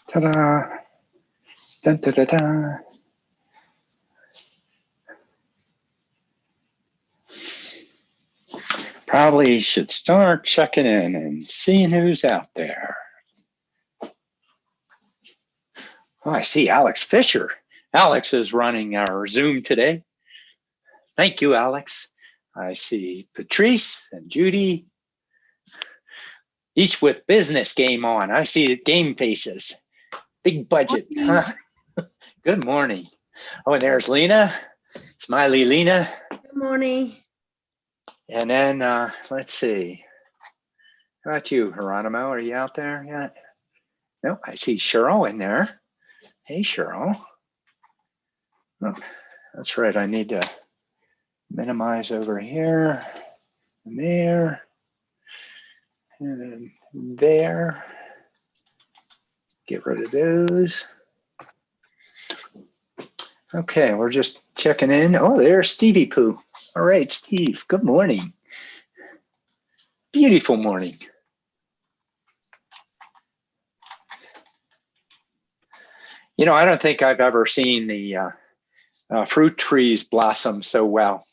Ta-da! Dun, da, da, da. Probably should start checking in and seeing who's out there. Oh, I see Alex Fisher. Alex is running our Zoom today. Thank you, Alex. I see Patrice and Judy, each with business game on. I see game faces. Big budget. Huh? Good morning. Oh, and there's Lena. Smiley Lena. Good morning. And then let's see. How about you, Geronimo? Are you out there yet? No, I see Cheryl in there. Hey, Cheryl. Oh, that's right. I need to minimize over here, and there, and there. Get rid of those. Okay, we're just checking in. Oh, there's Stevie Pooh. All right, Steve, good morning. Beautiful morning. You know, I don't think I've ever seen the fruit trees blossom so well.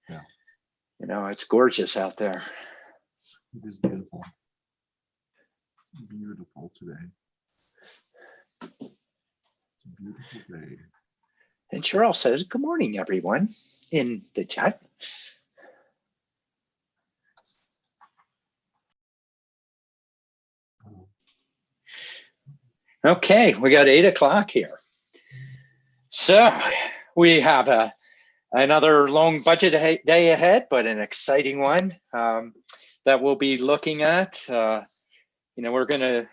Yeah. You know, it's gorgeous out there. It is beautiful. Beautiful today. It's a beautiful day. And Cheryl says, good morning, everyone, in the chat. Okay, we got 8 o'clock here. So we have another long budget day ahead, but an exciting one that we'll be looking at. You know, we're going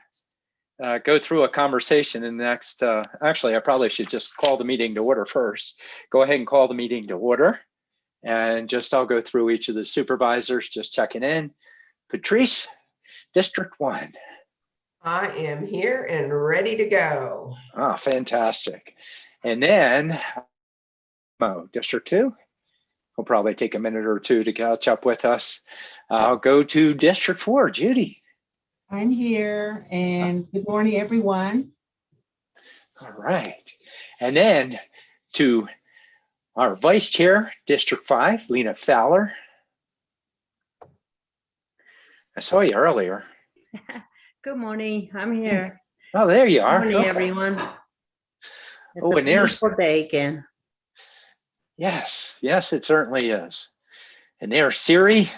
to go through a conversation in the next, actually, I probably should just call the meeting to order first. Go ahead and call the meeting to order. And I'll go through each of the supervisors, just checking in. Patrice, District 1. I am here and ready to go. Oh, fantastic. And then, District 2. We'll probably take a minute or two to catch up with us. I'll go to District 4, Judy. I'm here, and good morning, everyone. All right. And then to our Vice Chair, District 5, Lena Fowler. I saw you earlier. Good morning. I'm here. Oh, there you are. Good morning, Okay. everyone. It's Oh, a and there's beautiful day again. yes, it certainly is. And there's Siri,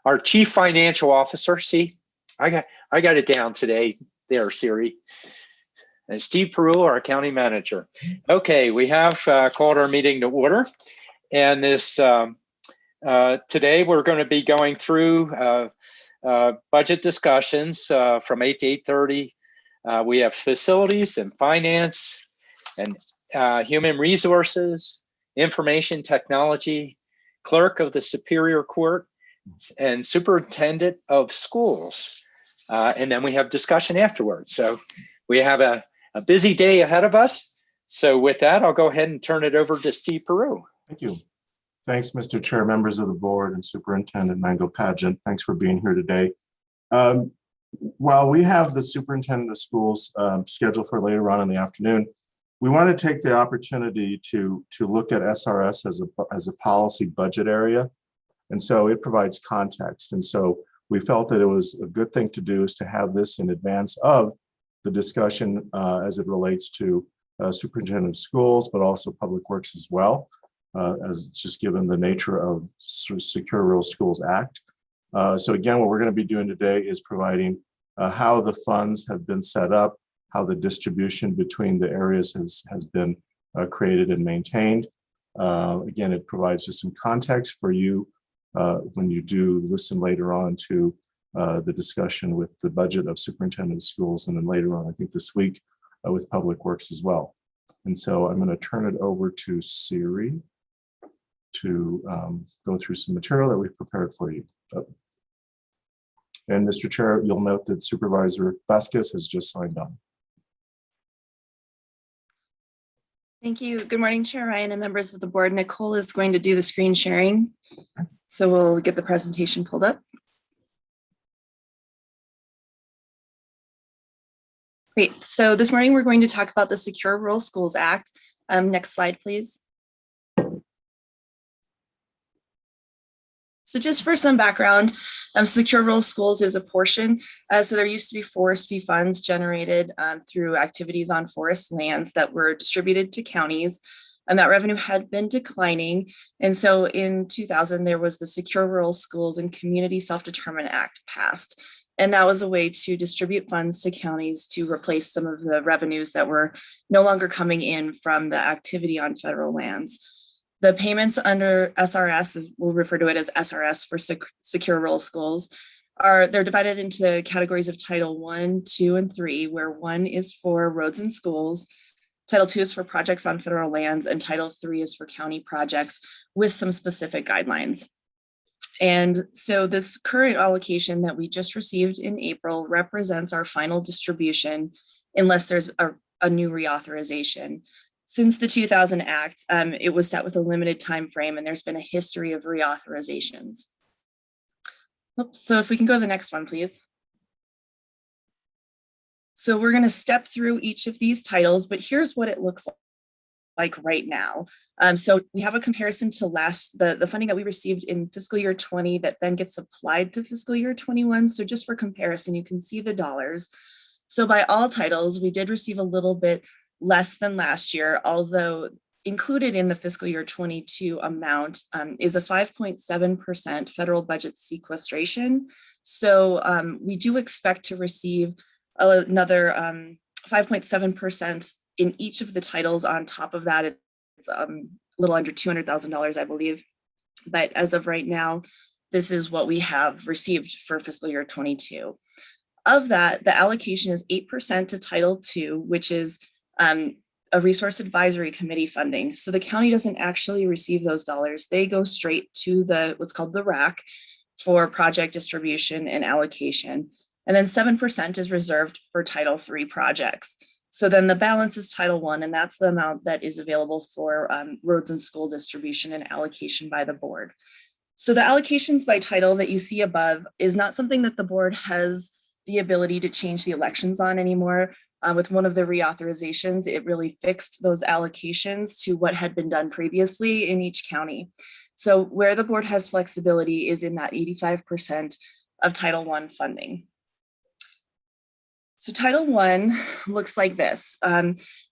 our Chief Financial Officer. See, I got it down today. There, Siri. And Steve Peru, our County Manager. Okay, we have called our meeting to order, and this today we're going to be going through budget discussions from 8 to 8:30. We have facilities and finance and human resources, information technology, clerk of the Superior Court, and superintendent of schools. And then we have discussion afterwards. So we have a busy day ahead of us. So with that, I'll go ahead and turn it over to Steve Peru. Thank you. Thanks, Mr. Chair, members of the board, and Superintendent Mango Pageant. Thanks for being here today. While we have the superintendent of schools scheduled for later on in the afternoon, we want to take the opportunity to look at SRS as a policy budget area. And so it provides context. And so we felt that it was a good thing to do is to have this in advance of the discussion as it relates to superintendent of schools, but also public works as well, as it's just given the nature of Secure Rural Schools Act. So again, what we're going to be doing today is providing how the funds have been set up, how the distribution between the areas has been created and maintained. Again, it provides just some context for you when you do listen later on to the discussion with the budget of superintendent of schools, and then later on, I think this week, with public works as well. And so I'm going to turn it over to Siri to go through some material that we've prepared for you. And Mr. Chair, you'll note that Supervisor Vasquez has just signed on. Thank you. Good morning, Chair Ryan and members of the board. Nicole is going to do the screen sharing. So we'll get the presentation pulled up. Great. So this morning we're going to talk about the Secure Rural Schools Act. Next slide, please. So just for some background, Secure Rural Schools is a portion. So there used to be forest fee funds generated through activities on forest lands that were distributed to counties, and that revenue had been declining. And so in 2000, there was the Secure Rural Schools and Community Self-Determined Act passed. And that was a way to distribute funds to counties to replace some of the revenues that were no longer coming in from the activity on federal lands. The payments under SRS, we'll refer to it as SRS for Secure Rural Schools, they're divided into categories of Title 1, 2, and 3, where 1 is for roads and schools, Title 2 is for projects on federal lands, and Title 3 is for county projects with some specific guidelines. And so this current allocation that we just received in April represents our final distribution unless there's a new reauthorization. Since the 2000 Act, it was set with a limited time frame, and there's been a history of reauthorizations. Oops, so if we can go to the next one, please. So we're going to step through each of these titles, but here's what it looks like right now. So we have a comparison to the funding that we received in fiscal year 20 that then gets applied to fiscal year 21. So just for comparison, you can see the dollars. So by all titles, we did receive a little bit less than last year, although included in the fiscal year 22 amount is a 5.7% federal budget sequestration. So we do expect to receive another 5.7% in each of the titles. On top of that, it's a little under $200,000, I believe. But as of right now, this is what we have received for fiscal year 22. Of that, the allocation is 8% to Title II, which is a resource advisory committee funding. So the county doesn't actually receive those dollars. They go straight to what's called the RAC for project distribution and allocation. And then 7% is reserved for Title III projects. So then the balance is Title I, and that's the amount that is available for roads and school distribution and allocation by the board. So the allocations by title that you see above is not something that the board has the ability to change the elections on anymore. With one of the reauthorizations, it really fixed those allocations to what had been done previously in each county. So where the board has flexibility is in that 85% of Title I funding. So Title I looks like this.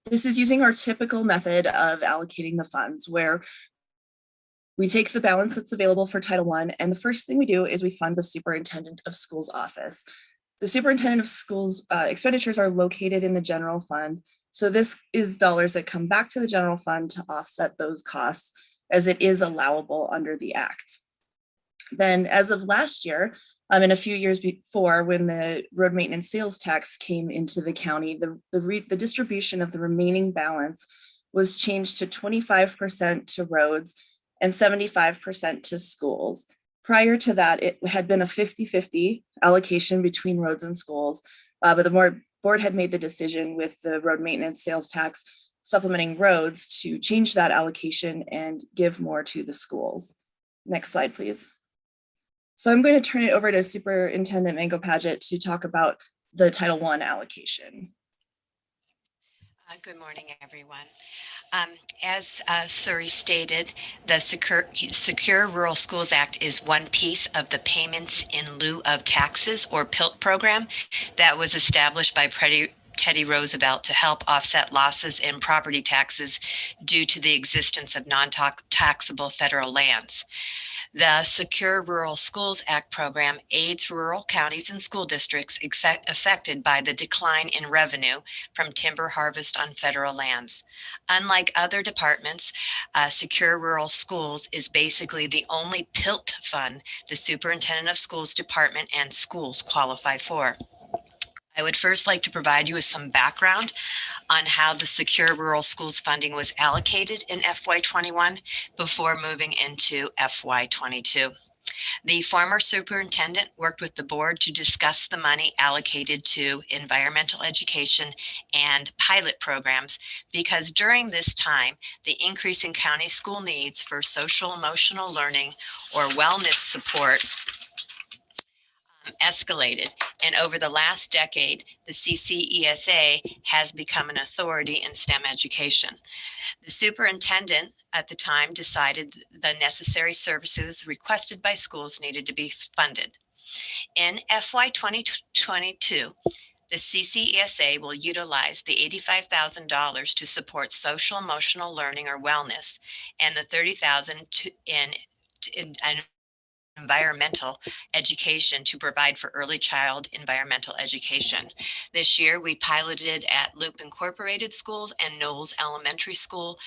This is using our typical method of allocating the funds, where we take the balance that's available for Title I, and the first thing we do is we fund the superintendent of schools office. The superintendent of schools expenditures are located in the general fund. So this is dollars that come back to the general fund to offset those costs, as it is allowable under the Act. Then as of last year, and a few years before, when the road maintenance sales tax came into the county, the distribution of the remaining balance was changed to 25% to roads and 75% to schools. Prior to that, it had been a 50-50 allocation between roads and schools, but the board had made the decision with the road maintenance sales tax supplementing roads to change that allocation and give more to the schools. Next slide, please. So I'm going to turn it over to Superintendent Mango-Padgett to talk about the Title I allocation. Good morning, everyone. As Suri stated, the Secure Rural Schools Act is one piece of the Payments in Lieu of Taxes, or PILT program, that was established by Teddy Roosevelt to help offset losses in property taxes due to the existence of non-taxable federal lands. The Secure Rural Schools Act program aids rural counties and school districts affected by the decline in revenue from timber harvest on federal lands. Unlike other departments, Secure Rural Schools is basically the only PILT fund the Superintendent of Schools Department and schools qualify for. I would first like to provide you with some background on how the Secure Rural Schools funding was allocated in FY21 before moving into FY22. The former superintendent worked with the board to discuss the money allocated to environmental education and pilot programs, because during this time, the increase in county school needs for social emotional learning or wellness support escalated, and over the last decade, the CCESA has become an authority in STEM education. The superintendent at the time decided the necessary services requested by schools needed to be funded. In FY 2022, the CCESA will utilize the $85,000 to support social emotional learning or wellness, and the $30,000 in environmental education to provide for early child environmental education. This year, we piloted at Loop Incorporated Schools and Knowles Elementary School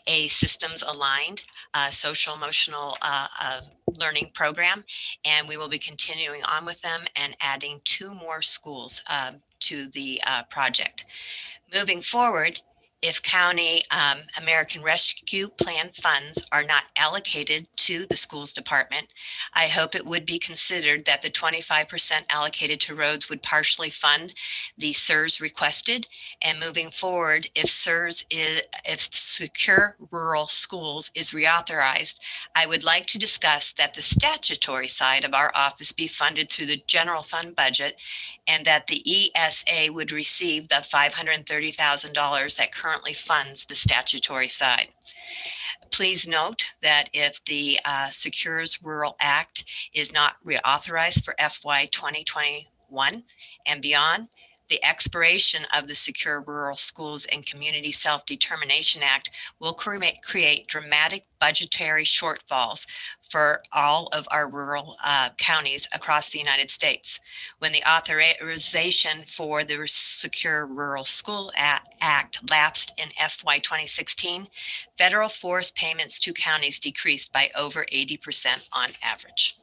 a systems aligned social emotional learning program, and we will be continuing on with them and adding 2 more schools to the project. Moving forward, if county American Rescue Plan funds are not allocated to the schools department, I hope it would be considered that the 25% allocated to roads would partially fund the SERS requested. And moving forward, if Secure Rural Schools is reauthorized, I would like to discuss that the statutory side of our office be funded through the general fund budget, and that the ESA would receive the $530,000 that currently funds the statutory side. Please note that if the Secures Rural Act is not reauthorized for FY 2021 and beyond, the expiration of the Secure Rural Schools and Community Self-Determination Act will create dramatic budgetary shortfalls for all of our rural counties across the United States. When the authorization for the Secure Rural School Act lapsed in FY 2016, federal forest payments to counties decreased by over 80% on average.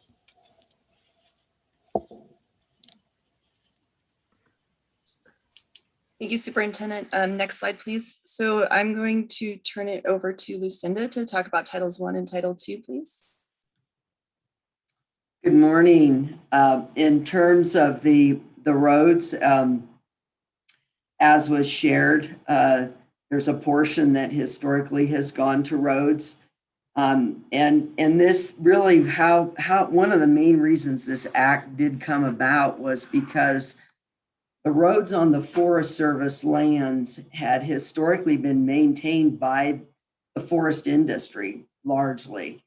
Thank you, Superintendent. Next slide, please. So I'm going to turn it over to Lucinda to talk about Titles 1 and Title 2, please. Good morning. In terms of the roads, as was shared, there's a portion that historically has gone to roads. And this really, how one of the main reasons this act did come about was because the roads on the Forest Service lands had historically been maintained by the forest industry largely.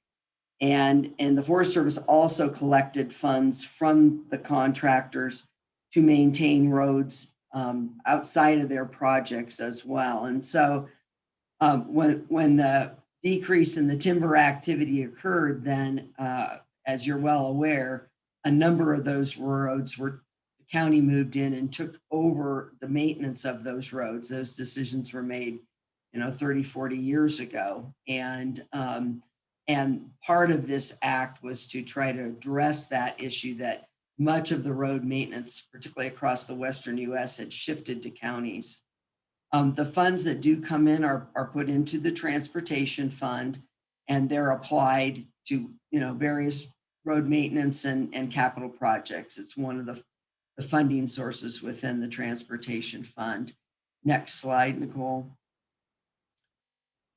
And the Forest Service also collected funds from the contractors to maintain roads outside of their projects as well. And so when the decrease in the timber activity occurred, then as you're well aware, a number of those roads the county moved in and took over the maintenance of those roads. Those decisions were made, 30, 40 years ago. And part of this act was to try to address that issue that much of the road maintenance, particularly across the Western US, had shifted to counties. The funds that do come in are put into the transportation fund, and they're applied to, various road maintenance and capital projects. It's one of the funding sources within the transportation fund. Next slide, Nicole.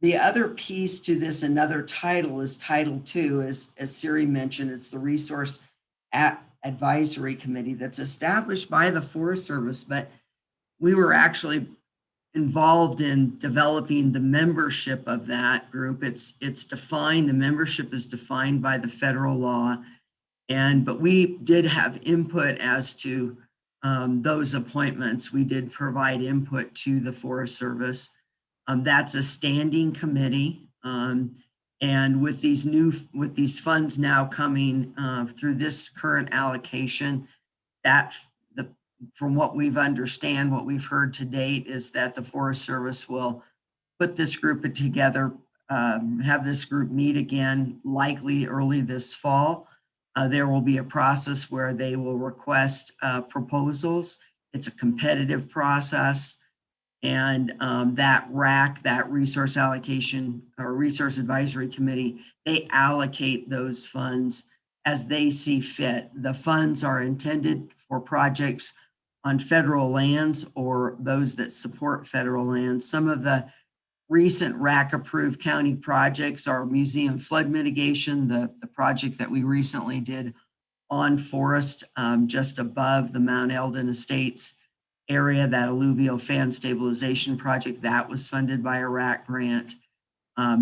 The other piece to this, another title, is Title II. As Siri mentioned, it's the Resource Advisory Committee that's established by the Forest Service, but we were actually involved in developing the membership of that group. It's defined, the membership is defined by the federal law, but we did have input as to those appointments. We did provide input to the Forest Service. That's a standing committee, and with these funds now coming through this current allocation, from what we've heard to date is that the Forest Service will put this group together, have this group meet again, likely early this fall. There will be a process where they will request proposals. It's a competitive process. And that RAC, that Resource Allocation or Resource Advisory Committee, they allocate those funds as they see fit. The funds are intended for projects on federal lands or those that support federal lands. Some of the recent RAC approved county projects are museum flood mitigation, the project that we recently did on Forest, just above the Mount Eldon Estates area, that alluvial fan stabilization project that was funded by a RAC grant.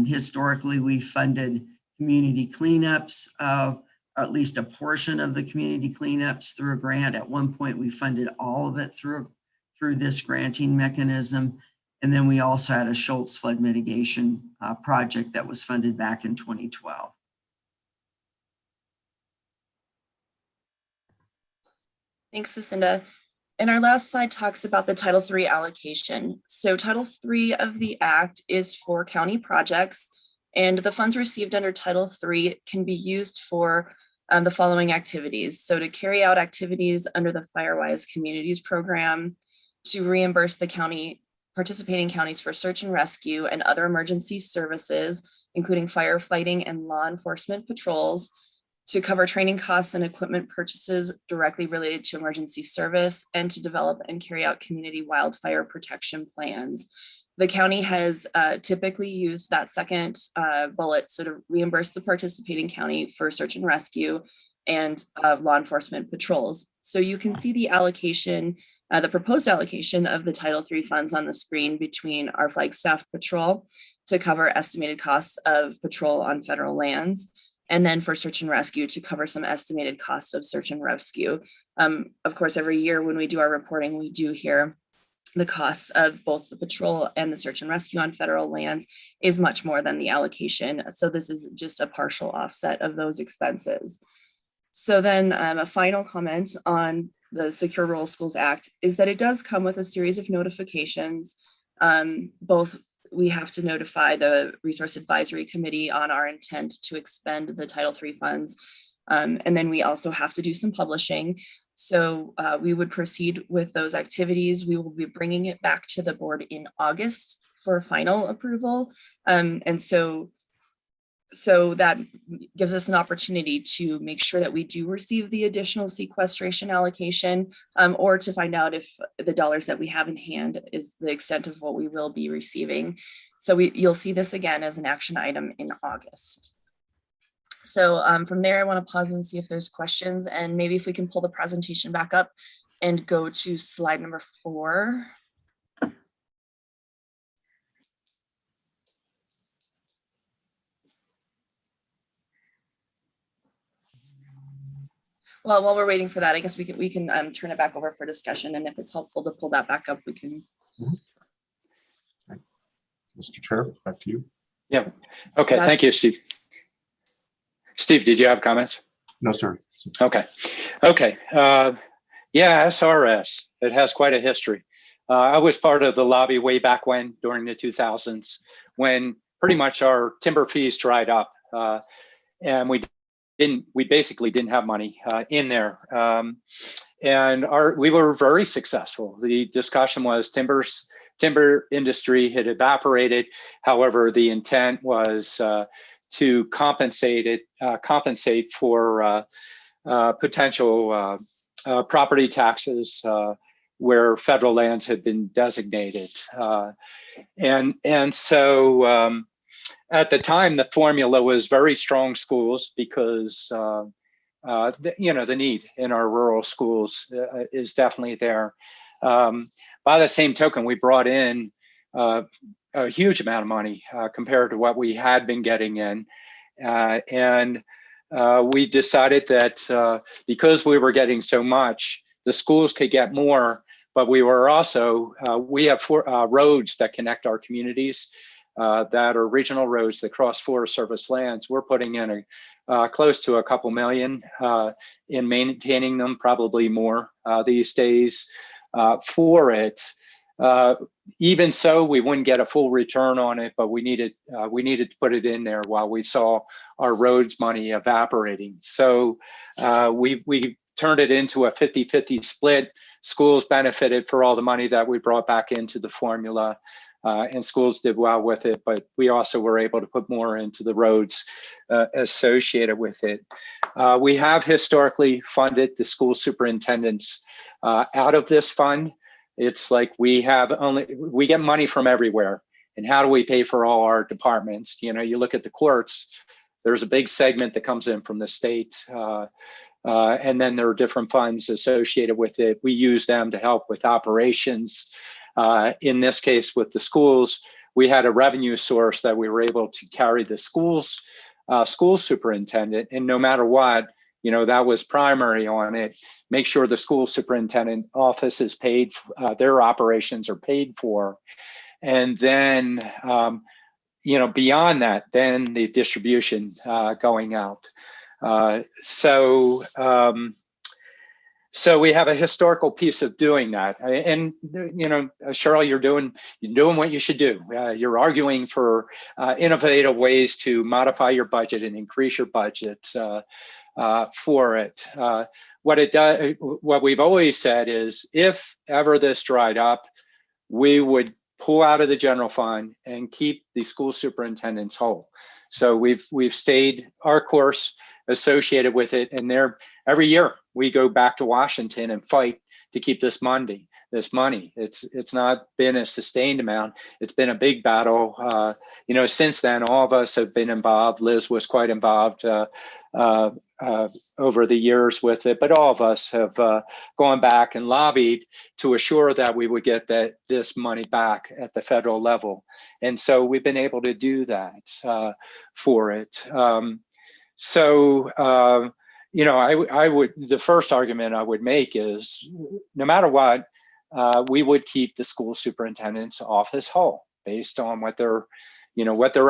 Historically, we funded community cleanups, or at least a portion of the community cleanups through a grant. At one point, we funded all of it through this granting mechanism. And then we also had a Schultz flood mitigation project that was funded back in 2012. Thanks, Lucinda. And our last slide talks about the Title III allocation. So Title III of the Act is for county projects, and the funds received under Title III can be used for the following activities. So to carry out activities under the FireWise Communities Program, to reimburse the county participating counties for search and rescue and other emergency services, including firefighting and law enforcement patrols, to cover training costs and equipment purchases directly related to emergency service, and to develop and carry out community wildfire protection plans. The county has typically used that second bullet, so to reimburse the participating county for search and rescue and law enforcement patrols. So you can see the allocation, the proposed allocation of the Title III funds on the screen between our Flagstaff Patrol to cover estimated costs of patrol on federal lands, and then for search and rescue to cover some estimated cost of search and rescue. Of course, every year when we do our reporting, we do hear the costs of both the patrol and the search and rescue on federal lands is much more than the allocation. So this is just a partial offset of those expenses. So then a final comment on the Secure Rural Schools Act is that it does come with a series of notifications. Both we have to notify the Resource Advisory Committee on our intent to expend the Title III funds. And then we also have to do some publishing. So we would proceed with those activities. We will be bringing it back to the board in August for final approval. And so that gives us an opportunity to make sure that we do receive the additional sequestration allocation, or to find out if the dollars that we have in hand is the extent of what we will be receiving. So you'll see this again as an action item in August. So from there, I want to pause and see if there's questions, and maybe if we can pull the presentation back up and go to slide number 4. Well, while we're waiting for that, I guess we can turn it back over for discussion, and if it's helpful to pull that back up, we can. Okay. Mr. Chair, back to you. Yeah. Okay. Thank you, Steve. Steve, did you have comments? No, sir. Okay. Okay. Yeah, SRS. It has quite a history. I was part of the lobby way back when, during the 2000s, when pretty much our timber fees dried up, and we basically didn't have money in there, and we were very successful. The discussion was timber industry had evaporated. However, the intent was to compensate for potential property taxes where federal lands had been designated, and so. At the time, the formula was very strong schools, because the need in our rural schools is definitely there. By the same token, we brought in a huge amount of money compared to what we had been getting in, and we decided that because we were getting so much, the schools could get more. But we were also we have roads that connect our communities. That are regional roads that cross Forest Service lands. We're putting in close to a couple million in maintaining them, probably more these days for it. Even so, we wouldn't get a full return on it, but we needed to put it in there while we saw our roads money evaporating. So we turned it into a 50-50 split. Schools benefited for all the money that we brought back into the formula. And schools did well with it, but we also were able to put more into the roads associated with it. We have historically funded the school superintendents out of this fund. It's like we get money from everywhere. And how do we pay for all our departments? You look at the courts, there's a big segment that comes in from the state. And then there are different funds associated with it. We use them to help with operations. In this case, with the schools, we had a revenue source that we were able to carry the school superintendent, and no matter what, that was primary on it. Make sure the school superintendent office is paid, their operations are paid for. And then, beyond that, then the distribution going out. So we have a historical piece of doing that. And, Cheryl, you're doing what you should do. You're arguing for innovative ways to modify your budget and increase your budget for it. What we've always said is, if ever this dried up, we would pull out of the general fund and keep the school superintendents whole. So we've stayed our course associated with it, and every year we go back to Washington and fight to keep this money. It's not been a sustained amount. It's been a big battle. Since then, all of us have been involved. Liz was quite involved over the years with it, but all of us have gone back and lobbied to assure that we would get this money back at the federal level. And so we've been able to do that for it. The first argument I would make is, no matter what, we would keep the school superintendent's office whole based on what their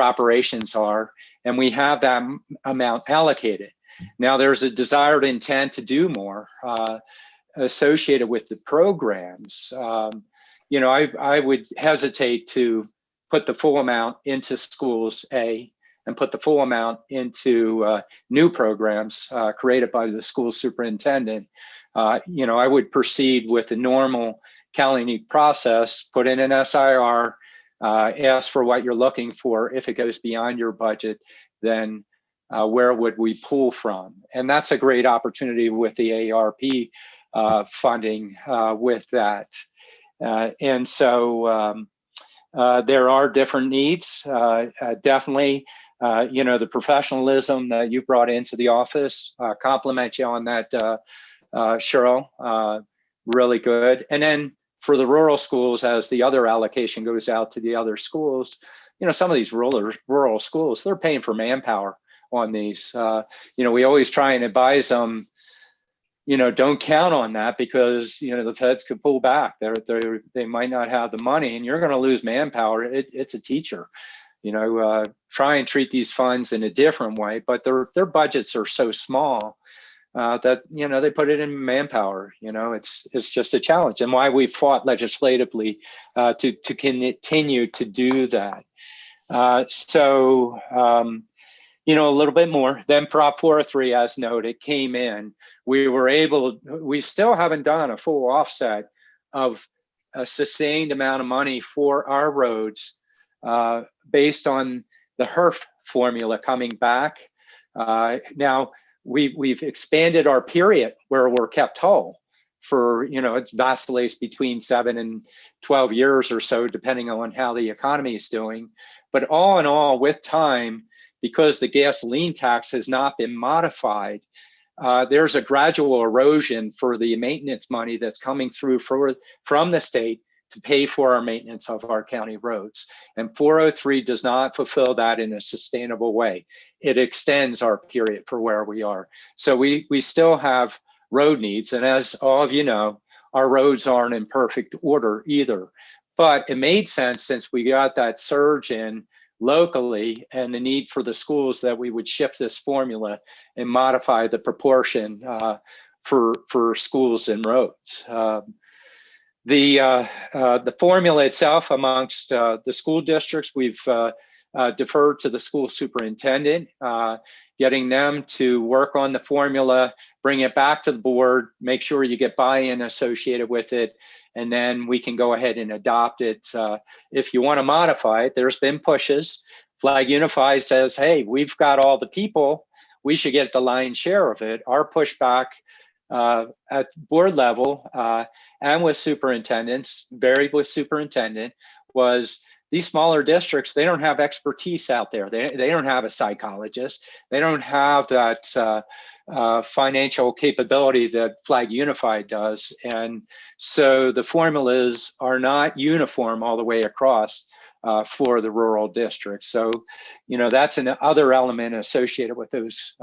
operations are, and we have that amount allocated. Now, there's a desired intent to do more associated with the programs. I would hesitate to put the full amount into schools A and put the full amount into new programs created by the school superintendent. I would proceed with the normal county process, put in an SIR, ask for what you're looking for. If it goes beyond your budget, then where would we pull from? And that's a great opportunity with the ARP funding with that. And so there are different needs. Definitely, the professionalism that you brought into the office, compliment you on that, Cheryl, really good. And then for the rural schools, as the other allocation goes out to the other schools, some of these rural schools, they're paying for manpower on these. We always try and advise them, don't count on that, because the feds could pull back. They might not have the money, and you're going to lose manpower. It's a teacher. Try and treat these funds in a different way, but their budgets are so small that they put it in manpower. It's just a challenge, and why we fought legislatively to continue to do that. A little bit more. Then Prop 403, as noted, came in. We still haven't done a full offset of a sustained amount of money for our roads based on the HERF formula coming back. Now, we've expanded our period where we're kept whole for, it vacillates between 7 and 12 years or so, depending on how the economy is doing. But all in all, with time, because the gasoline tax has not been modified, there's a gradual erosion for the maintenance money that's coming through from the state to pay for our maintenance of our county roads. And 403 does not fulfill that in a sustainable way. It extends our period for where we are. So we still have road needs. And as all of you know, our roads aren't in perfect order either. But it made sense, since we got that surge in locally and the need for the schools, that we would shift this formula and modify the proportion for schools and roads. The formula itself amongst the school districts, we've deferred to the school superintendent, getting them to work on the formula, bring it back to the board, make sure you get buy-in associated with it, and then we can go ahead and adopt it. If you want to modify it, there's been pushes. Flag Unified says, hey, we've got all the people, we should get the lion's share of it. Our pushback at board level and with superintendents, varied with superintendent, was these smaller districts, they don't have expertise out there. They don't have a psychologist. They don't have that financial capability that Flag Unified does. And so the formulas are not uniform all the way across for the rural districts. So, that's another element associated with those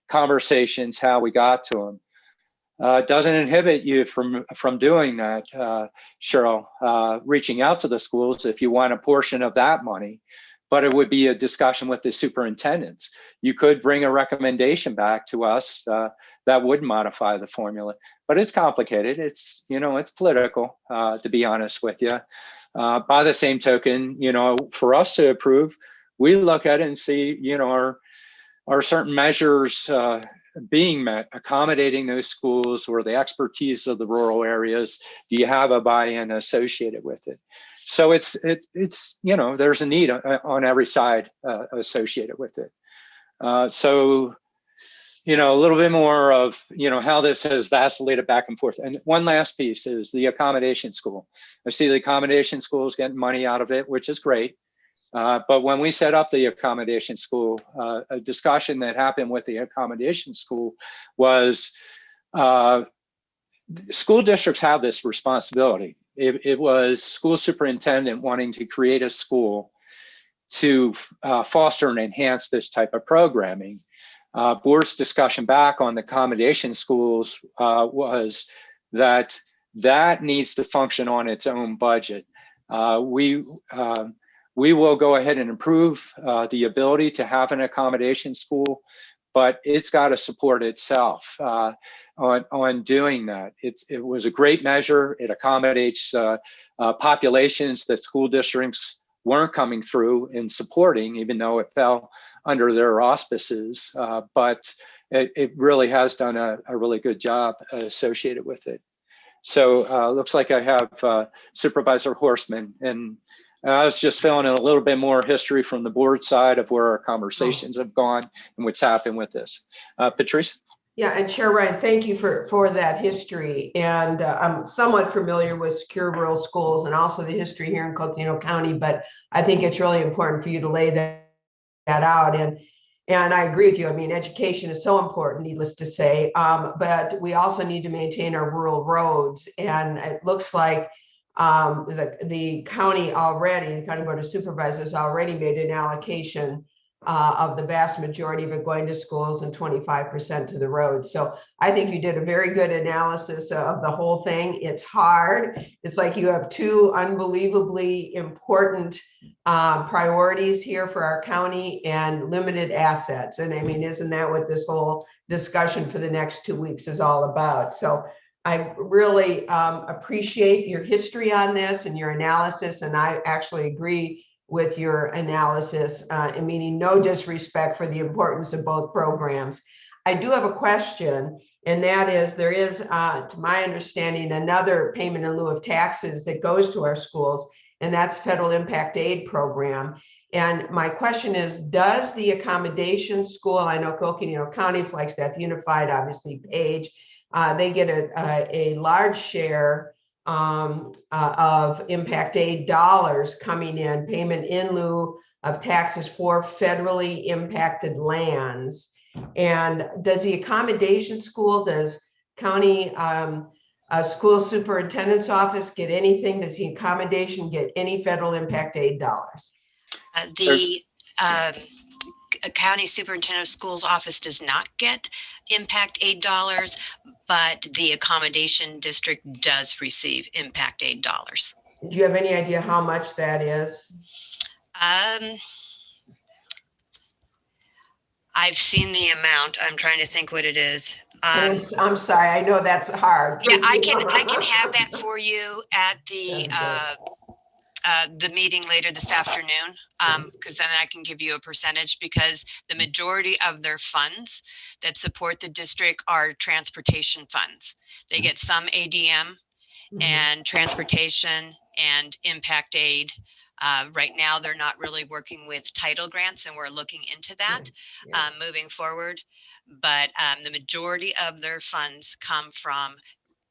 conversations, how we got to them. Doesn't inhibit you from doing that, Cheryl, reaching out to the schools if you want a portion of that money. But it would be a discussion with the superintendents. You could bring a recommendation back to us that would modify the formula, but it's complicated. It's, it's political, to be honest with you. By the same token, for us to approve, we look at it and see, are certain measures being met, accommodating those schools or the expertise of the rural areas? Do you have a buy-in associated with it? So it's there's a need on every side associated with it. So a little bit more of how this has vacillated back and forth. And one last piece is the accommodation school. I see the accommodation school is getting money out of it, which is great. But when we set up the accommodation school, a discussion that happened with the accommodation school was school districts have this responsibility. It was school superintendent wanting to create a school to foster and enhance this type of programming. Board's discussion back on the accommodation schools was that needs to function on its own budget. We will go ahead and improve the ability to have an accommodation school, but it's got to support itself on doing that. It was a great measure. It accommodates populations that school districts weren't coming through and supporting, even though it fell under their auspices. But it really has done a really good job associated with it. So looks like I have Supervisor Horstman, and I was just filling in a little bit more history from the board side of where our conversations have gone and what's happened with this. Patrice? Yeah, and Chair Ryan, thank you for that history. And I'm somewhat familiar with secure rural schools and also the history here in Coconino County, but I think it's really important for you to lay that out. And I agree with you. I mean, education is so important, needless to say, but we also need to maintain our rural roads. And it looks like the county already, the County Board of Supervisors already made an allocation of the vast majority of it going to schools and 25% to the roads. So I think you did a very good analysis of the whole thing. It's hard. It's like you have two unbelievably important priorities here for our county and limited assets. And I mean, isn't that what this whole discussion for the next 2 weeks is all about? So I really appreciate your history on this and your analysis. And I actually agree with your analysis, meaning no disrespect for the importance of both programs. I do have a question, and that is, there is, to my understanding, another payment in lieu of taxes that goes to our schools, and that's federal impact aid program. And my question is, does the accommodation school, I know Coconino County, Flagstaff Unified, obviously Page, they get a large share of impact aid dollars coming in, payment in lieu of taxes for federally impacted lands. And does the accommodation school, does county school superintendent's office get anything? Does the accommodation get any federal impact aid dollars? The county superintendent of schools office does not get impact aid dollars, but the accommodation district does receive impact aid dollars. Do you have any idea how much that is? I've seen the amount. I'm trying to think what it is. I'm sorry, I know that's hard. Yeah, I can have that for you at the meeting later this afternoon, because then I can give you a percentage, because the majority of their funds that support the district are transportation funds. They get some ADM and transportation and impact aid. Right now, they're not really working with title grants, and we're looking into that moving forward. But the majority of their funds come from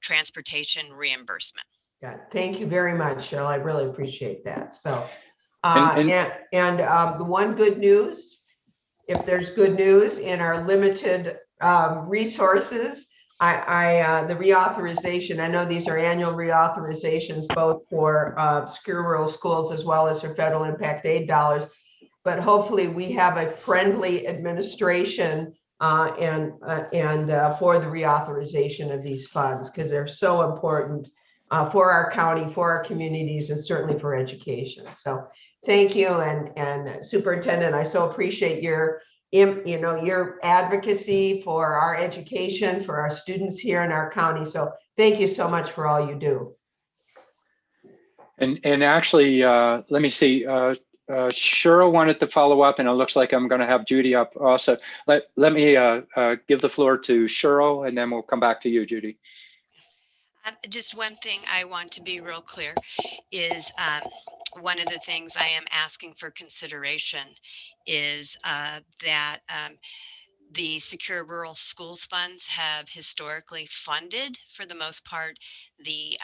transportation reimbursement. Yeah, thank you very much, Cheryl. I really appreciate that. So, And the one good news, if there's good news in our limited resources. The reauthorization, I know these are annual reauthorizations, both for secure rural schools as well as for federal impact aid dollars. But hopefully we have a friendly administration and for the reauthorization of these funds, because they're so important for our county, for our communities, and certainly for education. So thank you. And Superintendent, I so appreciate your your advocacy for our education, for our students here in our county. So thank you so much for all you do. And actually, let me see. Cheryl wanted to follow up, and it looks like I'm going to have Judy up also. Let me give the floor to Cheryl, and then we'll come back to you, Judy. Just one thing I want to be real clear is one of the things I am asking for consideration is that the Secure Rural Schools funds have historically funded, for the most part, the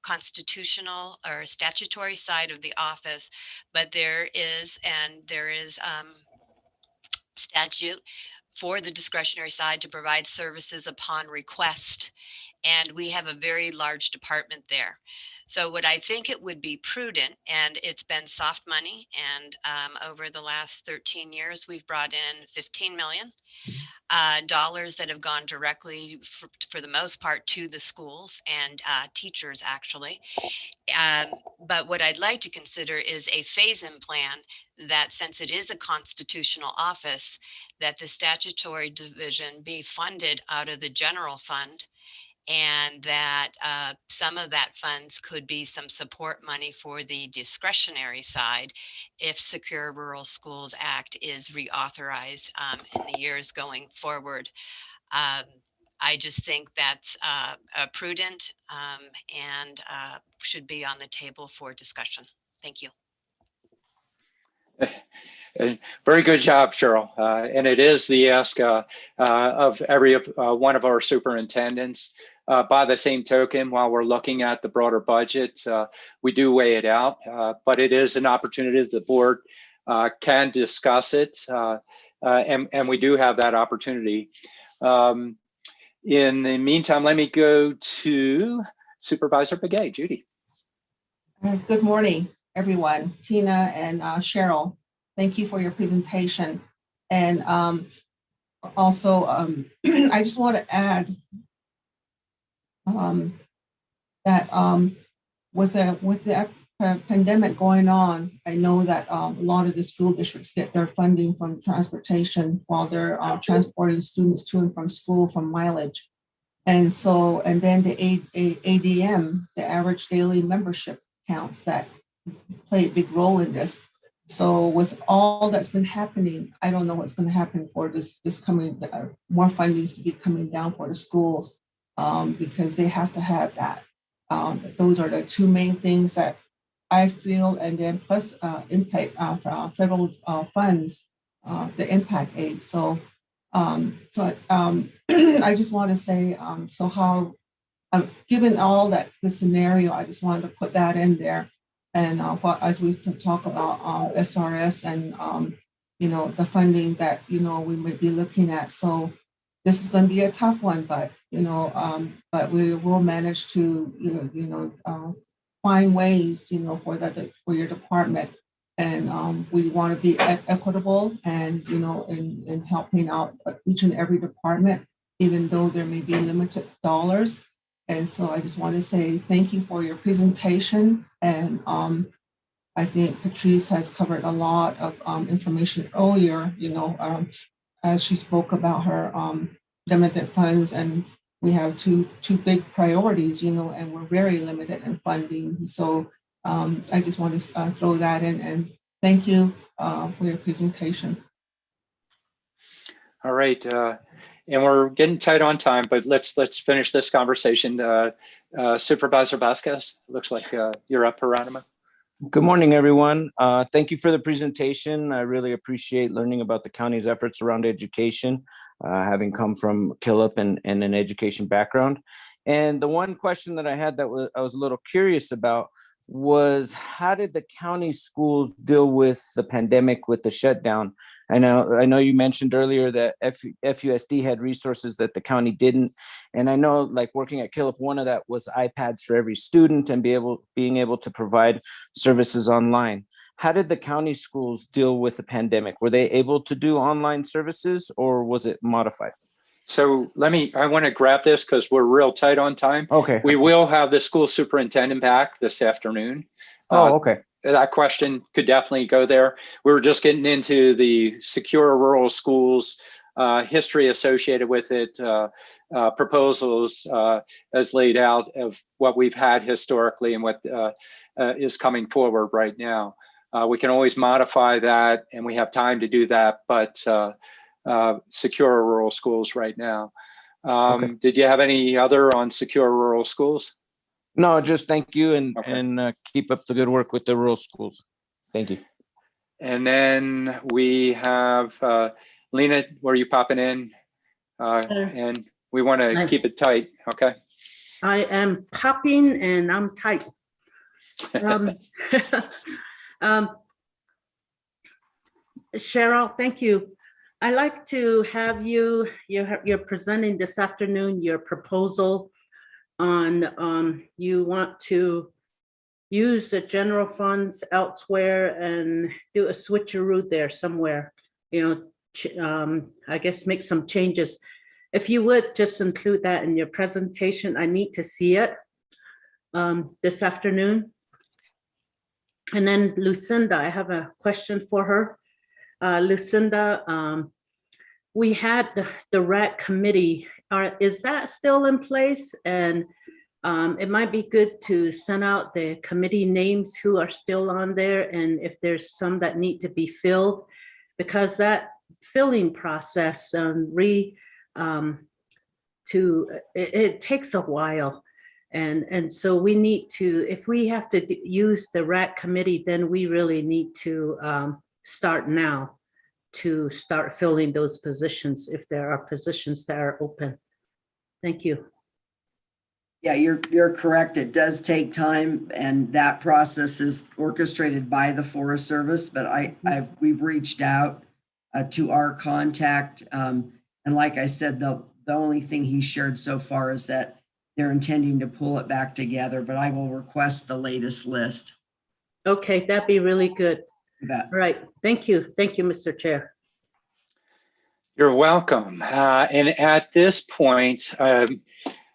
constitutional or statutory side of the office, but there is statute for the discretionary side to provide services upon request. And we have a very large department there. So what I think it would be prudent, and it's been soft money, and over the last 13 years, we've brought in 15 million dollars that have gone directly, for the most part, to the schools and teachers, actually. But what I'd like to consider is a phase-in plan that, since it is a constitutional office, that the statutory division be funded out of the general fund, and that some of that funds could be some support money for the discretionary side if Secure Rural Schools Act is reauthorized in the years going forward. I just think that's prudent and should be on the table for discussion. Thank you. Very good job, Cheryl. And it is the ask of every one of our superintendents. By the same token, while we're looking at the broader budget, we do weigh it out, but it is an opportunity that the board can discuss it, and we do have that opportunity. In the meantime, let me go to Supervisor Begay. Judy. Good morning, everyone. Tina and Cheryl, thank you for your presentation. And also, I just want to add that with the pandemic going on, I know that a lot of the school districts get their funding from transportation while they're transporting students to and from school from mileage. And so, and then the ADM, the average daily membership counts, that play a big role in this. So with all that's been happening, I don't know what's going to happen for this coming, more funding to be coming down for the schools, because they have to have that. Those are the two main things that I feel, and then plus impact federal funds, the impact aid. So, I just want to say, so how, given all that the scenario, I just wanted to put that in there. And as we talk about SRS and the funding that we might be looking at. So this is going to be a tough one, but but we will manage to find ways for your department, and we want to be equitable and in helping out each and every department, even though there may be limited dollars. And so I just want to say thank you for your presentation. And I think Patrice has covered a lot of information earlier, as she spoke about her limited funds, and we have two big priorities, and we're very limited in funding. So I just want to throw that in, and thank you for your presentation. All right. And we're getting tight on time, but let's finish this conversation. Supervisor Vasquez, looks like you're up, Hieronymo. Good morning, everyone. Thank you for the presentation. I really appreciate learning about the county's efforts around education, having come from Killip and an education background. And the one question that I had that I was a little curious about was, how did the county schools deal with the pandemic, with the shutdown? I know you mentioned earlier that FUSD had resources that the county didn't. And I know, like, working at Killip, one of that was iPads for every student and being able to provide services online. How did the county schools deal with the pandemic? Were they able to do online services, or was it modified? So I want to grab this because we're real tight on time. Okay. We will have the school superintendent back this afternoon. Okay. That question could definitely go there. We were just getting into the secure rural schools, history associated with it, proposals as laid out of what we've had historically and what is coming forward right now. We can always modify that, and we have time to do that, but secure rural schools right now. Okay. Did you have any other on secure rural schools? No, just thank you, and Okay. keep up the good work with the rural schools. Thank you. And then we have Lena, where you popping in? And we want to Hi. keep it tight, okay? I am popping and I'm tight. Um, Cheryl, thank you. I like to have you're presenting this afternoon your proposal on you want to use the general funds elsewhere and do a switcheroo there somewhere, I guess make some changes. If you would just include that in your presentation, I need to see it this afternoon. And then Lucinda, I have a question for her. Lucinda, we had the RAC committee. Is that still in place? And it might be good to send out the committee names who are still on there, and if there's some that need to be filled, because that filling process it takes a while. And so we need to, if we have to use the RAC committee, then we really need to start now to start filling those positions if there are positions that are open. Thank you. Yeah, you're correct. It does take time, and that process is orchestrated by the Forest Service. But we've reached out to our contact, and like I said, the only thing he shared so far is that they're intending to pull it back together. But I will request the latest list. Okay, that'd be really good. You bet. All right, thank you, Mr. Chair. You're welcome. And at this point,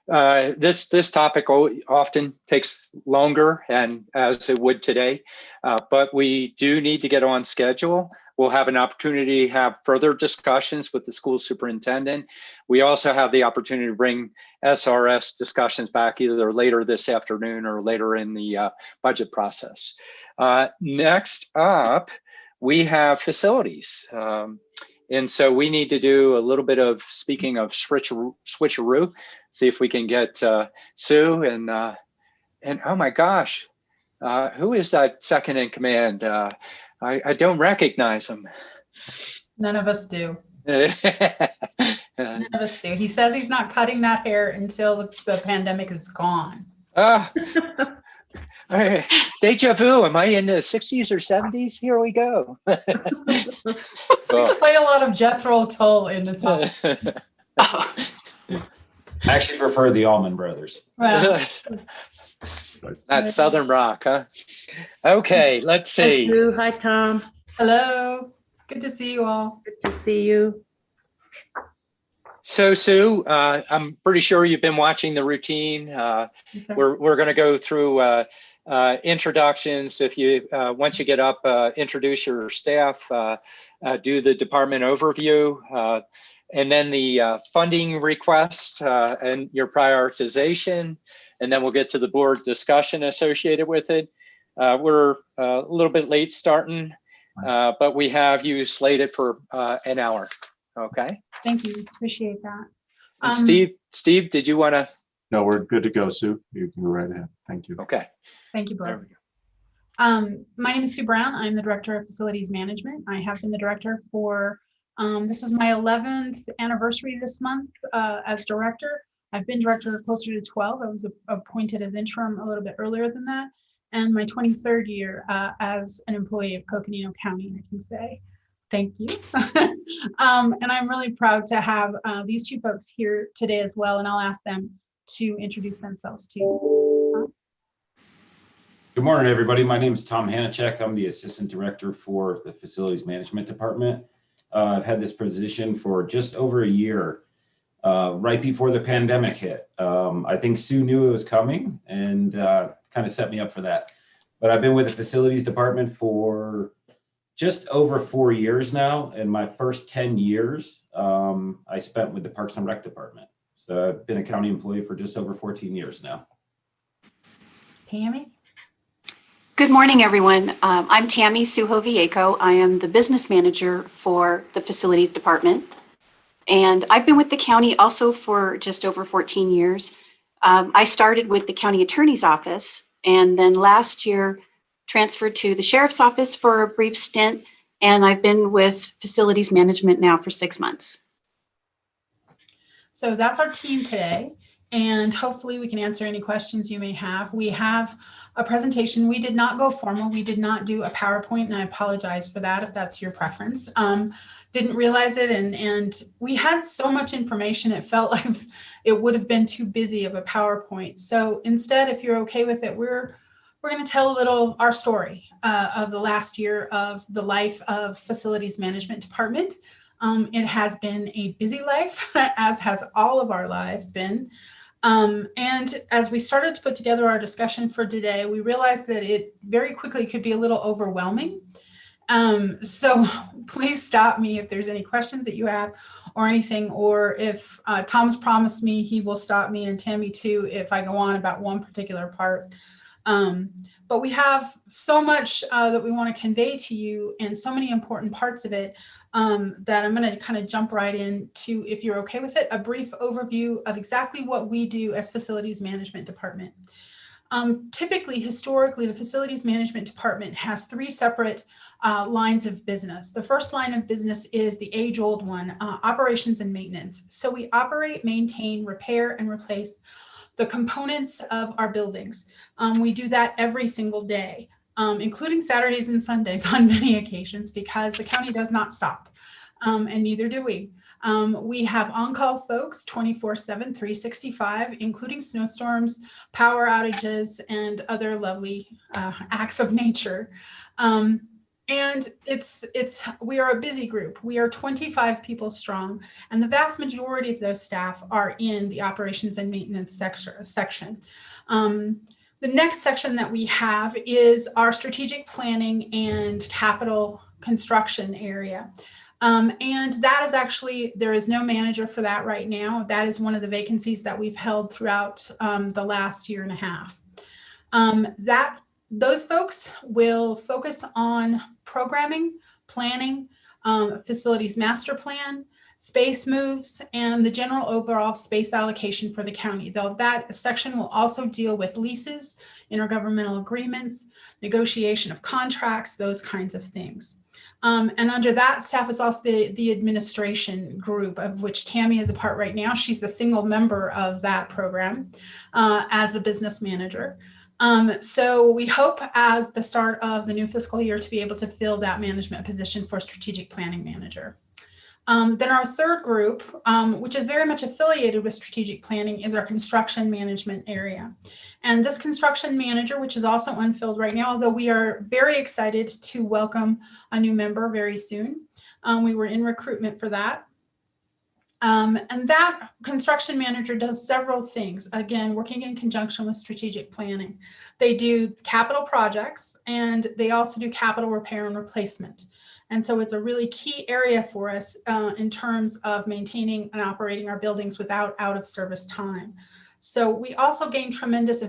this topic often takes longer, and as it would today, but we do need to get on schedule. We'll have an opportunity to have further discussions with the school superintendent. We also have the opportunity to bring SRS discussions back either later this afternoon or later in the budget process. Next up, we have facilities. And so we need to do a little bit of, speaking of switcheroo, see if we can get Sue and oh my gosh, who is that second in command? I don't recognize him. None of us do. None None of us do. He says he's not cutting that hair until the pandemic is gone. Deja vu. Am I in the 60s or 70s? Here we go. We play a lot of Jethro Tull in this house. I actually prefer the Allman Brothers. Well, That's Southern rock, huh? Okay, let's Hi, see. Sue. Hi, Tom. hello. Good to see you all. Good to see you. So Sue, I'm pretty sure you've been watching the routine. Yes, sir. We're going to go through introductions. If you once you get up, introduce your staff, do the department overview, and then the funding request and your prioritization, and then we'll get to the board discussion associated with it. We're a little bit late starting, but we have you slated for an hour. Okay. Thank you. Appreciate that. And Steve, did you want to? No, we're good to go, Sue. You can go right ahead. Thank you. Okay. Thank you There both. we go. My name is Sue Brown. I'm the Director of Facilities Management. I have been the director for, this is my 11th anniversary this month as director. I've been director closer to 12. I was appointed as interim a little bit earlier than that. And my 23rd year as an employee of Coconino County, I can say. Thank you. And I'm really proud to have these two folks here today as well, and I'll ask them to introduce themselves to you. Good morning, everybody. My name is Tom Hanachek. I'm the Assistant Director for the Facilities Management Department. I've had this position for just over a year, right before the pandemic hit. I think Sue knew it was coming and kind of set me up for that. But I've been with the Facilities Department for just over 4 years now, and my first 10 years I spent with the Parks and Rec Department. So I've been a county employee for just over 14 years now. Tammy? Good morning, everyone. I'm Tammy Suho-Vieco. I am the business manager for the Facilities Department. And I've been with the county also for just over 14 years. I started with the county attorney's office, and then last year transferred to the sheriff's office for a brief stint. And I've been with facilities management now for 6 months. So that's our team today. And hopefully we can answer any questions you may have. We have a presentation. We did not go formal. We did not do a PowerPoint, and I apologize for that if that's your preference. Didn't realize it, and we had so much information, it felt like it would have been too busy of a PowerPoint. So instead, if you're okay with it, we're going to tell a little our story of the last year of the life of Facilities Management Department. It has been a busy life, as has all of our lives been. And as we started to put together our discussion for today, we realized that it very quickly could be a little overwhelming. So please stop me if there's any questions that you have or anything, or if Tom's promised me he will stop me, and Tammy too, if I go on about one particular part. But we have so much that we want to convey to you, and so many important parts of it, that I'm going to kind of jump right into, if you're okay with it, a brief overview of exactly what we do as Facilities Management Department. Typically, historically, the Facilities Management Department has 3 separate lines of business. The first line of business is the age-old one, operations and maintenance. So we operate, maintain, repair, and replace the components of our buildings. We do that every single day, including Saturdays and Sundays on many occasions, because the county does not stop, and neither do we. We have on-call folks 24/7, 365, including snowstorms, power outages, and other lovely acts of nature. And we are a busy group. We are 25 people strong, and the vast majority of those staff are in the operations and maintenance section. The next section that we have is our strategic planning and capital construction area. And that is actually, there is no manager for that right now. That is one of the vacancies that we've held throughout the last year and a half. Those folks will focus on programming, planning, facilities master plan, space moves, and the general overall space allocation for the county. Though that section will also deal with leases, intergovernmental agreements, negotiation of contracts, those kinds of things. And under that staff is also the administration group, of which Tammy is a part right now. She's the single member of that program as the business manager. So we hope as the start of the new fiscal year to be able to fill that management position for strategic planning manager. Then our third group, which is very much affiliated with strategic planning, is our construction management area. And this construction manager, which is also unfilled right now, although we are very excited to welcome a new member very soon. We were in recruitment for that. And that construction manager does several things, again, working in conjunction with strategic planning. They do capital projects, and they also do capital repair and replacement. And so it's a really key area for us in terms of maintaining and operating our buildings without out of service time. So we also gain tremendous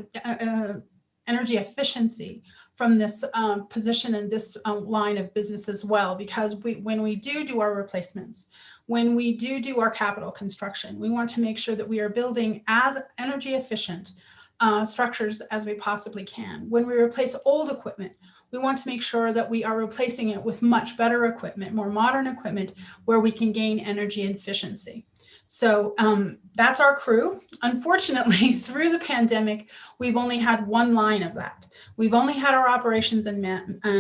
energy efficiency from this position and this line of business as well, because when we do our replacements, when we do our capital construction, we want to make sure that we are building as energy efficient structures as we possibly can. When we replace old equipment, we want to make sure that we are replacing it with much better equipment, more modern equipment, where we can gain energy efficiency. So that's our crew. Unfortunately, through the pandemic, we've only had one line of that. We've only had our operations and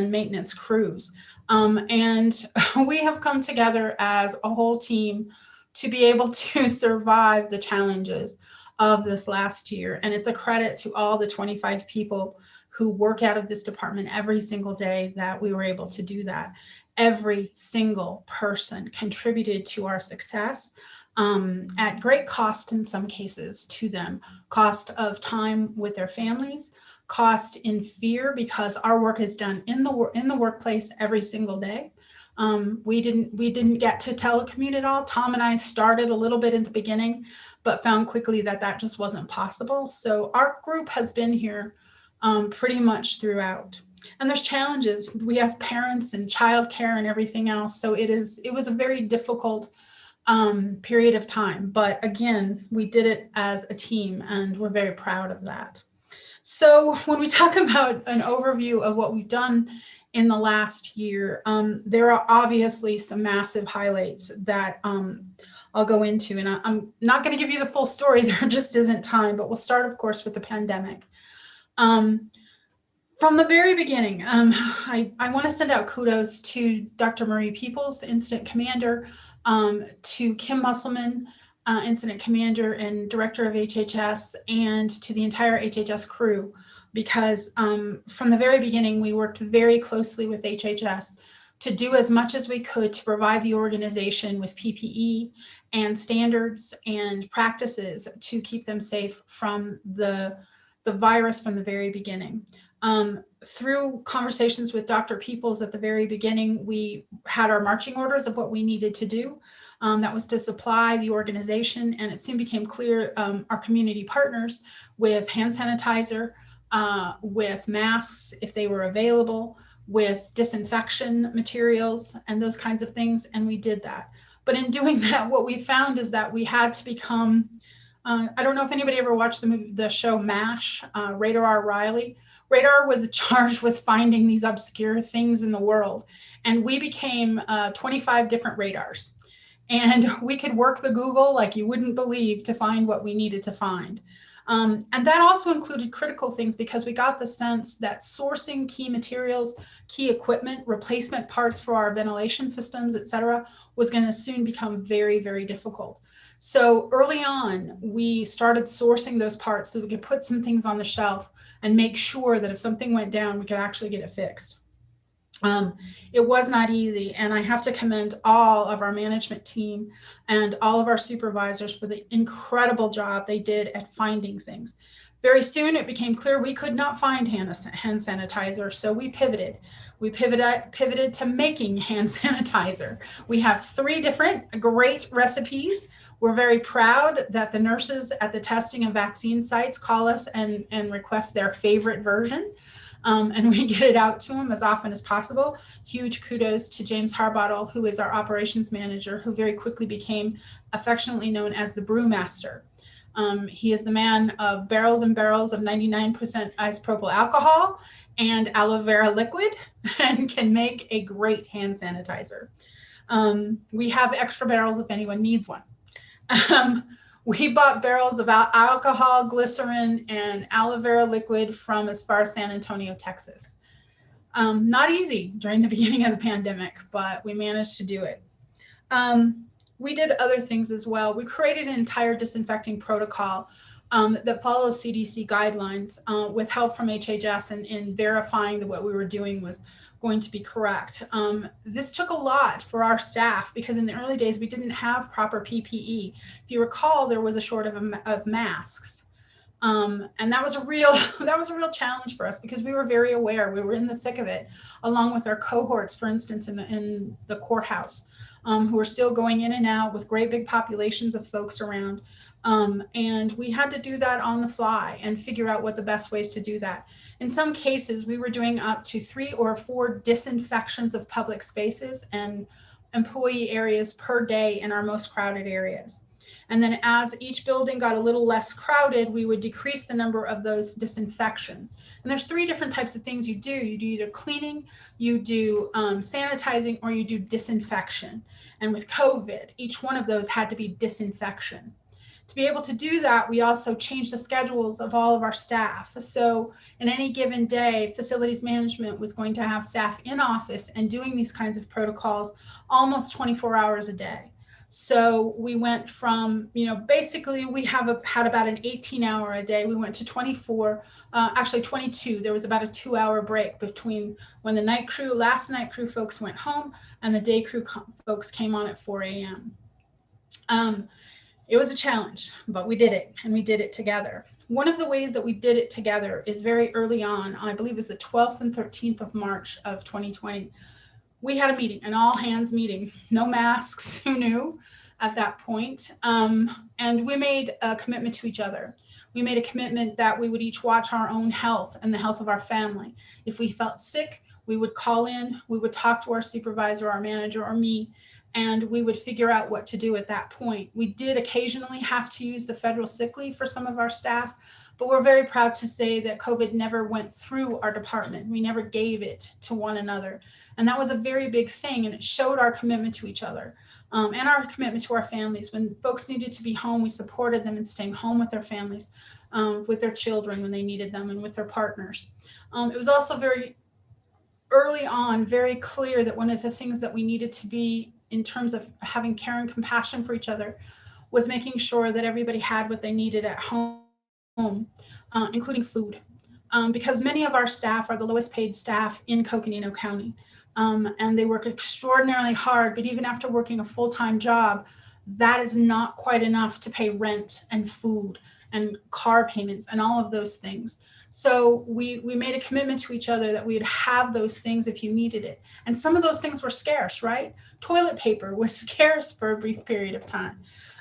maintenance crews. And we have come together as a whole team to be able to survive the challenges of this last year. And it's a credit to all the 25 people who work out of this department every single day that we were able to do that. Every single person contributed to our success at great cost in some cases to them. Cost of time with their families, cost in fear because our work is done in the workplace every single day. We didn't get to telecommute at all. Tom and I started a little bit in the beginning, but found quickly that that just wasn't possible. So our group has been here pretty much throughout. And there's challenges. We have parents and childcare and everything else. So it was a very difficult period of time. But again, we did it as a team and we're very proud of that. So when we talk about an overview of what we've done in the last year, there are obviously some massive highlights that I'll go into. And I'm not going to give you the full story. There just isn't time, but we'll start, of course, with the pandemic. From the very beginning, I want to send out kudos to Dr. Marie Peoples, Incident Commander, to Kim Musselman, Incident Commander and Director of HHS, and to the entire HHS crew, because from the very beginning, we worked very closely with HHS to do as much as we could to provide the organization with PPE and standards and practices to keep them safe from the virus from the very beginning. Through conversations with Dr. Peoples at the very beginning, we had our marching orders of what we needed to do. That was to supply the organization, and it soon became clear our community partners with hand sanitizer, with masks if they were available, with disinfection materials and those kinds of things, and we did that. But in doing that, what we found is that we had to become, I don't know if anybody ever watched the show MASH, Radar R. Riley. Radar was charged with finding these obscure things in the world, and we became 25 different radars. And we could work the Google like you wouldn't believe to find what we needed to find. And that also included critical things because we got the sense that sourcing key materials, key equipment, replacement parts for our ventilation systems, et cetera, was going to soon become very, very difficult. So early on, we started sourcing those parts so we could put some things on the shelf and make sure that if something went down, we could actually get it fixed. It was not easy, and I have to commend all of our management team and all of our supervisors for the incredible job they did at finding things. Very soon, it became clear we could not find hand sanitizer, so we pivoted. We pivoted to making hand sanitizer. We have 3 different great recipes. We're very proud that the nurses at the testing and vaccine sites call us and request their favorite version. And we get it out to them as often as possible. Huge kudos to James Harbottle, who is our operations manager, who very quickly became affectionately known as the brewmaster. He is the man of barrels and barrels of 99% isopropyl alcohol and aloe vera liquid and can make a great hand sanitizer. We have extra barrels if anyone needs one. We bought barrels of alcohol, glycerin, and aloe vera liquid from as far as San Antonio, Texas. Not easy during the beginning of the pandemic, but we managed to do it. We did other things as well. We created an entire disinfecting protocol that follows CDC guidelines with help from HHS in verifying that what we were doing was going to be correct. This took a lot for our staff because in the early days, we didn't have proper PPE. If you recall, there was a shortage of masks. And that was a real challenge for us because we were very aware. We were in the thick of it, along with our cohorts, for instance, in the courthouse, who were still going in and out with great big populations of folks around. And we had to do that on the fly and figure out what the best ways to do that. In some cases, we were doing up to 3 or 4 disinfections of public spaces and employee areas per day in our most crowded areas. And then as each building got a little less crowded, we would decrease the number of those disinfections. And there's 3 different types of things you do. You do either cleaning, you do sanitizing, or you do disinfection. And with COVID, each one of those had to be disinfection. To be able to do that, we also changed the schedules of all of our staff. So in any given day, facilities management was going to have staff in office and doing these kinds of protocols almost 24 hours a day. So we went from, basically we had about an 18-hour a day. We went to 24, actually 22. There was about a 2-hour break between when the last night crew folks went home and the day crew folks came on at 4 a.m. It was a challenge, but we did it, and we did it together. One of the ways that we did it together is very early on, I believe it was the 12th and 13th of March of 2020. We had a meeting, an all hands meeting, no masks, who knew at that point. And we made a commitment to each other. We made a commitment that we would each watch our own health and the health of our family. If we felt sick, we would call in, we would talk to our supervisor, our manager, or me, and we would figure out what to do at that point. We did occasionally have to use the federal sick leave for some of our staff, but we're very proud to say that COVID never went through our department. We never gave it to one another. And that was a very big thing, and it showed our commitment to each other and our commitment to our families. When folks needed to be home, we supported them in staying home with their families, with their children when they needed them, and with their partners. It was also very early on, very clear that one of the things that we needed to be in terms of having care and compassion for each other was making sure that everybody had what they needed at home, including food. Because many of our staff are the lowest paid staff in Coconino County. And they work extraordinarily hard, but even after working a full-time job, that is not quite enough to pay rent and food and car payments and all of those things. So we made a commitment to each other that we would have those things if you needed it. And some of those things were scarce, right? Toilet paper was scarce for a brief period of time,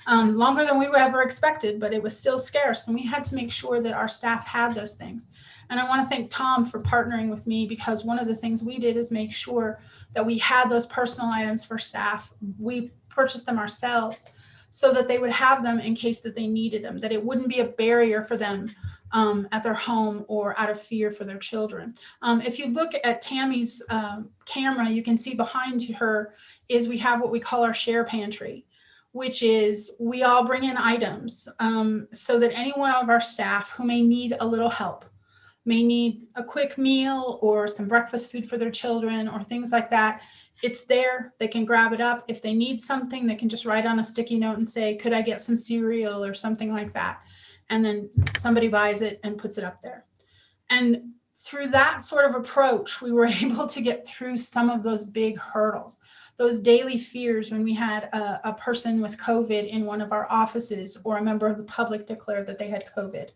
longer than we ever expected, but it was still scarce. And we had to make sure that our staff had those things. And I want to thank Tom for partnering with me, because one of the things we did is make sure that we had those personal items for staff. We purchased them ourselves so that they would have them in case that they needed them, that it wouldn't be a barrier for them at their home or out of fear for their children. If you look at Tammy's camera, you can see behind her is we have what we call our share pantry, which is we all bring in items so that any one of our staff who may need a little help, may need a quick meal or some breakfast food for their children or things like that, it's there. They can grab it up. If they need something, they can just write on a sticky note and say, could I get some cereal or something like that? And then somebody buys it and puts it up there. And through that sort of approach, we were able to get through some of those big hurdles, those daily fears when we had a person with COVID in one of our offices or a member of the public declared that they had COVID.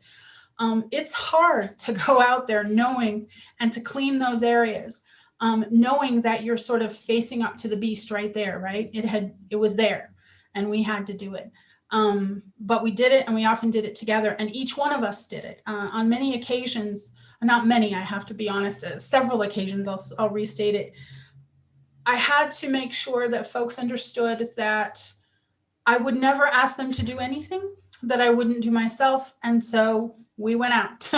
It's hard to go out there knowing and to clean those areas, knowing that you're sort of facing up to the beast right there, right? It was there and we had to do it. But we did it, and we often did it together, and each one of us did it. On many occasions, not many, I have to be honest, several occasions, I'll restate it. I had to make sure that folks understood that I would never ask them to do anything that I wouldn't do myself. And so we went out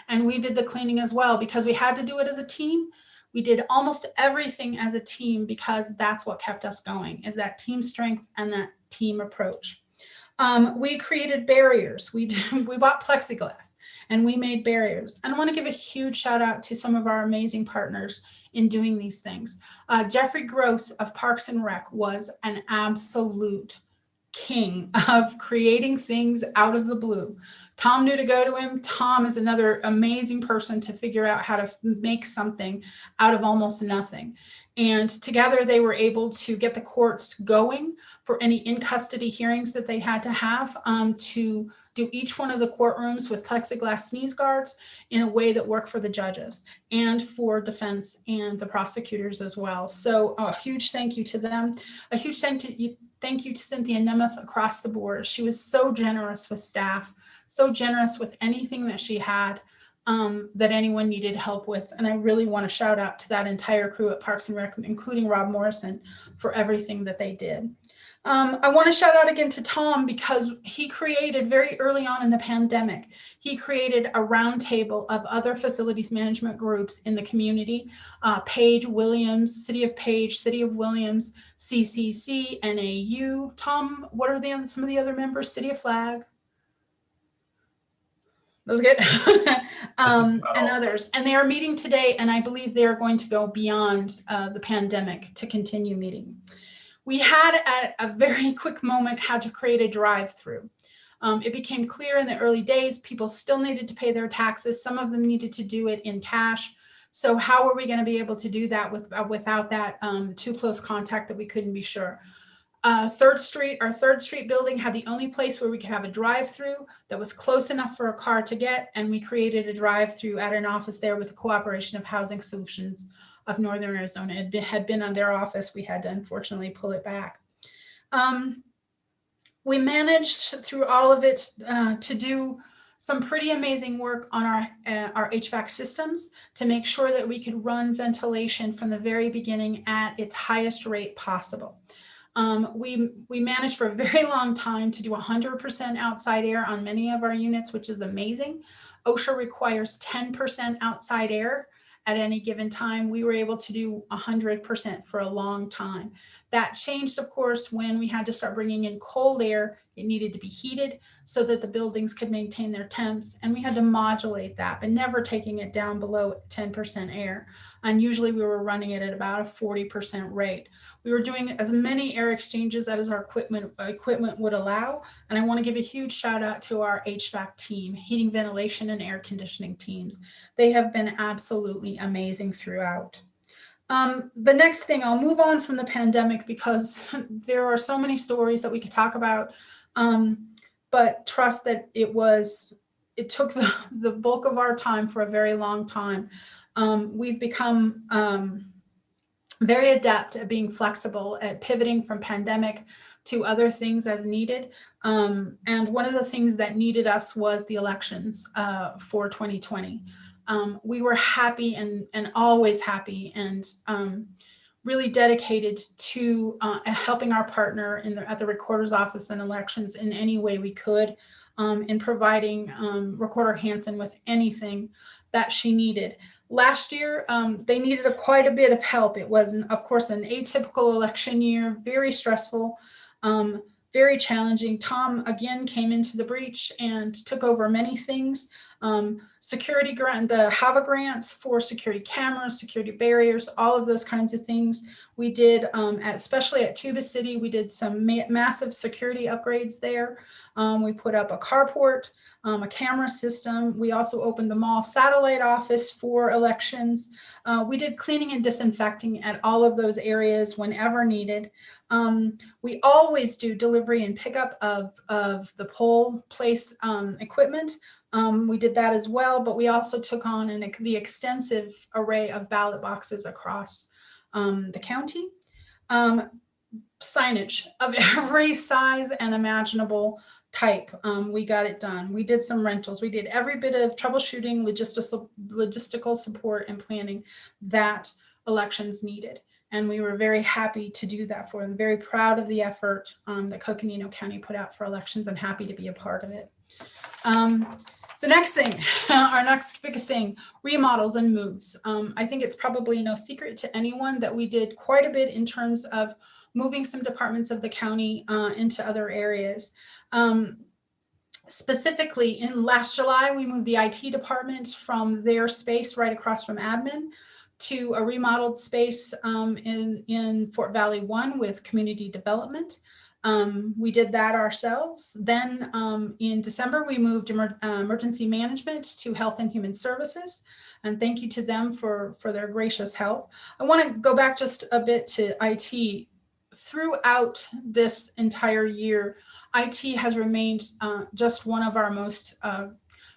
and we did the cleaning as well, because we had to do it as a team. We did almost everything as a team because that's what kept us going, is that team strength and that team approach. We created barriers. We bought plexiglass and we made barriers. And I want to give a huge shout out to some of our amazing partners in doing these things. Jeffrey Gross of Parks and Rec was an absolute king of creating things out of the blue. Tom knew to go to him. Tom is another amazing person to figure out how to make something out of almost nothing. And together they were able to get the courts going for any in custody hearings that they had to have, to do each one of the courtrooms with plexiglass sneeze guards in a way that worked for the judges and for defense and the prosecutors as well. So a huge thank you to them. A huge thank you to Cynthia Nemeth across the board. She was so generous with staff, so generous with anything that she had that anyone needed help with. And I really want to shout out to that entire crew at Parks and Rec, including Rob Morrison, for everything that they did. I want to shout out again to Tom because he created very early on in the pandemic, he created a roundtable of other facilities management groups in the community. Page, Williams, City of Page, City of Williams, CCC, NAU. Tom, what are some of the other members? City of Flag. That was good. And others. And they are meeting today, and I believe they are going to go beyond the pandemic to continue meeting. We had at a very quick moment had to create a drive-through. It became clear in the early days, people still needed to pay their taxes. Some of them needed to do it in cash. So how are we going to be able to do that without that too close contact that we couldn't be sure? Our Third Street building had the only place where we could have a drive-through that was close enough for a car to get, and we created a drive-through at an office there with the cooperation of Housing Solutions of Northern Arizona. It had been on their office. We had to unfortunately pull it back. We managed through all of it to do some pretty amazing work on our HVAC systems to make sure that we could run ventilation from the very beginning at its highest rate possible. We managed for a very long time to do 100% outside air on many of our units, which is amazing. OSHA requires 10% outside air at any given time. We were able to do 100% for a long time. That changed, of course, when we had to start bringing in cold air. It needed to be heated so that the buildings could maintain their temps, and we had to modulate that, but never taking it down below 10% air. And usually we were running it at about a 40% rate. We were doing as many air exchanges as our equipment would allow. And I want to give a huge shout out to our HVAC team, heating, ventilation, and air conditioning teams. They have been absolutely amazing throughout. The next thing, I'll move on from the pandemic because there are so many stories that we could talk about, but trust that it took the bulk of our time for a very long time. We've become very adept at being flexible, at pivoting from pandemic to other things as needed. And one of the things that needed us was the elections for 2020. We were happy and always happy and really dedicated to helping our partner at the recorder's office and elections in any way we could, in providing Recorder Hansen with anything that she needed. Last year, they needed quite a bit of help. It was, of course, an atypical election year, very stressful, very challenging. Tom again came into the breach and took over many things. Security grant, the HAVA grants for security cameras, security barriers, all of those kinds of things. We did, especially at Tuba City, we did some massive security upgrades there. We put up a carport, a camera system. We also opened the mall satellite office for elections. We did cleaning and disinfecting at all of those areas whenever needed. We always do delivery and pickup of the poll place equipment. We did that as well, but we also took on the extensive array of ballot boxes across the county. Signage of every size and imaginable type. We got it done. We did some rentals. We did every bit of troubleshooting, logistical support and planning that elections needed. And we were very happy to do that for them. Very proud of the effort that Coconino County put out for elections and happy to be a part of it. The next thing, our next big thing, remodels and moves. I think it's probably no secret to anyone that we did quite a bit in terms of moving some departments of the county into other areas. Specifically, in last July, we moved the IT department from their space right across from admin to a remodeled space in Fort Valley 1 with community development. We did that ourselves. Then in December, we moved emergency management to Health and Human Services. And thank you to them for their gracious help. I want to go back just a bit to IT. Throughout this entire year, IT has remained just one of our most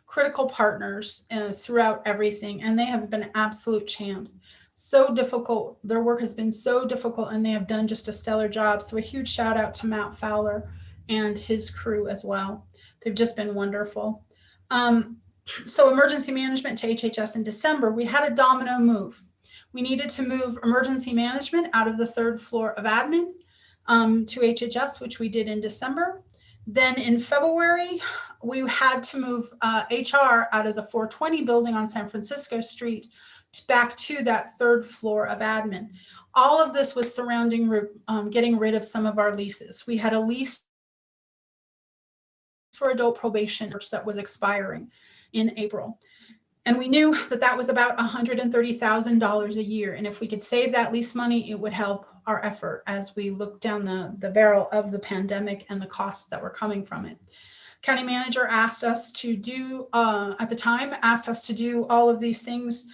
critical partners throughout everything. And they have been absolute champs. So difficult. Their work has been so difficult and they have done just a stellar job. So a huge shout out to Matt Fowler and his crew as well. They've just been wonderful. So emergency management to HHS in December, we had a domino move. We needed to move emergency management out of the third floor of admin to HHS, which we did in December. Then in February, we had to move HR out of the 420 building on San Francisco Street back to that third floor of admin. All of this was surrounding getting rid of some of our leases. We had a lease for adult probation that was expiring in April. And we knew that that was about $130,000 a year. And if we could save that lease money, it would help our effort as we look down the barrel of the pandemic and the costs that were coming from it. County manager asked us to do, at the time, asked us to do all of these things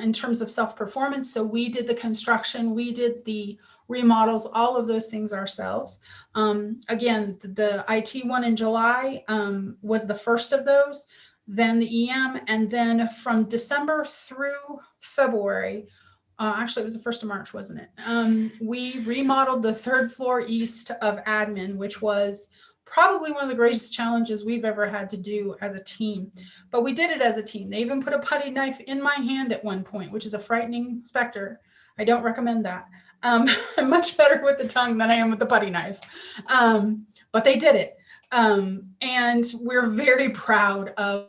in terms of self-performance. So we did the construction, we did the remodels, all of those things ourselves. Again, the IT one in July was the first of those, then the EM, and then from December through February, actually it was the 1st of March, wasn't it? We remodeled the third floor east of admin, which was probably one of the greatest challenges we've ever had to do as a team, but we did it as a team. They even put a putty knife in my hand at one point, which is a frightening specter. I don't recommend that. I'm much better with the tongue than I am with the putty knife, but they did it. And we're very proud of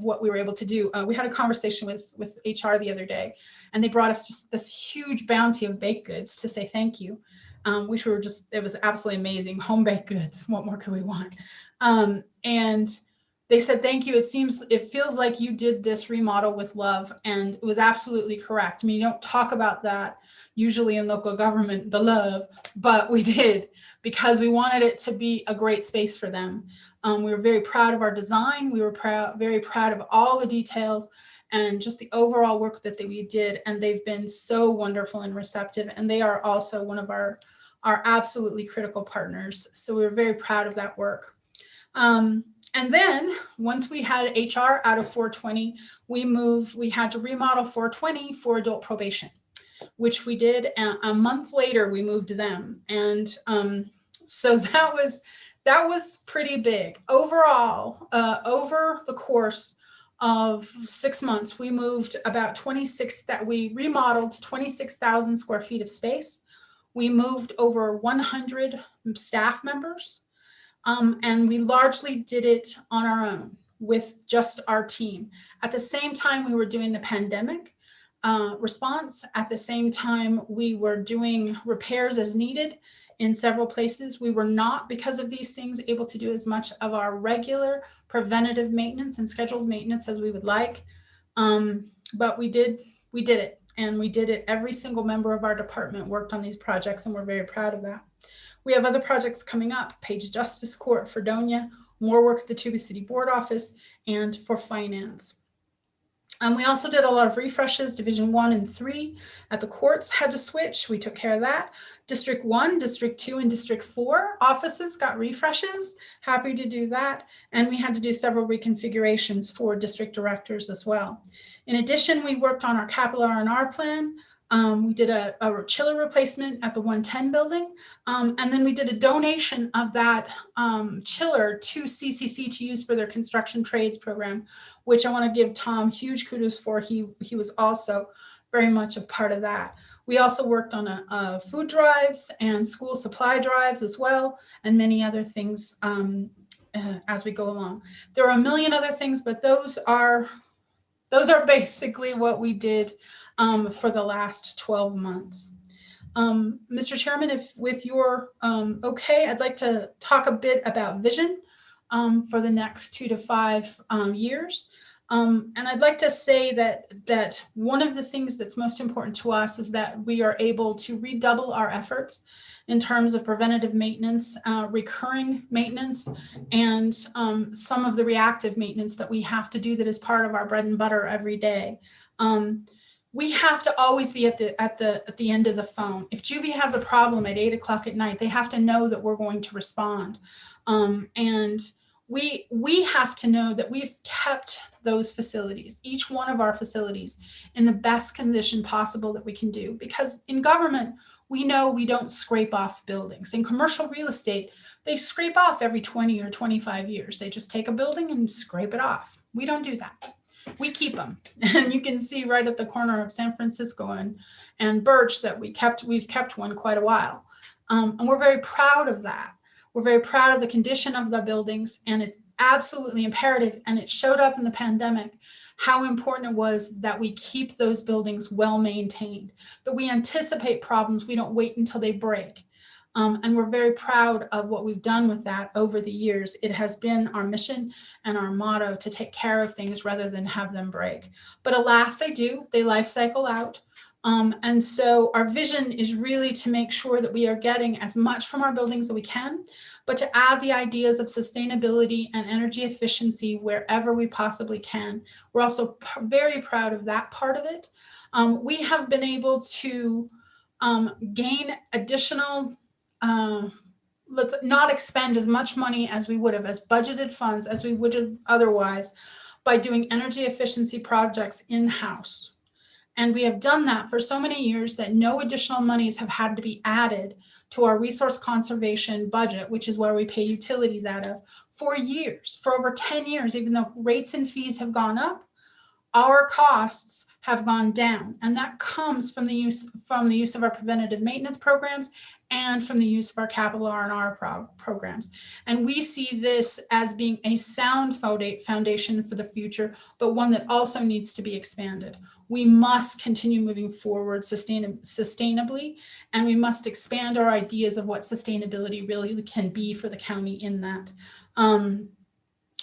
what we were able to do. We had a conversation with HR the other day, and they brought us just this huge bounty of baked goods to say thank you. Which were just, it was absolutely amazing. Home baked goods. What more could we want? And they said, thank you. It feels like you did this remodel with love. And it was absolutely correct. I mean, you don't talk about that usually in local government, the love, but we did because we wanted it to be a great space for them. We were very proud of our design. We were very proud of all the details and just the overall work that we did. And they've been so wonderful and receptive. And they are also one of our absolutely critical partners. So we were very proud of that work. And then once we had HR out of 420, we had to remodel 420 for adult probation, which we did. A month later, we moved them. And so that was pretty big. Overall, over the course of 6 months, we moved about we remodeled 26,000 square feet of space. We moved over 100 staff members, and we largely did it on our own with just our team. At the same time, we were doing the pandemic response. At the same time, we were doing repairs as needed in several places. We were not, because of these things, able to do as much of our regular preventative maintenance and scheduled maintenance as we would like, but we did it. And we did it. Every single member of our department worked on these projects, and we're very proud of that. We have other projects coming up: Page Justice Court, Fredonia, more work at the Tuba City Board Office, and for finance. We also did a lot of refreshes. Division 1 and 3 at the courts had to switch. We took care of that. District 1, District 2, and District 4 offices got refreshes. Happy to do that. And we had to do several reconfigurations for district directors as well. In addition, we worked on our capital R&R plan. We did a chiller replacement at the 110 building. And then we did a donation of that chiller to CCC to use for their construction trades program, which I want to give Tom huge kudos for. He was also very much a part of that. We also worked on food drives and school supply drives as well, and many other things as we go along. There are a million other things, but those are basically what we did for the last 12 months. Mr. Chairman, if with your okay, I'd like to talk a bit about vision for the next 2 to 5 years. And I'd like to say that one of the things that's most important to us is that we are able to redouble our efforts in terms of preventative maintenance, recurring maintenance, and some of the reactive maintenance that we have to do that is part of our bread and butter every day. We have to always be at the end of the phone. If Juvie has a problem at 8 o'clock at night, they have to know that we're going to respond. And we have to know that we've kept those facilities, each one of our facilities, in the best condition possible that we can do. Because in government, we know we don't scrape off buildings. In commercial real estate, they scrape off every 20 or 25 years. They just take a building and scrape it off. We don't do that. We keep them. And you can see right at the corner of San Francisco and Birch that we've kept one quite a while. And we're very proud of that. We're very proud of the condition of the buildings, and it's absolutely imperative. And it showed up in the pandemic how important it was that we keep those buildings well maintained, that we anticipate problems, we don't wait until they break. And we're very proud of what we've done with that over the years. It has been our mission and our motto to take care of things rather than have them break. But alas, they do, they life cycle out. And so our vision is really to make sure that we are getting as much from our buildings as we can, but to add the ideas of sustainability and energy efficiency wherever we possibly can. We're also very proud of that part of it. We have been able to gain additional, let's not expend as much money as we would have, as budgeted funds as we would have otherwise, by doing energy efficiency projects in-house. And we have done that for so many years that no additional monies have had to be added to our resource conservation budget, which is where we pay utilities out of, for years, for over 10 years. Even though rates and fees have gone up, our costs have gone down. And that comes from the use of our preventative maintenance programs and from the use of our capital R&R programs. And we see this as being a sound foundation for the future, but one that also needs to be expanded. We must continue moving forward sustainably, and we must expand our ideas of what sustainability really can be for the county in that.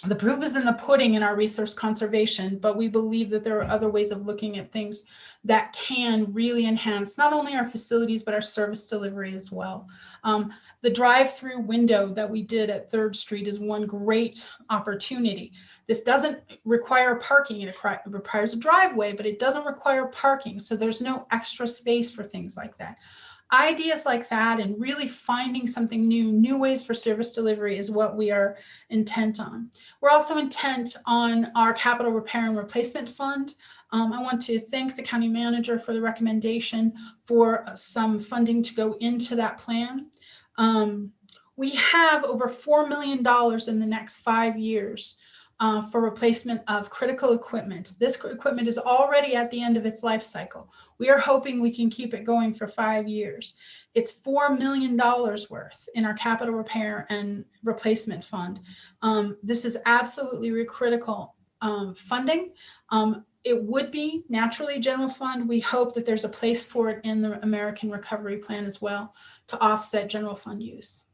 The proof is in the pudding in our resource conservation, but we believe that there are other ways of looking at things that can really enhance not only our facilities, but our service delivery as well. The drive-through window that we did at 3rd Street is one great opportunity. This doesn't require parking. It requires a driveway, but it doesn't require parking. So there's no extra space for things like that. Ideas like that and really finding something new ways for service delivery is what we are intent on. We're also intent on our capital repair and replacement fund. I want to thank the county manager for the recommendation for some funding to go into that plan. We have over $4 million in the next 5 years for replacement of critical equipment. This equipment is already at the end of its life cycle. We are hoping we can keep it going for 5 years. It's $4 million worth in our capital repair and replacement fund. This is absolutely critical funding. It would be naturally general fund. We hope that there's a place for it in the American Recovery Plan as well to offset general fund use.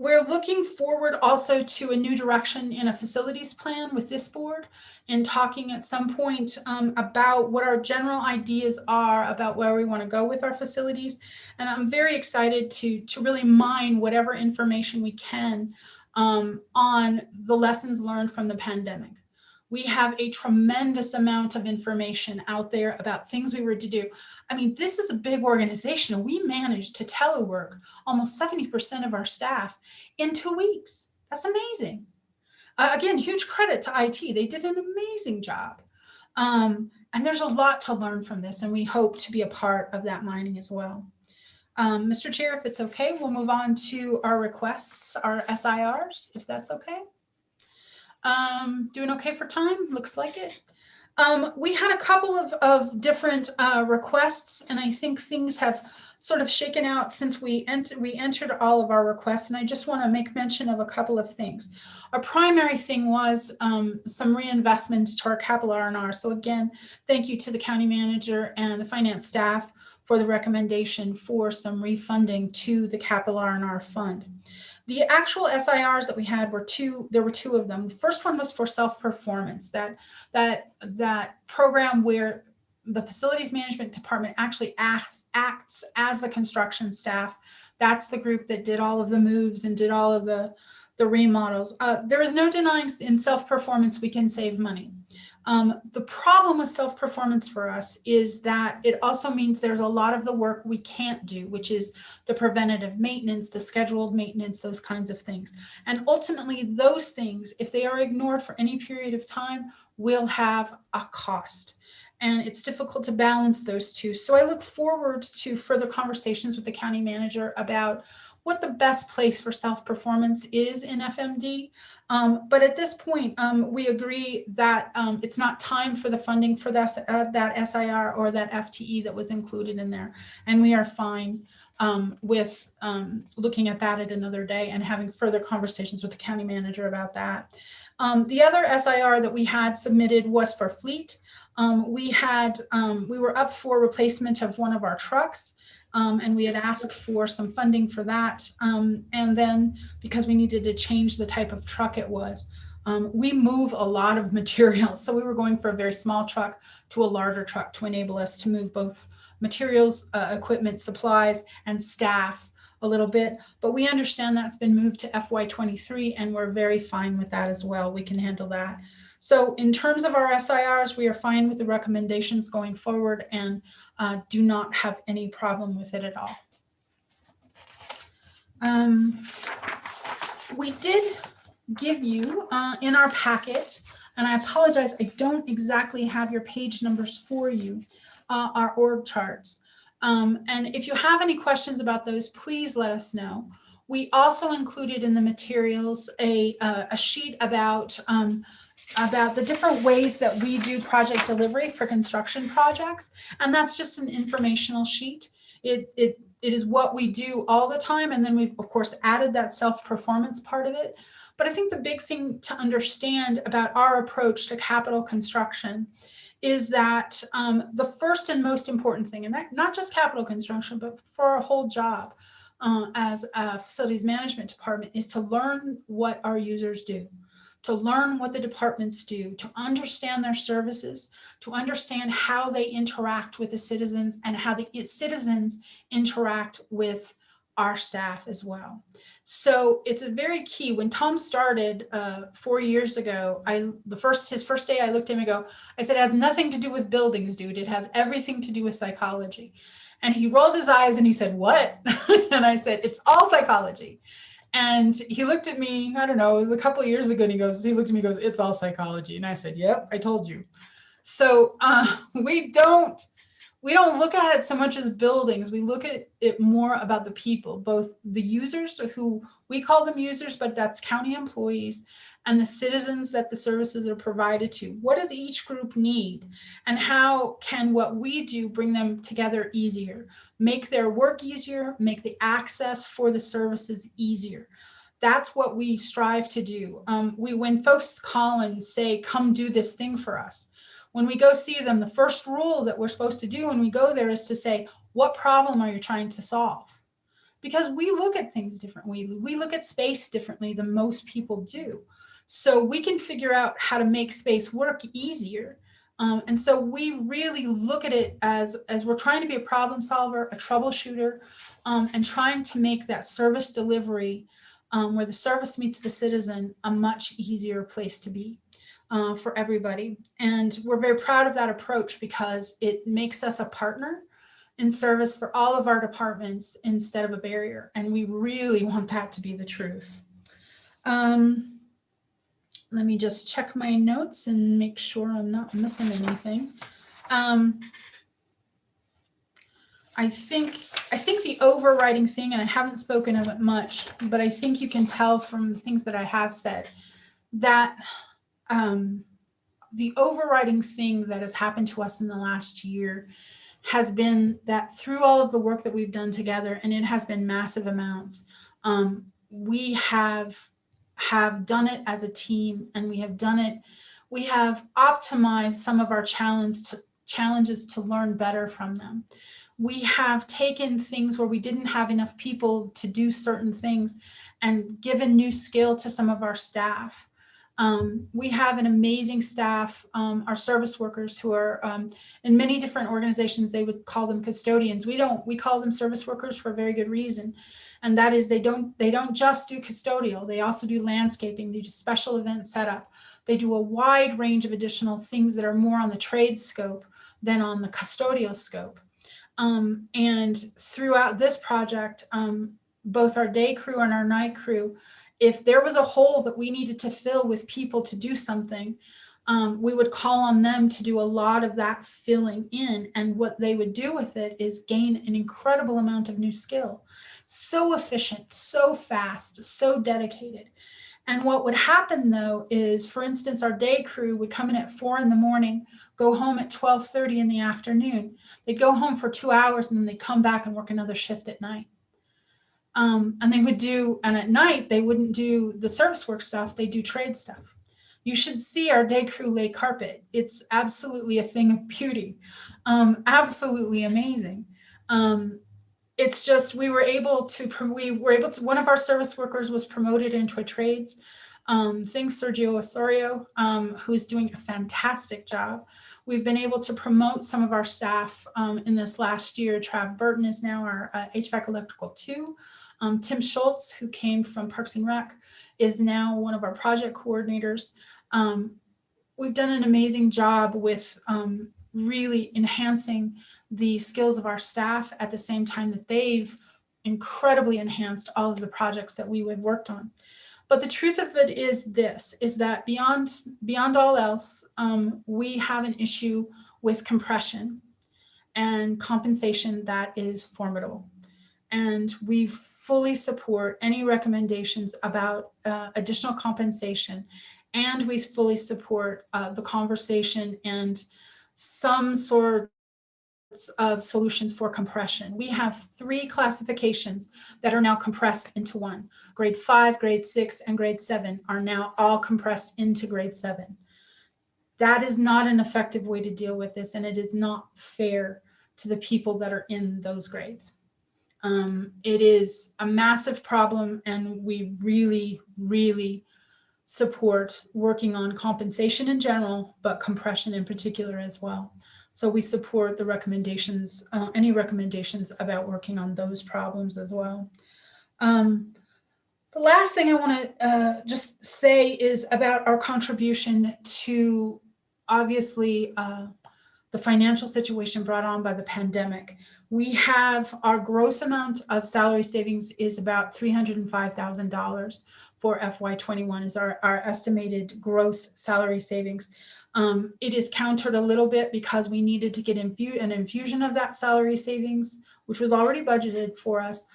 We're looking forward also to a new direction in a facilities plan with this board and talking at some point about what our general ideas are about where we want to go with our facilities. And I'm very excited to really mine whatever information we can on the lessons learned from the pandemic. We have a tremendous amount of information out there about things we were to do. I mean, this is a big organization, and we managed to telework almost 70% of our staff in 2 weeks. That's amazing. Again, huge credit to IT. They did an amazing job. And there's a lot to learn from this, and we hope to be a part of that mining as well. Mr. Chair, if it's okay, we'll move on to our requests, our SIRs, if that's okay. Doing okay for time? Looks like it. We had a couple of different requests, and I think things have sort of shaken out since we entered all of our requests, and I just want to make mention of a couple of things. Our primary thing was some reinvestment to our capital R&R. So again, thank you to the county manager and the finance staff for the recommendation for some refunding to the capital R&R fund. The actual SIRs that we had were there were two of them. The first one was for self-performance, that program where the facilities management department actually acts as the construction staff. That's the group that did all of the moves and did all of the remodels. There is no denying in self-performance we can save money. The problem with self-performance for us is that it also means there's a lot of the work we can't do, which is the preventative maintenance, the scheduled maintenance, those kinds of things. And ultimately, those things, if they are ignored for any period of time, will have a cost. And it's difficult to balance those two. So I look forward to further conversations with the county manager about what the best place for self-performance is in FMD. But at this point, we agree that it's not time for the funding for that SIR or that FTE that was included in there. And we are fine with looking at that at another day and having further conversations with the county manager about that. The other SIR that we had submitted was for fleet. We were up for replacement of one of our trucks. And we had asked for some funding for that. And then because we needed to change the type of truck it was, we move a lot of materials. So we were going for a very small truck to a larger truck to enable us to move both materials, equipment, supplies, and staff a little bit. But we understand that's been moved to FY23, and we're very fine with that as well. We can handle that. So in terms of our SIRs, we are fine with the recommendations going forward and do not have any problem with it at all. We did give you in our packet, and I apologize, I don't exactly have your page numbers for you, our org charts. And if you have any questions about those, please let us know. We also included in the materials a sheet about the different ways that we do project delivery for construction projects. And that's just an informational sheet. It is what we do all the time. And then we've, of course, added that self-performance part of it. But I think the big thing to understand about our approach to capital construction is that the first and most important thing, and that not just capital construction, but for our whole job as a facilities management department, is to learn what our users do, to learn what the departments do, to understand their services, to understand how they interact with the citizens and how the citizens interact with our staff as well. So it's a very key. When Tom started 4 years ago, his first day I looked at him and go, I said, it has nothing to do with buildings, dude. It has everything to do with psychology. And he rolled his eyes and he said, what? And I said, it's all psychology. And he looked at me, I don't know, it was a couple of years ago, and he looked at me and goes, it's all psychology. And I said, yep, I told you. So we don't look at it so much as buildings. We look at it more about the people, both the users, who we call them users, but that's county employees, and the citizens that the services are provided to. What does each group need? And how can what we do bring them together easier, make their work easier, make the access for the services easier? That's what we strive to do. When folks call and say, come do this thing for us, when we go see them, the first rule that we're supposed to do when we go there is to say, what problem are you trying to solve? Because we look at things differently. We look at space differently than most people do. So we can figure out how to make space work easier. And so we really look at it as we're trying to be a problem solver, a troubleshooter, and trying to make that service delivery where the service meets the citizen a much easier place to be. For everybody. And we're very proud of that approach because it makes us a partner in service for all of our departments instead of a barrier. And we really want that to be the truth. Let me just check my notes and make sure I'm not missing anything. I think the overriding thing, and I haven't spoken of it much, but I think you can tell from the things that I have said, that the overriding thing that has happened to us in the last year has been that through all of the work that we've done together, and it has been massive amounts, we have done it as a team, and we have optimized some of our challenges to learn better from them. We have taken things where we didn't have enough people to do certain things and given new skill to some of our staff. We have an amazing staff, our service workers who are in many different organizations, they would call them custodians. We call them service workers for a very good reason. And that is they don't just do custodial, they also do landscaping, they do special event setup. They do a wide range of additional things that are more on the trade scope than on the custodial scope. And throughout this project, both our day crew and our night crew, if there was a hole that we needed to fill with people to do something, we would call on them to do a lot of that filling in. And what they would do with it is gain an incredible amount of new skill. So efficient, so fast, so dedicated. And what would happen though is, for instance, our day crew would come in at 4 in the morning, go home at 12:30 in the afternoon. They'd go home for 2 hours and then they'd come back and work another shift at night. And at night, they wouldn't do the service work stuff, they do trade stuff. You should see our day crew lay carpet. It's absolutely a thing of beauty. Absolutely amazing. It's just, we were able to, one of our service workers was promoted into a trades. Thanks, Sergio Osorio, who's doing a fantastic job. We've been able to promote some of our staff in this last year. Trav Burton is now our HVAC Electrical 2. Tim Schultz, who came from Parks and Rec, is now one of our project coordinators. We've done an amazing job with really enhancing the skills of our staff at the same time that they've incredibly enhanced all of the projects that we have worked on. But the truth of it is this, is that beyond all else, we have an issue with compression and compensation that is formidable. And we fully support any recommendations about additional compensation. And we fully support the conversation and some sort of solutions for compression. We have 3 classifications that are now compressed into one. Grade 5, grade 6, and grade 7 are now all compressed into grade 7. That is not an effective way to deal with this, and it is not fair to the people that are in those grades. It is a massive problem, and we really, really support working on compensation in general, but compression in particular as well. So we support the recommendations, any recommendations about working on those problems as well. The last thing I want to just say is about our contribution to, obviously, the financial situation brought on by the pandemic. We have, our gross amount of salary savings is about $305,000 for FY21 is our estimated gross salary savings. It is countered a little bit because we needed to get an infusion of that salary savings, which was already budgeted for us,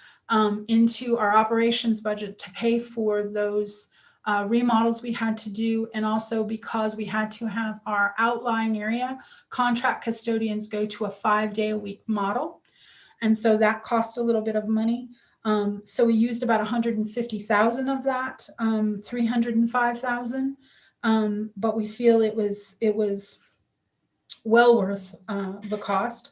into our operations budget to pay for those remodels we had to do, and also because we had to have our outlying area contract custodians go to a 5-day-a-week model. And so that cost a little bit of money. So we used about 150,000 of that, 305,000. But we feel it was well worth the cost.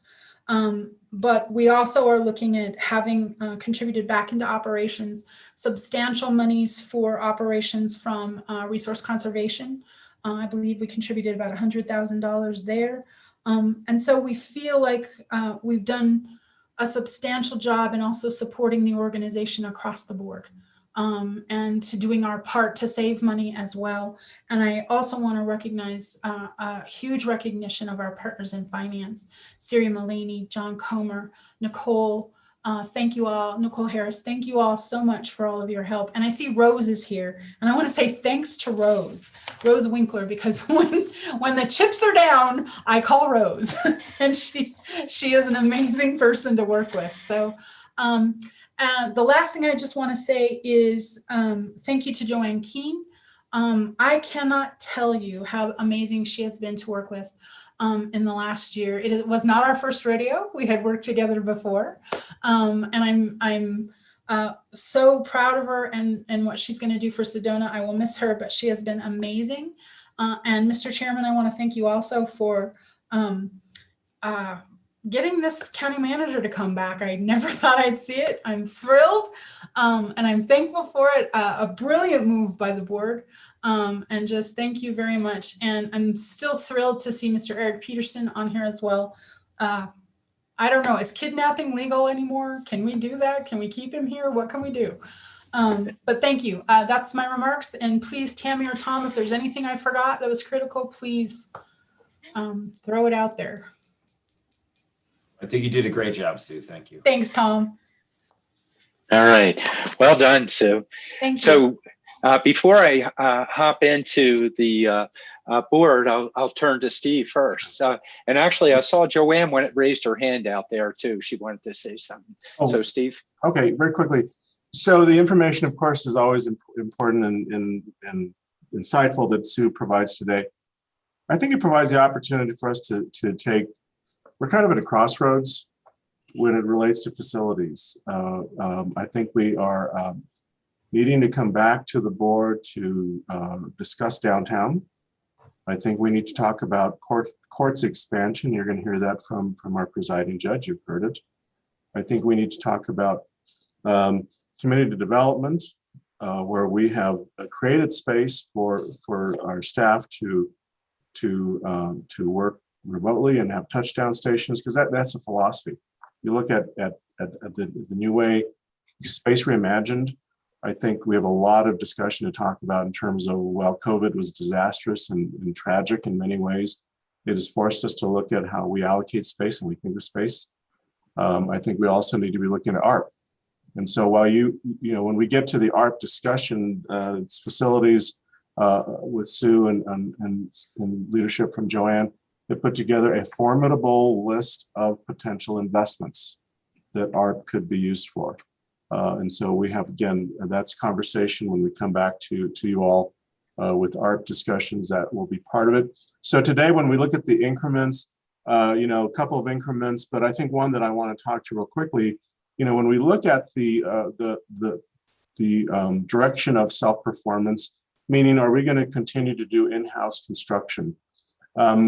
But we also are looking at having contributed back into operations substantial monies for operations from resource conservation. I believe we contributed about $100,000 there. And so we feel like we've done a substantial job in also supporting the organization across the board. And to doing our part to save money as well. And I also want to recognize a huge recognition of our partners in finance, Siri Mullaney, John Comer, Nicole, thank you all, Nicole Harris, thank you all so much for all of your help. And I see Rose is here, and I want to say thanks to Rose Winkler, because when the chips are down, I call Rose, and she is an amazing person to work with. So, the last thing I just want to say is thank you to Joanne Keene. I cannot tell you how amazing she has been to work with in the last year. It was not our first rodeo. We had worked together before. And I'm so proud of her and what she's going to do for Sedona. I will miss her, but she has been amazing. And Mr. Chairman, I want to thank you also for getting this county manager to come back. I never thought I'd see it. I'm thrilled, and I'm thankful for it. A brilliant move by the board, and just thank you very much. And I'm still thrilled to see Mr. Eric Peterson on here as well. I don't know, is kidnapping legal anymore? Can we do that? Can we keep him here? What can we do? But thank you. That's my remarks. And please, Tammy or Tom, if there's anything I forgot that was critical, please throw it out there. I think you did a great job, Sue. Thank you. Thanks, Tom. All right. Well done, Sue. Thank you. So before I hop into the board, I'll turn to Steve first. And actually, I saw Joanne when it raised her hand out there too. She wanted to say something. Oh. So Steve. Okay, very quickly. So the information, of course, is always important and insightful that Sue provides today. I think it provides the opportunity for us to take, we're kind of at a crossroads when it relates to facilities. I think we are needing to come back to the board to discuss downtown. I think we need to talk about courts expansion. You're going to hear that from our presiding judge. You've heard it. I think we need to talk about community development, where we have created space for our staff to work remotely and have touchdown stations, because that's a philosophy. You look at the new way space reimagined. I think we have a lot of discussion to talk about in terms of, while COVID was disastrous and tragic in many ways, it has forced us to look at how we allocate space and we think of space. I think we also need to be looking at ARP. And so while when we get to the ARP discussion, it's facilities with Sue and leadership from Joanne, they put together a formidable list of potential investments that ARP could be used for. And so we have, again, that's conversation when we come back to you all with ARP discussions that will be part of it. So today, when we look at the increments, a couple of increments, but I think one that I want to talk to real quickly, when we look at the direction of self-performance, meaning, are we going to continue to do in-house construction? My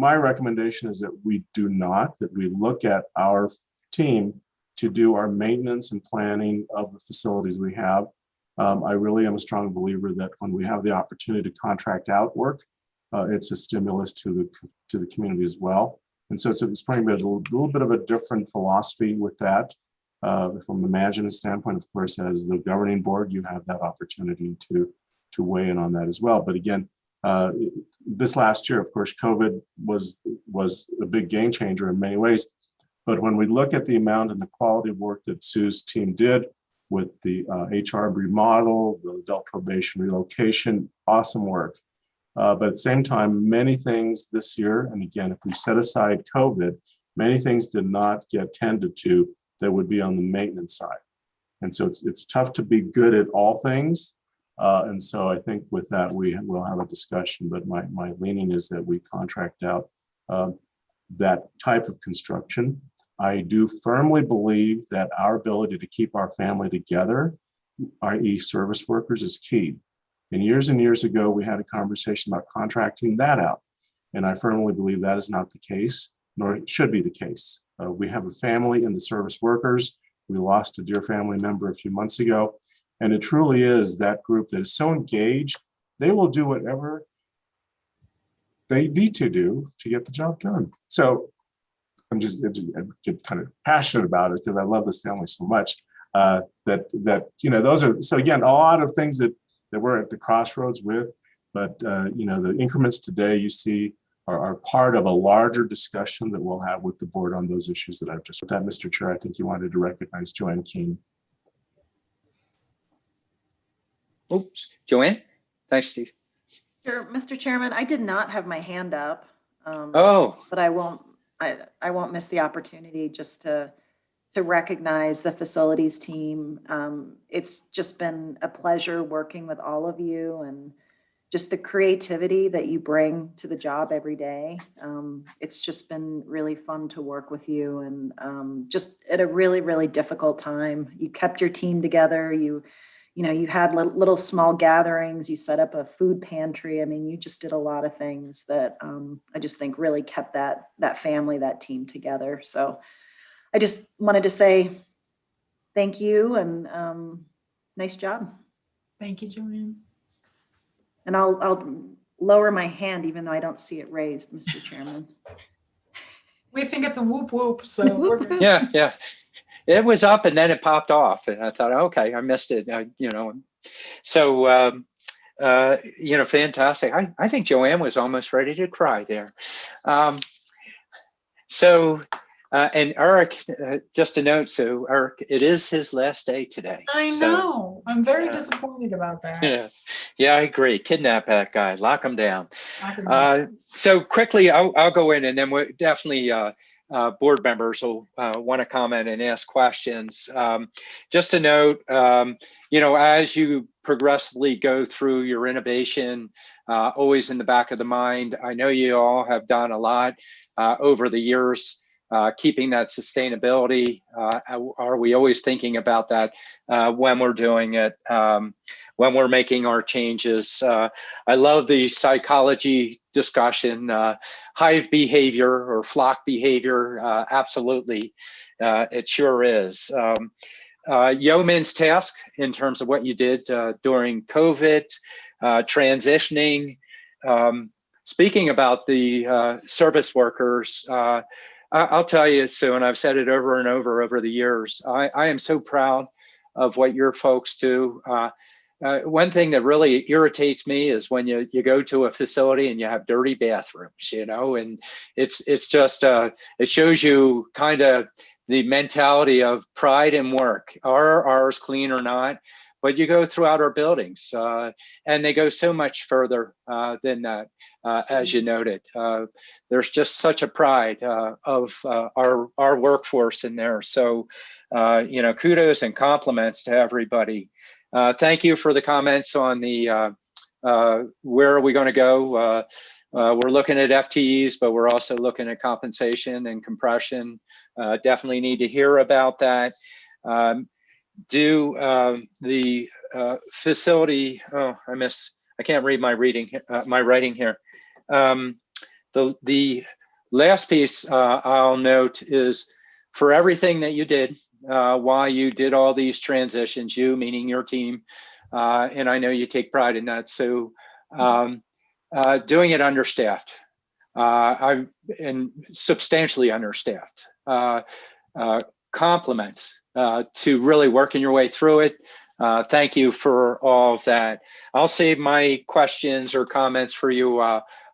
recommendation is that we do not, that we look at our team to do our maintenance and planning of the facilities we have. I really am a strong believer that when we have the opportunity to contract out work, it's a stimulus to the community as well. And so it's probably a little bit of a different philosophy with that. From a management standpoint, of course, as the governing board, you have that opportunity to weigh in on that as well. But again, this last year, of course, COVID was a big game changer in many ways. But when we look at the amount and the quality of work that Sue's team did with the HR remodel, the adult probation relocation, awesome work. But at the same time, many things this year, and again, if we set aside COVID, many things did not get tended to that would be on the maintenance side. And so it's tough to be good at all things. And so I think with that, we will have a discussion, but my leaning is that we contract out that type of construction. I do firmly believe that our ability to keep our family together, i.e. service workers, is key. And years ago, we had a conversation about contracting that out. And I firmly believe that is not the case, nor it should be the case. We have a family in the service workers. We lost a dear family member a few months ago. And it truly is that group that is so engaged, they will do whatever they need to do to get the job done. So I'm just kind of passionate about it because I love this family so much that those are, so again, a lot of things that we're at the crossroads with, but the increments today you see are part of a larger discussion that we'll have with the board on those issues that I've just with that, Mr. Chair. I think you wanted to recognize Joanne Keene. Oops, Joanne. Thanks, Steve. Sure, Mr. Chairman, I did not have my hand up. But I won't miss the opportunity just to recognize the facilities team. It's just been a pleasure working with all of you and just the creativity that you bring to the job every day. It's just been really fun to work with you, and just at a really, really difficult time. You kept your team together. You had little small gatherings. You set up a food pantry. I mean, you just did a lot of things that I just think really kept that family, that team together. So I just wanted to say thank you and nice job. Thank you, Joanne. And I'll lower my hand even though I don't see it raised, Mr. Chairman. We think it's a whoop whoop, so we're good. Yeah. It was up and then it popped off, and I thought, okay, I missed it. So fantastic. I think Joanne was almost ready to cry there. So And Eric, just a note, so Eric, it is his last day today. I So, know. I'm very yeah. disappointed about that. Yeah, I agree. Kidnap that guy, lock him down. I can- So quickly, I'll go in, and then we definitely board members will want to comment and ask questions. Just a note, as you progressively go through your innovation, always in the back of the mind. I know you all have done a lot over the years. Keeping that sustainability, are we always thinking about that when we're doing it, when we're making our changes? I love the psychology discussion, hive behavior or flock behavior, absolutely, it sure is. Yeoman's task in terms of what you did during COVID, transitioning. Speaking about the service workers, I'll tell you, Sue, and I've said it over and over the years, I am so proud of what your folks do. One thing that really irritates me is when you go to a facility and you have dirty bathrooms, and it's just, it shows you kind of the mentality of pride in work. Are ours clean or not? But you go throughout our buildings and they go so much further than that, as you noted. There's just such a pride of our workforce in there. So, kudos and compliments to everybody. Thank you for the comments on the where are we going to go? We're looking at FTEs, but we're also looking at compensation and compression. Definitely need to hear about that. The facility, I can't read my writing here. The last piece I'll note is for everything that you did while you did all these transitions, you meaning your team, and I know you take pride in that. So doing it understaffed, and substantially understaffed. Compliments to really working your way through it. Thank you for all of that. I'll save my questions or comments for you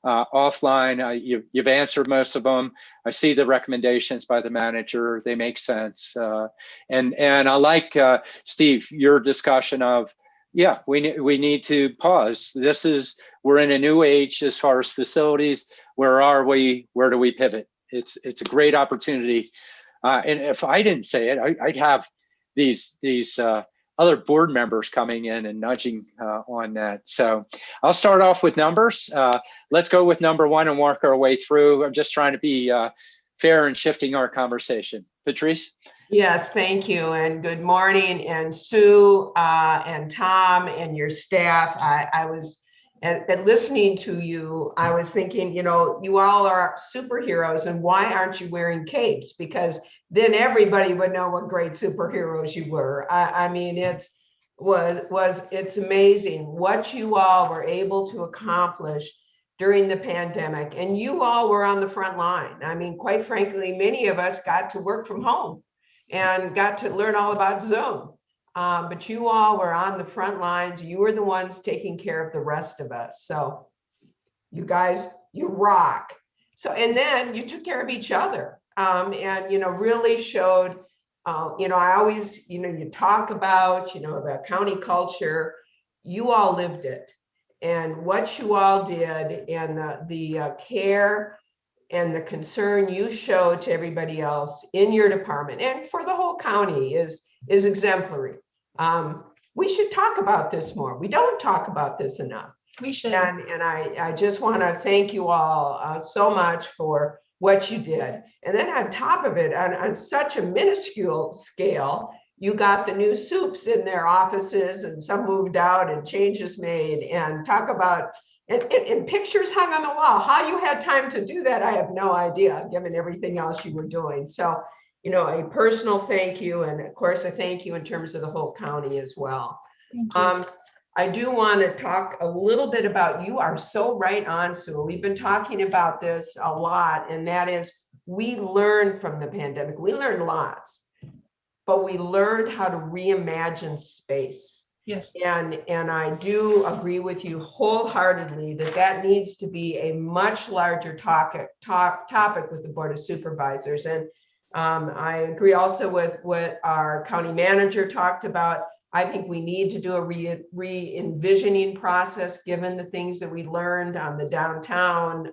offline. You've answered most of them. I see the recommendations by the manager. They make sense. And I like, Steve, your discussion of, yeah, we need to pause. We're in a new age as far as facilities. Where are we? Where do we pivot? It's a great opportunity. And if I didn't say it, I'd have these other board members coming in and nudging on that. So I'll start off with numbers. Let's go with number one and work our way through. I'm just trying to be fair and shifting our conversation. Patrice? Yes, thank you, and good morning. And Sue and Tom and your staff, I was and listening to you, I was thinking, you all are superheroes, and why aren't you wearing capes? Because then everybody would know what great superheroes you were. I mean, it's amazing what you all were able to accomplish during the pandemic, and you all were on the front line. I mean, quite frankly, many of us got to work from home and got to learn all about Zoom. But you all were on the front lines. You were the ones taking care of the rest of us. So you guys, you rock. So, and then you took care of each other and, really showed, I always, you talk about, the county culture, you all lived it. And what you all did and the care and the concern you show to everybody else in your department and for the whole county is exemplary. We should talk about this more. We don't talk about this enough. We should. And I just want to thank you all so much for what you did. And then on top of it, on such a minuscule scale, you got the new soups in their offices and some moved out and changes made, and talk about and pictures hung on the wall. How you had time to do that, I have no idea, given everything else you were doing. So, a personal thank you. And of course, a thank you in terms of the whole county as well. I do want to talk a little bit about, you are so right on, Sue. We've been talking about this a lot, and that is we learned from the pandemic. We learned lots, but we learned how to reimagine space. Yes. And I do agree with you wholeheartedly that needs to be a much larger topic with the Board of Supervisors. And I agree also with what our county manager talked about. I think we need to do a re-envisioning process, given the things that we learned on the downtown.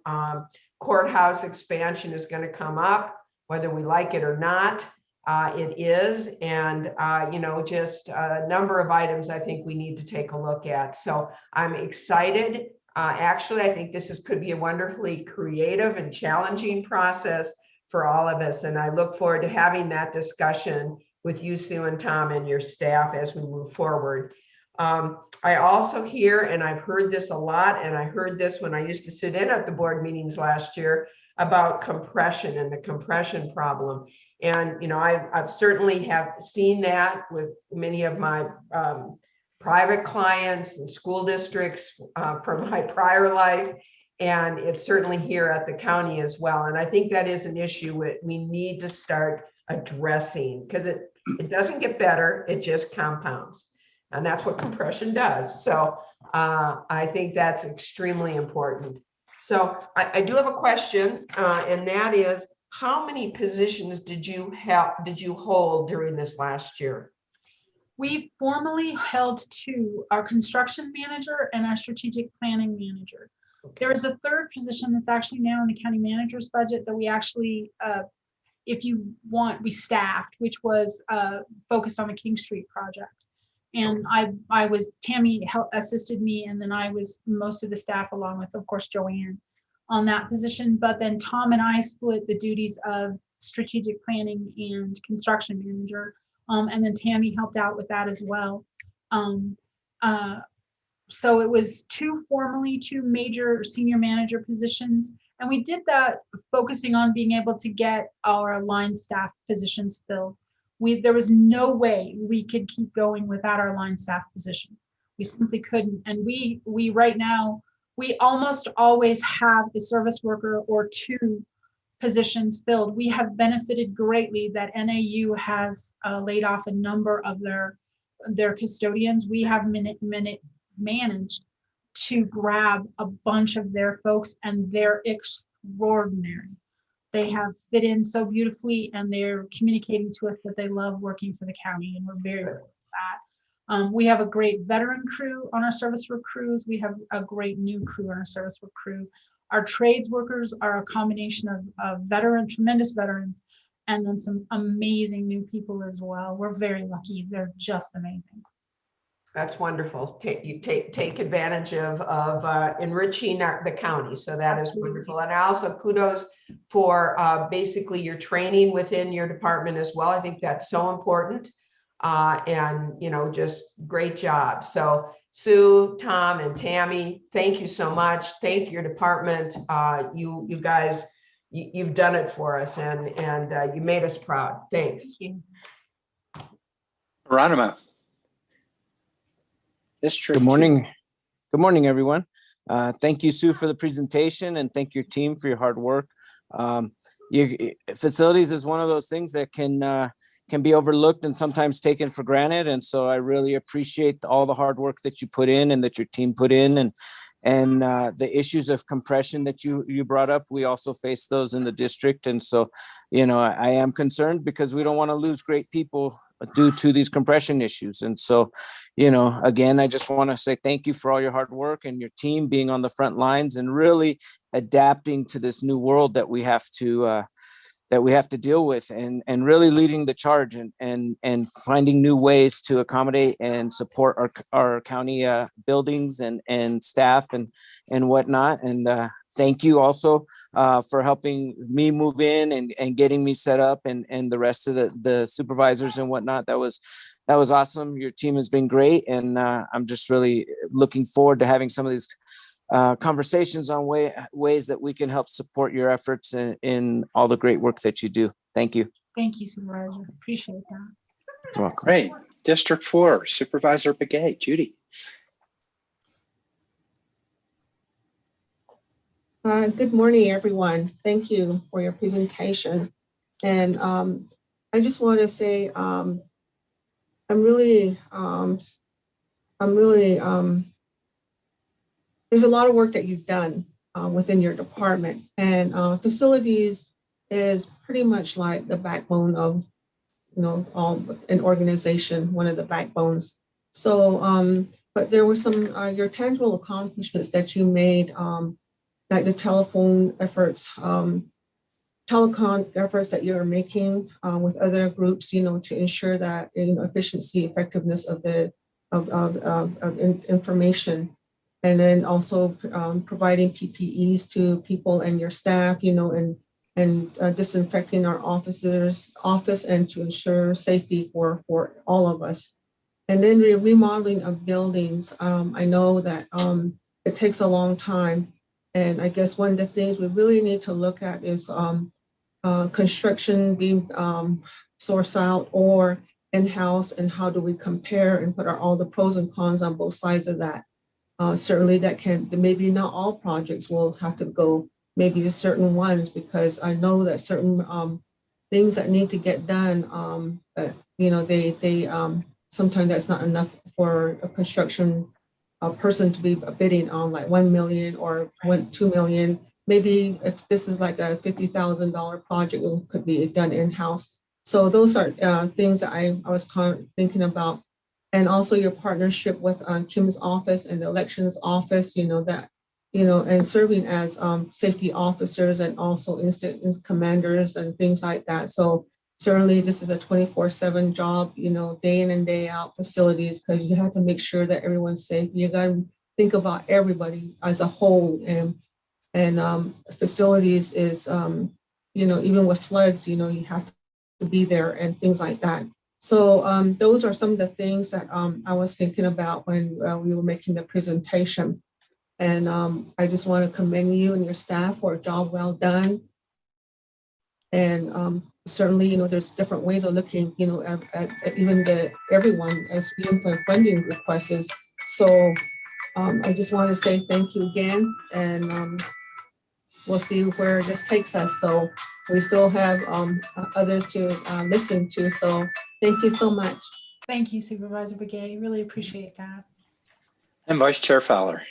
Courthouse expansion is going to come up, whether we like it or not. It is, and just a number of items I think we need to take a look at. So I'm excited. Actually, I think could be a wonderfully creative and challenging process for all of us. And I look forward to having that discussion with you, Sue and Tom, and your staff as we move forward. I also hear, and I've heard this a lot, and I heard this when I used to sit in at the board meetings last year, about compression and the compression problem. And, I've certainly have seen that with many of my private clients and school districts from my prior life. And it's certainly here at the county as well. And I think that is an issue we need to start addressing, because it doesn't get better, it just compounds. And that's what compression does. So I think that's extremely important. So I do have a question, and that is, how many positions did you hold during this last year? We formally held 2, our construction manager and our strategic planning manager. There is a third position that's actually now in the county manager's budget that we actually, if you want, we staffed, which was focused on the King Street project. And Tammy assisted me, and then I was most of the staff, along with, of course, Joanne, on that position. But then Tom and I split the duties of strategic planning and construction manager. And then Tammy helped out with that as well. So it was 2 major senior manager positions. And we did that focusing on being able to get our line staff positions filled. There was no way we could keep going without our line staff positions. We simply couldn't. And we right now, we almost always have the service worker or 2 positions filled. We have benefited greatly that NAU has laid off a number of their custodians. We have managed to grab a bunch of their folks, and they're extraordinary. They have fit in so beautifully, and they're communicating to us that they love working for the county, and we're very grateful for that. We have a great veteran crew on our service work crews. We have a great new crew on our service work crew. Our trades workers are a combination of tremendous veterans, and then some amazing new people as well. We're very lucky. They're just amazing. That's wonderful. Take advantage of enriching the county. So that is wonderful. And also kudos for basically your training within your department as well. I think that's so important. And just great job. So Sue, Tom, and Tammy, thank you so much. Thank your department. You guys, you've done it for us, and you made us proud. Thanks. Thank you. Geronimo. Good morning. Good morning, everyone. Thank you, Sue, for the presentation, and thank your team for your hard work. Facilities is one of those things that can be overlooked and sometimes taken for granted. And so I really appreciate all the hard work that you put in and that your team put in, and the issues of compression that you brought up. We also face those in the district. And so, I am concerned because we don't want to lose great people due to these compression issues. And so, again, I just want to say thank you for all your hard work and your team being on the front lines and really adapting to this new world that we have to deal with, and really leading the charge and finding new ways to accommodate and support our county buildings and staff and whatnot. And thank you also for helping me move in and getting me set up, and the rest of the supervisors and whatnot. That was awesome. Your team has been great, and I'm just really looking forward to having some of these conversations on ways that we can help support your efforts in all the great work that you do. Thank you. Thank you, Supervisor. Appreciate that. You're welcome. Great. District 4, Supervisor Begay. Judy. Good morning, everyone. Thank you for your presentation. And I just want to say I'm really there's a lot of work that you've done within your department, and facilities is pretty much like the backbone of, all an organization, one of the backbones. So, but there were some your tangible accomplishments that you made, like the telephone efforts, telecom efforts that you're making with other groups, to ensure that efficiency, effectiveness of the information, and then also providing PPEs to people and your staff, and disinfecting our office and to ensure safety for all of us. And then remodeling of buildings. I know that it takes a long time. And I guess one of the things we really need to look at is construction being sourced out or in-house, and how do we compare and put all the pros and cons on both sides of that. Certainly that maybe not all projects will have to go, maybe just certain ones, because I know that certain things that need to get done, they sometimes that's not enough for a construction person to be bidding on, like 1 million or 2 million. Maybe if this is like a $50,000 project, it could be done in-house. So those are things that I was thinking about. And also your partnership with Kim's office and the elections office, and serving as safety officers and also incident commanders and things like that. So certainly this is a 24/7 job, day in and day out facilities, because you have to make sure that everyone's safe. You got to think about everybody as a whole, and facilities is, even with floods, you have to be there and things like that. So those are some of the things that I was thinking about when we were making the presentation. And I just want to commend you and your staff for a job well done. And certainly, there's different ways of looking, at even everyone as being for funding requests. So I just want to say thank you again, and we'll see where this takes us. So we still have others to listen to. So thank you so much. Thank you, Supervisor Begay. Really appreciate that. And Vice Chair Fowler,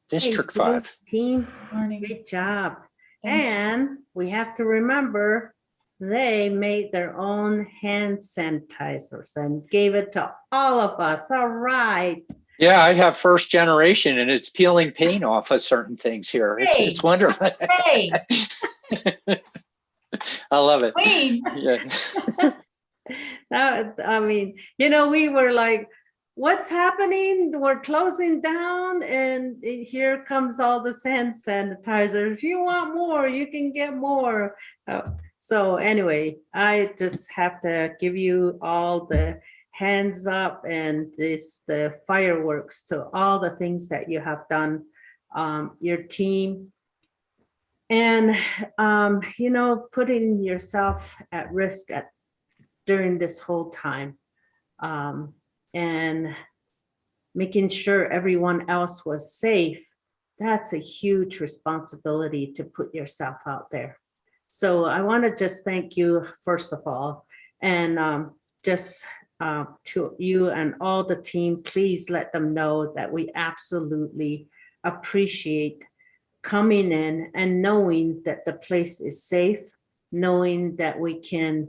District 5. Team, Morning. great job. Thank you. And we have to remember, they made their own hand sanitizers and gave it to all of us. All right. Yeah, I have first generation, and it's peeling paint off of certain things here. It's wonderful. Hey, I love it. Queen. Yeah. I mean, we were like, what's happening? We're closing down, and here comes all the hand sanitizer. If you want more, you can get more. So anyway, I just have to give you all the hands up and the fireworks to all the things that you have done, your team. And, putting yourself at risk during this whole time, and making sure everyone else was safe. That's a huge responsibility to put yourself out there. So I want to just thank you, first of all, and just to you and all the team, please let them know that we absolutely appreciate coming in and knowing that the place is safe, knowing that we can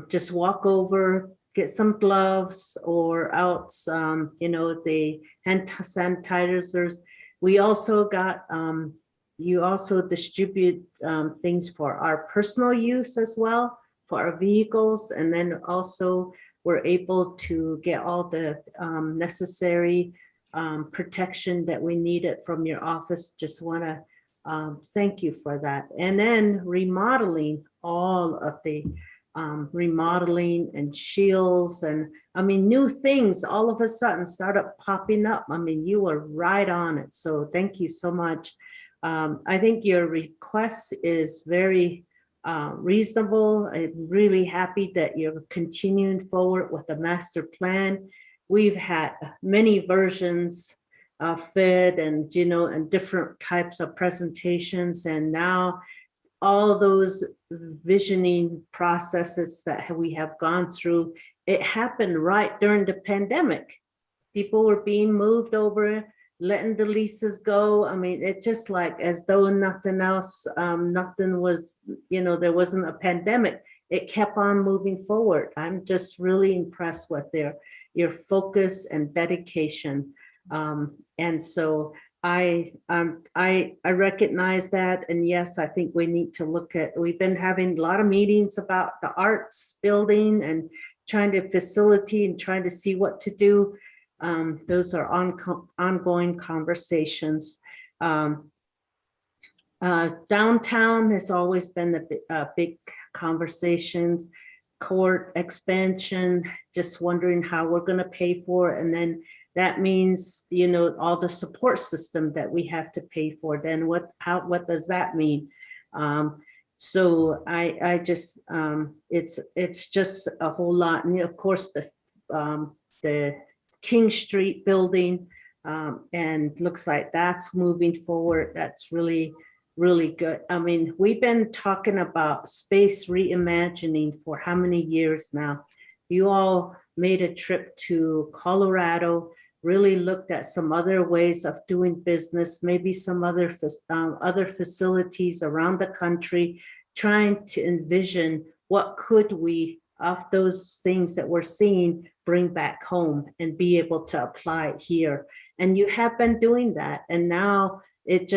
just walk over, get some gloves or else, the hand sanitizers. We also got, you also distribute things for our personal use as well, for our vehicles. And then also we're able to get all the necessary protection that we needed from your office. Just want to thank you for that. And then remodeling, all of the remodeling and shields, and new things all of a sudden started popping up. You were right on it. So thank you so much. I think your request is very reasonable. I'm really happy that you're continuing forward with the master plan. We've had many versions of it, and and different types of presentations, and now all those visioning processes that we have gone through, it happened right during the pandemic. People were being moved over letting the leases go. I mean, it's just like as though nothing else, nothing was, there wasn't a pandemic. It kept on moving forward. I'm just really impressed with your focus and dedication. And so I recognize that. And yes, I think we need to look at, we've been having a lot of meetings about the arts building and trying to facilitate and trying to see what to do. Those are ongoing conversations. Downtown has always been the big conversations, court expansion, just wondering how we're going to pay for it. And then that means, all the support system that we have to pay for. Then what does that mean? So I just, it's just a whole lot. And of course, the King Street building, and looks like that's moving forward. That's really, really good. I mean, we've been talking about space reimagining for how many years now? You all made a trip to Colorado, really looked at some other ways of doing business, maybe some other facilities around the country, trying to envision what could we, of those things that we're seeing, bring back home and be able to apply it here. And you have been doing that. And now it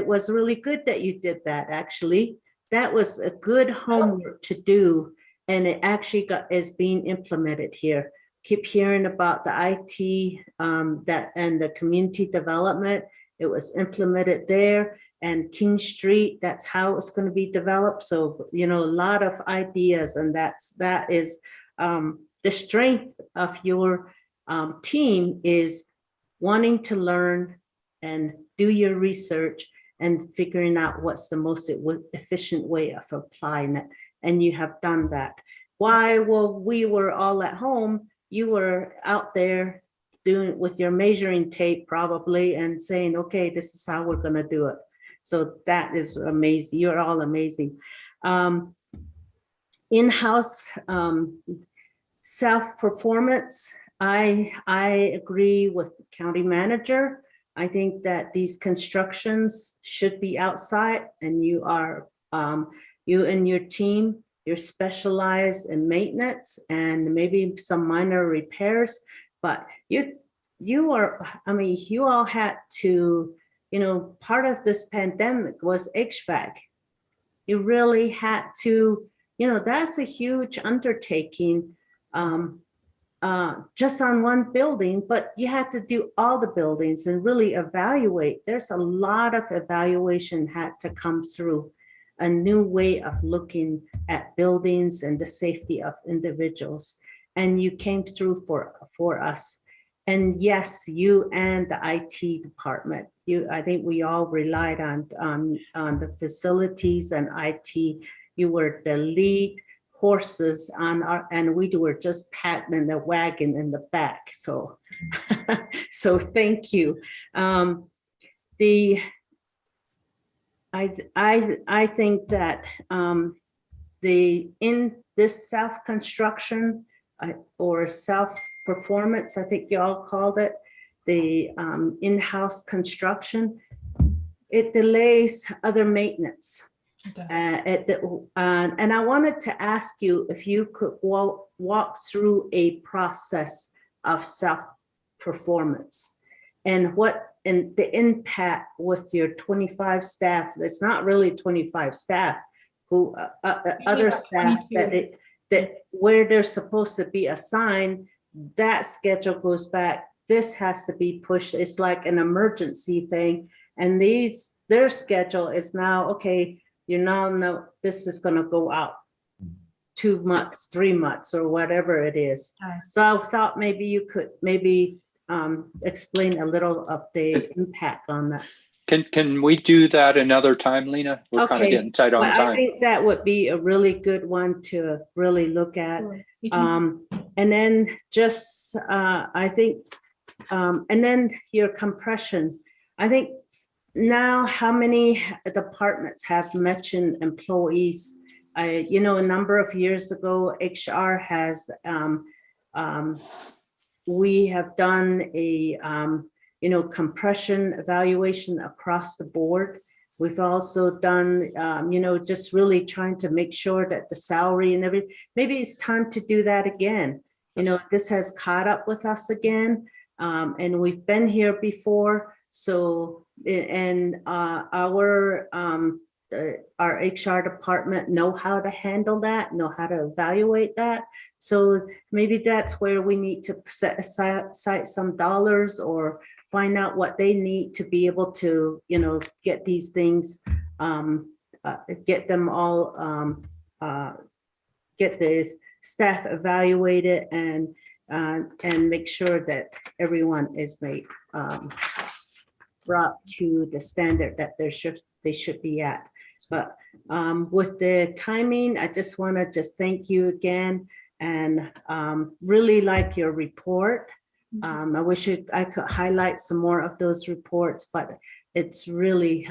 was really good that you did that. Actually, that was a good homework to do. And it actually is being implemented here. Keep hearing about the IT and the community development. It was implemented there. And King Street, that's how it's going to be developed. So, a lot of ideas, and that is the strength of your team, is wanting to learn and do your research and figuring out what's the most efficient way of applying it. And you have done that. Why? Well, we were all at home. You were out there doing with your measuring tape probably and saying, okay, this is how we're going to do it. So that is amazing. You're all amazing. In-house self-performance. I agree with the county manager. I think that these constructions should be outside, and you and your team, you're specialized in maintenance and maybe some minor repairs, but you all had to, part of this pandemic was HVAC. You really had to, that's a huge undertaking, just on one building, but you had to do all the buildings and really evaluate. There's a lot of evaluation had to come through, a new way of looking at buildings and the safety of individuals. And you came through for us. And yes, you and the IT department, I think we all relied on the facilities and IT. You were the lead horses and we were just patting the wagon in the back. So, so thank you. I think that in this self-construction or self-performance, I think you all called it, the in-house construction, it delays other maintenance. And I wanted to ask you if you could walk through a process of self-performance and the impact with your 25 staff. It's not really 25 staff, who other staff 22. that where they're supposed to be assigned, that schedule goes back. This has to be pushed. It's like an emergency thing. And their schedule is now, okay, you now know this is going to go out 2 months, 3 months, or whatever it is. Nice. So I thought maybe you could explain a little of the impact on that. Can we do that another time, Lena? We're kind of getting tight on time. I think that would be a really good one to really look at. And then just, I think, and then your compression. I think now how many departments have mentioned employees? A number of years ago, HR has, we have done compression evaluation across the board. We've also done, just really trying to make sure that the salary and everything, maybe it's time to do that again. This has caught up with us again, and we've been here before. So, and our HR department know how to handle that, know how to evaluate that. So maybe that's where we need to set aside some dollars or find out what they need to be able to, get these things, get them all, get the staff evaluated and make sure that everyone is made brought to the standard that they should be at. But with the timing, I just want to thank you again and really like your report. I wish I could highlight some more of those reports, but it's really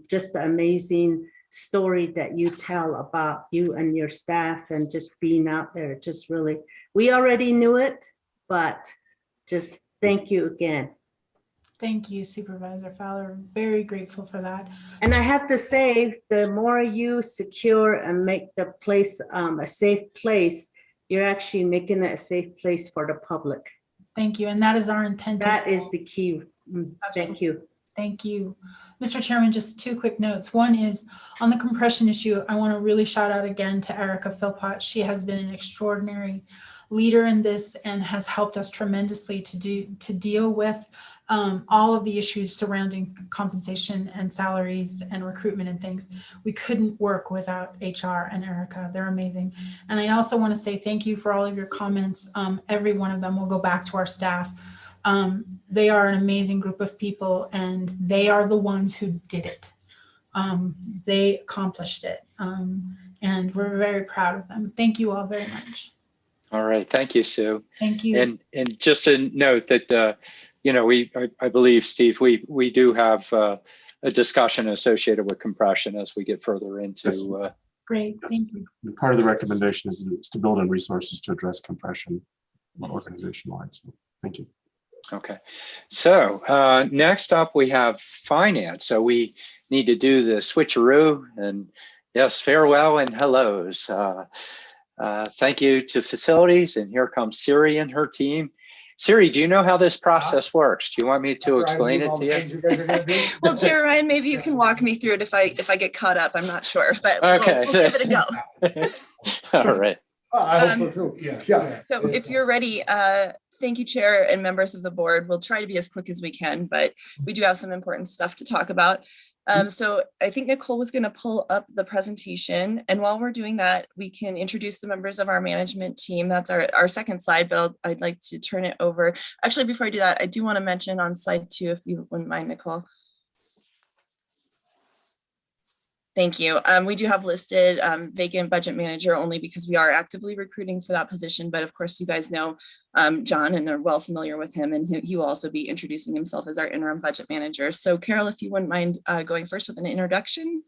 just an amazing story that you tell about you and your staff and just being out there. Just really, we already knew it, but just thank you again. Thank you, Supervisor Fowler. Very grateful for that. And I have to say, the more you secure and make the place a safe place, you're actually making it a safe place for the public. Thank you. And that is our intent. That is the key. Thank you. Thank you. Mr. Chairman, just two quick notes. One is on the compression issue, I want to really shout out again to Erica Philpott. She has been an extraordinary leader in this and has helped us tremendously to deal with all of the issues surrounding compensation and salaries and recruitment and things. We couldn't work without HR and Erica. They're amazing. And I also want to say thank you for all of your comments. Every one of them will go back to our staff. They are an amazing group of people and they are the ones who did it. They accomplished it. And we're very proud of them. Thank you all very much. All right. Thank you, Sue. Thank you. And just to note that, I believe, Steve, we do have a discussion associated with compression as we get further into. Great. Thank you. Part of the recommendation is to build in resources to address compression organization-wide. So thank you. Okay. So next up, we have finance. So we need to do the switcheroo and yes, farewell and hellos. Thank you to facilities. And here comes Siri and her team. Siri, do you know how this process works? Do you want me to explain it to you? Well, Chair Ryan, maybe you can walk me through it if I get caught up. I'm not sure, but okay. we'll give it a go. All right. I hope so too. Yeah. So if you're ready, thank you, Chair and members of the board. We'll try to be as quick as we can, but we do have some important stuff to talk about. So I think Nicole was going to pull up the presentation. And while we're doing that, we can introduce the members of our management team. That's our second slide, but I'd like to turn it over. Actually, before I do that, I do want to mention on slide 2, if you wouldn't mind, Nicole. Thank you. We do have listed vacant budget manager only because we are actively recruiting for that position. But of course, you guys know John and are well familiar with him, and he will also be introducing himself as our interim budget manager. So Carol, if you wouldn't mind going first with an introduction.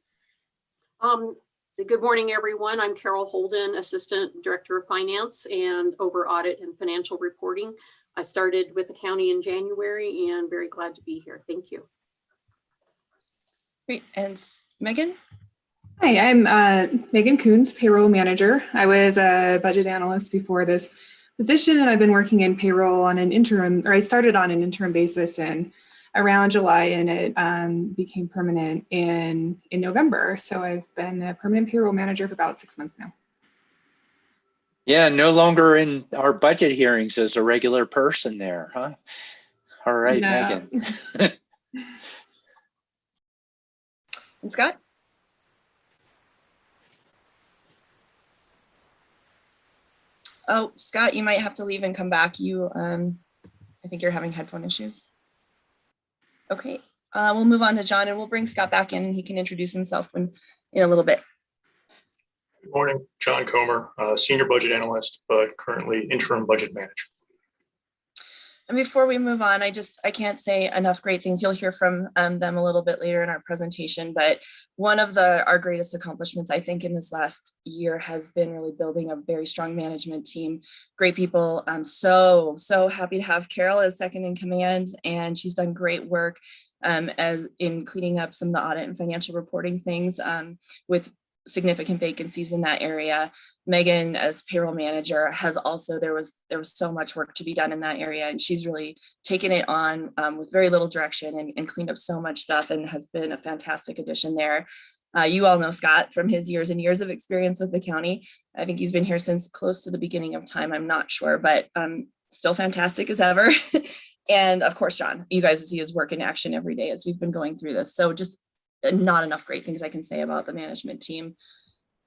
Good morning, everyone. I'm Carol Holden, Assistant Director of Finance and over audit and financial reporting. I started with the county in January and very glad to be here. Thank you. Great. And Megan? Hi, I'm Megan Coons, payroll manager. I was a budget analyst before this position, and I've been working in payroll on an interim, or I started on an interim basis in around July, and it became permanent in November. So I've been a permanent payroll manager for about 6 months now. Yeah, no longer in our budget hearings as a regular person there, huh? All right, No. Megan. And Scott? Oh, Scott, you might have to leave and come back. I think you're having headphone issues. Okay, we'll move on to John and we'll bring Scott back in and he can introduce himself in a little bit. Good morning, John Comer, Senior Budget Analyst, but currently Interim Budget Manager. And before we move on, I can't say enough great things. You'll hear from them a little bit later in our presentation, but one of our greatest accomplishments, I think, in this last year has been really building a very strong management team, great people. I'm so happy to have Carol as second in command, and she's done great work in cleaning up some of the audit and financial reporting things with significant vacancies in that area. Megan, as payroll manager, has also, there was so much work to be done in that area, and she's really taken it on with very little direction and cleaned up so much stuff, and has been a fantastic addition there. You all know Scott from his years and years of experience with the county. I think he's been here since close to the beginning of time. I'm not sure, but still fantastic as ever. And of course, John, you guys see his work in action every day as we've been going through this. So just not enough great things I can say about the management team.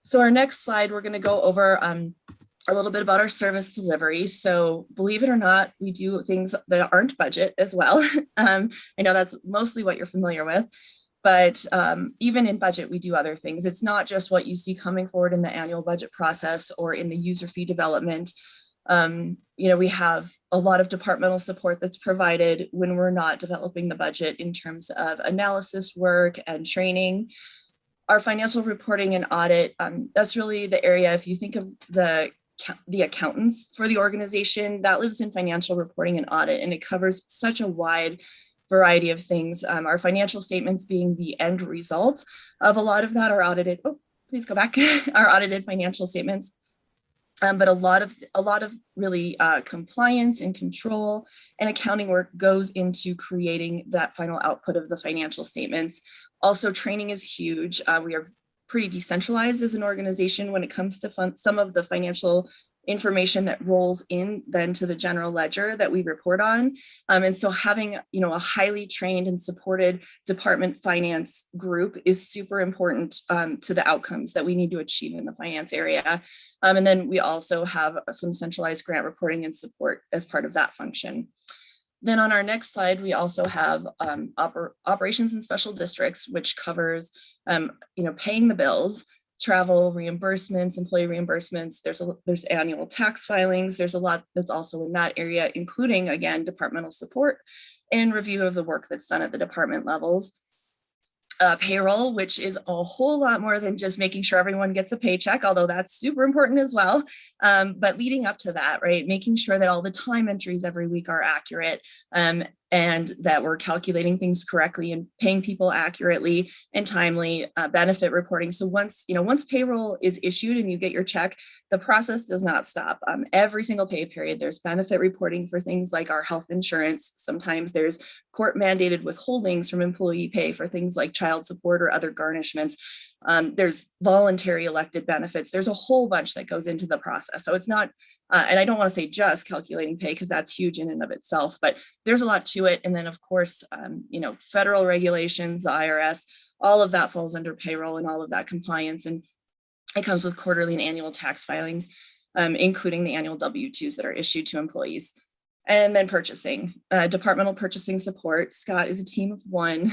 So our next slide, we're going to go over a little bit about our service delivery. So believe it or not, we do things that aren't budget as well. I know that's mostly what you're familiar with, but even in budget, we do other things. It's not just what you see coming forward in the annual budget process or in the user fee development. We have a lot of departmental support that's provided when we're not developing the budget in terms of analysis work and training. Our financial reporting and audit, that's really the area, if you think of the accountants for the organization, that lives in financial reporting and audit, and it covers such a wide variety of things. Our financial statements being the end result of a lot of that are audited. Oh, please go back. Our audited financial statements. But a lot of really compliance and control and accounting work goes into creating that final output of the financial statements. Also, training is huge. We are pretty decentralized as an organization when it comes to some of the financial information that rolls in then to the general ledger that we report on. And so having, a highly trained and supported department finance group is super important to the outcomes that we need to achieve in the finance area. And then we also have some centralized grant reporting and support as part of that function. Then on our next slide, we also have operations and special districts, which covers, paying the bills, travel reimbursements, employee reimbursements. There's annual tax filings. There's a lot that's also in that area, including, again, departmental support and review of the work that's done at the department levels. Payroll, which is a whole lot more than just making sure everyone gets a paycheck, although that's super important as well. But leading up to that, right, making sure that all the time entries every week are accurate, and that we're calculating things correctly and paying people accurately and timely, benefit reporting. So once payroll is issued and you get your check, the process does not stop. Every single pay period, there's benefit reporting for things like our health insurance. Sometimes there's court mandated withholdings from employee pay for things like child support or other garnishments. There's voluntary elected benefits. There's a whole bunch that goes into the process. So it's not, and I don't want to say just calculating pay because that's huge in and of itself, but there's a lot to it. And then of course, federal regulations, the IRS, all of that falls under payroll and all of that compliance. And it comes with quarterly and annual tax filings, including the annual W-2s that are issued to employees. And then purchasing, departmental purchasing support. Scott is a team of one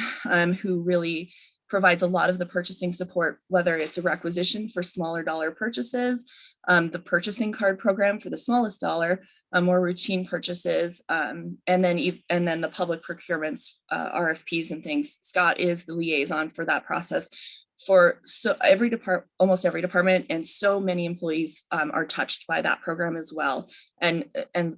who really provides a lot of the purchasing support, whether it's a requisition for smaller dollar purchases, the purchasing card program for the smallest dollar, more routine purchases, and then the public procurements, RFPs and things. Scott is the liaison for that process for almost every department, and so many employees are touched by that program as well, and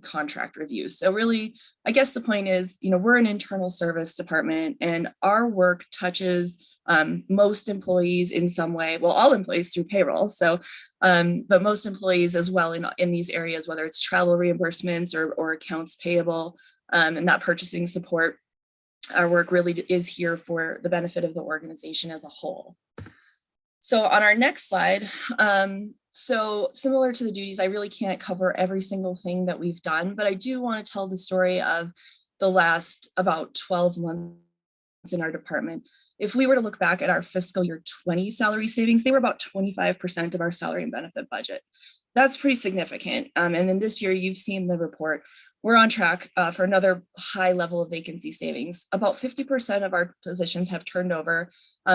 contract reviews. So really, I guess the point is, we're an internal service department, and our work touches most employees in some way, well, all employees through payroll. So, but most employees as well in these areas, whether it's travel reimbursements or accounts payable, and that purchasing support. Our work really is here for the benefit of the organization as a whole. So on our next slide, so similar to the duties, I really can't cover every single thing that we've done, but I do want to tell the story of the last about 12 months in our department. If we were to look back at our fiscal year 20 salary savings, they were about 25% of our salary and benefit budget. That's pretty significant. And then this year, you've seen the report. We're on track for another high level of vacancy savings. About 50% of our positions have turned over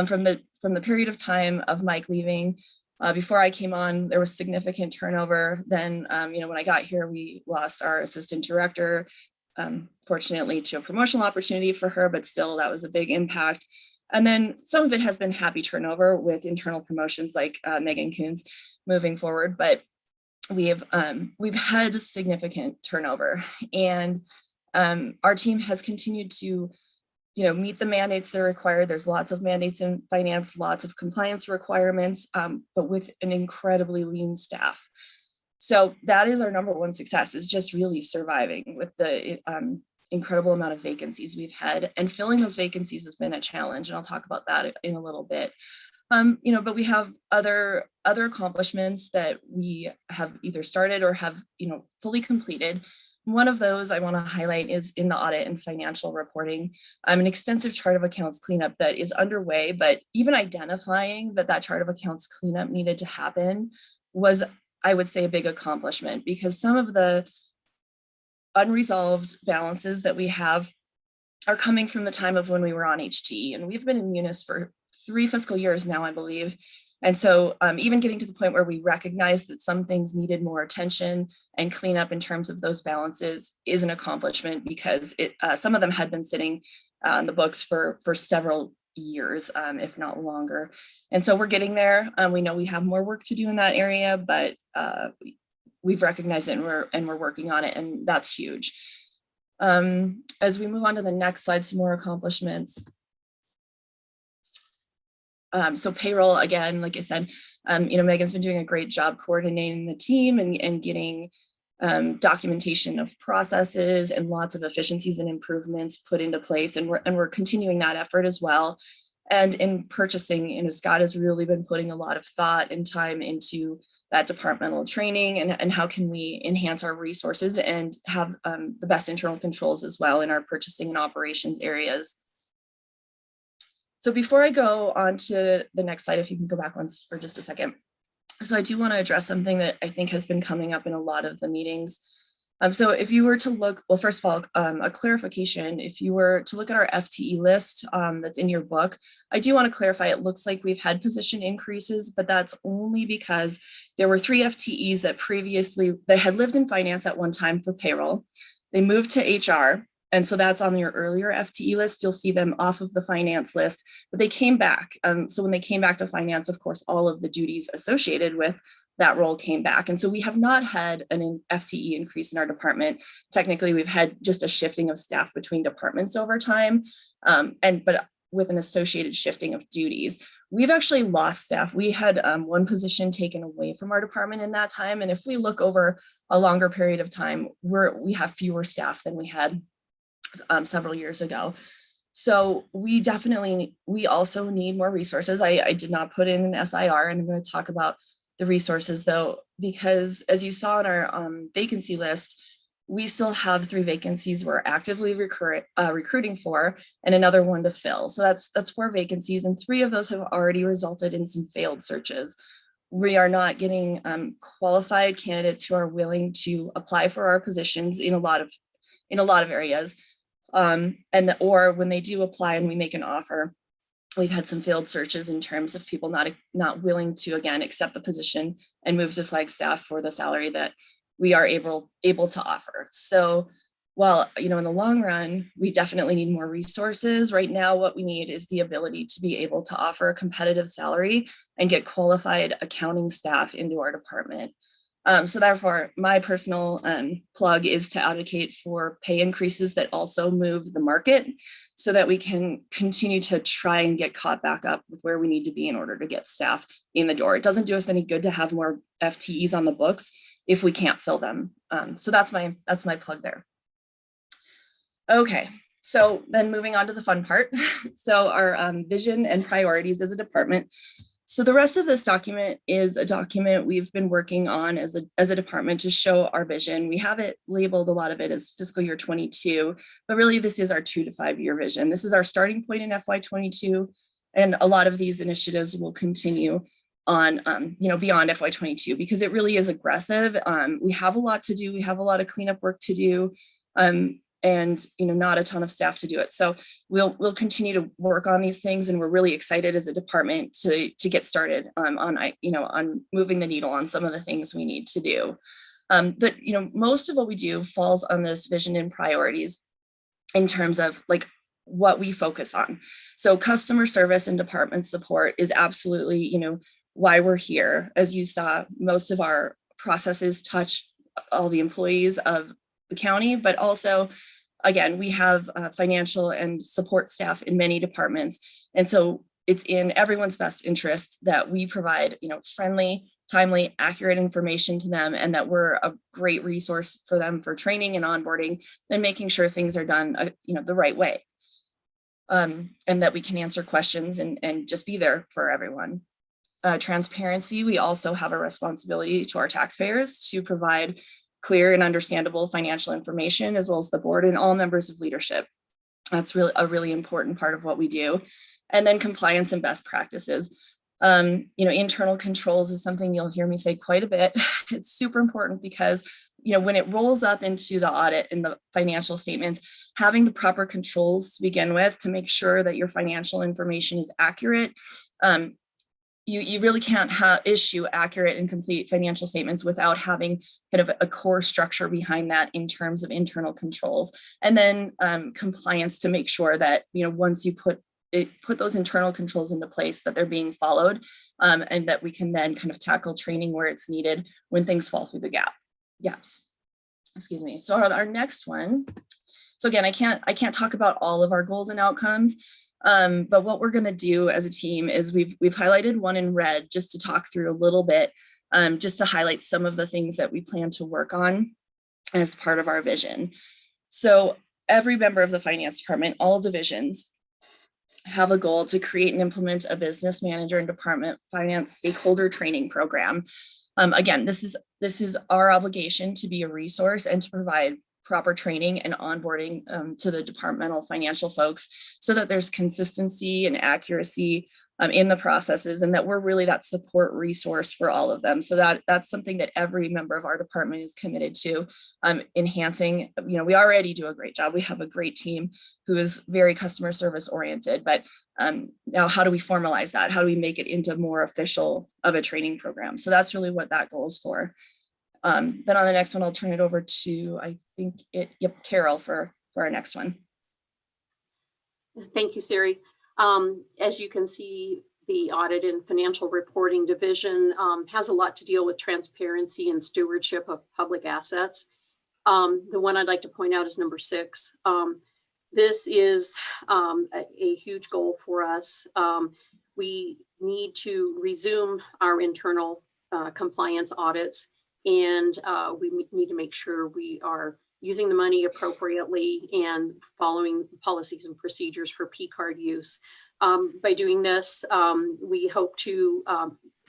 from the period of time of Mike leaving. Before I came on, there was significant turnover. Then, when I got here, we lost our assistant director. fortunately to a promotional opportunity for her, but still that was a big impact. And then some of it has been happy turnover with internal promotions like Megan Coons moving forward, but we've had significant turnover, and our team has continued to meet the mandates that are required. There's lots of mandates in finance, lots of compliance requirements, but with an incredibly lean staff. So that is our number one success, is just really surviving with the incredible amount of vacancies we've had, and filling those vacancies has been a challenge. And I'll talk about that in a little bit. But we have other accomplishments that we have either started or have, fully completed. One of those I want to highlight is in the audit and financial reporting, an extensive chart of accounts cleanup that is underway, but even identifying that chart of accounts cleanup needed to happen was, I would say, a big accomplishment, because some of the unresolved balances that we have are coming from the time of when we were on HTE, and we've been in Munis for 3 fiscal years now, I believe. And so even getting to the point where we recognize that some things needed more attention and cleanup in terms of those balances is an accomplishment, because some of them had been sitting on the books for several years, if not longer. And so we're getting there. We know we have more work to do in that area, but we've recognized it, and we're working on it, and that's huge. As we move on to the next slide, some more accomplishments. So payroll, again, like I said, Megan's been doing a great job coordinating the team and getting documentation of processes and lots of efficiencies and improvements put into place. And we're continuing that effort as well. And in purchasing, Scott has really been putting a lot of thought and time into that departmental training and how can we enhance our resources and have the best internal controls as well in our purchasing and operations areas. So before I go on to the next slide, if you can go back once for just a second. So I do want to address something that I think has been coming up in a lot of the meetings. So if you were to look, well, first of all, a clarification, if you were to look at our FTE list that's in your book, I do want to clarify, it looks like we've had position increases, but that's only because there were 3 FTEs that had lived in finance at one time for payroll. They moved to HR. And so that's on your earlier FTE list. You'll see them off of the finance list, but they came back. So when they came back to finance, of course, all of the duties associated with that role came back. And so we have not had an FTE increase in our department. Technically, we've had just a shifting of staff between departments over time, but with an associated shifting of duties. We've actually lost staff. We had one position taken away from our department in that time. And if we look over a longer period of time, we have fewer staff than we had several years ago. So we also need more resources. I did not put in an SIR, and I'm going to talk about the resources though, because as you saw in our vacancy list, we still have 3 vacancies we're actively recruiting for, and another 1 to fill. So that's 4 vacancies, and 3 of those have already resulted in some failed searches. We are not getting qualified candidates who are willing to apply for our positions in a lot of areas. Or when they do apply and we make an offer, we've had some failed searches in terms of people not willing to, again, accept the position and move to Flagstaff for the salary that we are able to offer. So while, in the long run, we definitely need more resources. Right now, what we need is the ability to be able to offer a competitive salary and get qualified accounting staff into our department. So therefore, my personal plug is to advocate for pay increases that also move the market so that we can continue to try and get caught back up with where we need to be in order to get staff in the door. It doesn't do us any good to have more FTEs on the books if we can't fill them. So that's my plug there. Okay, so then moving on to the fun part. So our vision and priorities as a department. So the rest of this document is a document we've been working on as a department to show our vision. We have it labeled, a lot of it as fiscal year 22, but really this is our 2 to 5 year vision. This is our starting point in FY22, and a lot of these initiatives will continue on, beyond FY22, because it really is aggressive. We have a lot to do. We have a lot of cleanup work to do. And not a ton of staff to do it. So we'll continue to work on these things, and we're really excited as a department to get started on moving the needle on some of the things we need to do. But most of what we do falls on this vision and priorities in terms of like what we focus on. So customer service and department support is absolutely, why we're here. As you saw, most of our processes touch all the employees of the county, but also, again, we have financial and support staff in many departments. And so it's in everyone's best interest that we provide, friendly, timely, accurate information to them, and that we're a great resource for them for training and onboarding and making sure things are done, the right way. And that we can answer questions and just be there for everyone. Transparency, we also have a responsibility to our taxpayers to provide clear and understandable financial information, as well as the board and all members of leadership. That's really a really important part of what we do. And then compliance and best practices. Internal controls is something you'll hear me say quite a bit. It's super important because when it rolls up into the audit and the financial statements, having the proper controls to begin with to make sure that your financial information is accurate. You really can't issue accurate and complete financial statements without having kind of a core structure behind that in terms of internal controls. And then compliance to make sure that, once you put those internal controls into place, that they're being followed, and that we can then kind of tackle training where it's needed when things fall through the gaps. Excuse me. So on our next one, so again, I can't talk about all of our goals and outcomes. But what we're going to do as a team is we've highlighted one in red just to talk through a little bit, just to highlight some of the things that we plan to work on as part of our vision. So every member of the finance department, all divisions, have a goal to create and implement a business manager and department finance stakeholder training program. Again, this is our obligation to be a resource and to provide proper training and onboarding to the departmental financial folks so that there's consistency and accuracy in the processes, and that we're really that support resource for all of them. So that's something that every member of our department is committed to enhancing. We already do a great job. We have a great team who is very customer service oriented, but now how do we formalize that? How do we make it into more official of a training program? So that's really what that goal is for. Then on the next one, I'll turn it over to, Carol for our next one. Thank you, Siri. As you can see, the Audit and Financial Reporting Division has a lot to deal with transparency and stewardship of public assets. The one I'd like to point out is number 6. This is a huge goal for us. We need to resume our internal compliance audits, and we need to make sure we are using the money appropriately and following policies and procedures for P-card use. By doing this, we hope to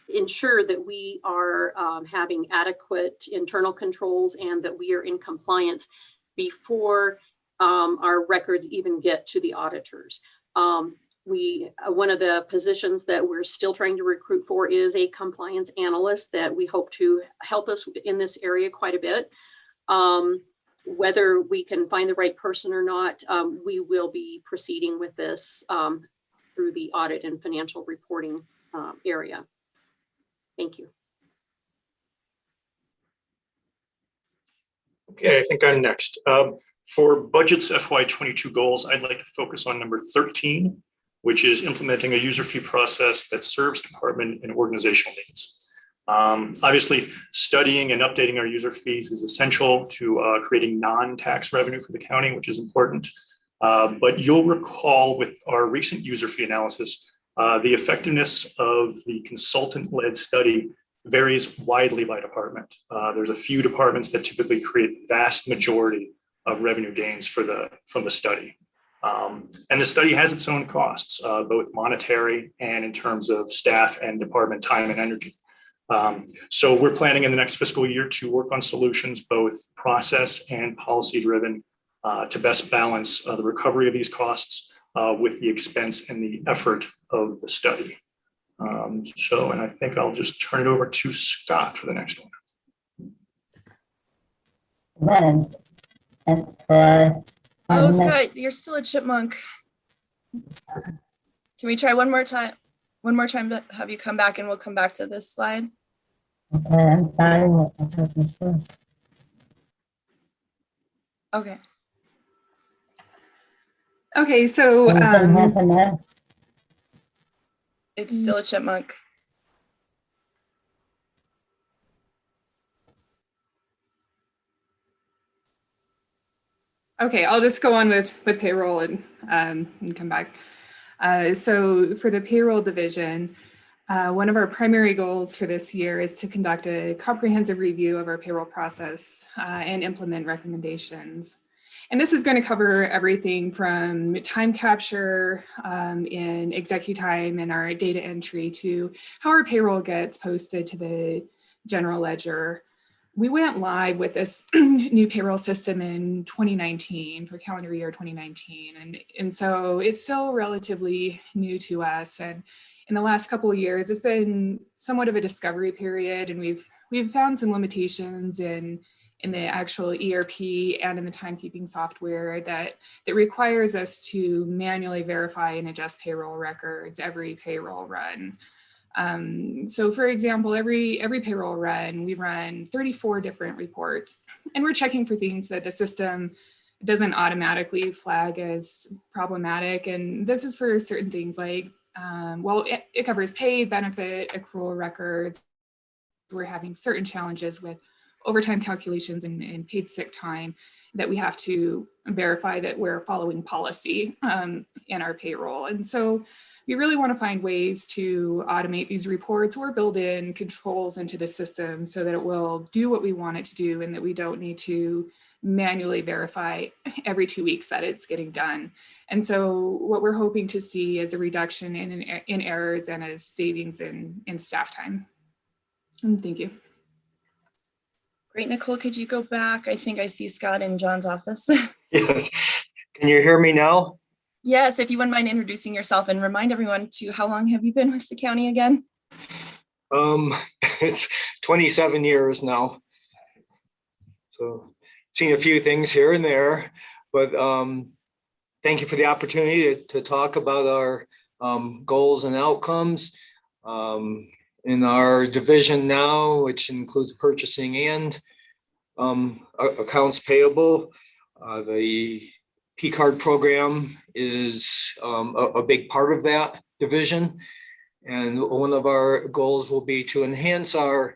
ensure that we are having adequate internal controls and that we are in compliance before our records even get to the auditors. One of the positions that we're still trying to recruit for is a compliance analyst that we hope to help us in this area quite a bit. Whether we can find the right person or not, we will be proceeding with this through the audit and financial reporting area. Thank you. Okay, I think I'm next. For budgets FY22 goals, I'd like to focus on number 13, which is implementing a user fee process that serves department and organizational needs. Obviously, studying and updating our user fees is essential to creating non-tax revenue for the county, which is important. But you'll recall with our recent user fee analysis, the effectiveness of the consultant-led study varies widely by department. There's a few departments that typically create the vast majority of revenue gains from the study. And the study has its own costs, both monetary and in terms of staff and department time and energy. So we're planning in the next fiscal year to work on solutions, both process and policy driven, to best balance the recovery of these costs with the expense and the effort of the study. And I think I'll just turn it over to Scott for the next one. Oh, Scott, you're still a chipmunk. Can we try one more time? One more time to have you come back, and we'll come back to this slide. Okay, I'm starting with the Okay. Okay, so It's still a chipmunk. okay, I'll just go on with payroll and come back. So for the payroll division, one of our primary goals for this year is to conduct a comprehensive review of our payroll process and implement recommendations. And this is going to cover everything from time capture in ExecuTime and our data entry to how our payroll gets posted to the general ledger. We went live with this new payroll system in 2019 for calendar year 2019. And so it's still relatively new to us. And in the last couple of years, it's been somewhat of a discovery period, and we've found some limitations in the actual ERP and in the timekeeping software that requires us to manually verify and adjust payroll records every payroll run. So for example, every payroll run, we run 34 different reports, and we're checking for things that the system doesn't automatically flag as problematic. And this is for certain things like, well, it covers pay, benefit, accrual records. We're having certain challenges with overtime calculations and paid sick time that we have to verify that we're following policy in our payroll. And so we really want to find ways to automate these reports or build in controls into the system so that it will do what we want it to do and that we don't need to manually verify every 2 weeks that it's getting done. And so what we're hoping to see is a reduction in errors and a savings in staff time. And thank you. Great, Nicole, could you go back? I think I see Scott in John's office. Yes. Can you hear me now? Yes, if you wouldn't mind introducing yourself and remind everyone to how long have you been with the county again? It's 27 years now. So seen a few things here and there, but thank you for the opportunity to talk about our goals and outcomes. In our division now, which includes purchasing and accounts payable, the P card program is a big part of that division. And one of our goals will be to enhance our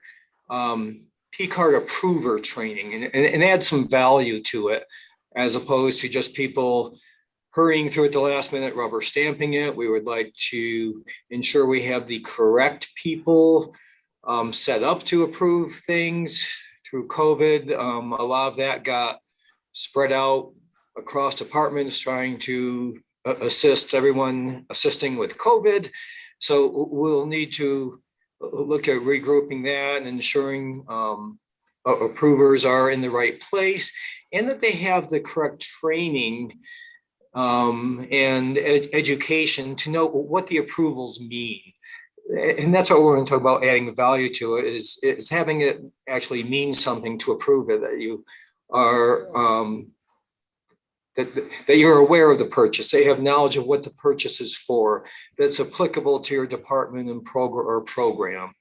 P card approver training and add some value to it, as opposed to just people hurrying through at the last minute, rubber stamping it. We would like to ensure we have the correct people set up to approve things. Through COVID, a lot of that got spread out across departments trying to assist everyone assisting with COVID. So we'll need to look at regrouping that and ensuring approvers are in the right place and that they have the correct training and education to know what the approvals mean. And that's what we're going to talk about, adding value to it, is having it actually mean something to approve it, that you are that you're aware of the purchase, they have knowledge of what the purchase is for, that's applicable to your department and program.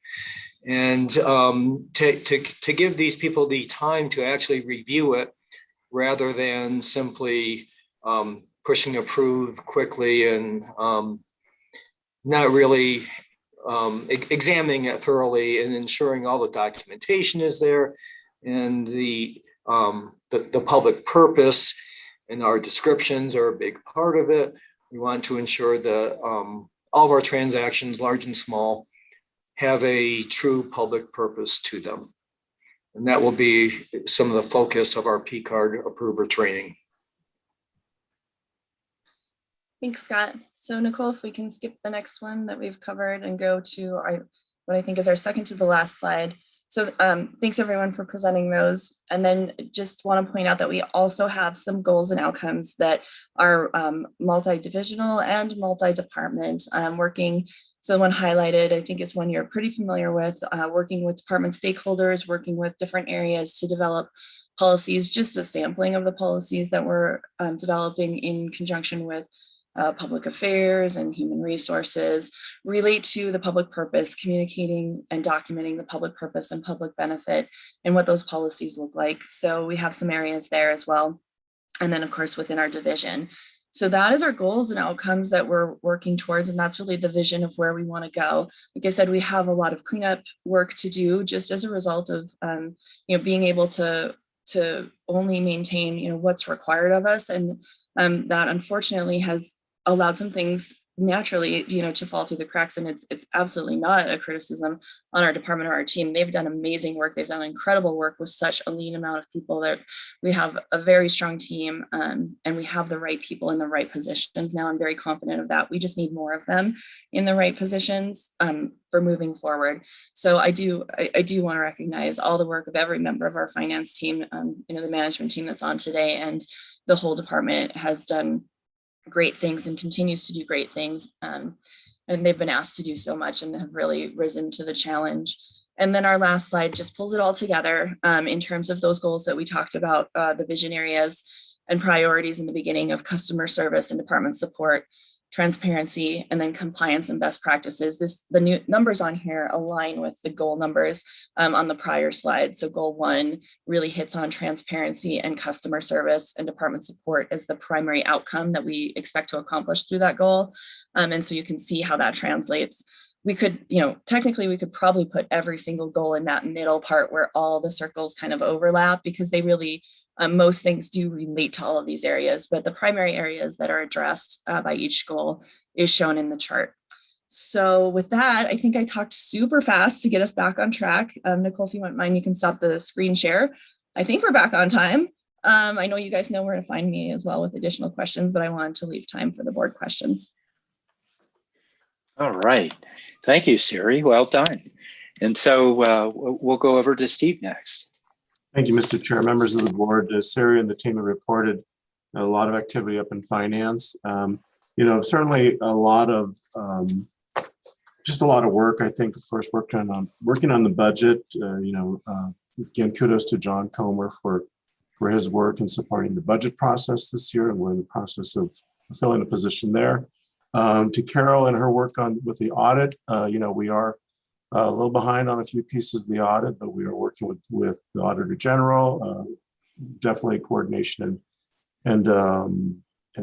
And to give these people the time to actually review it rather than simply pushing approve quickly and not really examining it thoroughly and ensuring all the documentation is there and the public purpose and our descriptions are a big part of it. We want to ensure that all of our transactions, large and small, have a true public purpose to them. And that will be some of the focus of our P card approver training. Thanks, Scott. So Nicole, if we can skip the next one that we've covered and go to what I think is our second to the last slide. So thanks everyone for presenting those. And then just want to point out that we also have some goals and outcomes that are multi-divisional and multi-department working. So one highlighted, I think is one you're pretty familiar with, working with department stakeholders, working with different areas to develop policies, just a sampling of the policies that we're developing in conjunction with public affairs and human resources, relate to the public purpose, communicating and documenting the public purpose and public benefit and what those policies look like. So we have some areas there as well. and then of course within our division. So that is our goals and outcomes that we're working towards, and that's really the vision of where we want to go. Like I said, we have a lot of cleanup work to do just as a result of being able to only maintain what's required of us, and that unfortunately has allowed some things naturally to fall through the cracks. And it's absolutely not a criticism on our department or our team. They've done amazing work. They've done incredible work with such a lean amount of people. That we have a very strong team, and we have the right people in the right positions now. I'm very confident of that. We just need more of them in the right positions for moving forward. So I do want to recognize all the work of every member of our finance team, the management team that's on today, and the whole department has done great things and continues to do great things. And they've been asked to do so much and have really risen to the challenge. And then our last slide just pulls it all together in terms of those goals that we talked about, the vision areas and priorities in the beginning of customer service and department support, transparency, and then compliance and best practices. The new numbers on here align with the goal numbers on the prior slide. So goal 1 really hits on transparency and customer service and department support as the primary outcome that we expect to accomplish through that goal. And so you can see how that translates. We could, technically we could probably put every single goal in that middle part where all the circles kind of overlap, because they really, most things do relate to all of these areas, but the primary areas that are addressed by each goal is shown in the chart. So with that, I think I talked super fast to get us back on track. Nicole, if you wouldn't mind, you can stop the screen share. I think we're back on time. I know you guys know where to find me as well with additional questions, but I wanted to leave time for the board questions. All right. Thank you, Siri. Well done. And so we'll go over to Steve next. Thank you, Mr. Chair. Members of the board, Sarah and the team have reported a lot of activity up in finance. Certainly a lot of just a lot of work. I think, of course, working on the budget. Again, kudos to John Comer for his work in supporting the budget process this year, and we're in the process of filling a position there. To Carol and her work with the audit, we are a little behind on a few pieces of the audit, but we are working with the Auditor General, definitely coordination and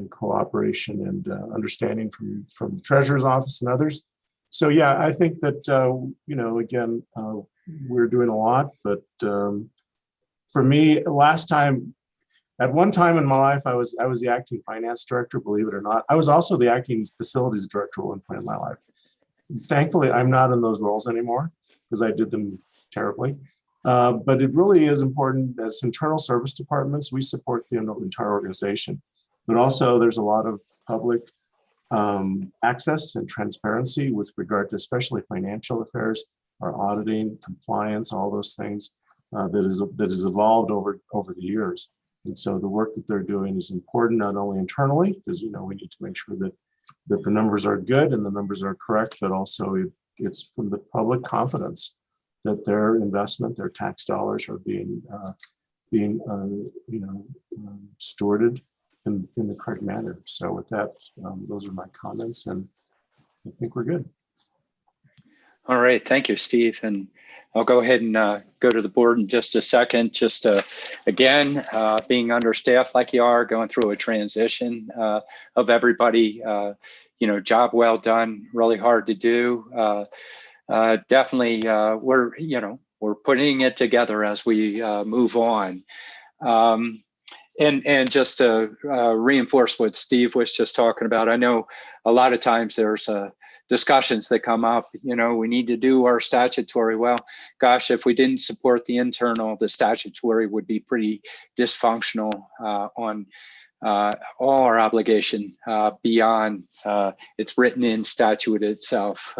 cooperation and understanding from the Treasurer's Office and others. So yeah, I think that again, we're doing a lot, but for me, at one time in my life, I was the acting finance director, believe it or not. I was also the acting facilities director at one point in my life. Thankfully, I'm not in those roles anymore because I did them terribly. But it really is important as internal service departments, we support the entire organization. But also there's a lot of public access and transparency with regard to especially financial affairs, our auditing, compliance, all those things that has evolved over the years. And so the work that they're doing is important, not only internally, because we need to make sure that the numbers are good and the numbers are correct, but also it's from the public confidence that their investment, their tax dollars are being stewarded in the correct manner. So with that, those are my comments, and I think we're good. All right, thank you, Steve. And I'll go ahead and go to the board in just a second. Just again, being understaffed like you are, going through a transition of everybody, job well done, really hard to do. Definitely, we're putting it together as we move on. And just to reinforce what Steve was just talking about, I know a lot of times there's discussions that come up, we need to do our statutory. Well, gosh, if we didn't support the internal, the statutory would be pretty dysfunctional on all our obligation beyond it's written in statute itself.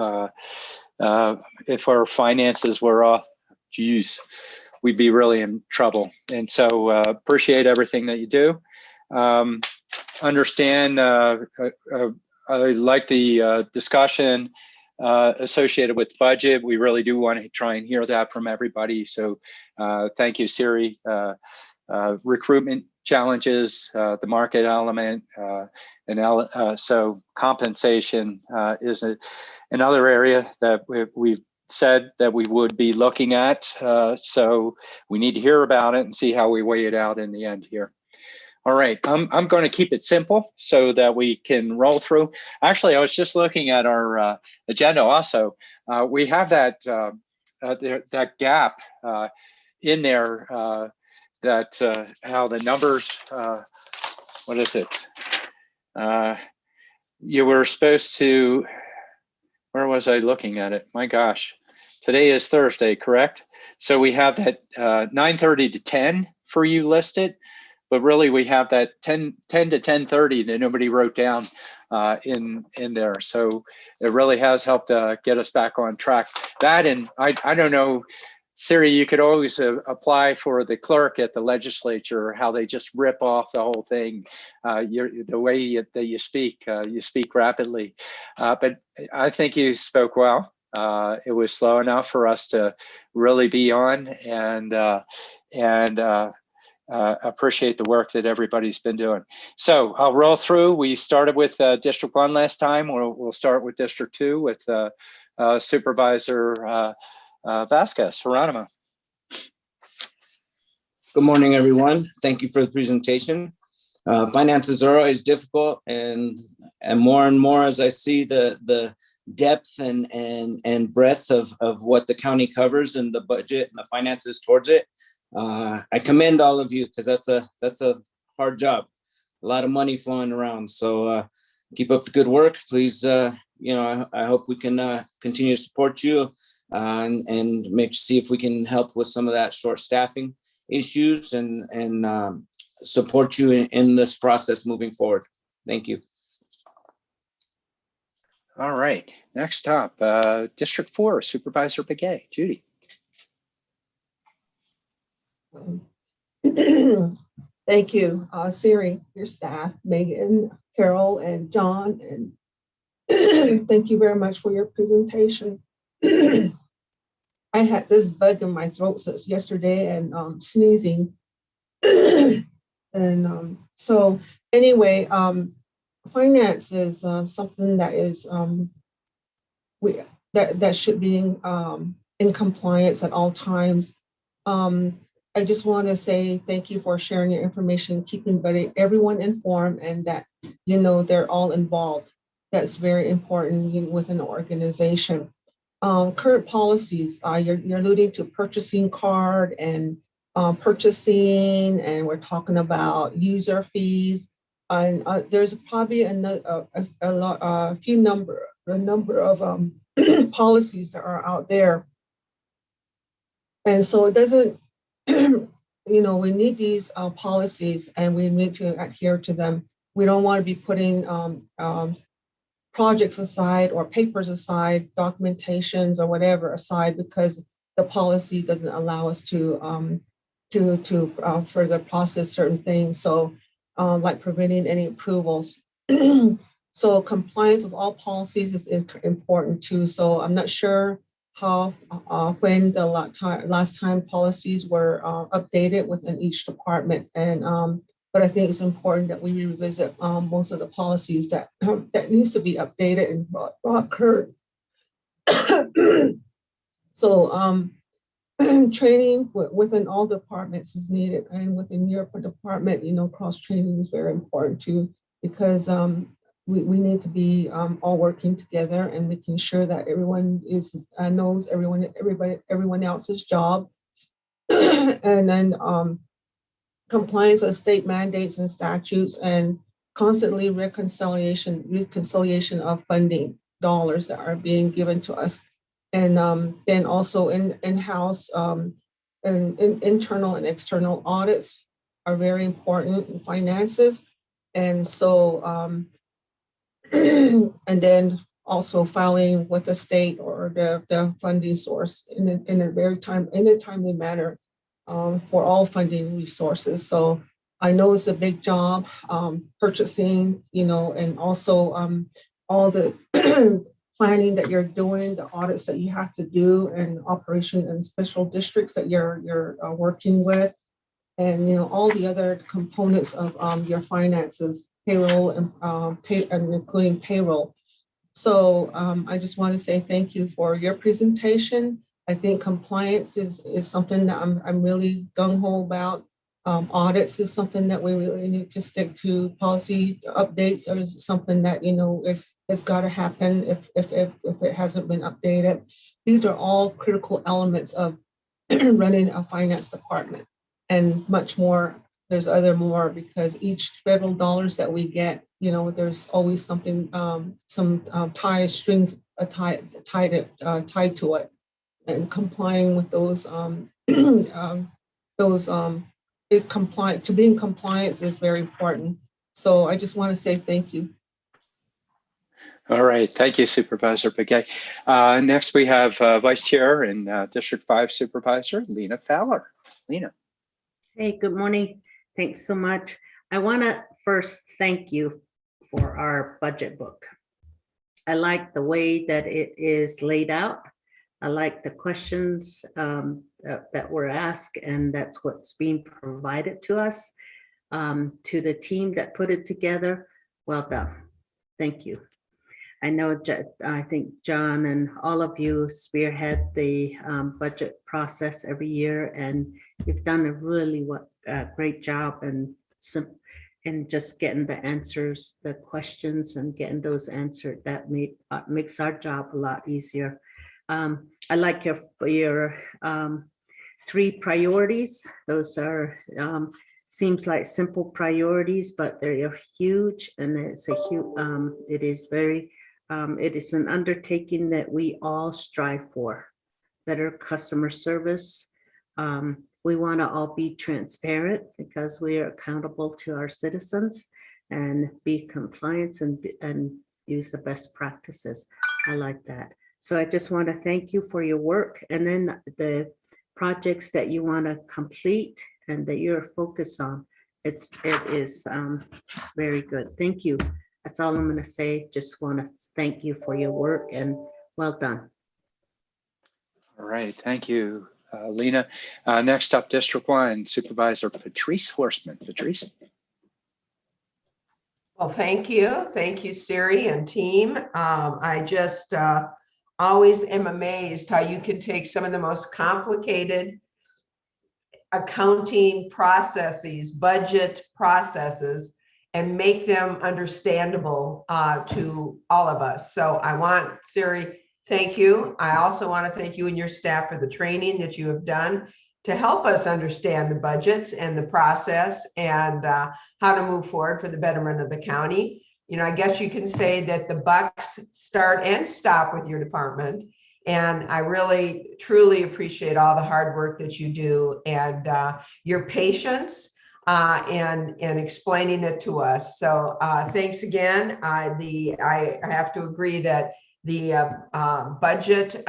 If our finances were off, geez, we'd be really in trouble. And so appreciate everything that you do. Understand, I like the discussion associated with budget. We really do want to try and hear that from everybody. So thank you, Siri. Recruitment challenges, the market element, so compensation is another area that we've said that we would be looking at. So we need to hear about it and see how we weigh it out in the end here. All right, I'm going to keep it simple so that we can roll through. Actually, I was just looking at our agenda also. We have that that gap in there that how the numbers, what is it? You were supposed to, where was I looking at it? My gosh, today is Thursday, correct? So we have that 9:30 to 10 for you listed. But really, we have that 10 to 10:30 that nobody wrote down in there. So it really has helped get us back on track. That, and I don't know, Siri, you could always apply for the clerk at the legislature, how they just rip off the whole thing. The way that you speak rapidly. But I think you spoke well. It was slow enough for us to really be on and appreciate the work that everybody's been doing. So I'll roll through. We started with District 1 last time. We'll start with District 2 with Supervisor Vasquez, Geronimo. Good morning, everyone. Thank you for the presentation. Finances are always difficult, and more as I see the depth and breadth of what the county covers and the budget and the finances towards it. I commend all of you because that's a hard job, a lot of money flowing around. So keep up the good work, please. I hope we can continue to support you and see if we can help with some of that short staffing issues and support you in this process moving forward. Thank you. All right, next up, District 4, Supervisor Begay, Judy. Thank you, Siri, your staff, Megan, Carol, and John, and thank you very much for your presentation. I had this bug in my throat since yesterday and sneezing. And so anyway, finance is something that is that should be in compliance at all times. I just want to say thank you for sharing your information, keeping everyone informed, and that they're all involved. That's very important within an organization. Current policies, you're alluding to purchasing card and purchasing, and we're talking about user fees. And there's probably a number of policies that are out there. And so it doesn't, we need these policies and we need to adhere to them. We don't want to be putting projects aside or papers aside, documentations or whatever aside because the policy doesn't allow us to further process certain things. So like preventing any approvals. So compliance with all policies is important too. So I'm not sure how when the last time policies were updated within each department, and but I think it's important that we revisit most of the policies that needs to be updated and brought current. So training within all departments is needed, and within your department, cross training is very important too, because we need to be all working together and making sure that everyone knows everyone else's job, and then compliance with state mandates and statutes, and constantly reconciliation of funding dollars that are being given to us, and then also in-house and internal and external audits are very important in finances, and so. And then also filing with the state or the funding source in a timely manner for all funding resources. So I know it's a big job, purchasing, and also all the planning that you're doing, the audits that you have to do, and operation and special districts that you're working with, and all the other components of your finances, payroll and including payroll. So I just want to say thank you for your presentation. I think compliance is something that I'm really gung-ho about. audits is something that we really need to stick to. Policy updates or is something that, is got to happen if it hasn't been updated. These are all critical elements of running a finance department, and much more. There's other more, because each federal dollars that we get, there's always something, some strings tied to it, and complying with those to be in compliance is very important. So I just want to say thank you. All right, thank you, Supervisor Begay. Next, we have Vice Chair and District 5 Supervisor Lena Fowler. Lena. Hey, good morning. Thanks so much. I want to first thank you for our budget book. I like the way that it is laid out. I like the questions that were asked, and that's what's being provided to us. To the team that put it together, well done. Thank you. I know, I think John and all of you spearhead the budget process every year, and you've done a really great job and just getting the answers, the questions, and getting those answered. That makes our job a lot easier. I like your 3 priorities. Those are seems like simple priorities, but they're huge, and it's a huge. It is very. It is an undertaking that we all strive for. Better customer service. We want to all be transparent because we are accountable to our citizens, and be compliant and use the best practices. I like that. So I just want to thank you for your work, and then the projects that you want to complete and that you're focused on. It is very good. Thank you. That's all I'm going to say. Just want to thank you for your work, and well done. All right, thank you, Lena. Next up, District 1 Supervisor Patrice Horstman. Patrice. Well, thank you. Thank you, Siri and team. I just always am amazed how you can take some of the most complicated accounting processes, budget processes, and make them understandable to all of us. So I want, Siri, thank you. I also want to thank you and your staff for the training that you have done to help us understand the budgets and the process, and how to move forward for the betterment of the county. I guess you can say that the bucks start and stop with your department. And I really, truly appreciate all the hard work that you do, and your patience and explaining it to us. So thanks again. I have to agree that the budget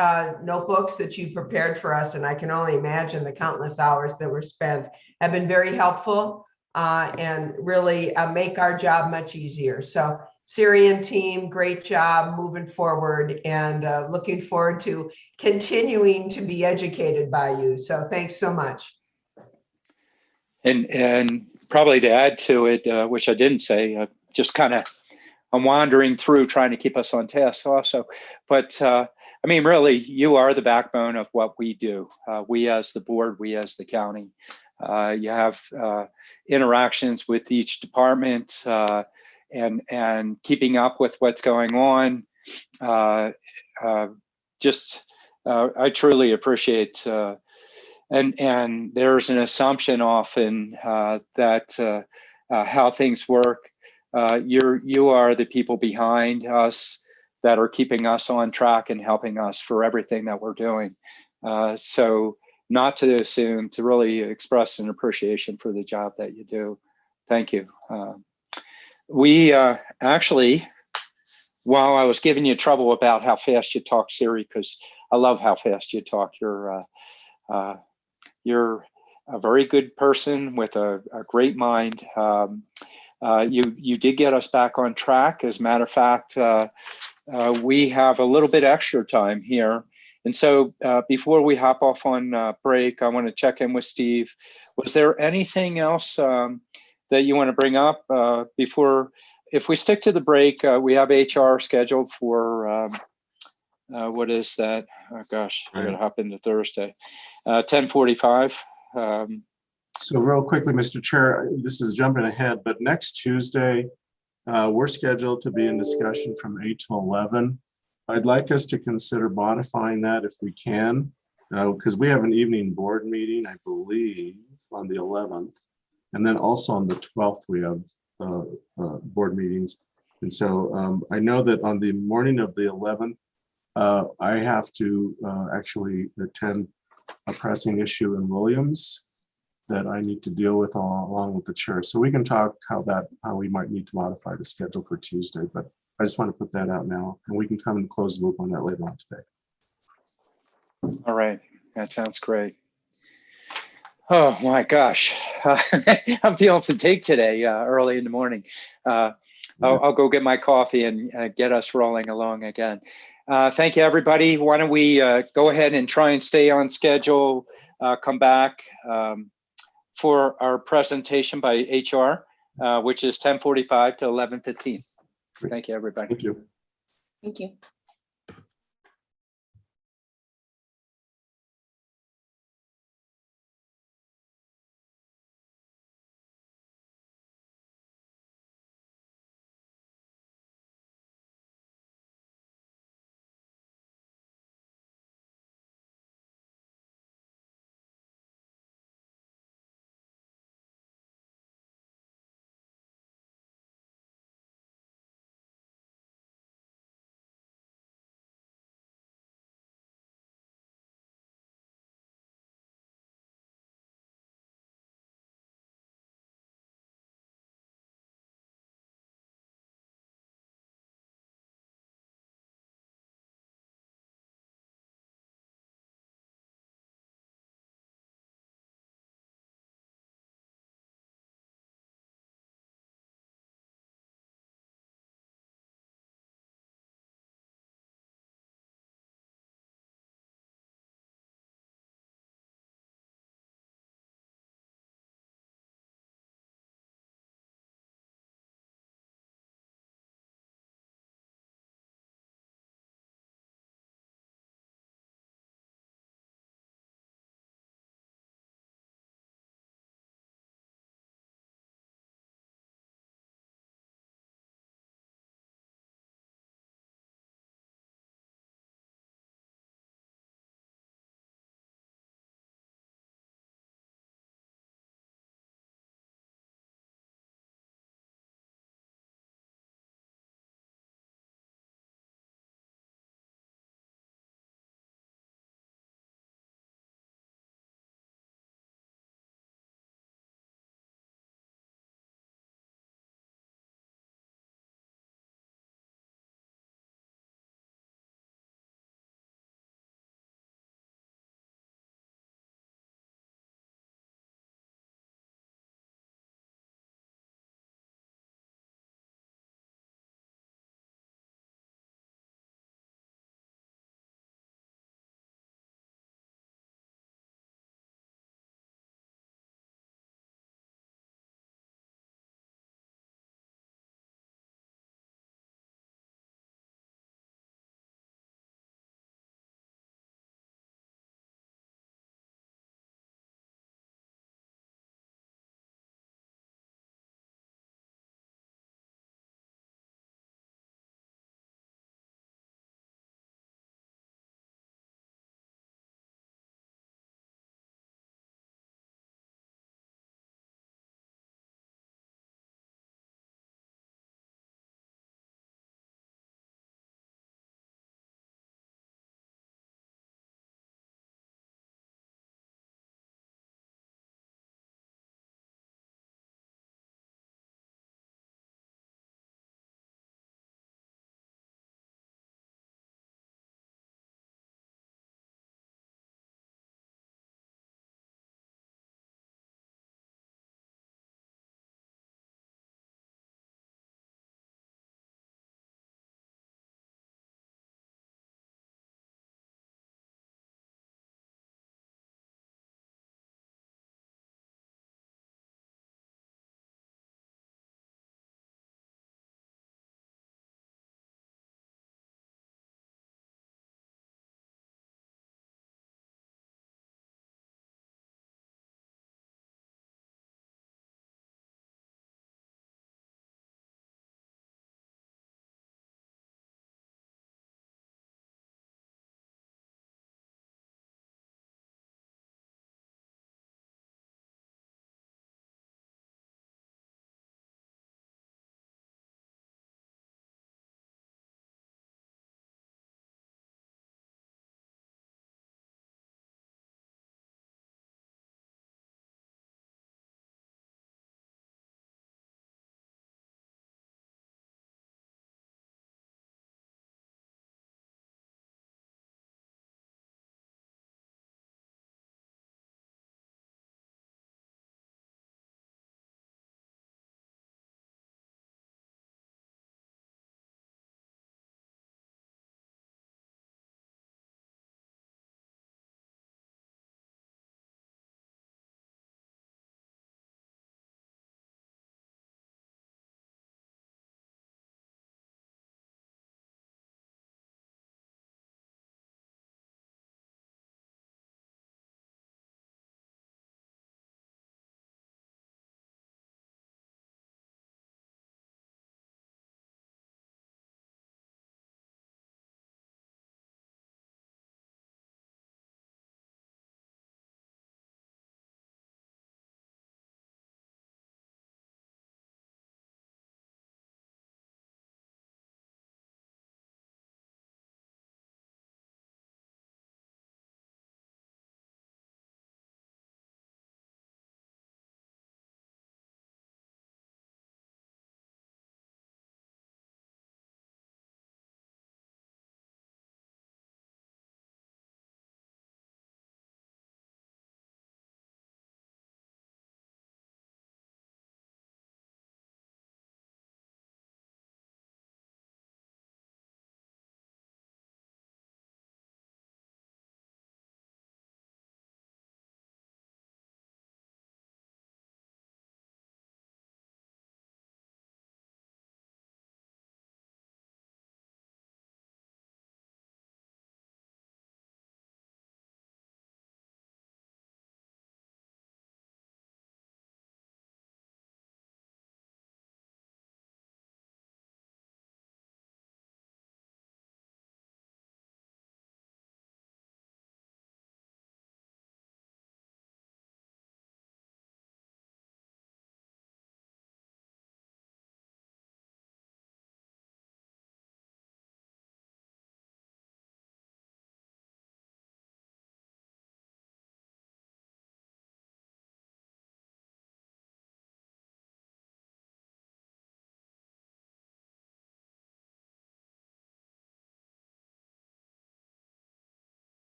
notebooks that you prepared for us, and I can only imagine the countless hours that were spent, have been very helpful and really make our job much easier. So Syrian team, great job moving forward, and looking forward to continuing to be educated by you. So thanks so much. And probably to add to it, which I didn't say, just kind of I'm wandering through trying to keep us on task also. But I mean, really, you are the backbone of what we do. We as the board, we as the county. You have interactions with each department and keeping up with what's going on. I truly appreciate and there's an assumption often that how things work. You are the people behind us that are keeping us on track and helping us for everything that we're doing. So not to assume, to really express an appreciation for the job that you do. Thank you. We actually, while I was giving you trouble about how fast you talk, Siri, because I love how fast you talk. You're a very good person with a great mind. You did get us back on track. As a matter of fact, we have a little bit extra time here. And so before we hop off on break, I want to check in with Steve. Was there anything else that you want to bring up before? If we stick to the break, we have HR scheduled for, what is that? Oh gosh, I gotta hop into Thursday, 10:45. So real quickly, Mr. Chair, this is jumping ahead, but next Tuesday, we're scheduled to be in discussion from 8 to 11. I'd like us to consider modifying that if we can, because we have an evening board meeting, I believe, on the 11th. And then also on the 12th, we have board meetings. And so I know that on the morning of the 11th, I have to actually attend a pressing issue in Williams that I need to deal with along with the chair. So we can talk how we might need to modify the schedule for Tuesday, but I just want to put that out now, and we can come and close the loop on that later on today. All right, that sounds great. Oh my gosh, I'm feeling fatigued today, early in the morning. I'll go get my coffee and get us rolling along again. Thank you, everybody. Why don't we go ahead and try and stay on schedule, come back for our presentation by HR, which is 10:45 to 11:15. Thank you, everybody. Thank you. Thank you.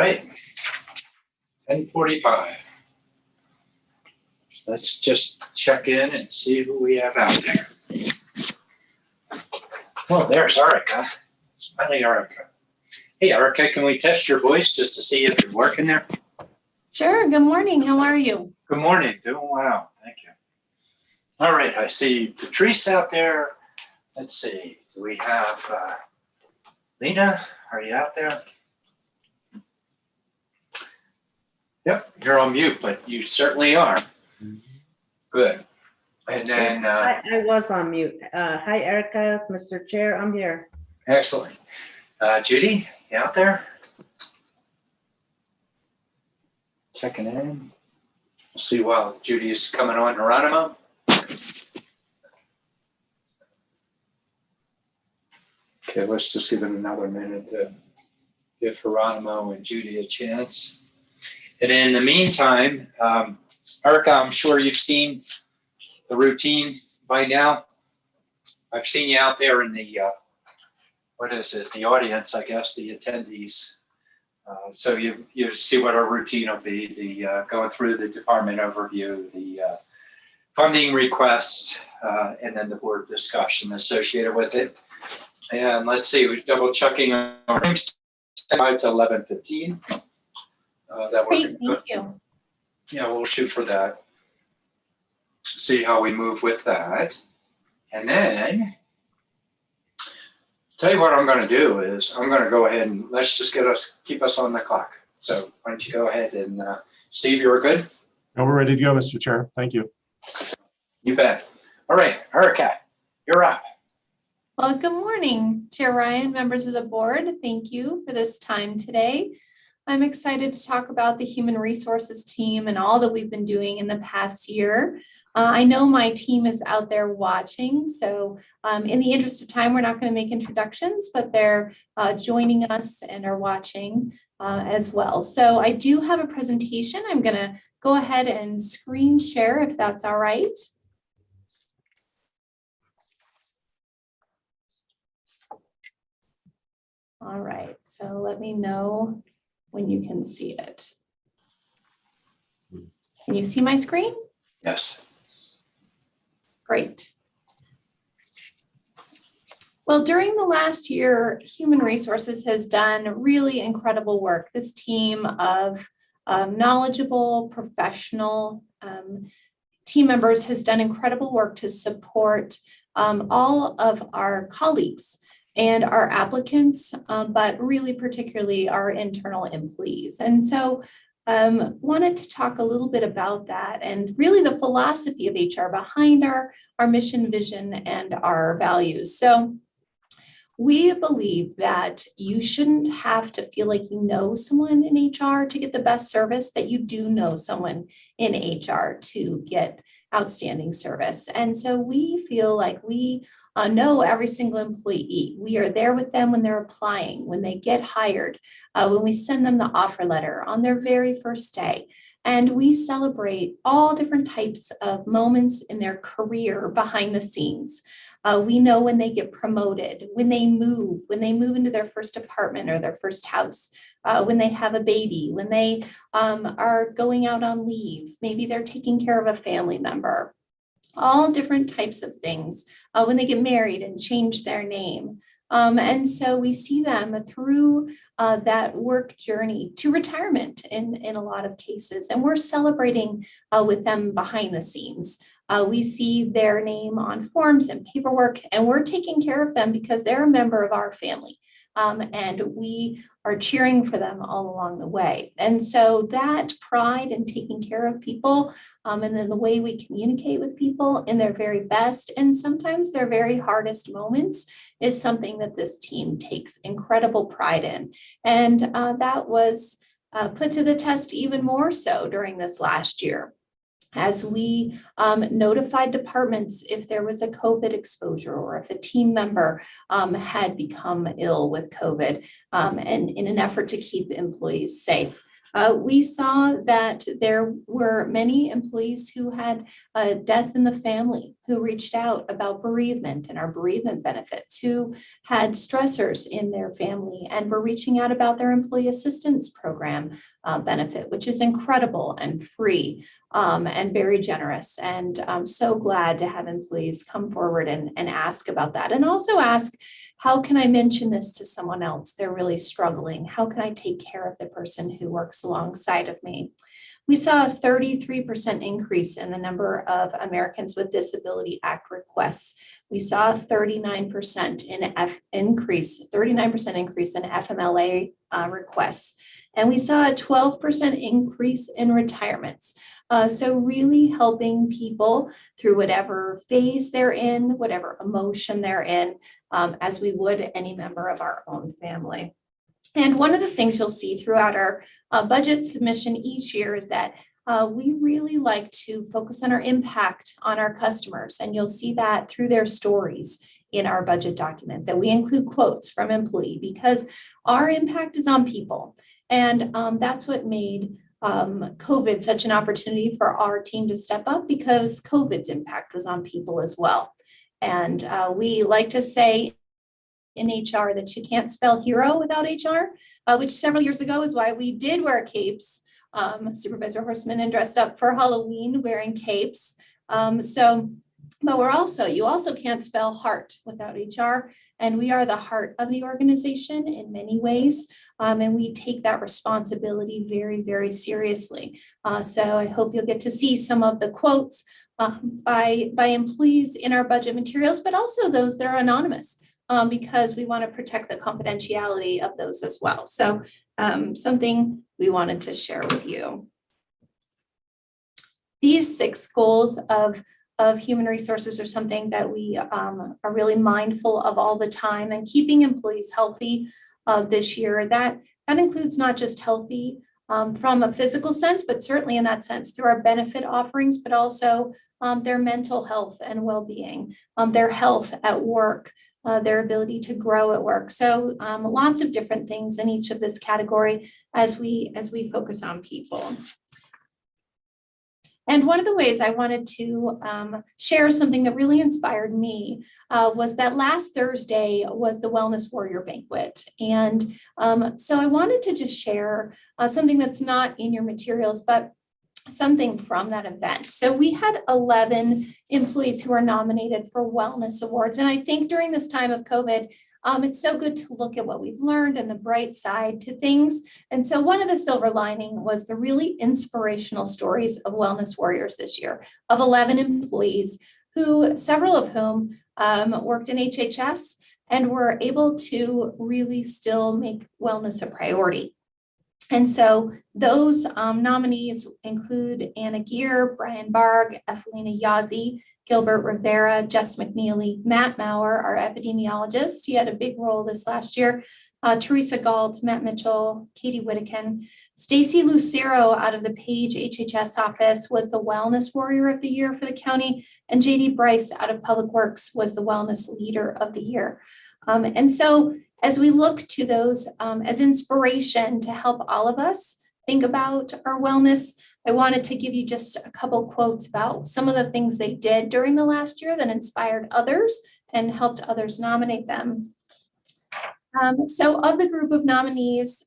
right. 10:45. Let's just check in and see who we have out there. Well, there's Erica. Smiling Erica. Hey, Erica, can we test your voice just to see if you're working there? Sure. Good morning. How are you? Good morning. Doing well. Thank you. All right. I see Patrice out there. Let's see. Do we have Lena? Are you out there? Yep, you're on mute, but you certainly are. Good. And then, Yes, I was on mute. Hi, Erica, Mr. Chair, I'm here. excellent. Judy, you out there? Checking in. We'll see while Judy is coming on. Geronimo? Okay, let's just give it another minute to give Geronimo and Judy a chance. And in the meantime, Erica, I'm sure you've seen the routine by now. I've seen you out there in the, what is it, the audience, I guess, the attendees. So you see what our routine will be, the going through the department overview, the funding request, and then the board discussion associated with it. And let's see, we're double checking our times, 5 to 11:15. That Great, thank you. Yeah, we'll shoot for that. See how we move with that. And then, tell you what I'm going to do is I'm going to go ahead and let's just keep us on the clock. So why don't you go ahead and Steve, you're good? No, we're ready to go, Mr. Chair. Thank you. You bet. All right, Erica, you're up. Well, good morning, Chair Ryan, members of the board. Thank you for this time today. I'm excited to talk about the human resources team and all that we've been doing in the past year. I know my team is out there watching, so in the interest of time, we're not going to make introductions, but they're joining us and are watching as well. So I do have a presentation. I'm going to go ahead and screen share if that's all right. All right, so let me know when you can see it. Can you see my screen? Yes. Great. Well, during the last year, Human Resources has done really incredible work. This team of knowledgeable, professional team members has done incredible work to support all of our colleagues and our applicants, but really particularly our internal employees. And so wanted to talk a little bit about that and really the philosophy of HR behind our mission, vision, and our values. So we believe that you shouldn't have to feel like you know someone in HR to get the best service, that you do know someone in HR to get outstanding service. And so we feel like we know every single employee. We are there with them when they're applying, when they get hired, when we send them the offer letter on their very first day. And we celebrate all different types of moments in their career behind the scenes. We know when they get promoted, when they move into their first apartment or their first house, when they have a baby, when they are going out on leave, maybe they're taking care of a family member, all different types of things, when they get married and change their name. And so we see them through that work journey to retirement in a lot of cases, and we're celebrating with them behind the scenes. We see their name on forms and paperwork, and we're taking care of them because they're a member of our family. And we are cheering for them all along the way. And so that pride in taking care of people, and then the way we communicate with people in their very best and sometimes their very hardest moments is something that this team takes incredible pride in. And that was put to the test even more so during this last year, as we notified departments if there was a COVID exposure or if a team member had become ill with COVID, and in an effort to keep employees safe. We saw that there were many employees who had a death in the family who reached out about bereavement and our bereavement benefits, who had stressors in their family and were reaching out about their employee assistance program benefit, which is incredible and free and very generous. And I'm so glad to have employees come forward and ask about that, and also ask, how can I mention this to someone else? They're really struggling. How can I take care of the person who works alongside of me? We saw a 33% increase in the number of Americans with Disability Act requests. We saw a 39% increase in FMLA requests. And we saw a 12% increase in retirements. So really helping people through whatever phase they're in, whatever emotion they're in, as we would any member of our own family. And one of the things you'll see throughout our budget submission each year is that we really like to focus on our impact on our customers. And you'll see that through their stories in our budget document, that we include quotes from employee, because our impact is on people. And that's what made COVID such an opportunity for our team to step up, because COVID's impact was on people as well. And we like to say in HR that you can't spell hero without HR, which several years ago is why we did wear capes. Supervisor Horstman and dressed up for Halloween wearing capes. But you also can't spell heart without HR. And we are the heart of the organization in many ways. And we take that responsibility very, very seriously. So I hope you'll get to see some of the quotes by employees in our budget materials, but also those that are anonymous, because we want to protect the confidentiality of those as well. So something we wanted to share with you. These 6 goals of human resources are something that we are really mindful of all the time, and keeping employees healthy this year. That includes not just healthy from a physical sense, but certainly in that sense through our benefit offerings, but also their mental health and well-being, their health at work, their ability to grow at work. So lots of different things in each of this category as we focus on people. And one of the ways I wanted to share something that really inspired me was that last Thursday was the Wellness Warrior Banquet. And so I wanted to just share something that's not in your materials, but something from that event. So we had 11 employees who were nominated for wellness awards. And I think during this time of COVID, it's so good to look at what we've learned and the bright side to things. And so one of the silver lining was the really inspirational stories of wellness warriors this year, of 11 employees, who several of whom worked in HHS and were able to really still make wellness a priority. And so those nominees include Anna Gear, Brian Barg, Efelina Yazzie, Gilbert Rivera, Jess McNeely, Matt Maurer, our epidemiologist. He had a big role this last year. Teresa Galt, Matt Mitchell, Katie Whittaken. Stacy Lucero out of the Page HHS office was the Wellness Warrior of the Year for the county. And JD Bryce out of Public Works was the Wellness Leader of the Year. And so as we look to those as inspiration to help all of us think about our wellness, I wanted to give you just a couple quotes about some of the things they did during the last year that inspired others and helped others nominate them. So of the group of nominees,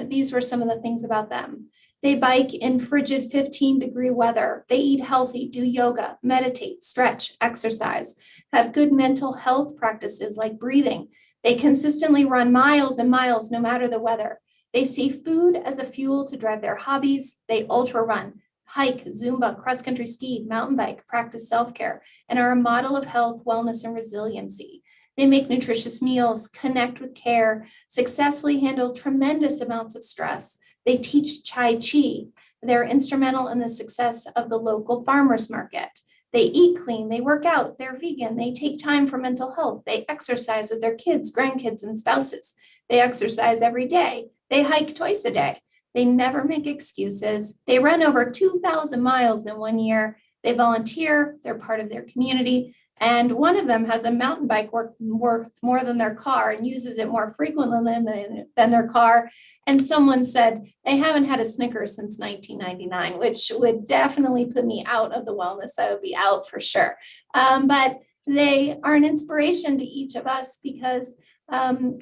these were some of the things about them. They bike in frigid 15-degree weather. They eat healthy, do yoga, meditate, stretch, exercise, have good mental health practices like breathing. They consistently run miles and miles no matter the weather. They see food as a fuel to drive their hobbies. They ultra run, hike, Zumba, cross-country ski, mountain bike, practice self-care, and are a model of health, wellness, and resiliency. They make nutritious meals, connect with care, successfully handle tremendous amounts of stress. They teach Chai Chi. They're instrumental in the success of the local farmers market. They eat clean, they work out, they're vegan, they take time for mental health, they exercise with their kids, grandkids, and spouses. They exercise every day. They hike twice a day. They never make excuses. They run over 2,000 miles in 1 year. They volunteer, they're part of their community. And one of them has a mountain bike worth more than their car and uses it more frequently than their car. And someone said they haven't had a Snickers since 1999, which would definitely put me out of the wellness. I would be out for sure. But they are an inspiration to each of us because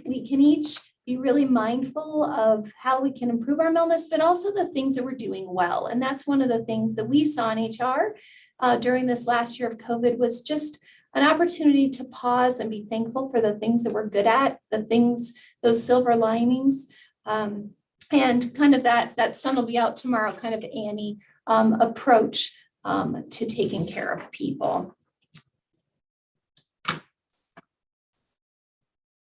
we can each be really mindful of how we can improve our wellness, but also the things that we're doing well. And that's one of the things that we saw in HR during this last year of COVID was just an opportunity to pause and be thankful for the things that we're good at, the things, those silver linings, and kind of that sun will be out tomorrow kind of Annie approach to taking care of people.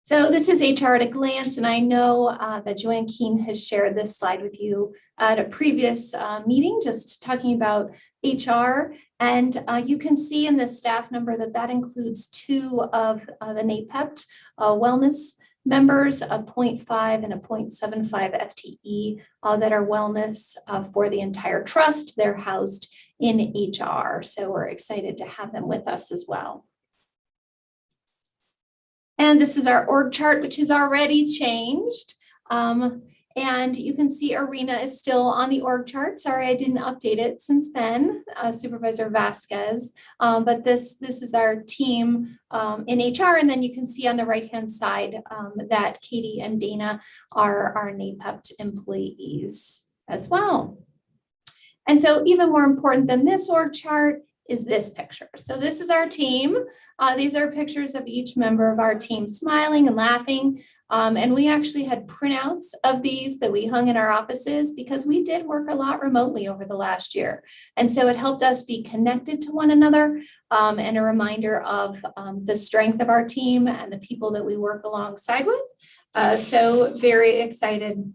So this is HR at a glance, and I know that Joanne Keene has shared this slide with you at a previous meeting, just talking about HR. And you can see in the staff number that includes 2 of the NAPEPT wellness members, a 0.5 and a 0.75 FTE that are wellness for the entire trust. They're housed in HR, so we're excited to have them with us as well. And this is our org chart, which is already changed. And you can see Arena is still on the org chart. Sorry, I didn't update it since then, Supervisor Vasquez. But this is our team in HR. And then you can see on the right-hand side that Katie and Dana are our NAPEPT employees as well. And so even more important than this org chart is this picture. So this is our team. These are pictures of each member of our team smiling and laughing. And we actually had printouts of these that we hung in our offices because we did work a lot remotely over the last year. And so it helped us be connected to one another and a reminder of the strength of our team and the people that we work alongside with. So very excited.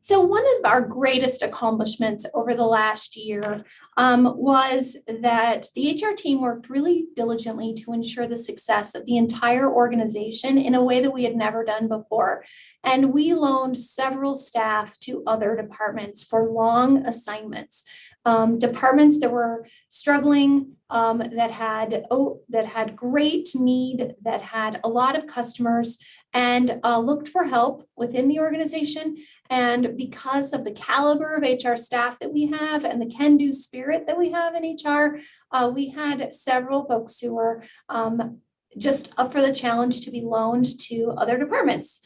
So one of our greatest accomplishments over the last year was that the HR team worked really diligently to ensure the success of the entire organization in a way that we had never done before. And we loaned several staff to other departments for long assignments, departments that were struggling, that had great need, that had a lot of customers, and looked for help within the organization. And because of the caliber of HR staff that we have and the can-do spirit that we have in HR, we had several folks who were just up for the challenge to be loaned to other departments.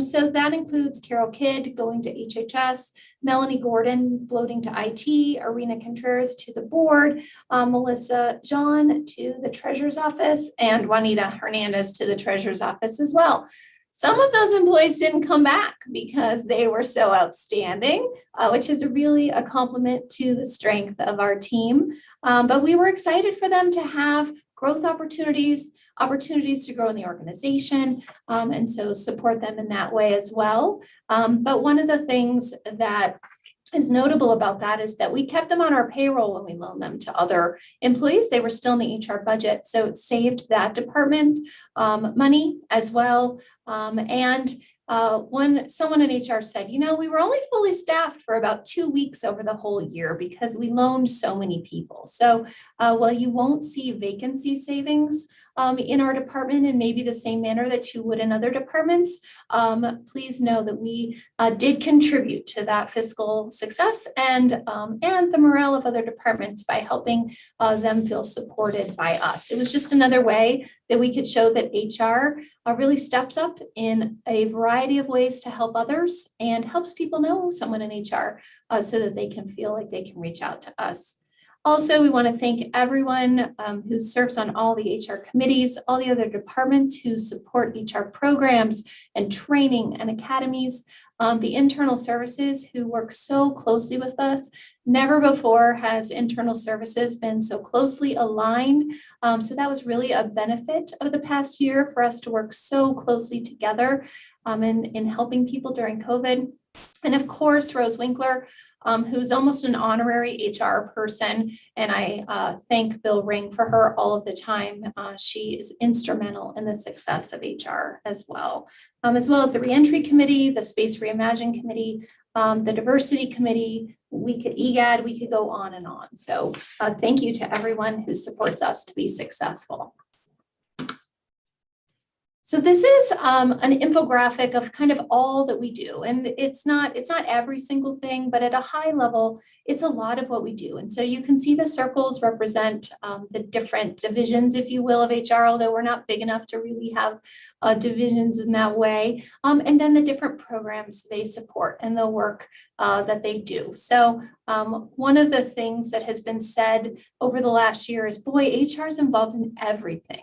So that includes Carol Kidd going to HHS, Melanie Gordon floating to IT, Arena Contreras to the board, Melissa John to the treasurer's office, and Juanita Hernandez to the treasurer's office as well. Some of those employees didn't come back because they were so outstanding, which is really a compliment to the strength of our team. But we were excited for them to have growth opportunities to grow in the organization, and so support them in that way as well. But one of the things that is notable about that is that we kept them on our payroll when we loaned them to other employees. They were still in the HR budget, so it saved that department money as well. Someone in HR said, we were only fully staffed for about 2 weeks over the whole year because we loaned so many people. So while you won't see vacancy savings in our department in maybe the same manner that you would in other departments, please know that we did contribute to that fiscal success and the morale of other departments by helping them feel supported by us. It was just another way that we could show that HR really steps up in a variety of ways to help others and helps people know someone in HR so that they can feel like they can reach out to us. Also, we want to thank everyone who serves on all the HR committees, all the other departments who support HR programs and training and academies, the internal services who work so closely with us. Never before has internal services been so closely aligned. So that was really a benefit of the past year for us to work so closely together in helping people during COVID. And of course, Rose Winkler, who's almost an honorary HR person. And I thank Bill Ring for her all of the time. She is instrumental in the success of HR as well as the Reentry Committee, the Space Reimagine Committee, the diversity committee, we could EGAD, we could go on and on. So thank you to everyone who supports us to be successful. So this is an infographic of kind of all that we do. And it's not every single thing, but at a high level, it's a lot of what we do. And so you can see the circles represent the different divisions, if you will, of HR, although we're not big enough to really have divisions in that way. And then the different programs they support and the work that they do. So one of the things that has been said over the last year is, boy, HR is involved in everything.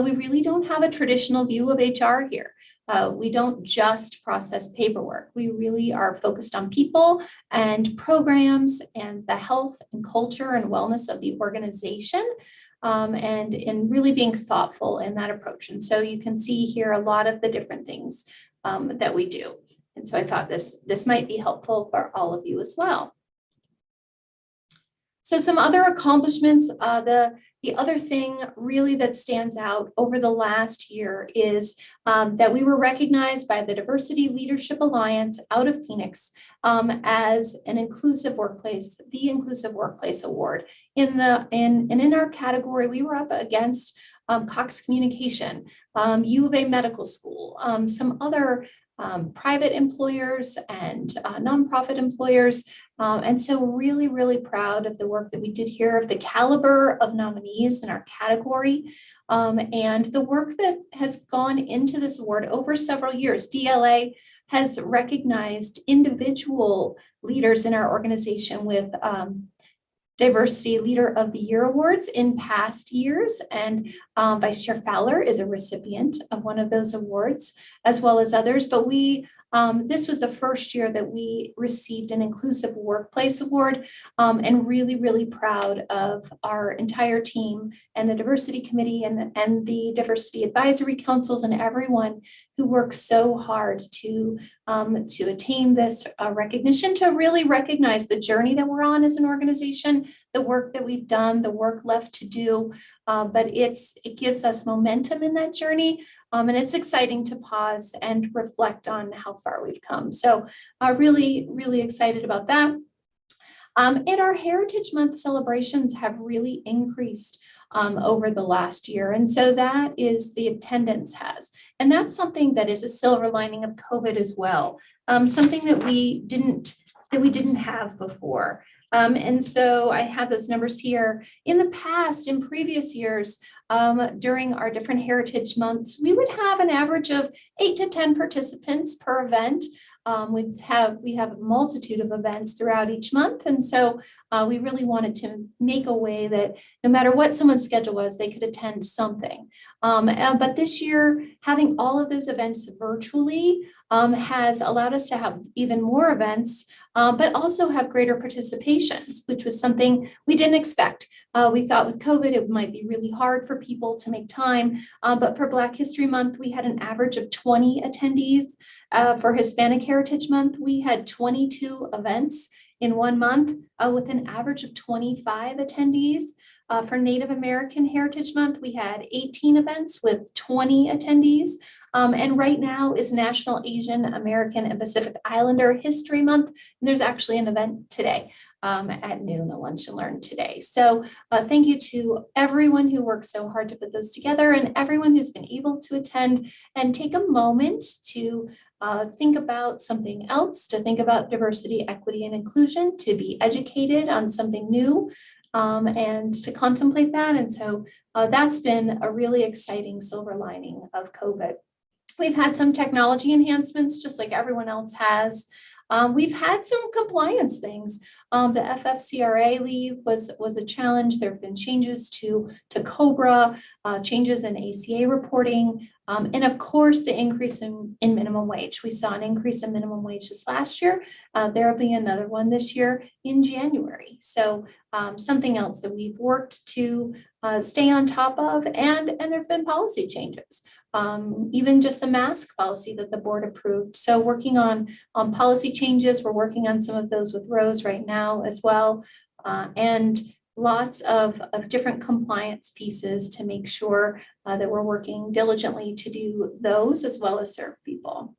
We really don't have a traditional view of HR here. We don't just process paperwork. We really are focused on people and programs and the health and culture and wellness of the organization, and in really being thoughtful in that approach. And so you can see here a lot of the different things that we do. And so I thought this might be helpful for all of you as well. So some other accomplishments, the other thing really that stands out over the last year is that we were recognized by the Diversity Leadership Alliance out of Phoenix as an inclusive workplace, the Inclusive Workplace Award. In our category, we were up against Cox Communication, U of A Medical School, some other private employers and nonprofit employers. And so really, really proud of the work that we did here, of the caliber of nominees in our category, and the work that has gone into this award over several years. DLA has recognized individual leaders in our organization with Diversity Leader of the Year awards in past years, and Vice Chair Fowler is a recipient of one of those awards, as well as others. But this was the first year that we received an Inclusive Workplace Award, and really, really proud of our entire team and the Diversity Committee and the Diversity Advisory Councils and everyone who worked so hard to attain this recognition, to really recognize the journey that we're on as an organization, the work that we've done, the work left to do, but it gives us momentum in that journey, and it's exciting to pause and reflect on how far we've come. So really, really excited about that. And our Heritage Month celebrations have really increased over the last year. And so that is the attendance has. And that's something that is a silver lining of COVID as well. Something that we didn't have before. And so I have those numbers here. In the past, in previous years, during our different Heritage Months, we would have an average of 8 to 10 participants per event. We have a multitude of events throughout each month. And so we really wanted to make a way that no matter what someone's schedule was, they could attend something. But this year, having all of those events virtually has allowed us to have even more events, but also have greater participations, which was something we didn't expect. We thought with COVID, it might be really hard for people to make time. But for Black History Month, we had an average of 20 attendees. For Hispanic Heritage Month, we had 22 events in 1 month with an average of 25 attendees. For Native American Heritage Month, we had 18 events with 20 attendees. And right now is National Asian American and Pacific Islander History Month. And there's actually an event today at noon, a lunch and learn today. So thank you to everyone who worked so hard to put those together, and everyone who's been able to attend and take a moment to think about something else, to think about diversity, equity, and inclusion, to be educated on something new, and to contemplate that. And so that's been a really exciting silver lining of COVID. We've had some technology enhancements, just like everyone else has. We've had some compliance things. The FFCRA leave was a challenge. There have been changes to COBRA, changes in ACA reporting, and of course, the increase in minimum wage. We saw an increase in minimum wage this last year. There will be another one this year in January. So something else that we've worked to stay on top of, and there have been policy changes. Even just the mask policy that the board approved. So working on policy changes, we're working on some of those with Rose right now as well. And lots of different compliance pieces to make sure that we're working diligently to do those as well as serve people.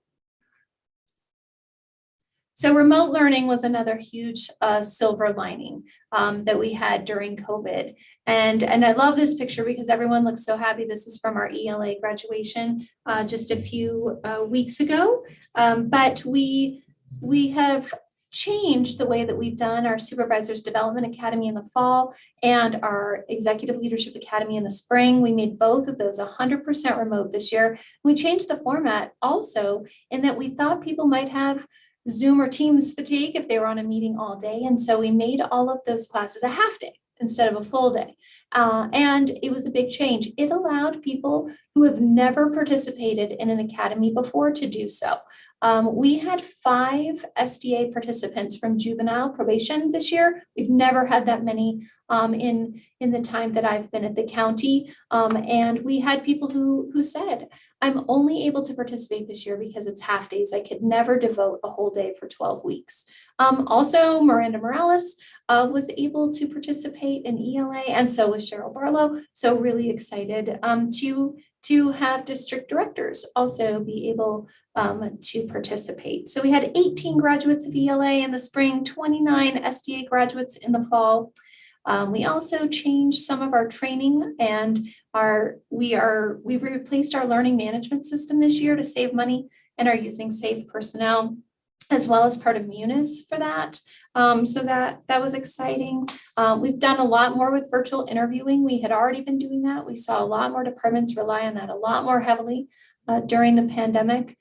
So remote learning was another huge silver lining that we had during COVID. And I love this picture because everyone looks so happy. This is from our ELA graduation just a few weeks ago. But we have changed the way that we've done our Supervisors Development Academy in the fall and our Executive Leadership Academy in the spring. We made both of those 100% remote this year. We changed the format also in that we thought people might have Zoom or Teams fatigue if they were on a meeting all day. And so we made all of those classes a half day instead of a full day. And it was a big change. It allowed people who have never participated in an academy before to do so. We had 5 SDA participants from juvenile probation this year. We've never had that many in the time that I've been at the county. And we had people who said, I'm only able to participate this year because it's half days. I could never devote a whole day for 12 weeks. Also, Miranda Morales was able to participate in ELA, and so was Cheryl Barlow. So really excited to have district directors also be able to participate. So we had 18 graduates of ELA in the spring, 29 SDA graduates in the fall. We also changed some of our training and we replaced our learning management system this year to save money and are using SAFE personnel as well as part of Munis for that. So that was exciting. We've done a lot more with virtual interviewing. We had already been doing that. We saw a lot more departments rely on that a lot more heavily during the pandemic.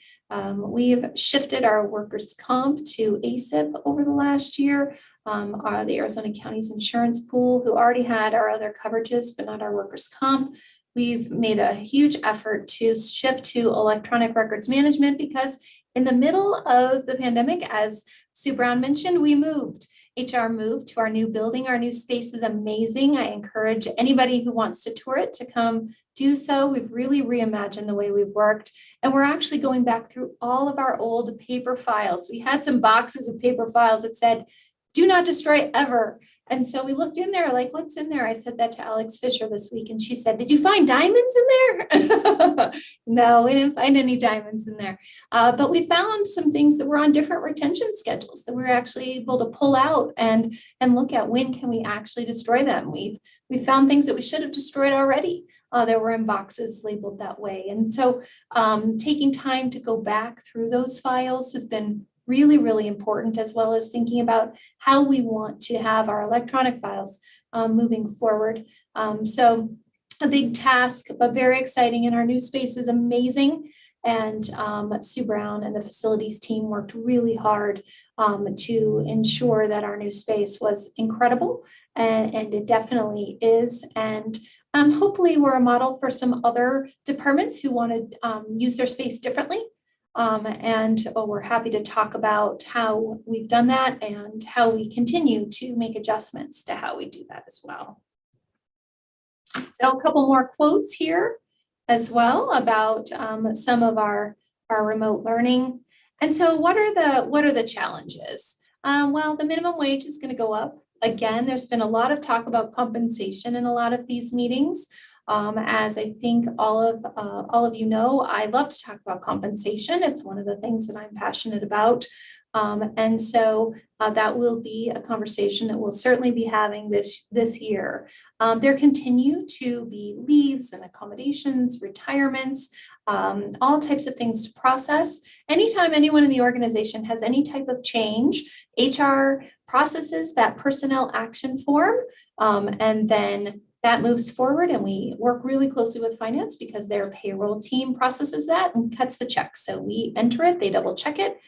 We've shifted our workers' comp to ASIP over the last year. The Arizona County's insurance pool, who already had our other coverages, but not our workers' comp. We've made a huge effort to shift to electronic records management because in the middle of the pandemic, as Sue Brown mentioned, we moved. HR moved to our new building. Our new space is amazing. I encourage anybody who wants to tour it to come do so. We've really reimagined the way we've worked. And we're actually going back through all of our old paper files. We had some boxes of paper files that said, do not destroy ever. And so we looked in there like, what's in there? I said that to Alex Fisher this week. And she said, did you find diamonds in there? No, we didn't find any diamonds in there. But we found some things that were on different retention schedules that we were actually able to pull out and look at when can we actually destroy them. We found things that we should have destroyed already. That were in boxes labeled that way. And so taking time to go back through those files has been really, really important, as well as thinking about how we want to have our electronic files moving forward. So a big task, but very exciting. And our new space is amazing. And Sue Brown and the facilities team worked really hard to ensure that our new space was incredible. And it definitely is. And hopefully we're a model for some other departments who want to use their space differently. We're happy to talk about how we've done that and how we continue to make adjustments to how we do that as well. So a couple more quotes here as well about some of our remote learning. And so what are the challenges? Well, the minimum wage is going to go up. Again, there's been a lot of talk about compensation in a lot of these meetings. As I think all of you know, I love to talk about compensation. It's one of the things that I'm passionate about. And so that will be a conversation that we'll certainly be having this year. There continue to be leaves and accommodations, retirements, all types of things to process. Anytime anyone in the organization has any type of change, HR processes that personnel action form, and then that moves forward, and we work really closely with finance because their payroll team processes that and cuts the check. So we enter it, they double check it,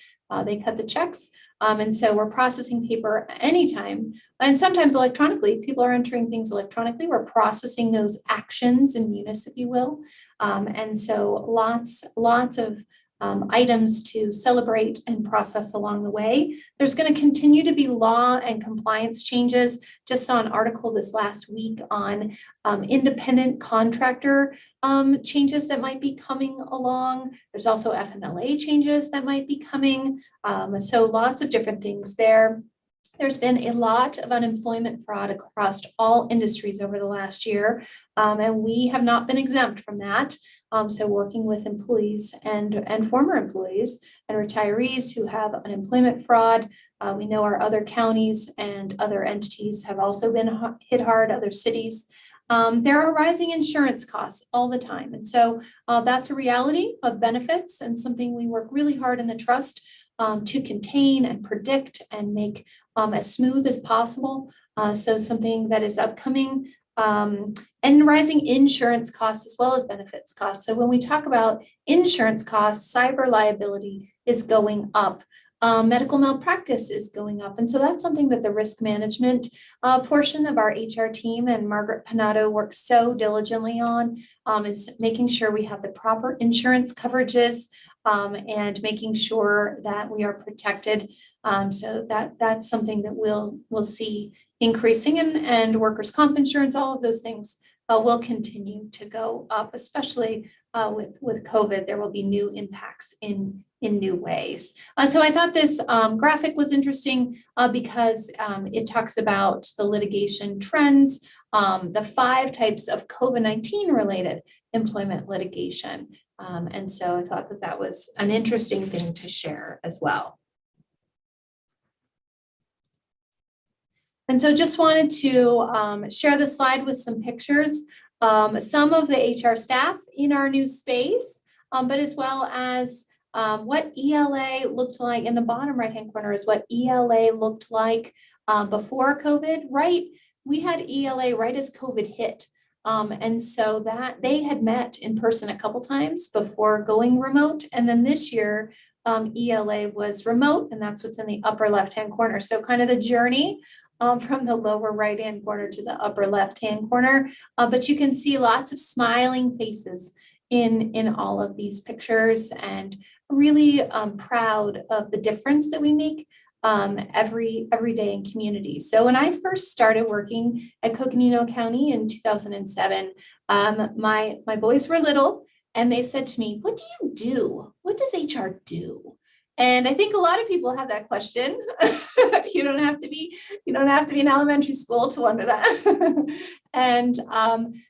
they cut the checks. And so we're processing paper anytime, and sometimes electronically. People are entering things electronically. We're processing those actions in Munis, if you will. And so lots of items to celebrate and process along the way. There's going to continue to be law and compliance changes. Just saw an article this last week on independent contractor changes that might be coming along. There's also FMLA changes that might be coming. So lots of different things there. There's been a lot of unemployment fraud across all industries over the last year, and we have not been exempt from that. So working with employees and former employees and retirees who have unemployment fraud, we know our other counties and other entities have also been hit hard, other cities. There are rising insurance costs all the time. And so that's a reality of benefits and something we work really hard in the trust to contain and predict and make as smooth as possible. So something that is upcoming, and rising insurance costs as well as benefits costs. So when we talk about insurance costs, cyber liability is going up. Medical malpractice is going up. And so that's something that the risk management portion of our HR team and Margaret Panado works so diligently on, is making sure we have the proper insurance coverages and making sure that we are protected. So that's something that we'll see increasing, and workers' comp insurance, all of those things will continue to go up, especially with COVID. There will be new impacts in new ways. So I thought this graphic was interesting because it talks about the litigation trends, the 5 types of COVID-19 related employment litigation. And so I thought that was an interesting thing to share as well. And so just wanted to share the slide with some pictures, some of the HR staff in our new space, but as well as what ELA looked like. In the bottom right-hand corner is what ELA looked like before COVID, right? We had ELA right as COVID hit. And so that they had met in person a couple times before going remote. And then this year, ELA was remote, and that's what's in the upper left-hand corner. So kind of the journey from the lower right-hand corner to the upper left-hand corner. But you can see lots of smiling faces in all of these pictures, and really proud of the difference that we make every day in communities. So when I first started working at Coconino County in 2007, my boys were little, and they said to me, "What do you do? What does HR do?" And I think a lot of people have that question. You don't have to be in elementary school to wonder that. And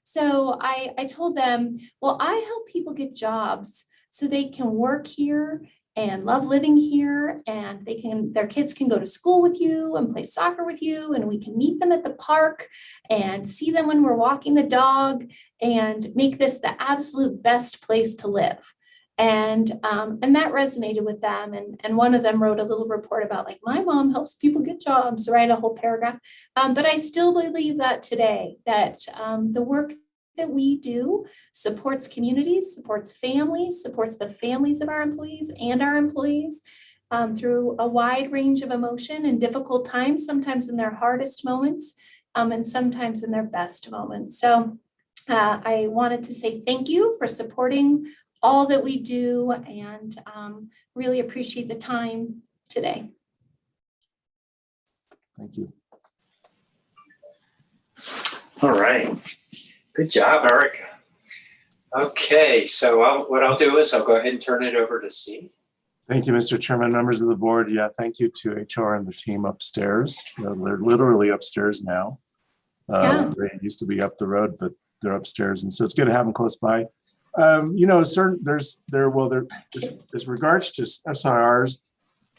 so I told them, well, I help people get jobs so they can work here and love living here, and their kids can go to school with you and play soccer with you, and we can meet them at the park and see them when we're walking the dog, and make this the absolute best place to live. And that resonated with them. And one of them wrote a little report about, like, my mom helps people get jobs, right? A whole paragraph. But I still believe that today, that the work that we do supports communities, supports families, supports the families of our employees and our employees through a wide range of emotion and difficult times, sometimes in their hardest moments and sometimes in their best moments. So I wanted to say thank you for supporting all that we do, and really appreciate the time today. Thank you. All right. Good job, Erica. Okay, so what I'll do is I'll go ahead and turn it over to Steve. Thank you, Mr. Chairman, members of the board. Yeah, thank you to HR and the team upstairs. They're literally upstairs now. They used to be up the road, but they're upstairs, and so it's good to have them close by. As regards to SIRs,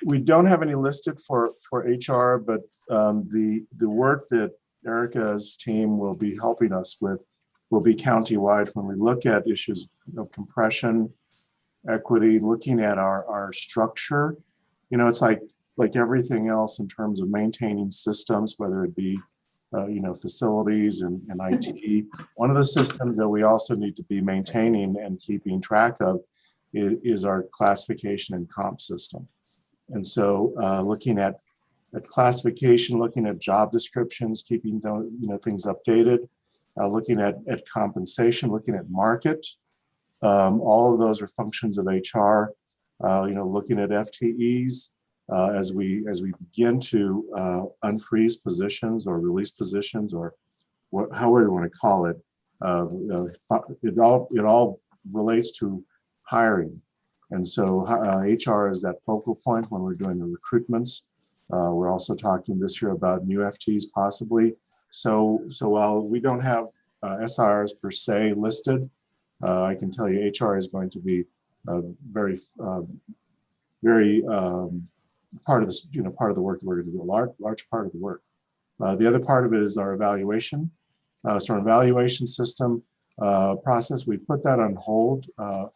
we don't have any listed for HR, but the work that Erica's team will be helping us with will be countywide when we look at issues of compression, equity, looking at our structure. It's like everything else in terms of maintaining systems, whether it be facilities and IT. One of the systems that we also need to be maintaining and keeping track of is our classification and comp system. And so looking at classification, looking at job descriptions, keeping things updated, looking at compensation, looking at market. All of those are functions of HR. Looking at FTEs, as we begin to unfreeze positions or release positions, or however you want to call it, it all relates to hiring. And so HR is that focal point when we're doing the recruitments. We're also talking this year about new FTEs possibly. So while we don't have SRs per se listed, I can tell you HR is going to be very part of this, part of the work that we're going to do, a large part of the work. The other part of it is our evaluation. So our evaluation system process, we put that on hold for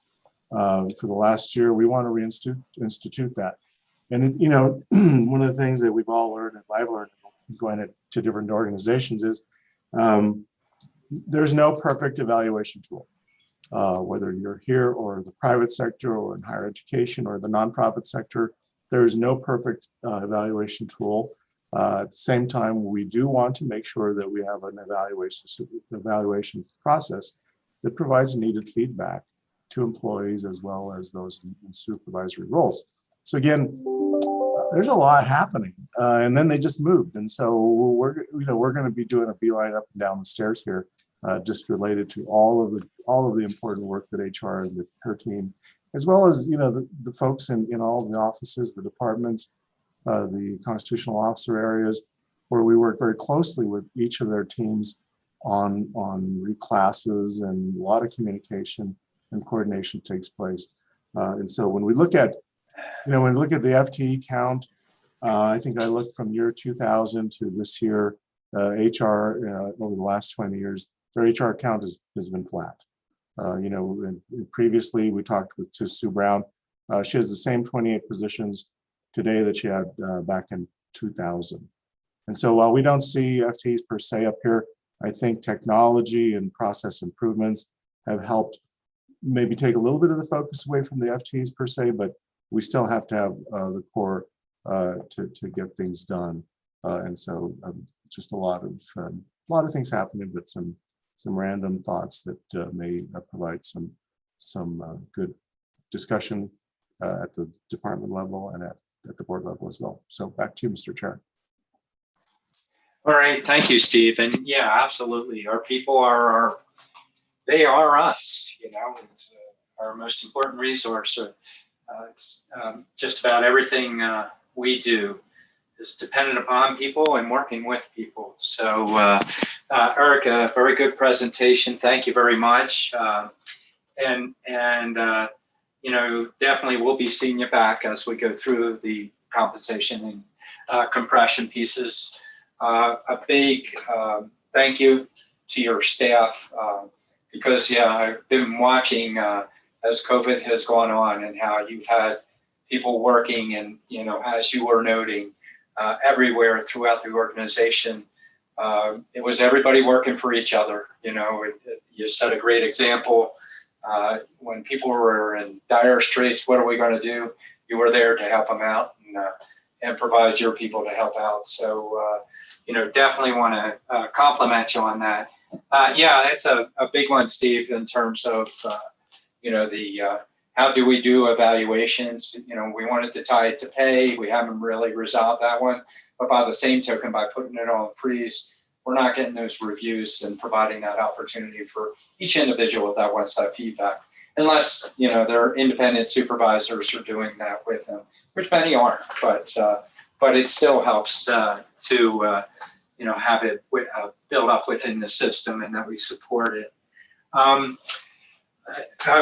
the last year. We want to reinstitute that. And one of the things that we've all learned, and I've learned going to different organizations, is there's no perfect evaluation tool. Whether you're here or the private sector or in higher education or the nonprofit sector, there is no perfect evaluation tool. At the same time, we do want to make sure that we have an evaluation process that provides needed feedback to employees as well as those in supervisory roles. So again, there's a lot happening, and then they just moved, and so we're going to be doing a beeline up and down the stairs here, just related to all of the important work that HR and her team, as well as the folks in all of the offices, the departments, the constitutional officer areas, where we work very closely with each of their teams on reclasses, and a lot of communication and coordination takes place. And so when we look at the FTE count, I think I looked from year 2000 to this year, HR over the last 20 years, their HR count has been flat. And previously we talked to Sue Brown. She has the same 28 positions today that she had back in 2000. And so while we don't see FTEs per se up here, I think technology and process improvements have helped maybe take a little bit of the focus away from the FTEs per se, but we still have to have the core to get things done. And so just a lot of things happening, but some random thoughts that may provide some good discussion at the department level and at the board level as well. So back to you, Mr. Chair. All right, thank you, Steve. And yeah, absolutely. Our people they are us, it's, our most important resource. It's just about everything we do is dependent upon people and working with people. So Eric, a very good presentation. Thank you very much. And definitely we'll be seeing you back as we go through the compensation and compression pieces. A big thank you to your staff because I've been watching as COVID has gone on and how you've had people working and, as you were noting, everywhere throughout the organization. It was everybody working for each other. You set a great example. When people were in dire straits, what are we going to do? You were there to help them out and provide your people to help out. So, definitely want to compliment you on that. It's a big one, Steve, in terms of, how do we do evaluations? We wanted to tie it to pay. We haven't really resolved that one. But by the same token, by putting it on freeze, we're not getting those reviews and providing that opportunity for each individual that wants that feedback. Unless, their independent supervisors are doing that with them, which many aren't. But it still helps to have it build up within the system and that we support it.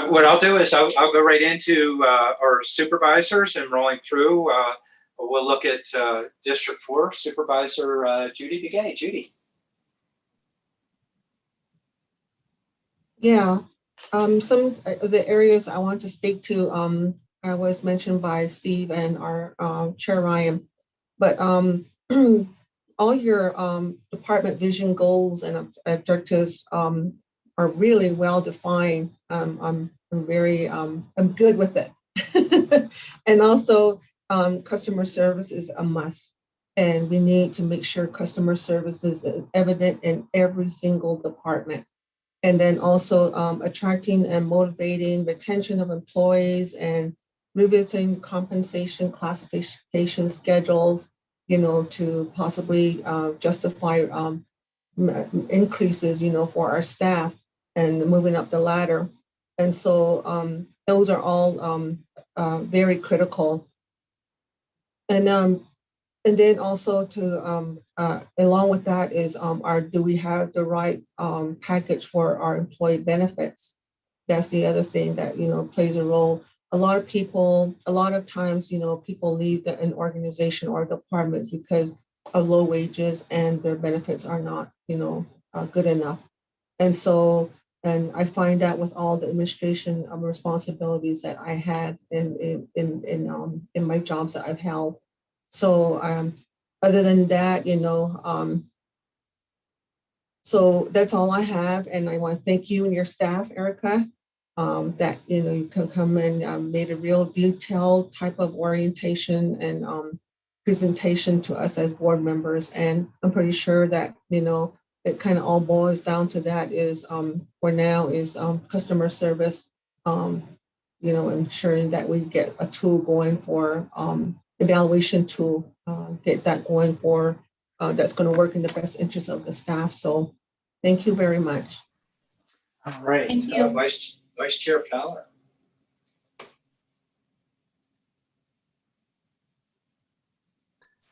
What I'll do is I'll go right into our supervisors and rolling through. We'll look at District 4 Supervisor Judy Begay. Judy. Yeah, some of the areas I want to speak to was mentioned by Steve and our Chair Ryan, but all your department vision goals and objectives are really well defined. I'm good with it. And also customer service is a must. And we need to make sure customer service is evident in every single department. And then also attracting and motivating retention of employees and revisiting compensation classification schedules, to possibly justify increases, for our staff and moving up the ladder. And so those are all very critical. And And then also to, along with that is, do we have the right package for our employee benefits? That's the other thing that, plays a role. A lot of people, a lot of times, people leave an organization or departments because of low wages and their benefits are not, good enough. And so, and I find that with all the administration responsibilities that I had in my jobs that I've held. So other than that, so that's all I have. And I want to thank you and your staff, Erica, that, you can come and made a real detailed type of orientation and presentation to us as board members. And I'm pretty sure that, it kind of all boils down to that is for now is customer service, ensuring that we get a tool going for evaluation tool, get that going for that's going to work in the best interest of the staff. So thank you very much. All right. Thank you. Vice Chair Fowler.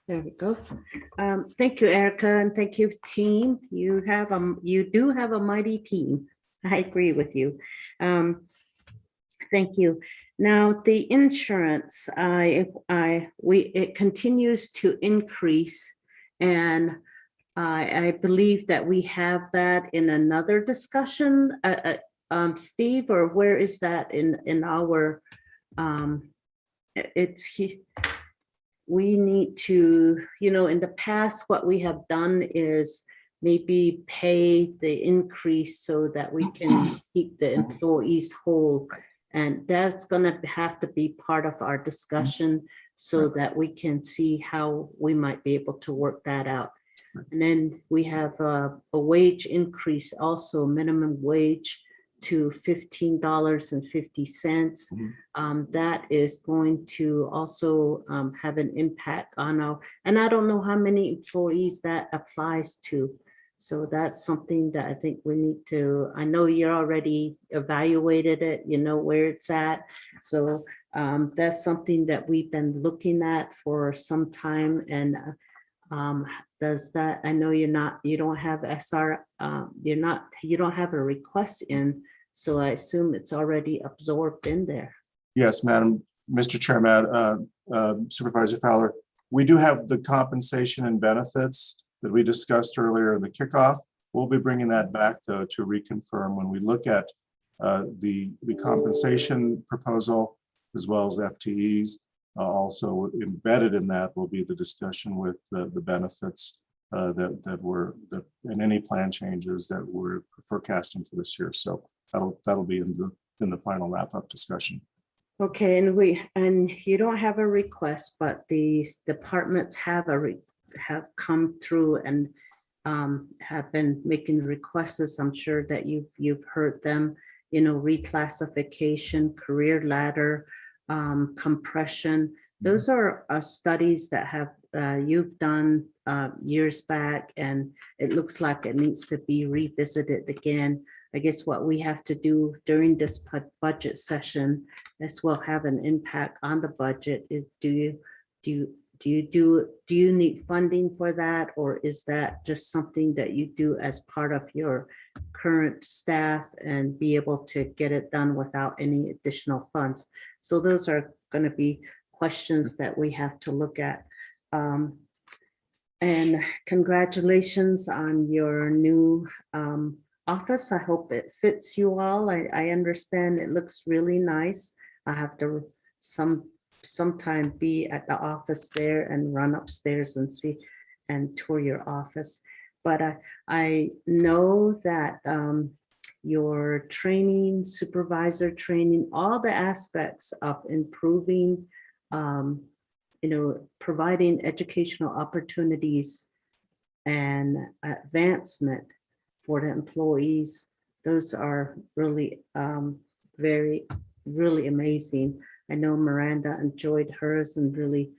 There we go. Thank you, Erica, and thank you, team. You do have a mighty team. I agree with you. Thank you. Now, the insurance, it continues to increase, and I believe that we have that in another discussion, Steve, or where is that in our? We need to, in the past, what we have done is maybe pay the increase so that we can keep the employees whole. And that's going to have to be part of our discussion so that we can see how we might be able to work that out. And then we have a wage increase, also minimum wage to $15.50. That is going to also have an impact on and I don't know how many employees that applies to. So that's something that I think we need to, I know you're already evaluated it, where it's at. So that's something that we've been looking at for some time. And does that, I know you don't have SR, you don't have a request in, so I assume it's already absorbed in there. Yes, Madam, Mr. Chairman, Supervisor Fowler, we do have the compensation and benefits that we discussed earlier in the kickoff. We'll be bringing that back though to reconfirm when we look at the compensation proposal as well as FTEs. Also embedded in that will be the discussion with the benefits and any plan changes that we're forecasting for this year. So that'll be in the final wrap-up discussion. Okay, and you don't have a request, but these departments have come through and have been making requests. I'm sure that you've heard them, reclassification, career ladder, compression. Those are studies that you've done years back, and it looks like it needs to be revisited again. I guess what we have to do during this budget session, as will have an impact on the budget, is do you need funding for that, or is that just something that you do as part of your current staff and be able to get it done without any additional funds? So those are going to be questions that we have to look at. And congratulations on your new office. I hope it fits you all. I understand it looks really nice. I have to sometime be at the office there and run upstairs and see and tour your office. But I know that your training, supervisor training, all the aspects of improving, providing educational opportunities and advancement for the employees, those are really really amazing. I know Miranda enjoyed hers and really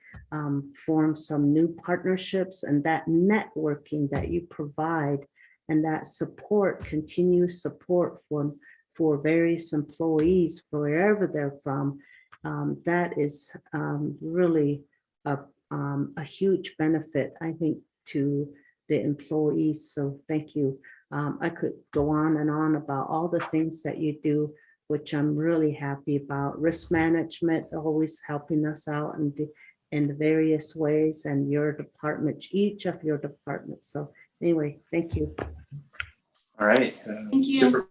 formed some new partnerships, and that networking that you provide and that support, continuous support for various employees, wherever they're from, that is really a huge benefit, I think, to the employees. So thank you. I could go on and on about all the things that you do, which I'm really happy about. Risk management, always helping us out in the various ways, and your department, each of your departments. So anyway, thank you. All right. Thank you.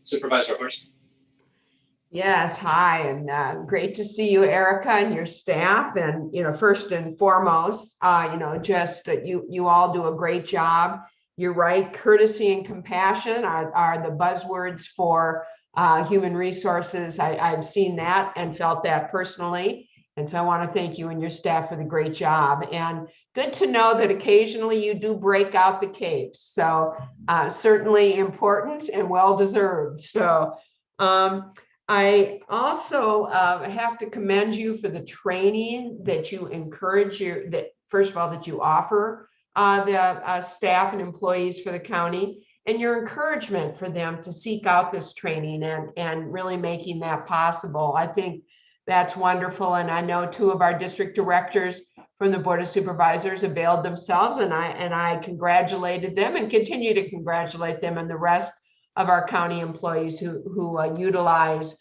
Supervisor Horst. Yes, hi, and great to see you, Erica, and your staff. And, first and foremost, just that you all do a great job. You're right, courtesy and compassion are the buzzwords for human resources. I've seen that and felt that personally. And so I want to thank you and your staff for the great job. And good to know that occasionally you do break out the capes. So certainly important and well-deserved. So I also have to commend you for the training that you encourage first of all, that you offer the staff and employees for the county, and your encouragement for them to seek out this training and really making that possible. I think that's wonderful. And I know 2 of our district directors from the Board of Supervisors availed themselves, and I congratulated them and continue to congratulate them and the rest of our county employees who utilize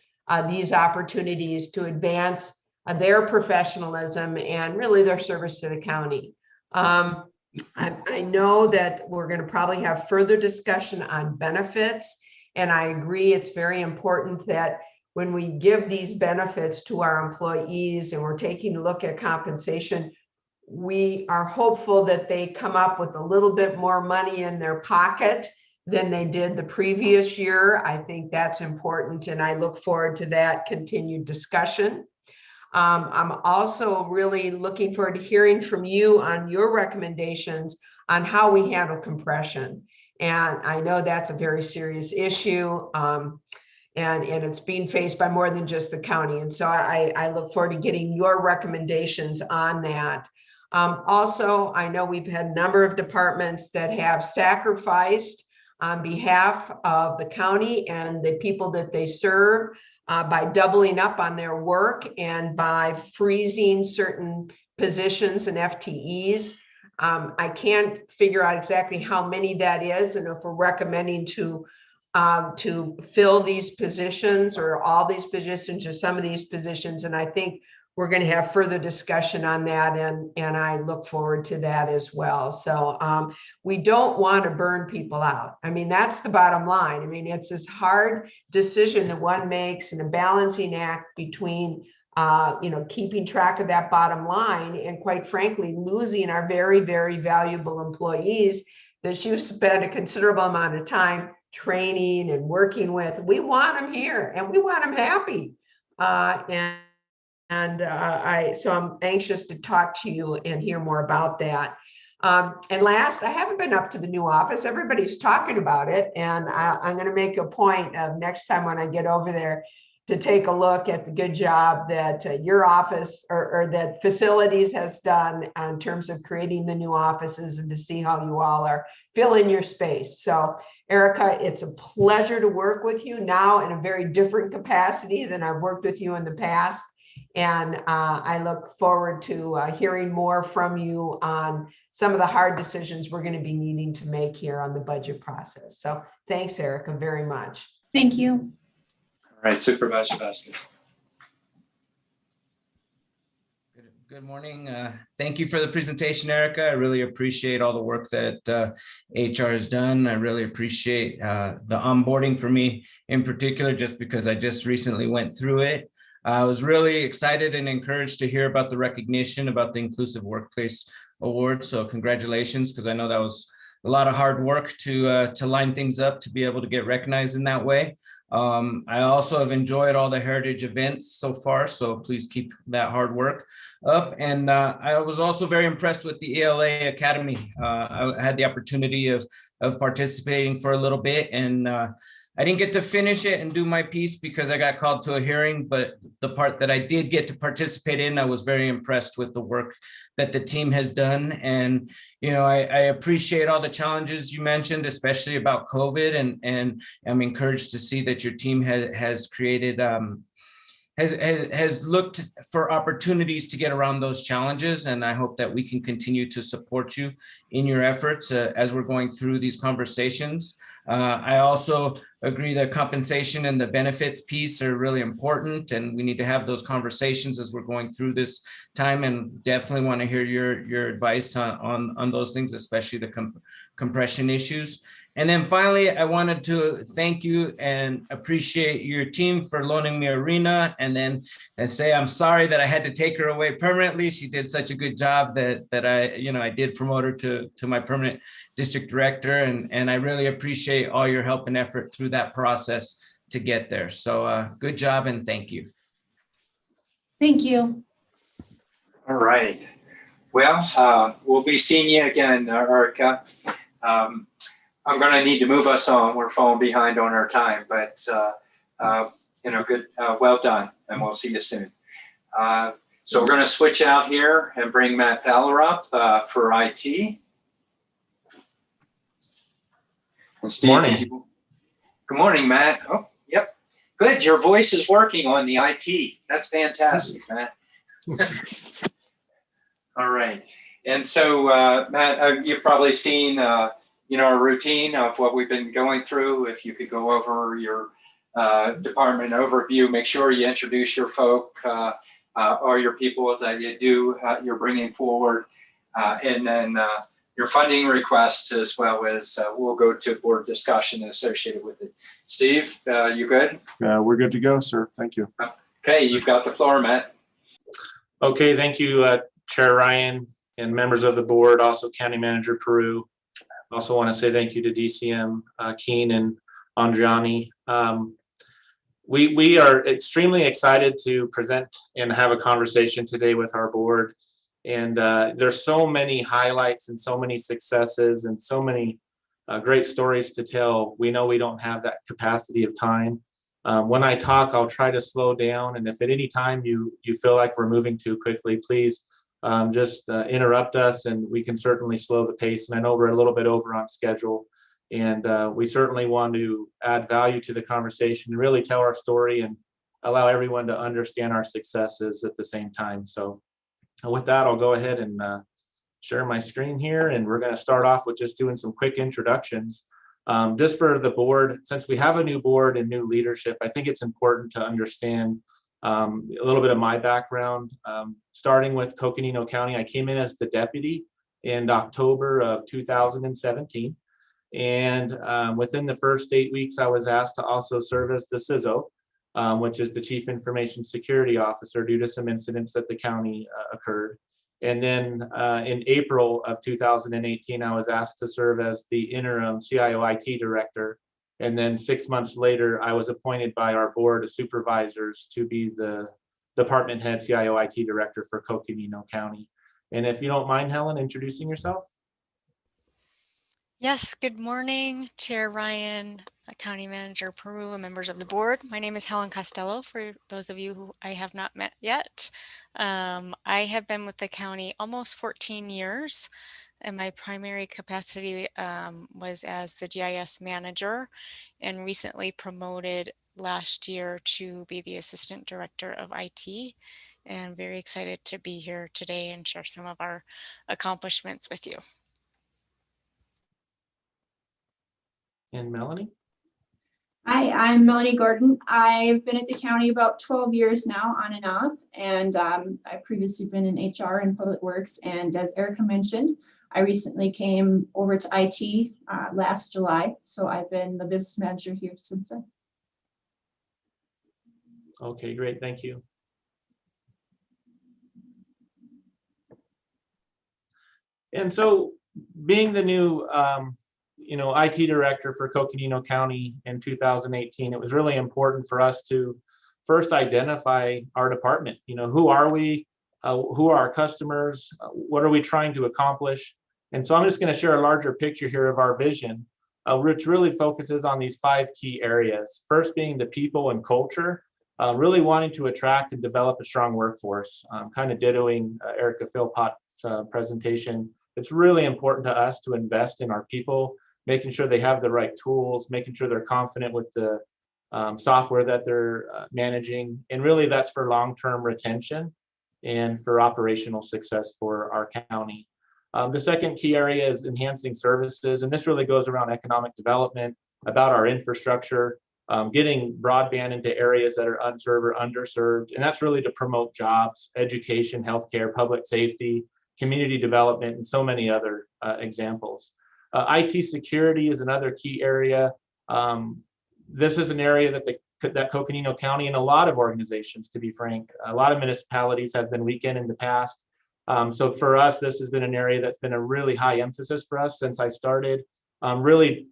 these opportunities to advance their professionalism and really their service to the county. I know that we're going to probably have further discussion on benefits, and I agree it's very important that when we give these benefits to our employees and we're taking a look at compensation, we are hopeful that they come up with a little bit more money in their pocket than they did the previous year. I think that's important, and I look forward to that continued discussion. I'm also really looking forward to hearing from you on your recommendations on how we handle compression. And I know that's a very serious issue, and it's being faced by more than just the county. And so I look forward to getting your recommendations on that. Also, I know we've had a number of departments that have sacrificed on behalf of the county and the people that they serve by doubling up on their work and by freezing certain positions and FTEs. I can't figure out exactly how many that is, and if we're recommending to fill these positions or all these positions or some of these positions. And I think we're going to have further discussion on that, and I look forward to that as well. So we don't want to burn people out. I mean, that's the bottom line. I mean, it's this hard decision that one makes and a balancing act between keeping track of that bottom line and, quite frankly, losing our very, very valuable employees that you spend a considerable amount of time training and working with. We want them here and we want them happy. So I'm anxious to talk to you and hear more about that. And last, I haven't been up to the new office. Everybody's talking about it. And I'm going to make a point of next time when I get over there to take a look at the good job that your office or that facilities has done in terms of creating the new offices, and to see how you all are filling your space. So Erica, it's a pleasure to work with you now in a very different capacity than I've worked with you in the past. And I look forward to hearing more from you on some of the hard decisions we're going to be needing to make here on the budget process. So thanks, Erica, very much. Thank you. All right, Supervisor Vasquez. Good morning. Thank you for the presentation, Erica. I really appreciate all the work that HR has done. I really appreciate the onboarding for me in particular, just because I just recently went through it. I was really excited and encouraged to hear about the recognition about the Inclusive Workplace Award. So congratulations, because I know that was a lot of hard work to line things up to be able to get recognized in that way. I also have enjoyed all the heritage events so far, so please keep that hard work up. And I was also very impressed with the ELA Academy. I had the opportunity of participating for a little bit, and I didn't get to finish it and do my piece because I got called to a hearing, but the part that I did get to participate in, I was very impressed with the work that the team has done. And, I appreciate all the challenges you mentioned, especially about COVID, and I'm encouraged to see that your team has created has looked for opportunities to get around those challenges. And I hope that we can continue to support you in your efforts as we're going through these conversations. I also agree that compensation and the benefits piece are really important, and we need to have those conversations as we're going through this time, and definitely want to hear your advice on those things, especially the compression issues. And then finally, I wanted to thank you and appreciate your team for loaning me Arena, and then say I'm sorry that I had to take her away permanently. She did such a good job that I did promote her to my permanent district director, and I really appreciate all your help and effort through that process to get there. So good job and thank you. Thank you. All right. Well, we'll be seeing you again, Erica. I'm going to need to move us on. We're falling behind on our time, but good. Well done, and we'll see you soon. So we're going to switch out here and bring Matt Fowler up for IT. And Steve, morning. Good morning, Matt. Oh, yep. Good. Your voice is working on the IT. That's fantastic, Matt. All right. And so, Matt, you've probably seen, a routine of what we've been going through. If you could go over your department overview, make sure you introduce your folk or your people that you're bringing forward, and then your funding request, as well as we'll go to board discussion associated with it. Steve, you good? We're good to go, sir. Thank you. Okay, you've got the floor, Matt. Okay, thank you, Chair Ryan and members of the board, also County Manager Peru. Also want to say thank you to DCM Keen and Andriani. We are extremely excited to present and have a conversation today with our board. And there's so many highlights and so many successes and so many great stories to tell. We know we don't have that capacity of time. When I talk, I'll try to slow down. And if at any time you feel like we're moving too quickly, please just interrupt us, and we can certainly slow the pace. And I know we're a little bit over on schedule, and we certainly want to add value to the conversation, really tell our story and allow everyone to understand our successes at the same time. So with that, I'll go ahead and share my screen here, and we're going to start off with just doing some quick introductions. Just for the board, since we have a new board and new leadership, I think it's important to understand a little bit of my background. Starting with Coconino County, I came in as the deputy in October of 2017. And within the first 8 weeks, I was asked to also serve as the CISO, which is the Chief Information Security Officer, due to some incidents that the county occurred. And then in April of 2018, I was asked to serve as the interim CIO IT director. And then 6 months later, I was appointed by our board of supervisors to be the department head CIO IT director for Coconino County. And if you don't mind, Helen, introducing yourself. Yes, good morning, Chair Ryan, County Manager Peru, and members of the board. My name is Helen Costello, for those of you who I have not met yet. I have been with the county almost 14 years, and my primary capacity was as the GIS manager, and recently promoted last year to be the Assistant Director of IT. And very excited to be here today and share some of our accomplishments with you. And Melanie? Hi, I'm Melanie Gordon. I've been at the county about 12 years now, on and off, and I've previously been in HR and Public Works. And as Erica mentioned, I recently came over to IT last July, so I've been the business manager here since then. Okay, great, thank you. And so, being the new IT director for Coconino County in 2018, it was really important for us to first identify our department. Who are we? Who are our customers? What are we trying to accomplish? And so I'm just going to share a larger picture here of our vision, which really focuses on these 5 key areas. First being the people and culture, really wanting to attract and develop a strong workforce, kind of dittoing Erica Philpott's presentation. It's really important to us to invest in our people, making sure they have the right tools, making sure they're confident with the software that they're managing. And really that's for long-term retention and for operational success for our county. The second key area is enhancing services. And this really goes around economic development, about our infrastructure, getting broadband into areas that are unserved or underserved. And that's really to promote jobs, education, healthcare, public safety, community development, and so many other examples. IT security is another key area. This is an area that Coconino County and a lot of organizations, to be frank, a lot of municipalities have been weakened in the past. So for us, this has been an area that's been a really high emphasis for us since I started. Really,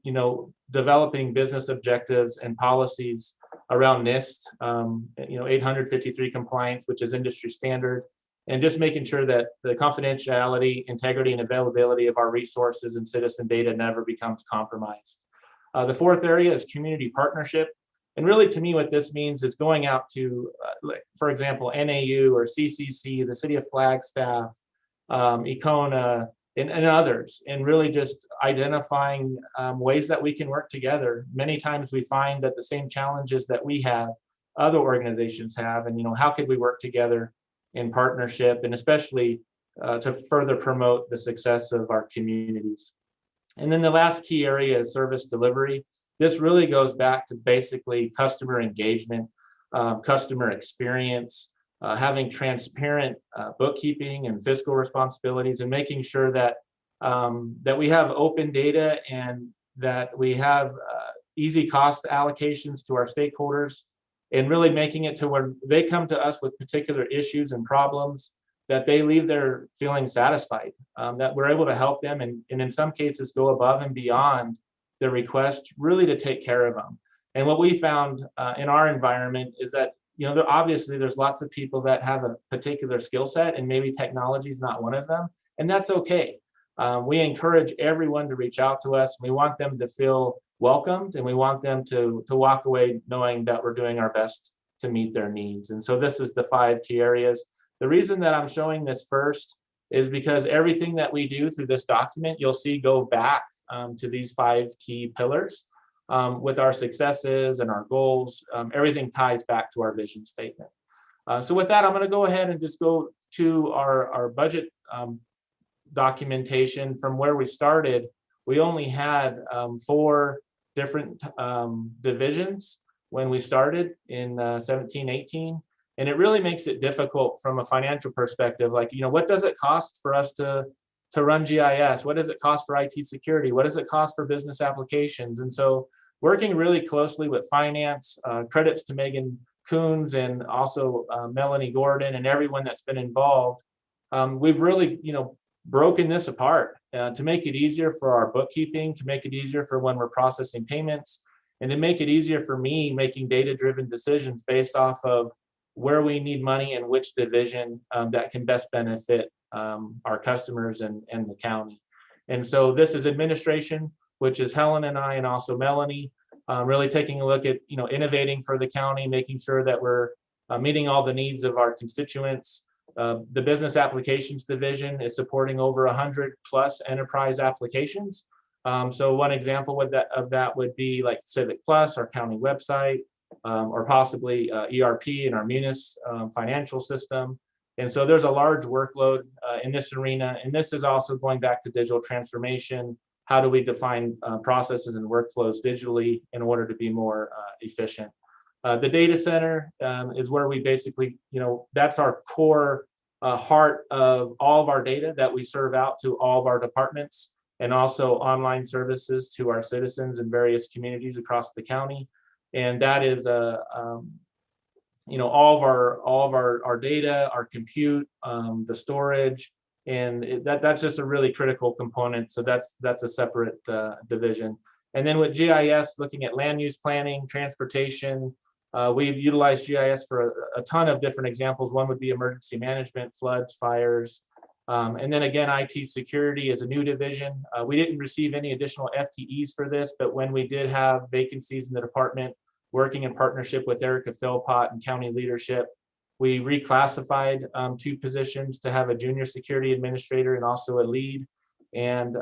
developing business objectives and policies around NIST, 853 compliance, which is industry standard, and just making sure that the confidentiality, integrity, and availability of our resources and citizen data never becomes compromised. The fourth area is community partnership. And really, to me, what this means is going out to, for example, NAU or CCC, the City of Flagstaff, Econa, and others, and really just identifying ways that we can work together. Many times we find that the same challenges that we have, other organizations have, and how could we work together in partnership, and especially to further promote the success of our communities. And then the last key area is service delivery. This really goes back to basically customer engagement, customer experience, having transparent bookkeeping and fiscal responsibilities, and making sure that that we have open data and that we have easy cost allocations to our stakeholders, and really making it to where they come to us with particular issues and problems, that they leave there feeling satisfied, that we're able to help them, and in some cases go above and beyond the request, really to take care of them. And what we found in our environment is that obviously there's lots of people that have a particular skill set, and maybe technology is not one of them, and that's okay. We encourage everyone to reach out to us. We want them to feel welcomed, and we want them to walk away knowing that we're doing our best to meet their needs. And so this is the 5 key areas. The reason that I'm showing this first is because everything that we do through this document, you'll see go back to these 5 key pillars. With our successes and our goals, everything ties back to our vision statement. So with that, I'm going to go ahead and just go to our budget documentation. From where we started, we only had 4 different divisions when we started in 17-18. And it really makes it difficult from a financial perspective. Like, what does it cost for us to run GIS? What does it cost for IT security? What does it cost for business applications? And so working really closely with finance, credits to Megan Coons and also Melanie Gordon and everyone that's been involved. We've really, broken this apart to make it easier for our bookkeeping, to make it easier for when we're processing payments, and to make it easier for me making data-driven decisions based off of where we need money and which division that can best benefit our customers and the county. And so this is administration, which is Helen and I, and also Melanie, really taking a look at, innovating for the county, making sure that we're meeting all the needs of our constituents. The business applications division is supporting over 100 plus enterprise applications. So one example of that would be like Civic Plus, our county website, or possibly ERP in our Munis financial system. And so there's a large workload in this arena. And this is also going back to digital transformation. How do we define processes and workflows digitally in order to be more efficient? The data center is where we basically, that's our core heart of all of our data that we serve out to all of our departments, and also online services to our citizens in various communities across the county. And that is all of our data, our compute, the storage, and that's just a really critical component. So that's a separate division. And then with GIS, looking at land use planning, transportation, we've utilized GIS for a ton of different examples. One would be emergency management, floods, fires. And then again, IT security is a new division. We didn't receive any additional FTEs for this, but when we did have vacancies in the department, working in partnership with Erica Philpott and county leadership, we reclassified 2 positions to have a junior security administrator and also a lead. And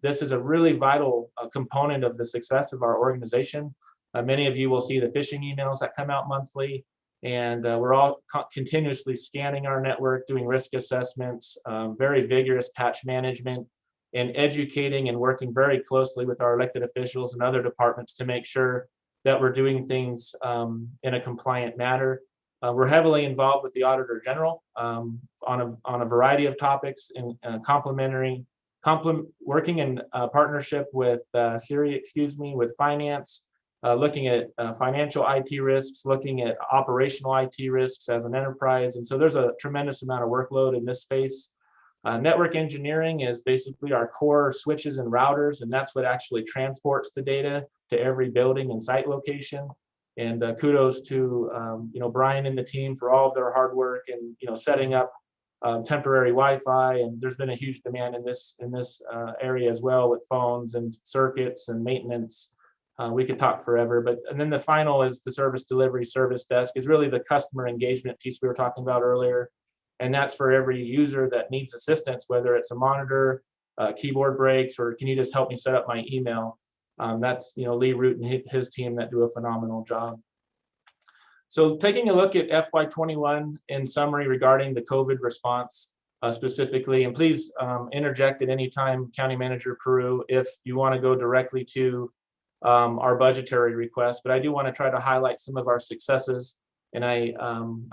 this is a really vital component of the success of our organization. Many of you will see the phishing emails that come out monthly, and we're all continuously scanning our network, doing risk assessments, very vigorous patch management, and educating and working very closely with our elected officials and other departments to make sure that we're doing things in a compliant manner. We're heavily involved with the Auditor General on a variety of topics, in working in partnership with Siri, with finance, looking at financial IT risks, looking at operational IT risks as an enterprise. And so there's a tremendous amount of workload in this space. Network engineering is basically our core switches and routers, and that's what actually transports the data to every building and site location. And kudos to Brian and the team for all of their hard work and setting up temporary Wi-Fi. And there's been a huge demand in this area as well, with phones and circuits and maintenance. We could talk forever, and then the final is the service delivery service desk, is really the customer engagement piece we were talking about earlier. And that's for every user that needs assistance, whether it's a monitor, keyboard breaks, or can you just help me set up my email? That's Lee Root and his team that do a phenomenal job. So taking a look at FY21 in summary regarding the COVID response specifically, and please interject at any time, County Manager Peru, if you want to go directly to our budgetary request. But I do want to try to highlight some of our successes, and I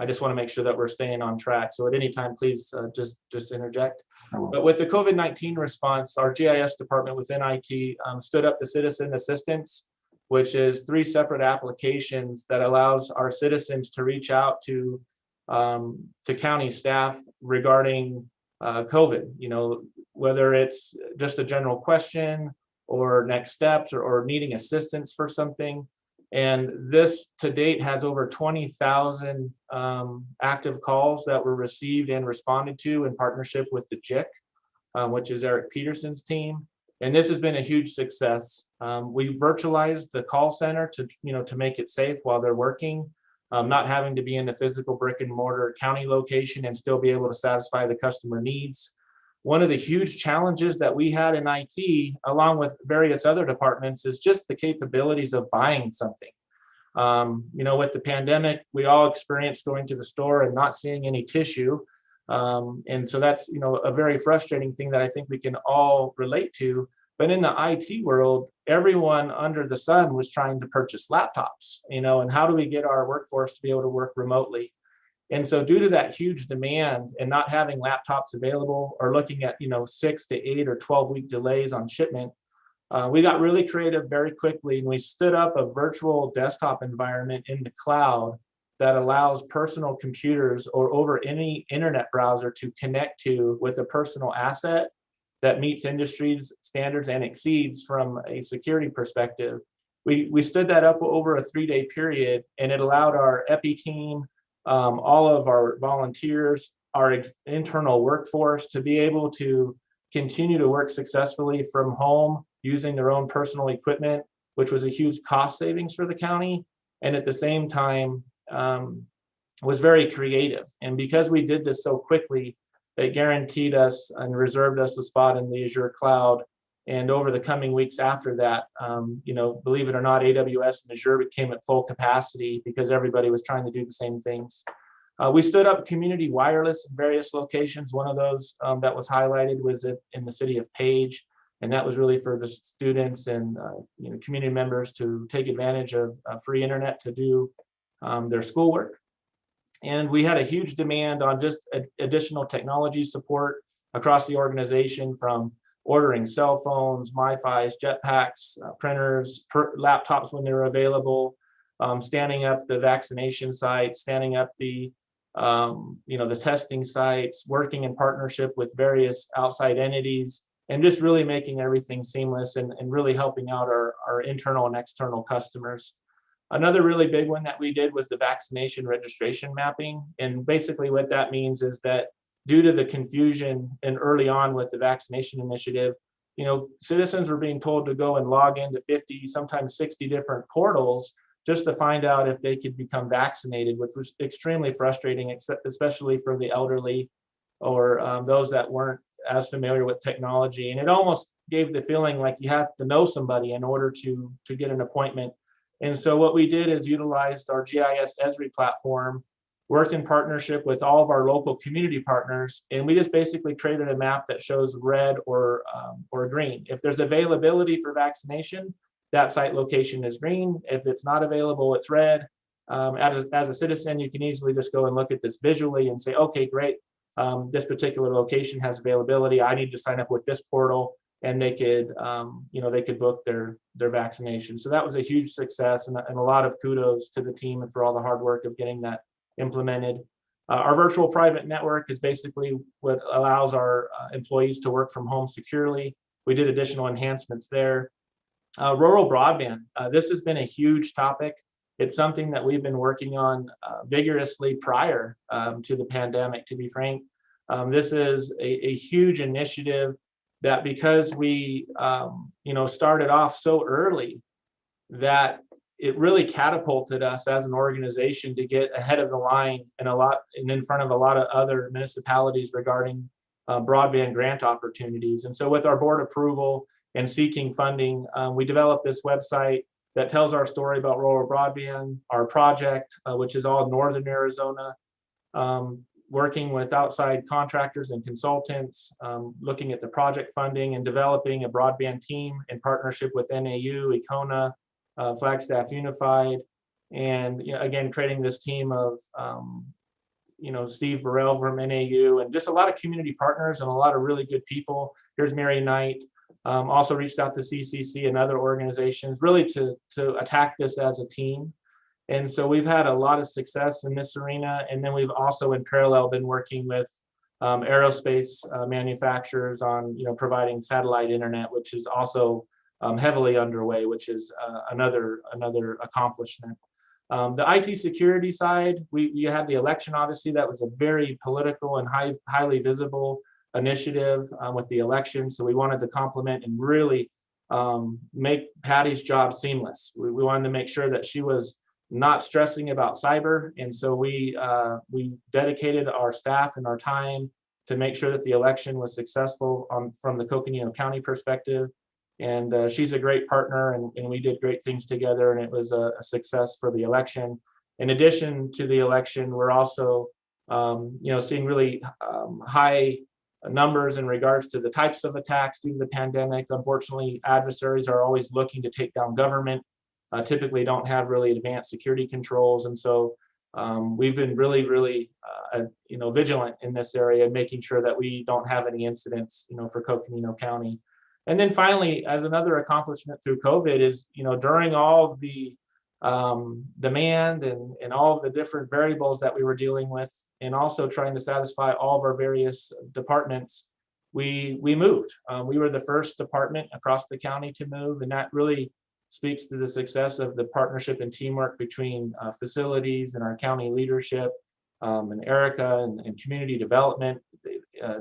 just want to make sure that we're staying on track. So at any time, please just interject. But with the COVID-19 response, our GIS department within IT stood up the Citizen Assistance, which is 3 separate applications that allows our citizens to reach out to county staff regarding COVID. Whether it's just a general question or next steps or needing assistance for something. And this to date has over 20,000 active calls that were received and responded to in partnership with the JIC, which is Eric Peterson's team. And this has been a huge success. We virtualized the call center to make it safe while they're working, not having to be in the physical brick and mortar county location and still be able to satisfy the customer needs. One of the huge challenges that we had in IT, along with various other departments, is just the capabilities of buying something. With the pandemic, we all experienced going to the store and not seeing any tissue. And so that's, a very frustrating thing that I think we can all relate to. But in the IT world, everyone under the sun was trying to purchase laptops, and how do we get our workforce to be able to work remotely? And so due to that huge demand and not having laptops available, or looking at 6 to 8 or 12-week delays on shipment, we got really creative very quickly, and we stood up a virtual desktop environment in the cloud that allows personal computers or over any internet browser to connect to with a personal asset that meets industry's standards and exceeds from a security perspective. We stood that up over a 3-day period, and it allowed our EPI team, all of our volunteers, our internal workforce to be able to continue to work successfully from home using their own personal equipment, which was a huge cost savings for the county. And at the same time, was very creative. And because we did this so quickly, it guaranteed us and reserved us a spot in the Azure cloud. And over the coming weeks after that, believe it or not, AWS and Azure became at full capacity because everybody was trying to do the same things. We stood up community wireless in various locations. One of those that was highlighted was in the city of Page. And that was really for the students and community members to take advantage of free internet to do their schoolwork. And we had a huge demand on just additional technology support across the organization, from ordering cell phones, MiFis, jetpacks, printers, laptops when they're available, standing up the vaccination sites, standing up the testing sites, working in partnership with various outside entities, and just really making everything seamless and really helping out our internal and external customers. Another really big one that we did was the vaccination registration mapping. And basically what that means is that due to the confusion and early on with the vaccination initiative, citizens were being told to go and log into 50, sometimes 60 different portals just to find out if they could become vaccinated, which was extremely frustrating, especially for the elderly or those that weren't as familiar with technology. And it almost gave the feeling like you have to know somebody in order to get an appointment. And so what we did is utilized our GIS Esri platform, worked in partnership with all of our local community partners, and we just basically created a map that shows red or green. If there's availability for vaccination, that site location is green. If it's not available, it's red. As a citizen, you can easily just go and look at this visually and say, okay, great. This particular location has availability. I need to sign up with this portal, and they could, they could book their vaccination. So that was a huge success, and a lot of kudos to the team for all the hard work of getting that implemented. Our virtual private network is basically what allows our employees to work from home securely. We did additional enhancements there. Rural broadband. This has been a huge topic. It's something that we've been working on vigorously prior to the pandemic, to be frank. This is a huge initiative that, because we started off so early, that it really catapulted us as an organization to get ahead of the line and in front of a lot of other municipalities regarding broadband grant opportunities. And so with our board approval and seeking funding, we developed this website that tells our story about rural broadband, our project, which is all northern Arizona, working with outside contractors and consultants, looking at the project funding and developing a broadband team in partnership with NAU, Econa, Flagstaff Unified, and again, creating this team of Steve Burrell from NAU, and just a lot of community partners and a lot of really good people. Here's Mary Knight. Also reached out to CCC and other organizations, really to attack this as a team. And so we've had a lot of success in this arena. And then we've also in parallel been working with aerospace manufacturers on providing satellite internet, which is also heavily underway, which is another accomplishment. The IT security side, we had the election, obviously. That was a very political and highly visible initiative with the election. So we wanted to complement and really make Patty's job seamless. We wanted to make sure that she was not stressing about cyber. And so we dedicated our staff and our time to make sure that the election was successful from the Coconino County perspective. And she's a great partner, and we did great things together, and it was a success for the election. In addition to the election, we're also seeing really high numbers in regards to the types of attacks due to the pandemic. Unfortunately, adversaries are always looking to take down government, typically don't have really advanced security controls. And so we've been really vigilant in this area, making sure that we don't have any incidents, for Coconino County. And then finally, as another accomplishment through COVID is, during all of the demand and all of the different variables that we were dealing with, and also trying to satisfy all of our various departments, we moved. We were the first department across the county to move, and that really speaks to the success of the partnership and teamwork between facilities and our county leadership, and Erica and community development.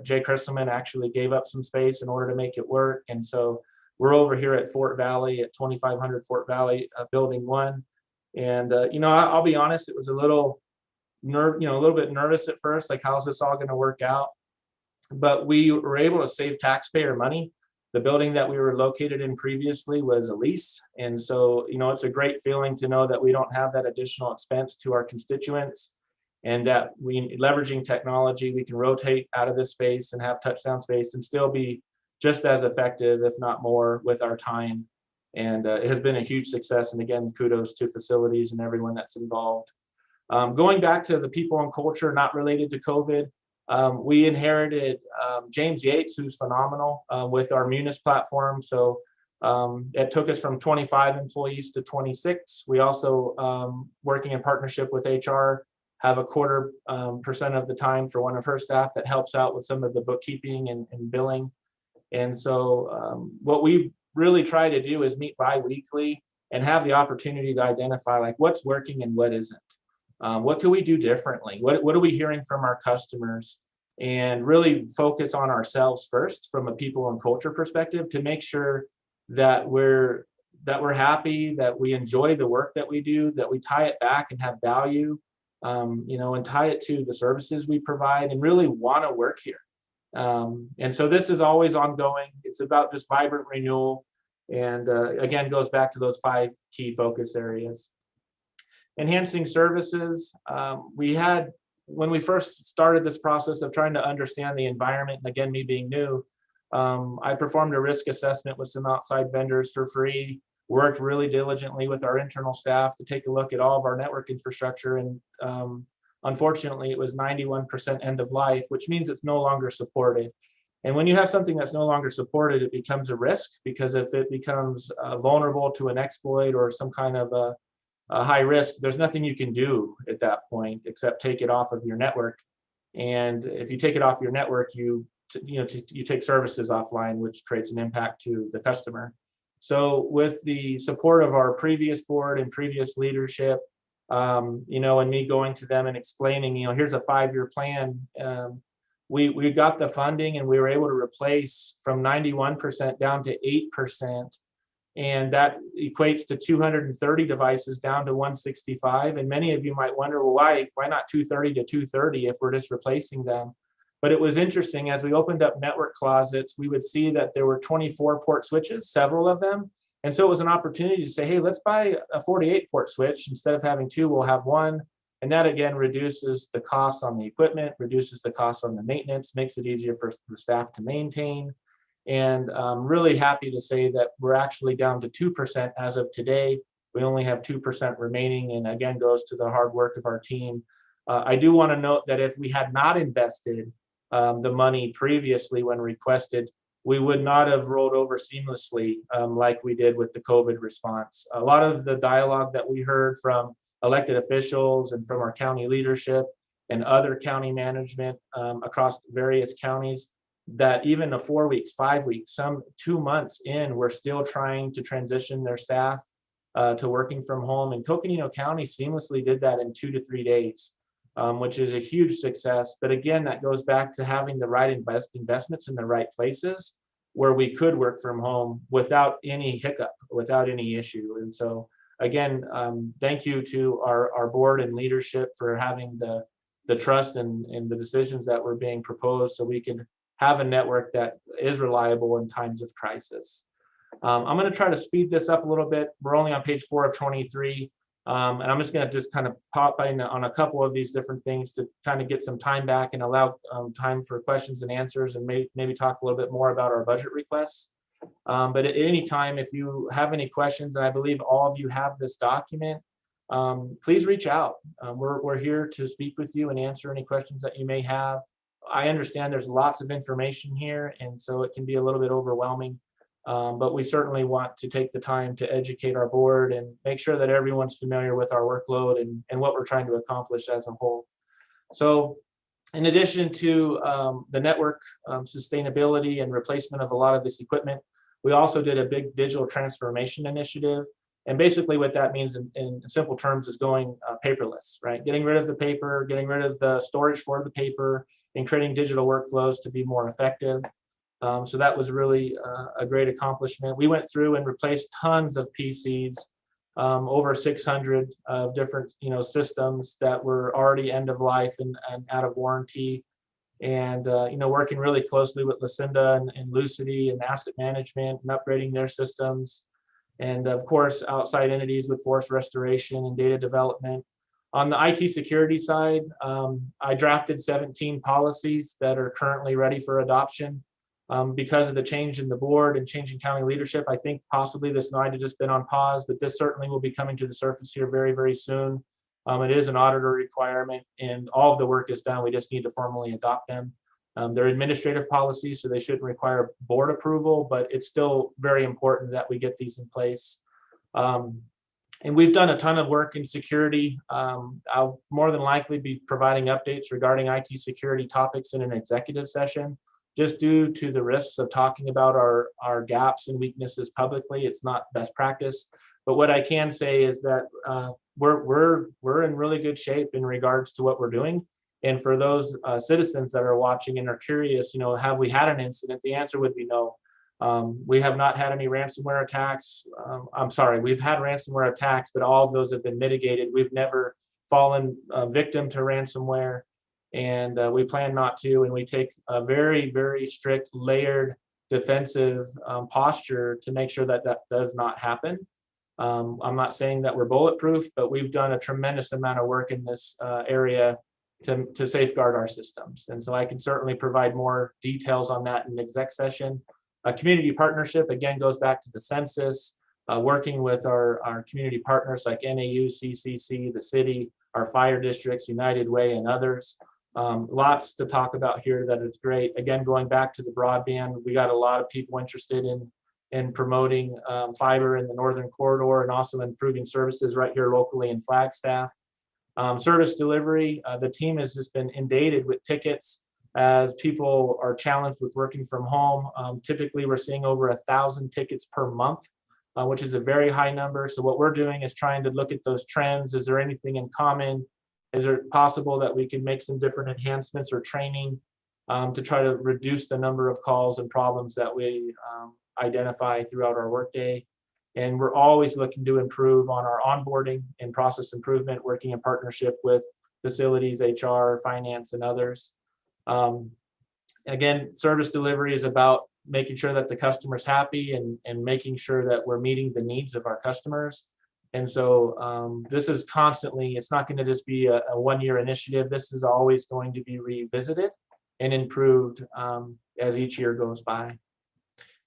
Jay Christelman actually gave up some space in order to make it work. And so we're over here at Fort Valley at 2500 Fort Valley, Building 1. And, I'll be honest, it was a little bit nervous at first, like, how's this all going to work out? But we were able to save taxpayer money. The building that we were located in previously was a lease. And so, it's a great feeling to know that we don't have that additional expense to our constituents, and that leveraging technology, we can rotate out of this space and have touchdown space and still be just as effective, if not more, with our time. And it has been a huge success. And again, kudos to facilities and everyone that's involved. Going back to the people and culture not related to COVID, we inherited James Yates, who's phenomenal with our Munis platform. So it took us from 25 employees to 26. We also, working in partnership with HR, have a 0.25% of the time for one of her staff that helps out with some of the bookkeeping and billing. And so what we really try to do is meet bi-weekly and have the opportunity to identify, like, what's working and what isn't. What can we do differently? What are we hearing from our customers? And really focus on ourselves first from a people and culture perspective to make sure that we're happy, that we enjoy the work that we do, that we tie it back and have value, and tie it to the services we provide and really want to work here. And so this is always ongoing. It's about just vibrant renewal. And again, goes back to those 5 key focus areas. Enhancing services. We had, when we first started this process of trying to understand the environment, and again, me being new, I performed a risk assessment with some outside vendors for free, worked really diligently with our internal staff to take a look at all of our network infrastructure. And unfortunately, it was 91% end of life, which means it's no longer supported. And when you have something that's no longer supported, it becomes a risk, because if it becomes vulnerable to an exploit or some kind of a high risk, there's nothing you can do at that point except take it off of your network. And if you take it off your network, you take services offline, which creates an impact to the customer. So with the support of our previous board and previous leadership, and me going to them and explaining, here's a 5-year plan. We got the funding, and we were able to replace from 91% down to 8%. And that equates to 230 devices down to 165. And many of you might wonder, well, why not 230 to 230 if we're just replacing them? But it was interesting, as we opened up network closets, we would see that there were 24 port switches, several of them. And so it was an opportunity to say, hey, let's buy a 48 port switch. Instead of having 2, we'll have 1. And that again reduces the cost on the equipment, reduces the cost on the maintenance, makes it easier for the staff to maintain. And I'm really happy to say that we're actually down to 2% as of today. We only have 2% remaining, and again, goes to the hard work of our team. I do want to note that if we had not invested the money previously when requested, we would not have rolled over seamlessly like we did with the COVID response. A lot of the dialogue that we heard from elected officials and from our county leadership and other county management across various counties, that even the 4 weeks, 5 weeks, some 2 months in, we're still trying to transition their staff to working from home. And Coconino County seamlessly did that in 2 to 3 days, which is a huge success. But again, that goes back to having the right investments in the right places where we could work from home without any hiccup, without any issue. And so again, thank you to our board and leadership for having the trust and the decisions that were being proposed so we can have a network that is reliable in times of crisis. I'm going to try to speed this up a little bit. We're only on page 4 of 23. And I'm just going to kind of pop in on a couple of these different things to kind of get some time back and allow time for questions and answers, and maybe talk a little bit more about our budget requests. But at any time, if you have any questions, and I believe all of you have this document, please reach out. We're here to speak with you and answer any questions that you may have. I understand there's lots of information here, and so it can be a little bit overwhelming, but we certainly want to take the time to educate our board and make sure that everyone's familiar with our workload and what we're trying to accomplish as a whole. So in addition to the network sustainability and replacement of a lot of this equipment, we also did a big digital transformation initiative. And basically what that means in simple terms is going paperless, right? Getting rid of the paper, getting rid of the storage for the paper, and creating digital workflows to be more effective. So that was really a great accomplishment. We went through and replaced tons of PCs, over 600 of different systems that were already end of life and out of warranty. And working really closely with Lucinda and Lucity and asset management and upgrading their systems. And of course, outside entities with forest restoration and data development. On the IT security side, I drafted 17 policies that are currently ready for adoption. Because of the change in the board and changing county leadership, I think possibly this might have just been on pause, but this certainly will be coming to the surface here very, very soon. It is an auditor requirement, and all of the work is done. We just need to formally adopt them. They're administrative policies, so they shouldn't require board approval, but it's still very important that we get these in place. And we've done a ton of work in security. I'll more than likely be providing updates regarding IT security topics in an executive session, just due to the risks of talking about our gaps and weaknesses publicly. It's not best practice. But what I can say is that we're in really good shape in regards to what we're doing. And for those citizens that are watching and are curious, have we had an incident? The answer would be no. We have not had any ransomware attacks. I'm sorry, we've had ransomware attacks, but all of those have been mitigated. We've never fallen victim to ransomware, and we plan not to. And we take a very, very strict layered defensive posture to make sure that that does not happen. I'm not saying that we're bulletproof, but we've done a tremendous amount of work in this area to safeguard our systems. And so I can certainly provide more details on that in the exec session. A community partnership, again, goes back to the census, working with our community partners like NAU, CCC, the city, our fire districts, United Way, and others. Lots to talk about here that is great. Again, going back to the broadband, we got a lot of people interested in promoting fiber in the northern corridor and also improving services right here locally in Flagstaff. Service delivery, the team has just been inundated with tickets as people are challenged with working from home. Typically, we're seeing over 1,000 tickets per month, which is a very high number. So what we're doing is trying to look at those trends. Is there anything in common? Is it possible that we can make some different enhancements or training to try to reduce the number of calls and problems that we identify throughout our workday? And we're always looking to improve on our onboarding and process improvement, working in partnership with facilities, HR, finance, and others. Again, service delivery is about making sure that the customer's happy and making sure that we're meeting the needs of our customers. And so this is constantly, it's not going to just be a one-year initiative. This is always going to be revisited and improved as each year goes by.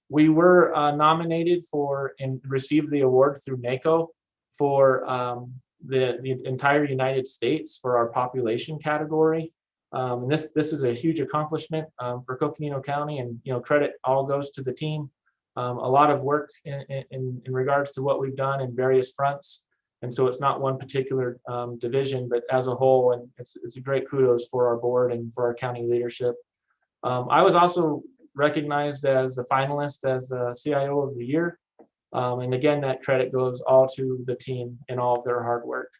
We were nominated for and received the award through NACO for the entire United States for our population category. And this is a huge accomplishment for Coconino County, and credit all goes to the team. A lot of work in regards to what we've done in various fronts, and so it's not one particular division, but as a whole, and it's a great kudos for our board and for our county leadership. I was also recognized as a finalist as a CIO of the year, and again, that credit goes all to the team and all of their hard work.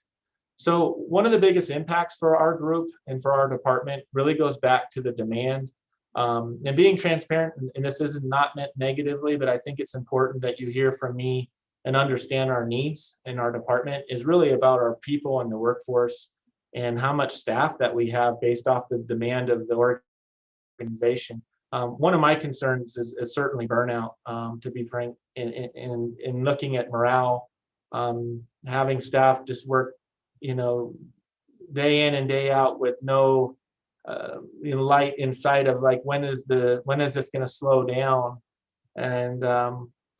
So one of the biggest impacts for our group and for our department really goes back to the demand. And being transparent, and this is not meant negatively, but I think it's important that you hear from me and understand our needs in our department is really about our people and the workforce and how much staff that we have based off the demand of the organization. One of my concerns is certainly burnout, to be frank, in looking at morale, having staff just work, day in and day out with no light in sight of like, when is this going to slow down? And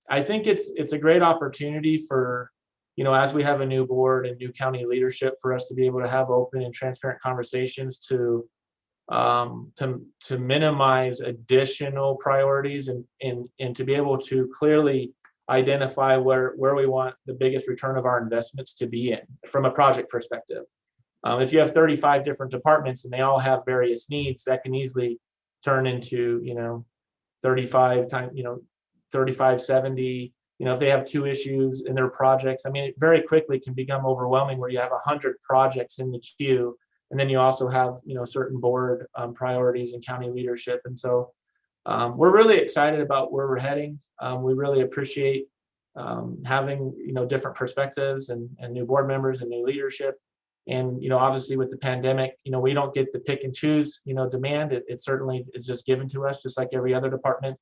I think it's a great opportunity for, as we have a new board and new county leadership, for us to be able to have open and transparent conversations to minimize additional priorities and to be able to clearly identify where we want the biggest return of our investments to be in from a project perspective. If you have 35 different departments and they all have various needs, that can easily turn into 35 times 35, 70. If they have 2 issues in their projects, I mean, it very quickly can become overwhelming where you have 100 projects in the queue. And then you also have, certain board priorities and county leadership. And so we're really excited about where we're heading. We really appreciate having, different perspectives and new board members and new leadership. And, obviously with the pandemic, we don't get to pick and choose, demand. It certainly is just given to us, just like every other department.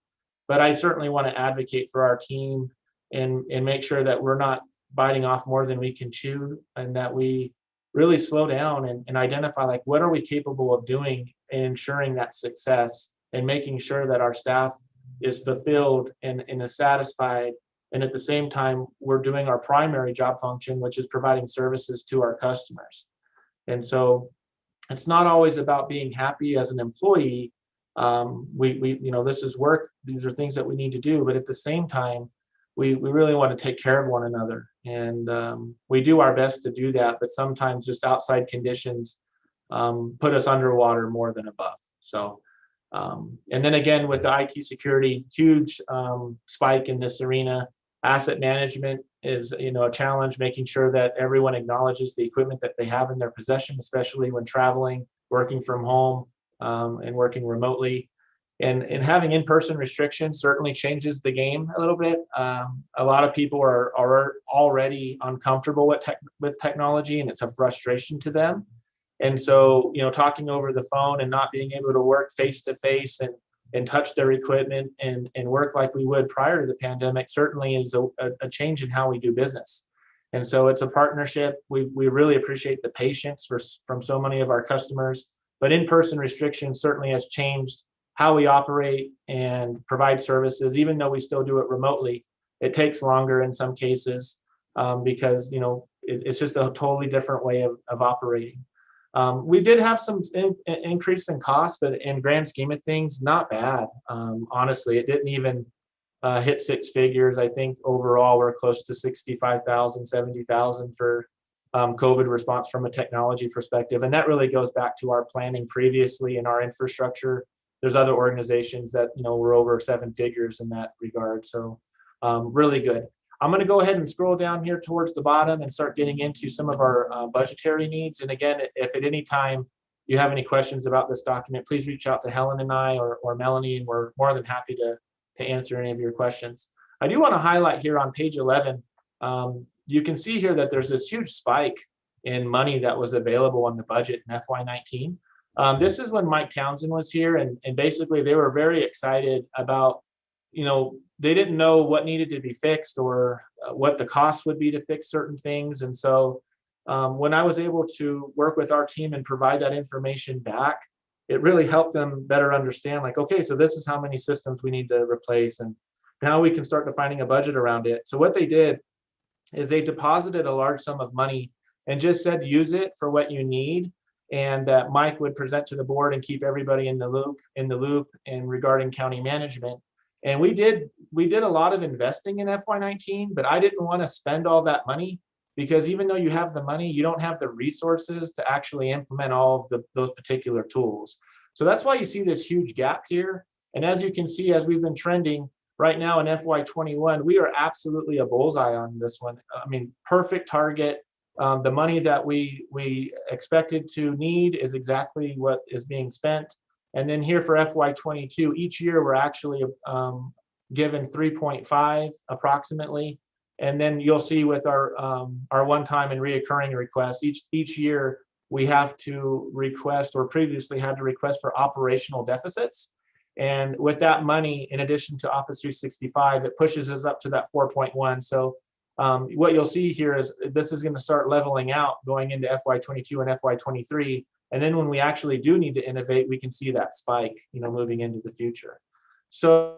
But I certainly want to advocate for our team and make sure that we're not biting off more than we can chew, and that we really slow down and identify, like, what are we capable of doing and ensuring that success and making sure that our staff is fulfilled and is satisfied. And at the same time, we're doing our primary job function, which is providing services to our customers. And so it's not always about being happy as an employee. This is work. These are things that we need to do. But at the same time, we really want to take care of one another. And we do our best to do that. But sometimes just outside conditions put us underwater more than above. So, and then again, with the IT security, huge spike in this arena. Asset management is, a challenge, making sure that everyone acknowledges the equipment that they have in their possession, especially when traveling, working from home, and working remotely. And having in-person restrictions certainly changes the game a little bit. A lot of people are already uncomfortable with technology, and it's a frustration to them. And so, talking over the phone and not being able to work face to face and and touch their equipment and work like we would prior to the pandemic certainly is a change in how we do business. And so it's a partnership. We really appreciate the patience from so many of our customers, but in-person restrictions certainly has changed how we operate and provide services. Even though we still do it remotely, it takes longer in some cases because, you know, it's just a totally different way of operating. We did have some increase in costs, but in grand scheme of things, not bad. Honestly, it didn't even hit six figures. I think overall we're close to 65,000, 70,000 for COVID response from a technology perspective. And that really goes back to our planning previously in our infrastructure. There's other organizations that, you know, were over seven figures in that regard. So really good. I'm going to go ahead and scroll down here towards the bottom and start getting into some of our budgetary needs. And again, if at any time you have any questions about this document, please reach out to Helen and I or Melanie, and we're more than happy to answer any of your questions. I do want to highlight here on page 11, you can see here that there's this huge spike in money that was available on the budget in FY19. This is when Mike Townsend was here, and basically they were very excited about, you know, they didn't know what needed to be fixed or what the cost would be to fix certain things. And so when I was able to work with our team and provide that information back, it really helped them better understand, like, okay, so this is how many systems we need to replace, and now we can start defining a budget around it. So what they did is they deposited a large sum of money and just said, use it for what you need. And that Mike would present to the board and keep everybody in the loop and regarding county management. And we did a lot of investing in FY19, but I didn't want to spend all that money because even though you have the money, you don't have the resources to actually implement all of those particular tools. So that's why you see this huge gap here. And as you can see, as we've been trending right now in FY21, we are absolutely a bullseye on this one. I mean, perfect target. The money that we expected to need is exactly what is being spent. And then here for FY22, each year we're actually given 3.5 approximately. And then you'll see with our one-time and reoccurring requests, each year we have to request, or previously had to request, for operational deficits. And with that money, in addition to Office 365, it pushes us up to that 4.1. So what you'll see here is this is going to start leveling out going into FY22 and FY23. And then when we actually do need to innovate, we can see that spike, you know, moving into the future. So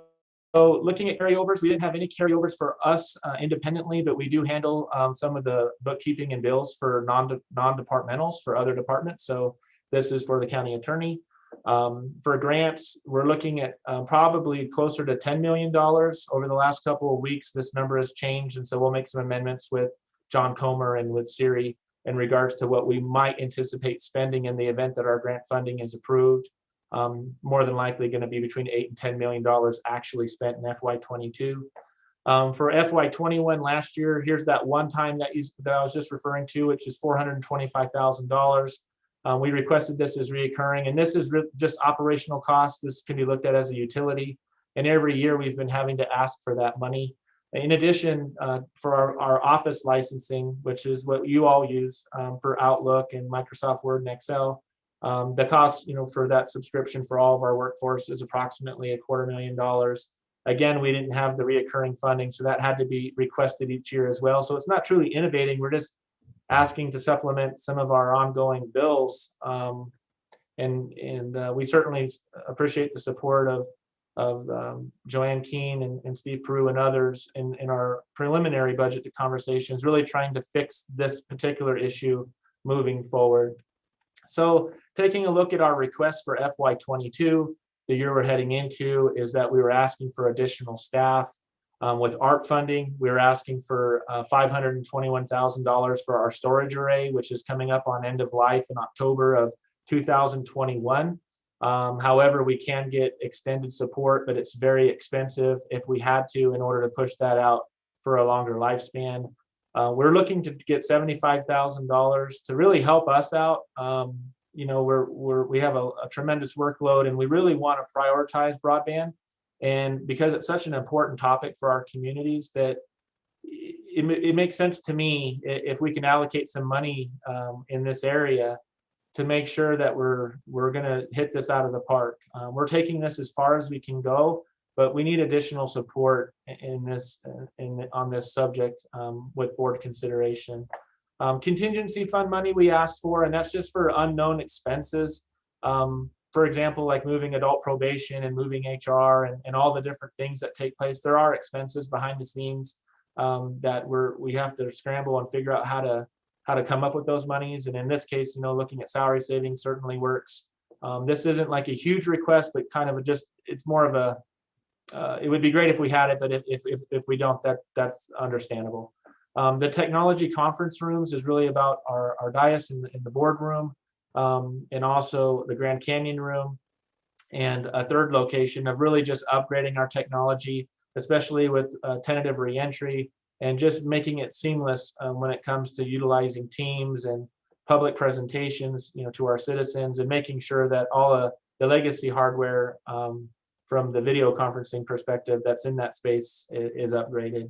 looking at carryovers, we didn't have any carryovers for us independently, but we do handle some of the bookkeeping and bills for non-departmentals for other departments. So this is for the county attorney. For grants, we're looking at probably closer to $10 million over the last couple of weeks. This number has changed, and so we'll make some amendments with John Comer and with Siri in regards to what we might anticipate spending in the event that our grant funding is approved. More than likely going to be between $8 and $10 million actually spent in FY22. For FY21 last year, here's that one time that I was just referring to, which is $425,000. We requested this as reoccurring, and this is just operational costs. This can be looked at as a utility, and every year we've been having to ask for that money. In addition, for our office licensing, which is what you all use for Outlook and Microsoft Word and Excel, the cost, you know, for that subscription for all of our workforce is approximately $250,000. Again, we didn't have the reoccurring funding, so that had to be requested each year as well. So it's not truly innovating. We're just asking to supplement some of our ongoing bills. And we certainly appreciate the support of Joanne Keene and Steve Peru and others in our preliminary budget conversations, really trying to fix this particular issue moving forward. So taking a look at our request for FY22, the year we're heading into, is that we were asking for additional staff. With ARP funding, we were asking for $521,000 for our storage array, which is coming up on end of life in October of 2021. However, we can get extended support, but it's very expensive if we had to in order to push that out for a longer lifespan. We're looking to get $75,000 to really help us out. You know, we have a tremendous workload, and we really want to prioritize broadband. And because it's such an important topic for our communities, that it makes sense to me if we can allocate some money in this area to make sure that we're going to hit this out of the park. We're taking this as far as we can go, but we need additional support in this on this subject with board consideration. Contingency fund money we asked for, and that's just for unknown expenses. For example, like moving adult probation and moving HR and all the different things that take place. There are expenses behind the scenes that we have to scramble and figure out how to come up with those monies. And in this case, looking at salary savings certainly works. This isn't like a huge request, but kind of it's more of a, it would be great if we had it, but if we don't, that's understandable. The technology conference rooms is really about our dais in the boardroom, and also the Grand Canyon room, and a third location of really just upgrading our technology, especially with tentative reentry, and just making it seamless when it comes to utilizing Teams and public presentations, to our citizens, and making sure that all the legacy hardware from the video conferencing perspective that's in that space is upgraded.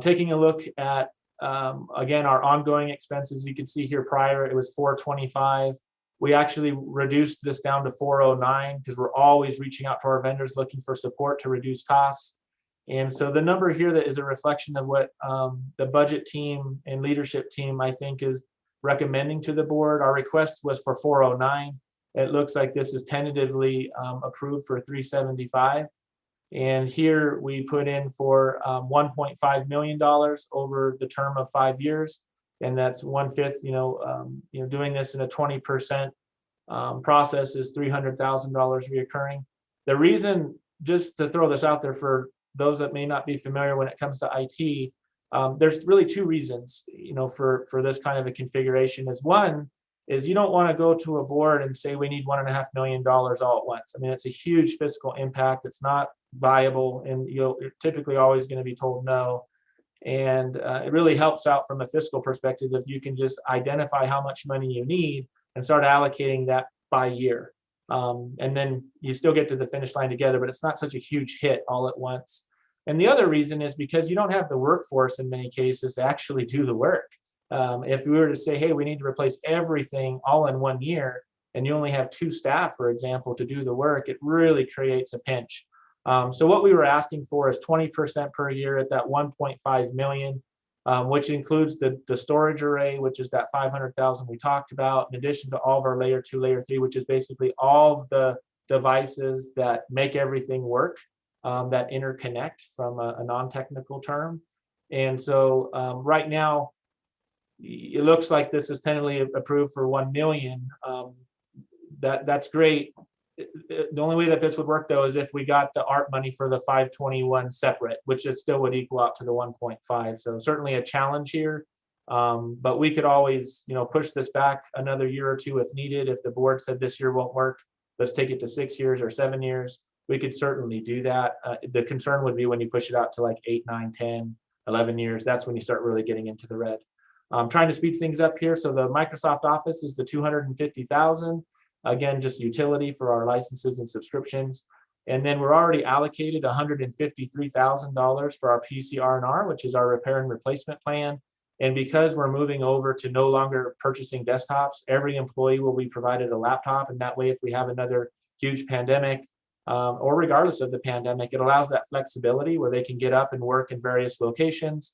Taking a look at, again, our ongoing expenses, you can see here prior, it was 425. We actually reduced this down to 409 because we're always reaching out to our vendors looking for support to reduce costs. And so the number here that is a reflection of what the budget team and leadership team, I think, is recommending to the board. Our request was for 409. It looks like this is tentatively approved for 375. And here we put in for $1.5 million over the term of 5 years. And that's 1/5, doing this in a 20% process is $300,000 reoccurring. The reason, just to throw this out there for those that may not be familiar when it comes to IT, there's really two reasons, for this kind of a configuration. Is one is you don't want to go to a board and say we need $1.5 million all at once. I mean, it's a huge fiscal impact. It's not viable, and you're typically always going to be told no. And it really helps out from a fiscal perspective if you can just identify how much money you need and start allocating that by year. And then you still get to the finish line together, but it's not such a huge hit all at once. And the other reason is because you don't have the workforce in many cases to actually do the work. If we were to say, hey, we need to replace everything all in 1 year, and you only have 2 staff, for example, to do the work, it really creates a pinch. So what we were asking for is 20% per year at that 1.5 million, which includes the storage array, which is that 500,000 we talked about, in addition to all of our layer 2, layer 3, which is basically all of the devices that make everything work, that interconnect from a non-technical term. And so right now, it looks like this is tentatively approved for 1 million. That's great. The only way that this would work, though, is if we got the ARP money for the 521 separate, which is still would equal out to the 1.5. So certainly a challenge here, but we could always, push this back another year or two if needed. If the board said this year won't work, let's take it to 6 years or 7 years. We could certainly do that. The concern would be when you push it out to like 8, 9, 10, 11 years. That's when you start really getting into the red. I'm trying to speed things up here. So the Microsoft Office is the 250,000. Again, just utility for our licenses and subscriptions. And then we're already allocated $153,000 for our PCR&R, which is our repair and replacement plan. And because we're moving over to no longer purchasing desktops, every employee will be provided a laptop. And that way, if we have another huge pandemic, or regardless of the pandemic, it allows that flexibility where they can get up and work in various locations.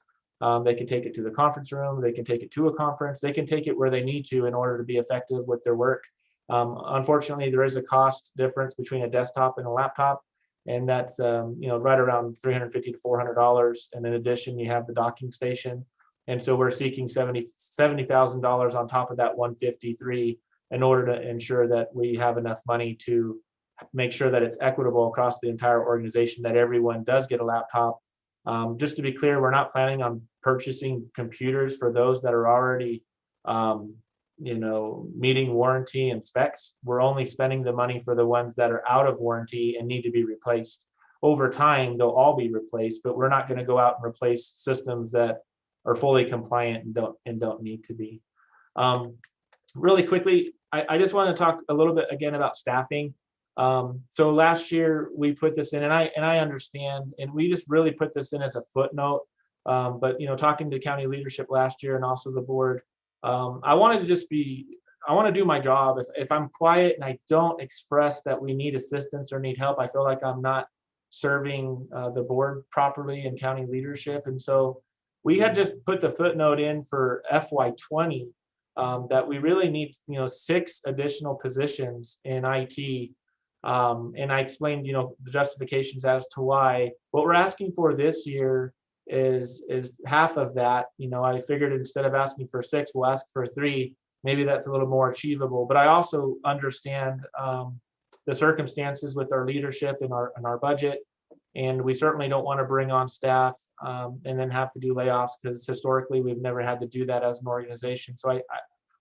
They can take it to the conference room. They can take it to a conference. They can take it where they need to in order to be effective with their work. Unfortunately, there is a cost difference between a desktop and a laptop, and that's right around $350 to $400. And in addition, you have the docking station, and so we're seeking $70,000 on top of that 153 in order to ensure that we have enough money to make sure that it's equitable across the entire organization, that everyone does get a laptop. Just to be clear, we're not planning on purchasing computers for those that are already meeting warranty and specs. We're only spending the money for the ones that are out of warranty and need to be replaced. Over time, they'll all be replaced, but we're not going to go out and replace systems that are fully compliant and don't need to be. Really quickly, I just want to talk a little bit again about staffing. So last year we put this in, and I understand, and we just really put this in as a footnote. But talking to county leadership last year and also the board, I wanted to just be I want to do my job. If I'm quiet and I don't express that we need assistance or need help, I feel like I'm not serving the board properly and county leadership. And so we had just put the footnote in for FY20 that we really need, 6 additional positions in IT. And I explained, the justifications as to why. What we're asking for this year is half of that. I figured instead of asking for 6, we'll ask for 3. Maybe that's a little more achievable. But I also understand the circumstances with our leadership and our budget. And we certainly don't want to bring on staff and then have to do layoffs, because historically we've never had to do that as an organization. So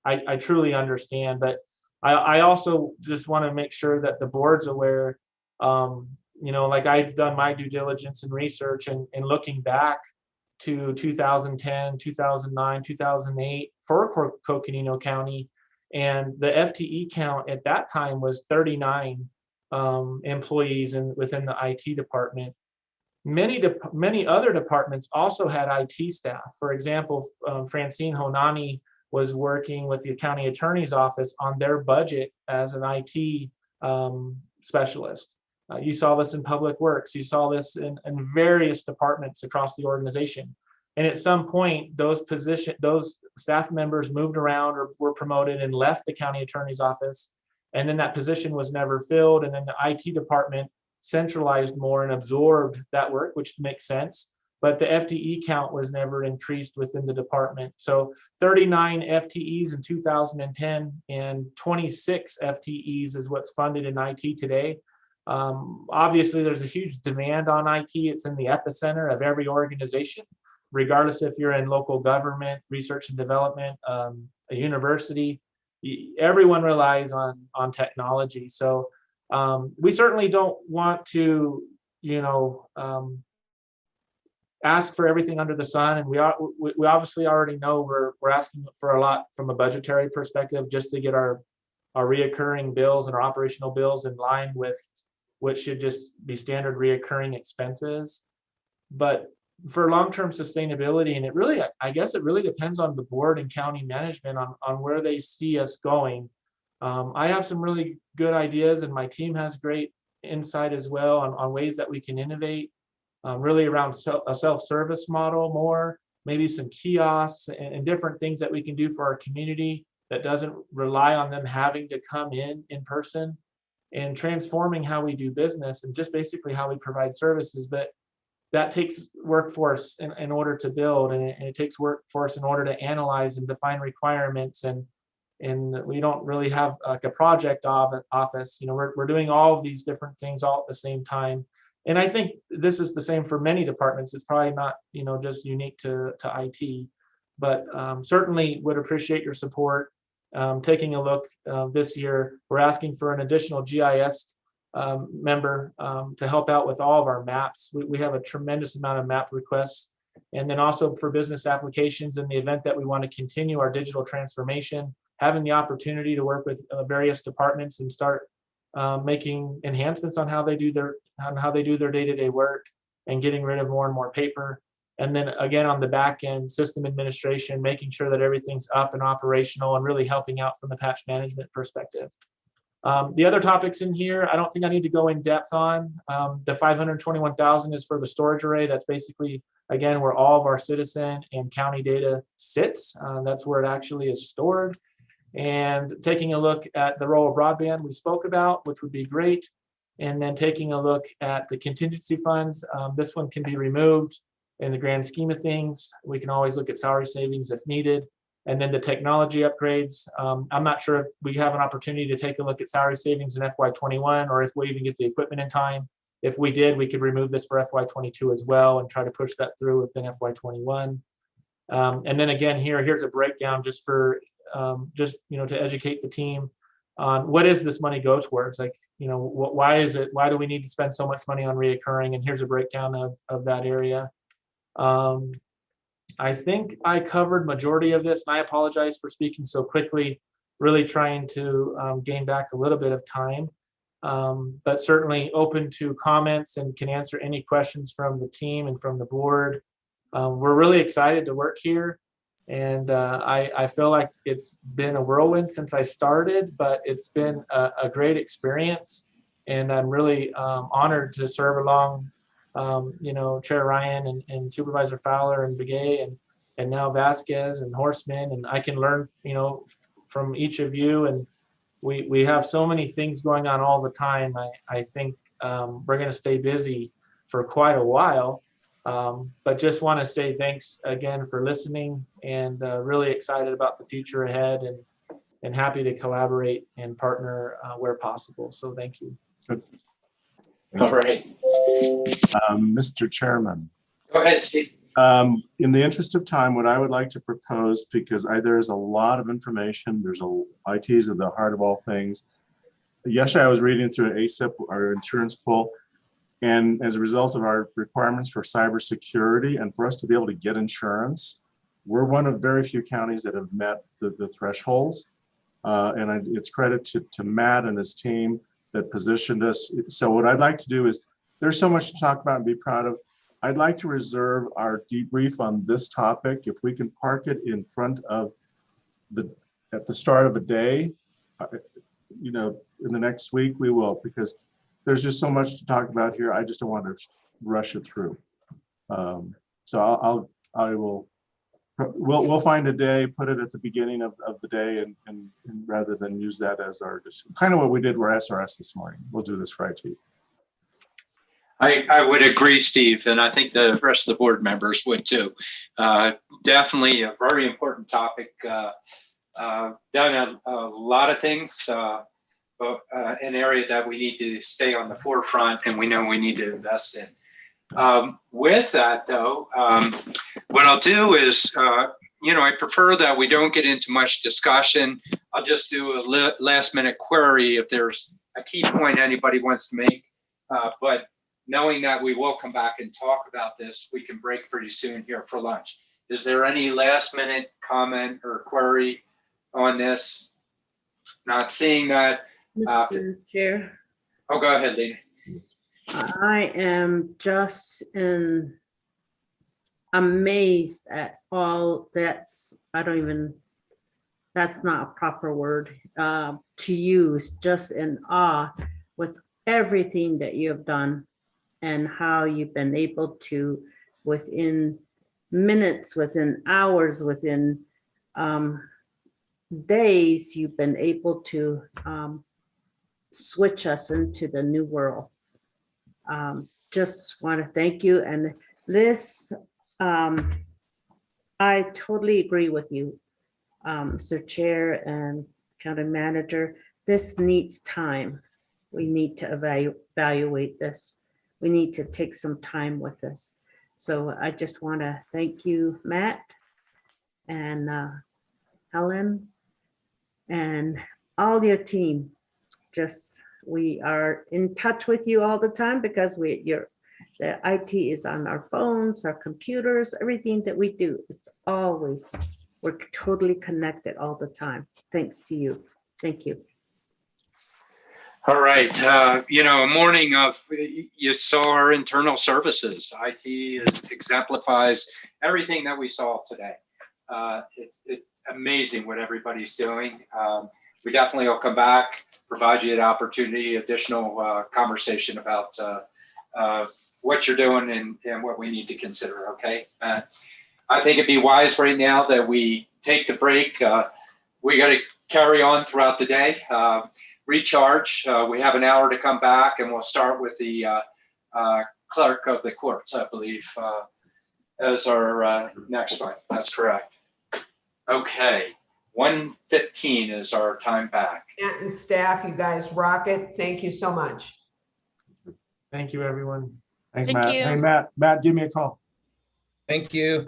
I truly understand, but I also just want to make sure that the board's aware, like I've done my due diligence and research and looking back to 2010, 2009, 2008 for Coconino County. And the FTE count at that time was 39 employees within the IT department. Many other departments also had IT staff. For example, Francine Honani was working with the county attorney's office on their budget as an IT specialist. You saw this in public works. You saw this in various departments across the organization. And at some point, those staff members moved around or were promoted and left the county attorney's office. And then that position was never filled. And then the IT department centralized more and absorbed that work, which makes sense. But the FTE count was never increased within the department. So 39 FTEs in 2010 and 26 FTEs is what's funded in IT today. Obviously, there's a huge demand on IT. It's in the epicenter of every organization, regardless if you're in local government, research and development, a university. Everyone relies on technology. So we certainly don't want to, ask for everything under the sun. And we obviously already know we're asking for a lot from a budgetary perspective, just to get our reoccurring bills and our operational bills in line with what should just be standard reoccurring expenses. But for long-term sustainability, and I guess it really depends on the board and county management on where they see us going. I have some really good ideas, and my team has great insight as well on ways that we can innovate, really around a self-service model more, maybe some kiosks and different things that we can do for our community that doesn't rely on them having to come in person, and transforming how we do business and just basically how we provide services. But that takes workforce in order to build, and it takes workforce in order to analyze and define requirements. And we don't really have like a project office. We're doing all of these different things all at the same time. And I think this is the same for many departments. It's probably not, just unique to IT, but certainly would appreciate your support. Taking a look this year, we're asking for an additional GIS member to help out with all of our maps. We have a tremendous amount of map requests. And then also for business applications, in the event that we want to continue our digital transformation, having the opportunity to work with various departments and start making enhancements on how they do their day-to-day work, and getting rid of more and more paper. And then again, on the back end, system administration, making sure that everything's up and operational, and really helping out from the patch management perspective. The other topics in here, I don't think I need to go in depth on. The 521,000 is for the storage array. That's basically, again, where all of our citizen and county data sits. That's where it actually is stored. And taking a look at the role of broadband we spoke about, which would be great. And then taking a look at the contingency funds. This one can be removed in the grand scheme of things. We can always look at salary savings if needed. And then the technology upgrades. I'm not sure if we have an opportunity to take a look at salary savings in FY21, or if we even get the equipment in time. If we did, we could remove this for FY22 as well and try to push that through within FY21. And then again, here's a breakdown just for to educate the team on what does this money go towards. Like, why do we need to spend so much money on reoccurring? And here's a breakdown of that area. I think I covered majority of this, and I apologize for speaking so quickly, really trying to gain back a little bit of time, but certainly open to comments and can answer any questions from the team and from the board. We're really excited to work here. And I feel like it's been a whirlwind since I started, but it's been a great experience. And I'm really honored to serve along, Chair Ryan and Supervisor Fowler and Begay and now Vasquez and Horseman. And I can learn, from each of you. And we have so many things going on all the time. I think we're going to stay busy for quite a while. But just want to say thanks again for listening, and really excited about the future ahead, and happy to collaborate and partner where possible. So thank you. Good. All right. Mr. Chairman. Go ahead, Steve. In the interest of time, what I would like to propose, because there's a lot of information, IT is at the heart of all things. Yesterday I was reading through an ASIP, our insurance pool, and as a result of our requirements for cybersecurity and for us to be able to get insurance, we're one of very few counties that have met the thresholds. It's credit to Matt and his team that positioned us. So what I'd like to do is, there's so much to talk about and be proud of. I'd like to reserve our debrief on this topic. If we can park it in front of at the start of a day, in the next week, we will, because there's just so much to talk about here. I just don't want to rush it through. So we'll find a day, put it at the beginning of the day, and rather than use that as our, kind of what we did with SRS this morning. We'll do this for IT. I would agree, Steve, and I think the rest of the board members would too. Definitely a very important topic. Done a lot of things, but an area that we need to stay on the forefront, and we know we need to invest in. With that, though, what I'll do is, I prefer that we don't get into much discussion. I'll just do a last minute query if there's a key point anybody wants to make. But knowing that we will come back and talk about this, we can break pretty soon here for lunch. Is there any last minute comment or query on this? Not seeing that. Mr. Chair. Oh, go ahead, Lena. I am just amazed at all that's not a proper word to use, just in awe with everything that you have done and how you've been able to, within minutes, within hours, within days, you've been able to switch us into the new world. Just want to thank you. And this, I totally agree with you, Mr. Chair and County Manager. This needs time. We need to evaluate this. We need to take some time with this. So I just want to thank you, Matt and Helen and all your team. We are in touch with you all the time because the IT is on our phones, our computers, everything that we do. We're totally connected all the time. Thanks to you. Thank you. All right. A morning of, you saw our internal services. IT exemplifies everything that we saw today. It's amazing what everybody's doing. We definitely will come back, provide you an opportunity, additional conversation about what you're doing and what we need to consider, okay? I think it'd be wise right now that we take the break. We got to carry on throughout the day, recharge. We have an hour to come back, and we'll start with the clerk of the courts, I believe, as our next one. That's correct. Okay. 1:15 is our time back. And staff, you guys rock it. Thank you so much. Thank you, everyone. Thanks, Thank Matt. you. Hey, Matt, give me a call. Thank you.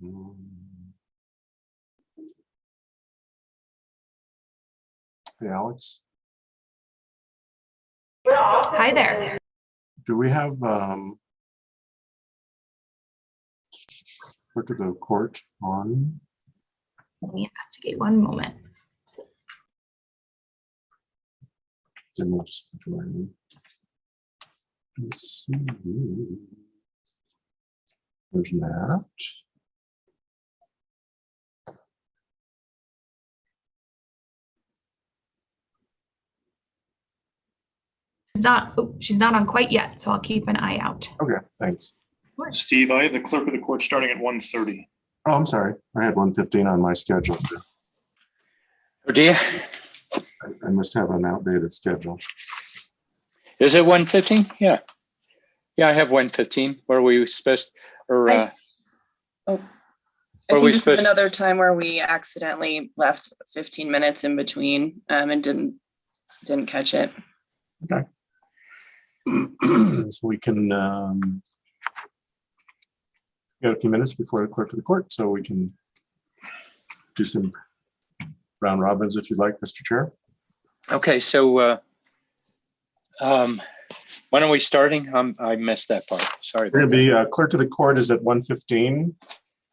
Hey, Alex, Hi there. do we have look at the court on? Let me investigate one moment. Let's see. There's that. She's not on quite yet, so I'll keep an eye out. Okay, thanks. Steve, I have the clerk of the court starting at 1:30. Oh, I'm sorry. I had 1:15 on my schedule. Oh, do you? I must have an outdated schedule. Is it 1:15? Yeah. Yeah, I have 1:15. Where we supposed, or I were think we this is supposed? another time where we accidentally left 15 minutes in between and didn't catch it. Okay. So we can get a few minutes before the clerk of the court, so we can do some round robins if you'd like, Mr. Chair. Okay, so when are we starting? I missed that part. Sorry. We're going to be clerk of the court is at 1:15.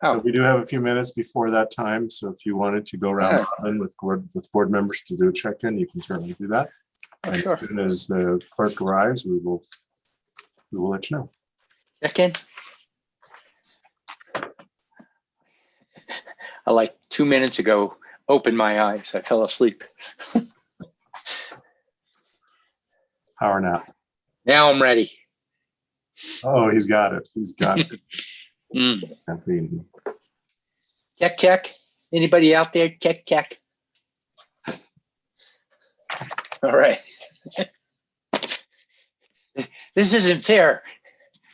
So Oh. we do have a few minutes before that time. So if you wanted to go round robin with board members to do a check-in, you can certainly do that. Oh, And sure. as soon as the clerk arrives, we will let you know. Check-in. I like 2 minutes ago opened my eyes. I fell asleep. Power nap. Now I'm ready. Oh, he's got it. He's got it. Caffeine. Check. Anybody out there? Check. All right. This isn't fair.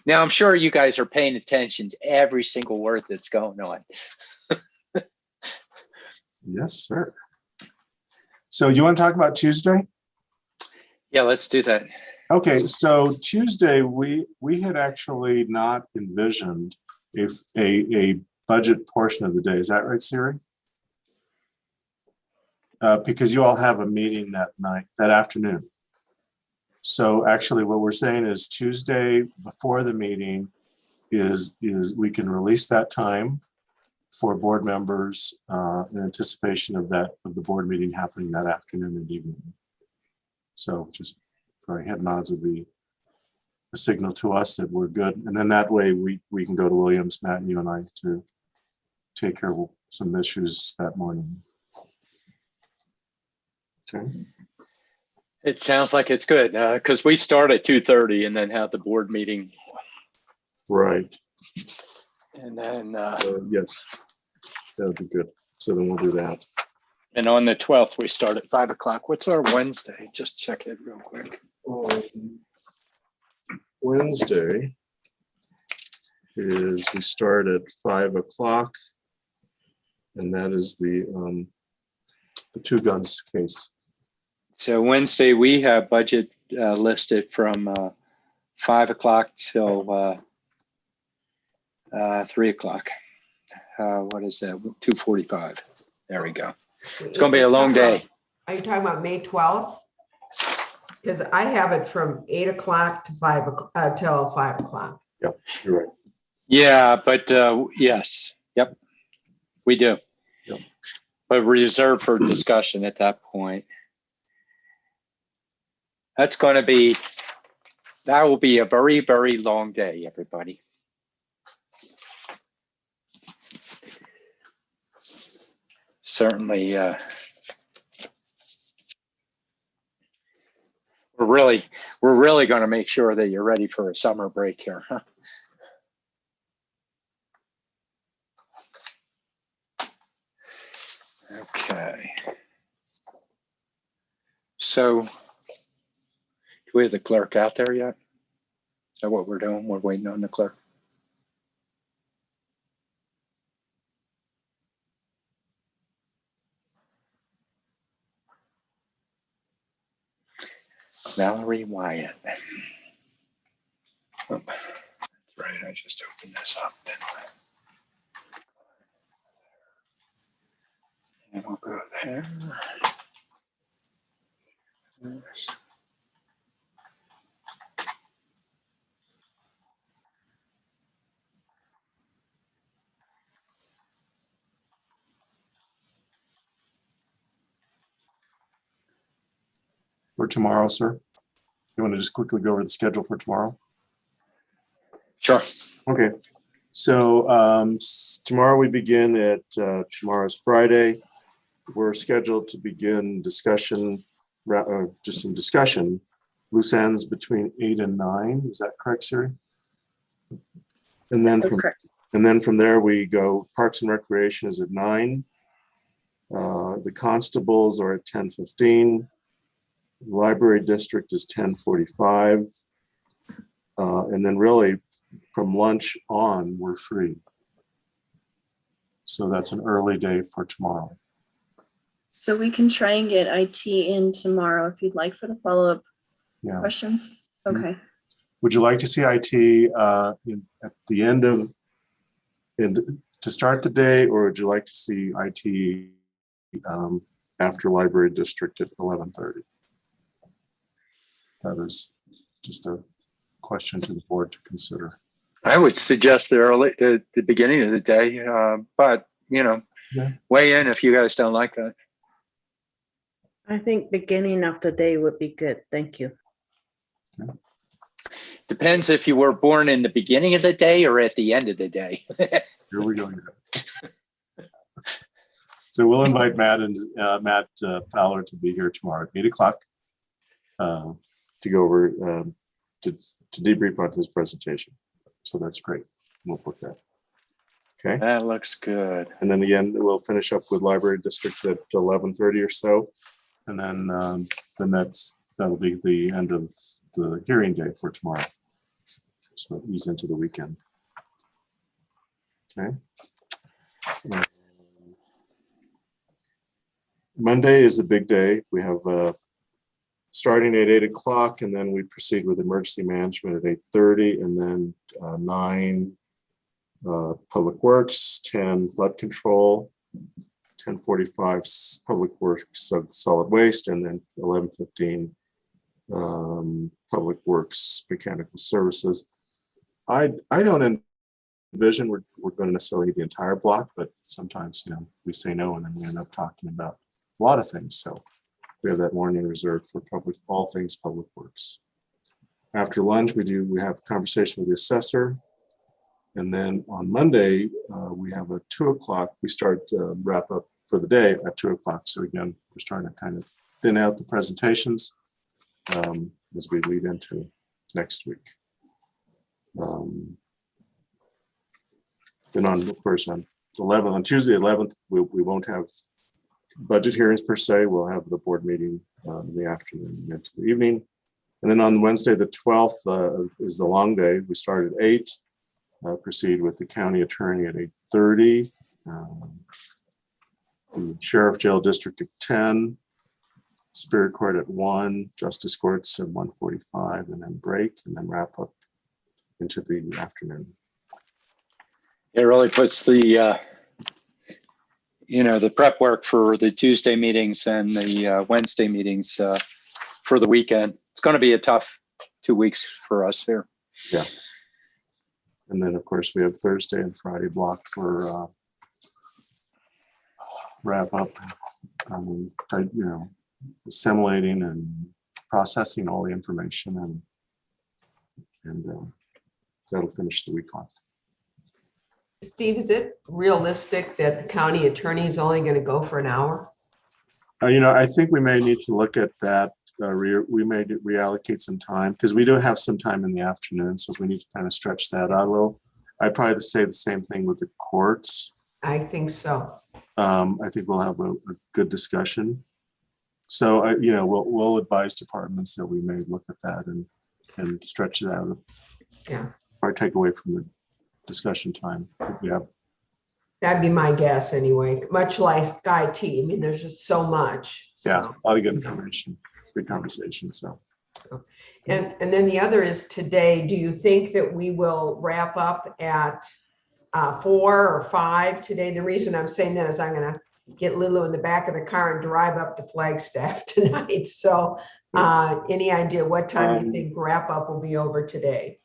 Now I'm sure you guys are paying attention to every single word that's going on. Yes, sir. So you want to talk about Tuesday? Yeah, let's do that. Okay, so Tuesday, we had actually not envisioned if a budget portion of the day. Is that right, Siri? Because you all have a meeting that afternoon. So actually what we're saying is Tuesday before the meeting is we can release that time for board members in anticipation of the board meeting happening that afternoon and evening. So just for head nods would be a signal to us that we're good. And then that way we can go to Williams, Matt, and you and I to take care of some issues that morning. Okay. It sounds like it's good because we start at 2:30 and then have the board meeting. Right. And then yes, that would be good. So then we'll do that. And on the 12th, we start at 5 o'clock. What's our Wednesday? Just check it real quick. Wednesday is we start at 5 o'clock, and that is the two guns case. So Wednesday, we have budget listed from 5 o'clock till 3 o'clock. What is that? 2:45. There we go. It's going to be a long day. Are you talking about May 12th? Because I have it from 8 o'clock to 5 o'clock till 5 o'clock. Yep, you're right. Yeah, but yes. Yep, we do. Yep. But reserved for discussion at that point. That will be a very, very long day, everybody. Certainly, we're really going to make sure that you're ready for a summer break here. Huh? Okay. So, do we have the clerk out there yet? Is that what we're doing? We're waiting on the clerk. Valerie Wyatt. Oh, that's right. I just opened this up, didn't I? And we'll go there. For tomorrow, sir? You want to just quickly go over the schedule for tomorrow? Sure. Okay. So tomorrow we begin at, tomorrow's Friday. We're scheduled to begin discussion, just some discussion, loose ends between 8 and 9. Is that correct, Siri? And then, from there we go, Parks and Recreation is at 9. The constables are at 10:15. Library District is 10:45. And then really from lunch on, we're free. So that's an early day for tomorrow. So we can try and get IT in tomorrow if you'd like for the follow-up questions. Okay. Would you like to see IT at the end of, to start the day, or would you like to see IT after Library District at 11:30? That is just a question to the board to consider. I would suggest the beginning of the day, but weigh in if you guys don't like that. I think beginning of the day would be good. Thank you. Depends if you were born in the beginning of the day or at the end of the day. Here we go. So we'll invite Matt and Matt Fowler to be here tomorrow at 8 o'clock to go over to debrief on his presentation. So that's great. We'll book that. Okay. That looks good. And then again, we'll finish up with Library District at 11:30 or so. And then that'll be the end of the hearing day for tomorrow. So ease into the weekend. Okay. Monday is the big day. We have starting at 8 o'clock, and then we proceed with emergency management at 8:30, and then 9 public works, 10 flood control, 10:45 public works solid waste, and then 11:15 public works mechanical services. I don't envision we're going to necessarily need the entire block, but sometimes we say no and then we end up talking about a lot of things. So we have that morning reserved for all things public works. After lunch, we have a conversation with the assessor. And then on Monday, we have a 2 o'clock. We start to wrap up for the day at 2 o'clock. So again, we're starting to kind of thin out the presentations as we lead into next week. Then on Tuesday 11th, we won't have budget hearings per se. We'll have the board meeting in the afternoon and into the evening. And then on Wednesday, the 12th is the long day. We start at 8, proceed with the county attorney at 8:30, the sheriff jail district at 10, Superior Court at 1, Justice Courts at 1:45, and then break, and then wrap up into the afternoon. It really puts the the prep work for the Tuesday meetings and the Wednesday meetings for the weekend. It's going to be a tough 2 weeks for us here. Yeah. And then of course we have Thursday and Friday blocked for wrap up, assimilating and processing all the information, and that'll finish the week off. Steve, is it realistic that the county attorney is only going to go for an hour? I think we may need to look at that. We may reallocate some time because we do have some time in the afternoon. So if we need to kind of stretch that out a little, I'd probably say the same thing with the courts. I think so. I think we'll have a good discussion. So, we'll advise departments that we may look at that and stretch it out. Yeah. Or take away from the discussion time. Yeah. That'd be my guess anyway, much like IT. I mean, there's just so much. Yeah, a lot of good information, good conversation. So. And then the other is today, do you think that we will wrap up at 4 or 5 today? The reason I'm saying that is I'm going to get Lulu in the back of the car and drive up to Flagstaff tonight. So any idea what time you think wrap up will be over today?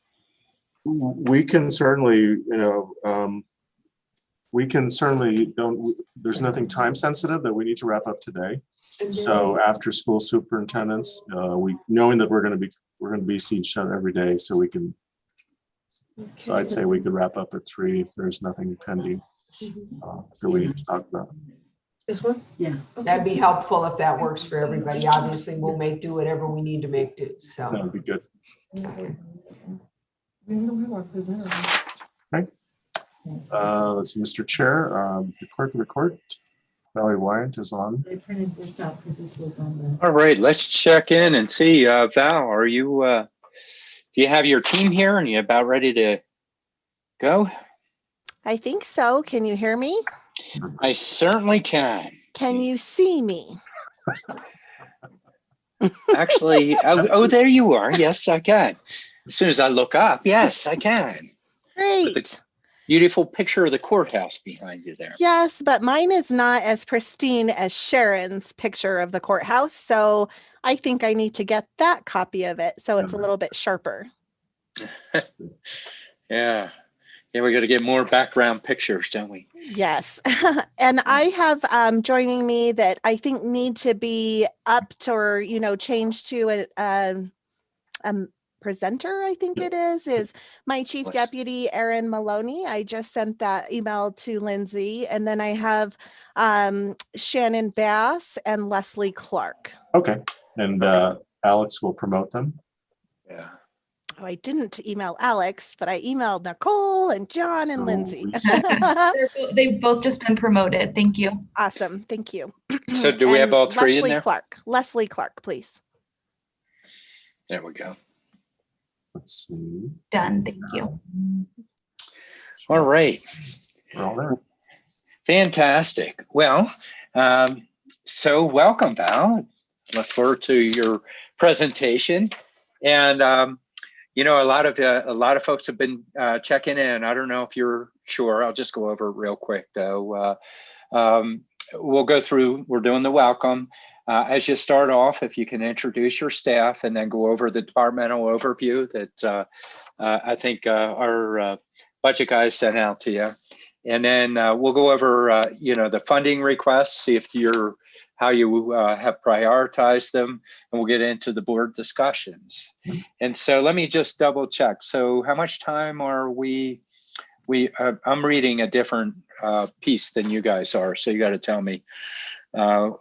We can certainly, there's nothing time sensitive that we need to wrap up today. So after school superintendents, knowing that we're going to be seeing each other every day, so we can. So I'd say we could wrap up at 3 if there's nothing pending that we need to talk about. This one? Yeah. That'd be helpful if that works for everybody. Obviously, we'll do whatever we need to make do. So that would be good. Okay. We don't have our presenter. Okay. Let's see, Mr. Chair, the clerk of the court, Valerie Wyant, is on. I printed this out because this was on All right, let's check in and see. Val, are you, do you have your team here and you about ready to go? I think so. Can you hear me? I certainly can. Can you see me? Actually, oh, there you are. Yes, I can. As soon as I look up, yes, I can. Great. With the beautiful picture of the courthouse behind you there. Yes, but mine is not as pristine as Sharon's picture of the courthouse. So I think I need to get that copy of it so it's a little bit sharper. Yeah. Yeah, we got to get more background pictures, don't we? Yes. And I have joining me that I think need to be upped or, changed to a presenter, I think it is my Chief Deputy, Erin Maloney. I just sent that email to Lindsay. And then I have Shannon Bass and Leslie Clark. Okay. And Alex will promote them. Yeah. Oh, I didn't email Alex, but I emailed Nicole and John and Lindsay. They've both just been promoted. Thank you. Awesome. Thank you. So do we have all three in there? Leslie Clark, please. There we go. Let's see. Done. Thank you. All right. We're all there. Fantastic. Well, so welcome, Val. Look forward to your presentation. And a lot of folks have been checking in. I don't know if you're sure. I'll just go over it real quick, though. We'll go through. We're doing the welcome. As you start off, if you can introduce your staff and then go over the departmental overview that I think our budget guys sent out to you. And then we'll go over, the funding requests, see if how you have prioritized them, and we'll get into the board discussions. And so let me just double check. So how much time are I'm reading a different piece than you guys are, so you got to tell me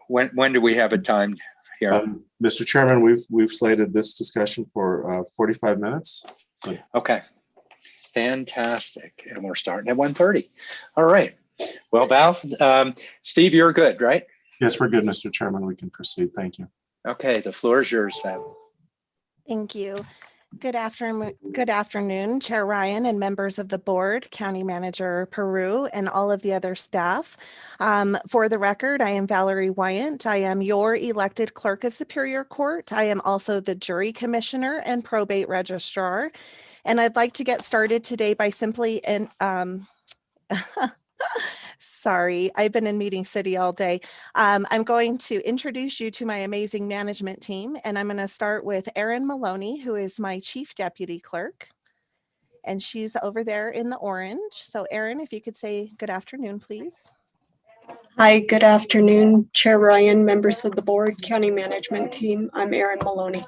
when do we have a time here? Mr. Chairman, we've slated this discussion for 45 minutes. Good. Okay, fantastic, and we're starting at 1:30. All right. Well, Val, Steve, you're good, right? Yes, we're good, Mr. Chairman. We can proceed. Thank you. Okay, the floor is yours, Val. Thank you. Good afternoon, Chair Ryan and members of the board, County Manager Peru, and all of the other staff. For the record, I am Valerie Wyant. I am your elected clerk of Superior Court. I am also the jury commissioner and probate registrar. And I'd like to get started today by simply sorry, I've been in Meeting City all day. I'm going to introduce you to my amazing management team, and I'm going to start with Erin Maloney, who is my Chief Deputy Clerk, and she's over there in the orange. So Erin, if you could say good afternoon, please. Hi, good afternoon, Chair Ryan, members of the board, county management team. I'm Erin Maloney.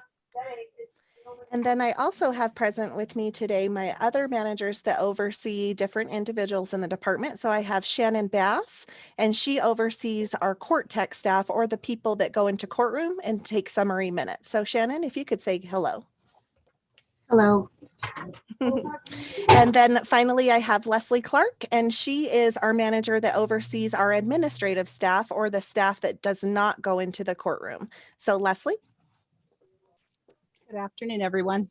And then I also have present with me today my other managers that oversee different individuals in the department. So I have Shannon Bass, and she oversees our court tech staff, or the people that go into courtroom and take summary minutes. So Shannon, if you could say hello. Hello. And then finally, I have Leslie Clark, and she is our manager that oversees our administrative staff, or the staff that does not go into the courtroom. So Leslie. Good afternoon, everyone.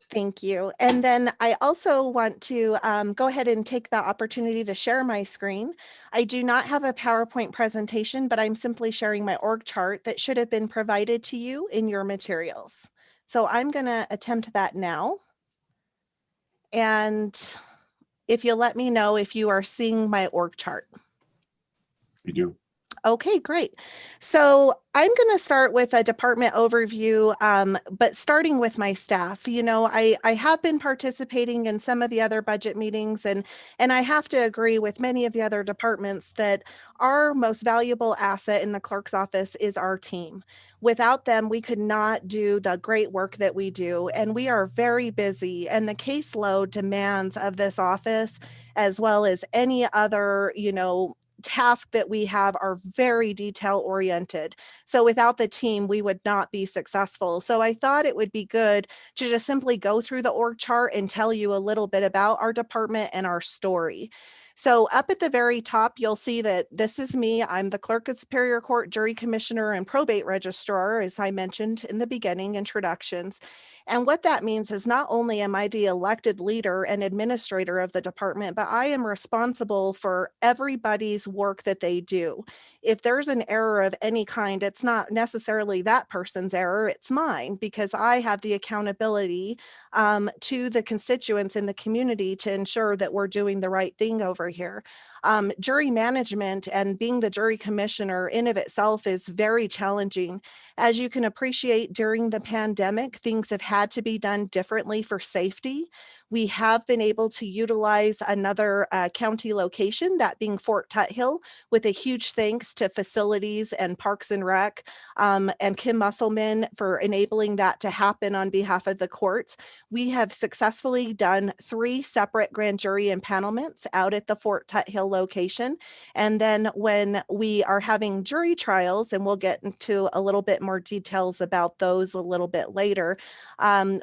Thank you. And then I also want to go ahead and take the opportunity to share my screen. I do not have a PowerPoint presentation, but I'm simply sharing my org chart that should have been provided to you in your materials. So I'm going to attempt that now. And if you'll let me know if you are seeing my org chart. We do. Okay, great. So I'm going to start with a department overview, but starting with my staff. You know, I have been participating in some of the other budget meetings, and I have to agree with many of the other departments that our most valuable asset in the clerk's office is our team. Without them, we could not do the great work that we do, and we are very busy, and the caseload demands of this office, as well as any other, you know, task that we have, are very detail oriented. So without the team, we would not be successful. So I thought it would be good to just simply go through the org chart and tell you a little bit about our department and our story. So up at the very top, you'll see that this is me. I'm the Clerk of Superior Court, Jury Commissioner, and Probate Registrar, as I mentioned in the beginning introductions. And what that means is not only am I the elected leader and administrator of the department, but I am responsible for everybody's work that they do. If there's an error of any kind, it's not necessarily that person's error, it's mine, because I have the accountability to the constituents in the community to ensure that we're doing the right thing over here. Jury management and being the jury commissioner in of itself is very challenging. As you can appreciate, during the pandemic, things have had to be done differently for safety. We have been able to utilize another county location, that being Fort Tuthill, with a huge thanks to Facilities and Parks and Rec and Kim Musselman for enabling that to happen on behalf of the courts. We have successfully done 3 separate grand jury impanelments out at the Fort Tuthill location. And then when we are having jury trials, and we'll get into a little bit more details about those a little bit later,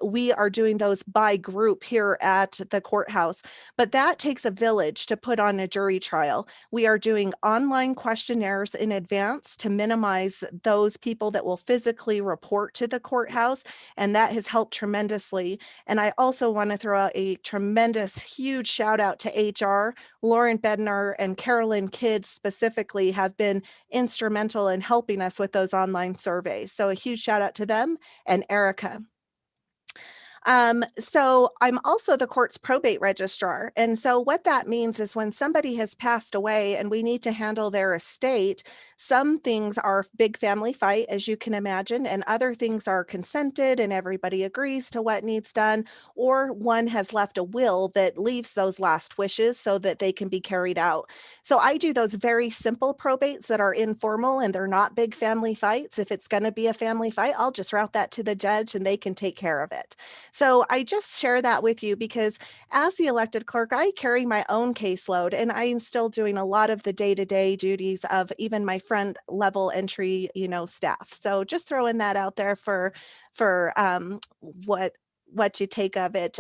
we are doing those by group here at the courthouse. But that takes a village to put on a jury trial. We are doing online questionnaires in advance to minimize those people that will physically report to the courthouse, and that has helped tremendously. And I also want to throw out a tremendous, huge shout out to HR. Lauren Bednar and Carolyn Kidd specifically have been instrumental in helping us with those online surveys. So a huge shout out to them and Erica. So I'm also the court's probate registrar. And so what that means is when somebody has passed away and we need to handle their estate, some things are big family fight, as you can imagine, and other things are consented and everybody agrees to what needs done, or one has left a will that leaves those last wishes so that they can be carried out. So I do those very simple probates that are informal and they're not big family fights. If it's going to be a family fight, I'll just route that to the judge and they can take care of it. So I just share that with you because as the elected clerk, I carry my own caseload, and I am still doing a lot of the day-to-day duties of even my front level entry, you know, staff. So just throwing that out there for what you take of it.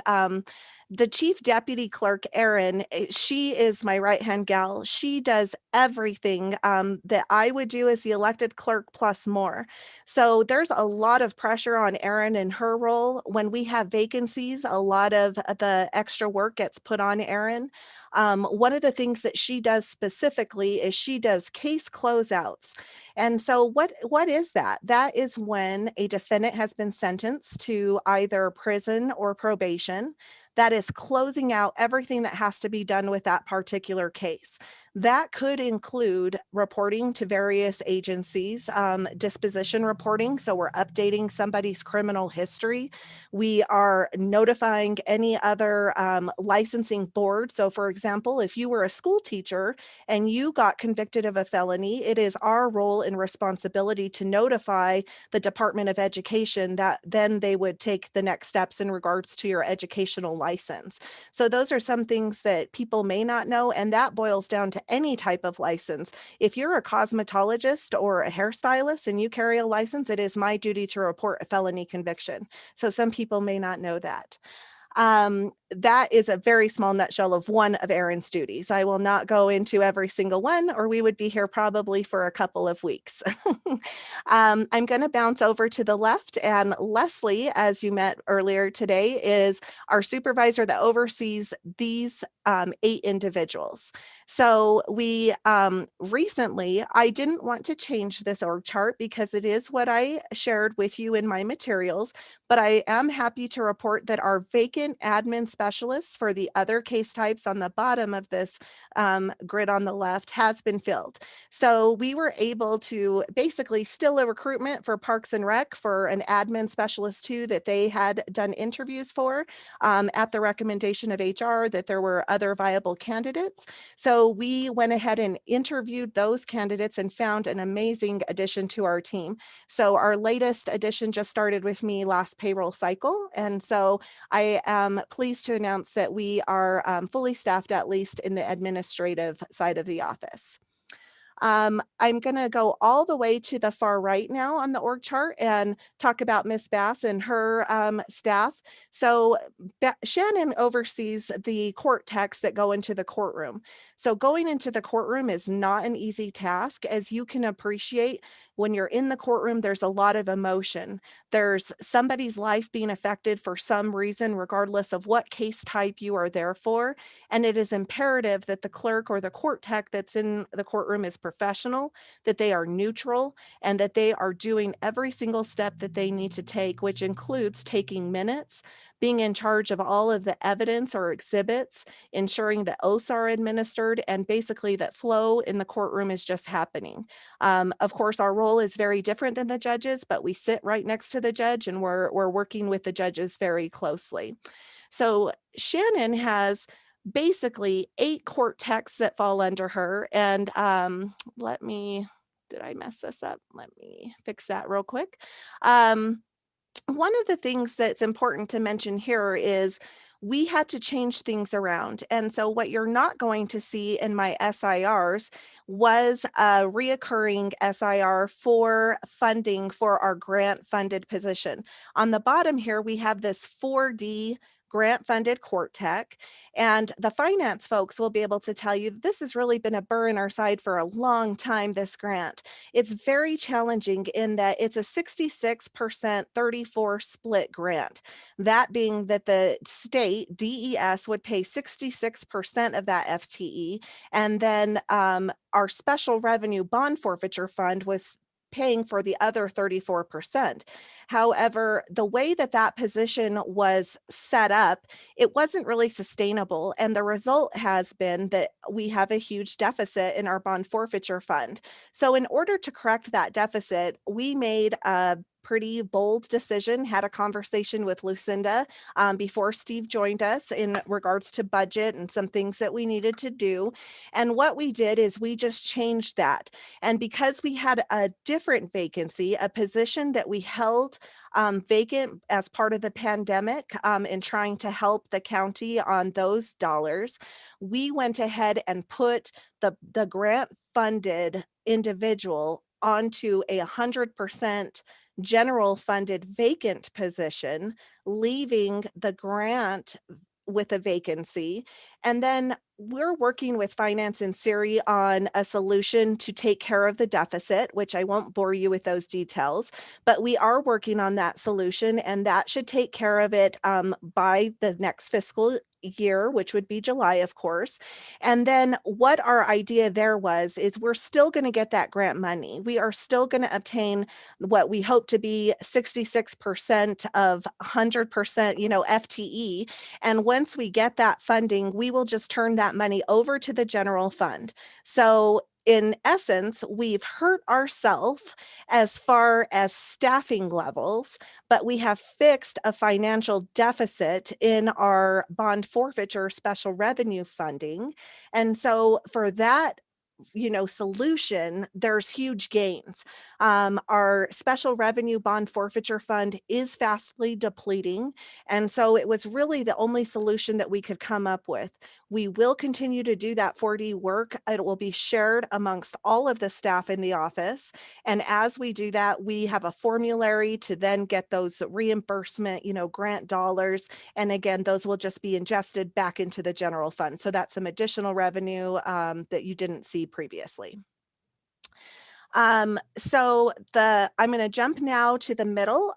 The chief deputy clerk, Erin, she is my right-hand gal. She does everything that I would do as the elected clerk plus more. So there's a lot of pressure on Erin and her role. When we have vacancies, a lot of the extra work gets put on Erin. One of the things that she does specifically is she does case closeouts. And so what is that? That is when a defendant has been sentenced to either prison or probation. That is closing out everything that has to be done with that particular case. That could include reporting to various agencies, disposition reporting. So we're updating somebody's criminal history. We are notifying any other licensing board. So for example, if you were a school teacher and you got convicted of a felony, it is our role and responsibility to notify the Department of Education that then they would take the next steps in regards to your educational license. So those are some things that people may not know, and that boils down to any type of license. If you're a cosmetologist or a hairstylist and you carry a license, it is my duty to report a felony conviction. So some people may not know that. That is a very small nutshell of one of Erin's duties. I will not go into every single one, or we would be here probably for a couple of weeks. I'm going to bounce over to the left, and Leslie, as you met earlier today, is our supervisor that oversees these 8 individuals. So we recently, I didn't want to change this org chart because it is what I shared with you in my materials, but I am happy to report that our vacant admin specialists for the other case types on the bottom of this grid on the left has been filled. So we were able to basically still a recruitment for Parks and Rec for an admin specialist too that they had done interviews for at the recommendation of HR that there were other viable candidates. So we went ahead and interviewed those candidates and found an amazing addition to our team. So our latest addition just started with me last payroll cycle. And so I am pleased to announce that we are fully staffed, at least in the administrative side of the office. I'm going to go all the way to the far right now on the org chart and talk about Miss Bass and her staff. So Shannon oversees the court texts that go into the courtroom. So going into the courtroom is not an easy task. As you can appreciate, when you're in the courtroom, there's a lot of emotion. There's somebody's life being affected for some reason, regardless of what case type you are there for. And it is imperative that the clerk or the court tech that's in the courtroom is professional, that they are neutral, and that they are doing every single step that they need to take, which includes taking minutes, being in charge of all of the evidence or exhibits, ensuring that oaths are administered, and basically that flow in the courtroom is just happening. Of course, our role is very different than the judges, but we sit right next to the judge and we're working with the judges very closely. So Shannon has basically 8 court texts that fall under her. And did I mess this up? Let me fix that real quick. One of the things that's important to mention here is we had to change things around. And so what you're not going to see in my SIRs was a reoccurring SIR for funding for our grant funded position. On the bottom here, we have this 4D grant funded court tech, and the finance folks will be able to tell you this has really been a burr in our side for a long time, this grant. It's very challenging in that it's a 66% 34 split grant. That being that the state DES would pay 66% of that FTE, and then our special revenue bond forfeiture fund was paying for the other 34%. However, the way that that position was set up, it wasn't really sustainable. And the result has been that we have a huge deficit in our bond forfeiture fund. So in order to correct that deficit, we made a pretty bold decision, had a conversation with Lucinda before Steve joined us in regards to budget and some things that we needed to do. And what we did is we just changed that. And because we had a different vacancy, a position that we held vacant as part of the pandemic in trying to help the county on those dollars, we went ahead and put the grant funded individual onto a 100% general funded vacant position, leaving the grant with a vacancy. And then we're working with Finance and Siri on a solution to take care of the deficit, which I won't bore you with those details, but we are working on that solution, and that should take care of it by the next fiscal year, which would be July, of course. And then what our idea there was is we're still going to get that grant money. We are still going to obtain what we hope to be 66% of 100%, FTE. And once we get that funding, we will just turn that money over to the general fund. So in essence, we've hurt ourselves as far as staffing levels, but we have fixed a financial deficit in our bond forfeiture special revenue funding. And so for that, solution, there's huge gains. Our special revenue bond forfeiture fund is fastly depleting. And so it was really the only solution that we could come up with. We will continue to do that 4D work. It will be shared amongst all of the staff in the office. And as we do that, we have a formulary to then get those reimbursement, grant dollars. And again, those will just be ingested back into the general fund. So that's some additional revenue that you didn't see previously. I'm going to jump now to the middle.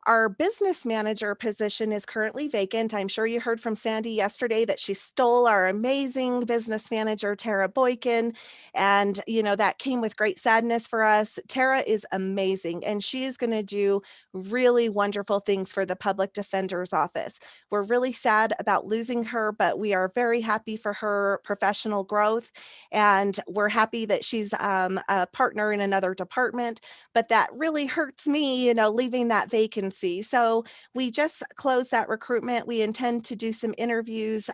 Our business manager position is currently vacant. I'm sure you heard from Sandy yesterday that she stole our amazing business manager, Tara Boykin. And, you know, that came with great sadness for us. Tara is amazing, and she is going to do really wonderful things for the public defender's office. We're really sad about losing her, but we are very happy for her professional growth. And we're happy that she's a partner in another department, but that really hurts me, you know, leaving that vacancy. So we just closed that recruitment. We intend to do some interviews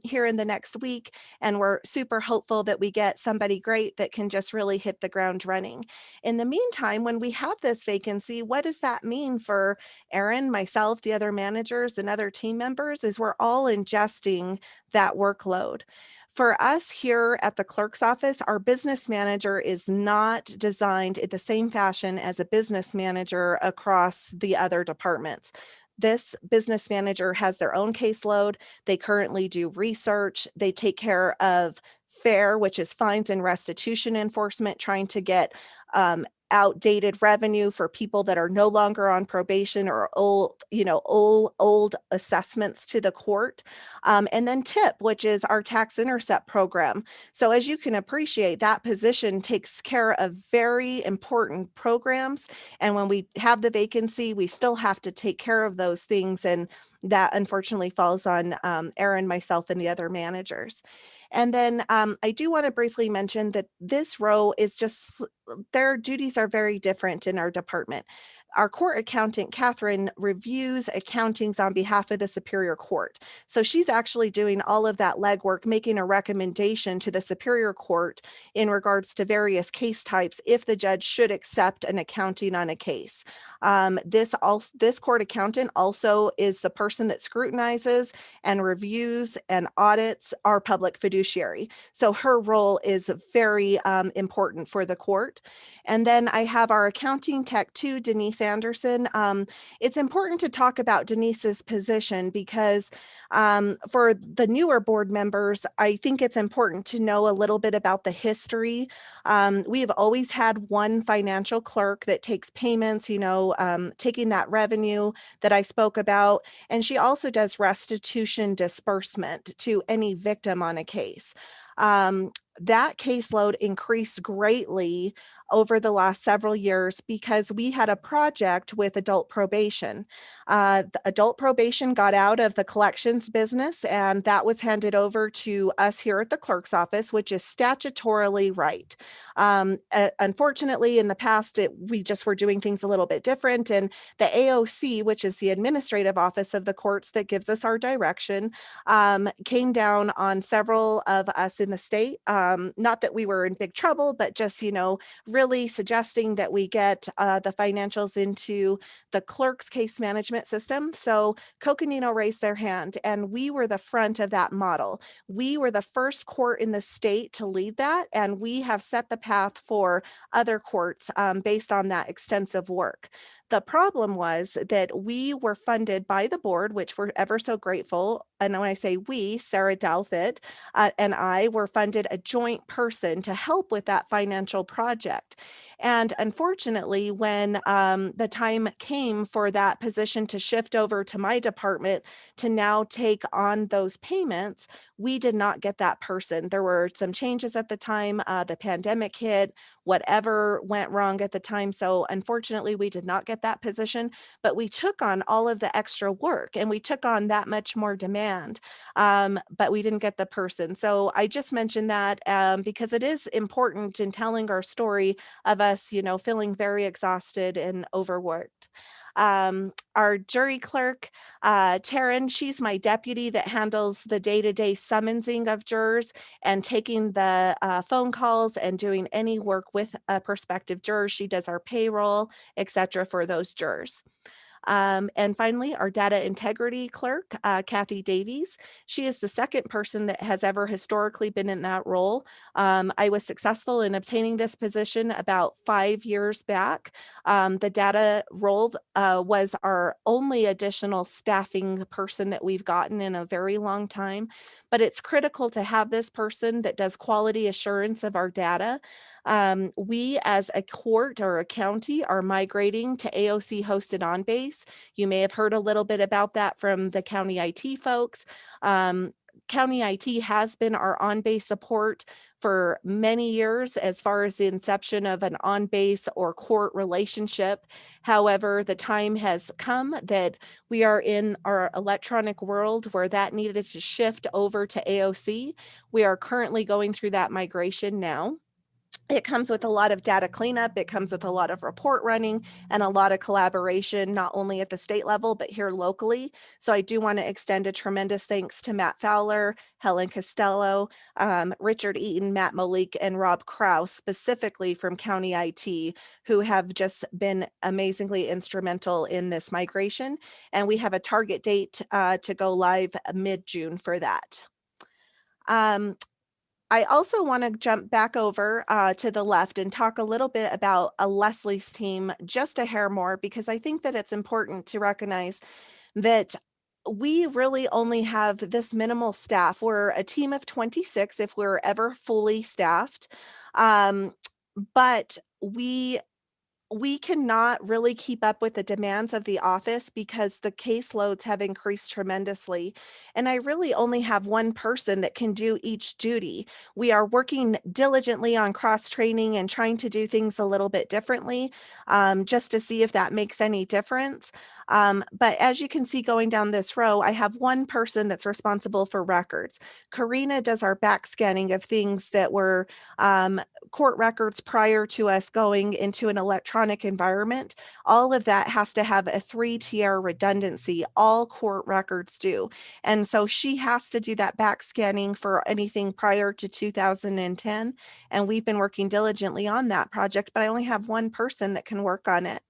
here in the next week, and we're super hopeful that we get somebody great that can just really hit the ground running. In the meantime, when we have this vacancy, what does that mean for Erin, myself, the other managers, and other team members? Is we're all ingesting that workload. For us here at the clerk's office, our business manager is not designed in the same fashion as a business manager across the other departments. This business manager has their own caseload. They currently do research. They take care of FAIR, which is fines and restitution enforcement, trying to get outdated revenue for people that are no longer on probation or old assessments to the court. And then TIP, which is our tax intercept program. So as you can appreciate, that position takes care of very important programs. And when we have the vacancy, we still have to take care of those things. And that unfortunately falls on Erin, myself, and the other managers. And then I do want to briefly mention that this row is just, their duties are very different in our department. Our court accountant, Catherine, reviews accountings on behalf of the Superior Court. So she's actually doing all of that legwork, making a recommendation to the Superior Court in regards to various case types if the judge should accept an accounting on a case. This court accountant also is the person that scrutinizes and reviews and audits our public fiduciary. So her role is very important for the court. And then I have our accounting tech too, Denise Anderson. It's important to talk about Denise's position because for the newer board members, I think it's important to know a little bit about the history. We have always had one financial clerk that takes payments, taking that revenue that I spoke about. And she also does restitution disbursement to any victim on a case. That caseload increased greatly over the last several years because we had a project with adult probation. The adult probation got out of the collections business, and that was handed over to us here at the clerk's office, which is statutorily right. Unfortunately, in the past, we just were doing things a little bit different. And the AOC, which is the administrative office of the courts that gives us our direction, came down on several of us in the state. Not that we were in big trouble, but just, really suggesting that we get the financials into the clerk's case management system. So Coconino raised their hand, and we were the front of that model. We were the first court in the state to lead that, and we have set the path for other courts based on that extensive work. The problem was that we were funded by the board, which we're ever so grateful. And when I say we, Sarah Douthit and I were funded a joint person to help with that financial project. And unfortunately, when the time came for that position to shift over to my department to now take on those payments, we did not get that person. There were some changes at the time. The pandemic hit, whatever went wrong at the time. So unfortunately, we did not get that position, but we took on all of the extra work and we took on that much more demand, but we didn't get the person. So I just mentioned that because it is important in telling our story of us, feeling very exhausted and overworked. Our jury clerk, Taryn, she's my deputy that handles the day-to-day summonsing of jurors and taking the phone calls and doing any work with a prospective juror. She does our payroll, etc. for those jurors. And finally, our data integrity clerk, Kathy Davies. She is the second person that has ever historically been in that role. I was successful in obtaining this position about 5 years back. The data role was our only additional staffing person that we've gotten in a very long time, but it's critical to have this person that does quality assurance of our data. We as a court or a county are migrating to AOC hosted on base. You may have heard a little bit about that from the county IT folks. County IT has been our on-base support for many years as far as the inception of an on-base or court relationship. However, the time has come that we are in our electronic world where that needed to shift over to AOC. We are currently going through that migration now. It comes with a lot of data cleanup. It comes with a lot of report running and a lot of collaboration, not only at the state level, but here locally. So I do want to extend a tremendous thanks to Matt Fowler, Helen Costello, Richard Eaton, Matt Malik, and Rob Kraus, specifically from County IT, who have just been amazingly instrumental in this migration. And we have a target date to go live mid-June for that. I also want to jump back over to the left and talk a little bit about Leslie's team just a hair more, because I think that it's important to recognize that we really only have this minimal staff. We're a team of 26 if we're ever fully staffed, but we cannot really keep up with the demands of the office because the caseloads have increased tremendously. And I really only have one person that can do each duty. We are working diligently on cross-training and trying to do things a little bit differently, just to see if that makes any difference. But as you can see going down this row, I have one person that's responsible for records. Karina does our back scanning of things that were court records prior to us going into an electronic environment. All of that has to have a 3-tier redundancy. All court records do. And so she has to do that back scanning for anything prior to 2010. And we've been working diligently on that project, but I only have one person that can work on it.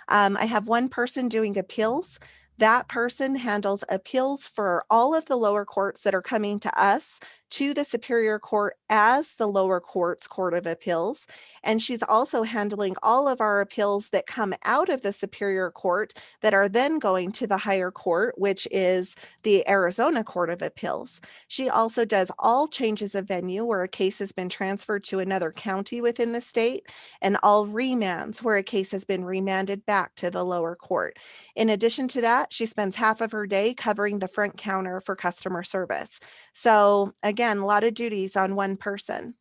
I have one person doing appeals. That person handles appeals for all of the lower courts that are coming to us to the Superior Court as the lower court's Court of Appeals. And she's also handling all of our appeals that come out of the Superior Court that are then going to the higher court, which is the Arizona Court of Appeals. She also does all changes of venue where a case has been transferred to another county within the state, and all remands where a case has been remanded back to the lower court. In addition to that, she spends half of her day covering the front counter for customer service. So again, a lot of duties on one person.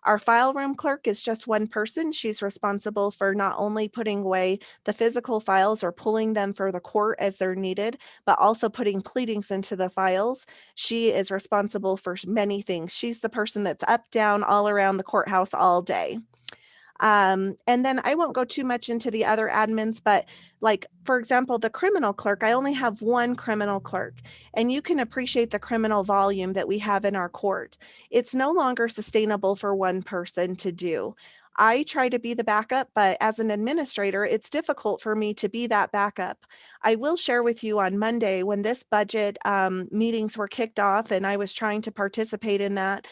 Our file room clerk is just one person. She's responsible for not only putting away the physical files or pulling them for the court as they're needed, but also putting pleadings into the files. She is responsible for many things. She's the person that's up, down, all around the courthouse all day. And then I won't go too much into the other admins, but like, for example, the criminal clerk, I only have one criminal clerk, and you can appreciate the criminal volume that we have in our court. It's no longer sustainable for one person to do. I try to be the backup, but as an administrator, it's difficult for me to be that backup. I will share with you on Monday when this budget meetings were kicked off and I was trying to participate in that.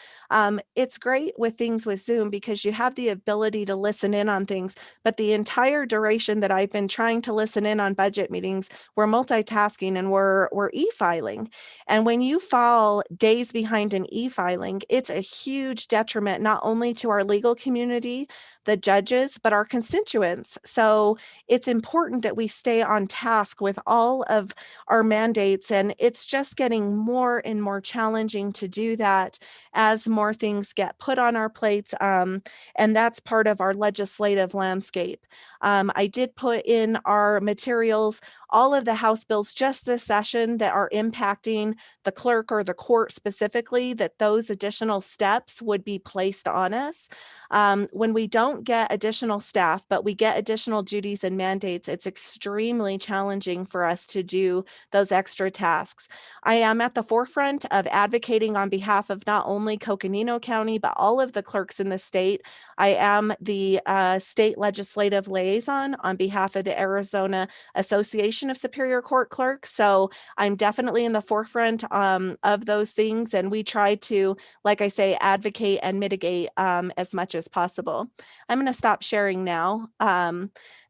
It's great with things with Zoom because you have the ability to listen in on things, but the entire duration that I've been trying to listen in on budget meetings, we're multitasking and we're e-filing. And when you fall days behind in e-filing, it's a huge detriment, not only to our legal community, the judges, but our constituents. So it's important that we stay on task with all of our mandates. And it's just getting more and more challenging to do that as more things get put on our plates. And that's part of our legislative landscape. I did put in our materials all of the House bills just this session that are impacting the clerk or the court specifically, that those additional steps would be placed on us. When we don't get additional staff, but we get additional duties and mandates, it's extremely challenging for us to do those extra tasks. I am at the forefront of advocating on behalf of not only Coconino County, but all of the clerks in the state. I am the state legislative liaison on behalf of the Arizona Association of Superior Court Clerks. So I'm definitely in the forefront of those things. And we try to, like I say, advocate and mitigate as much as possible. I'm going to stop sharing now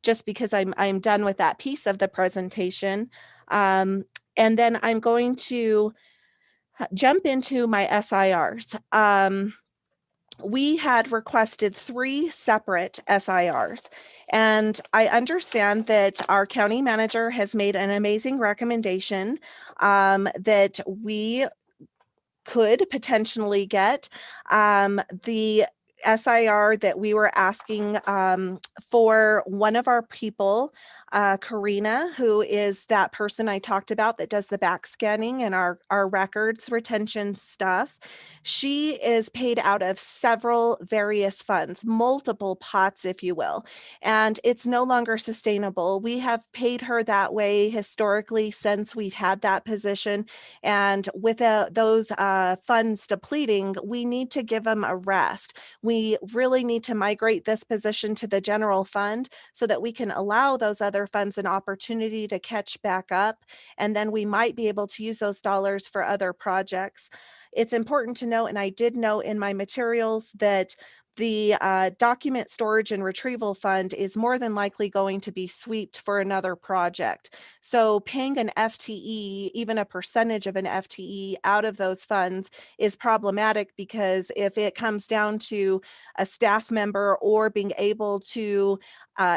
just because I'm done with that piece of the presentation. And then I'm going to jump into my SIRs. we had requested 3 separate SIRs. And I understand that our county manager has made an amazing recommendation that we could potentially get. The SIR that we were asking for one of our people, Karina, who is that person I talked about that does the back scanning and our records retention stuff. She is paid out of several various funds, multiple pots, if you will, and it's no longer sustainable. We have paid her that way historically since we've had that position. And with those funds depleting, we need to give them a rest. We really need to migrate this position to the general fund so that we can allow those other funds an opportunity to catch back up. And then we might be able to use those dollars for other projects. It's important to note, and I did note in my materials, that the document storage and retrieval fund is more than likely going to be swept for another project. So paying an FTE, even a percentage of an FTE out of those funds is problematic, because if it comes down to a staff member or being able to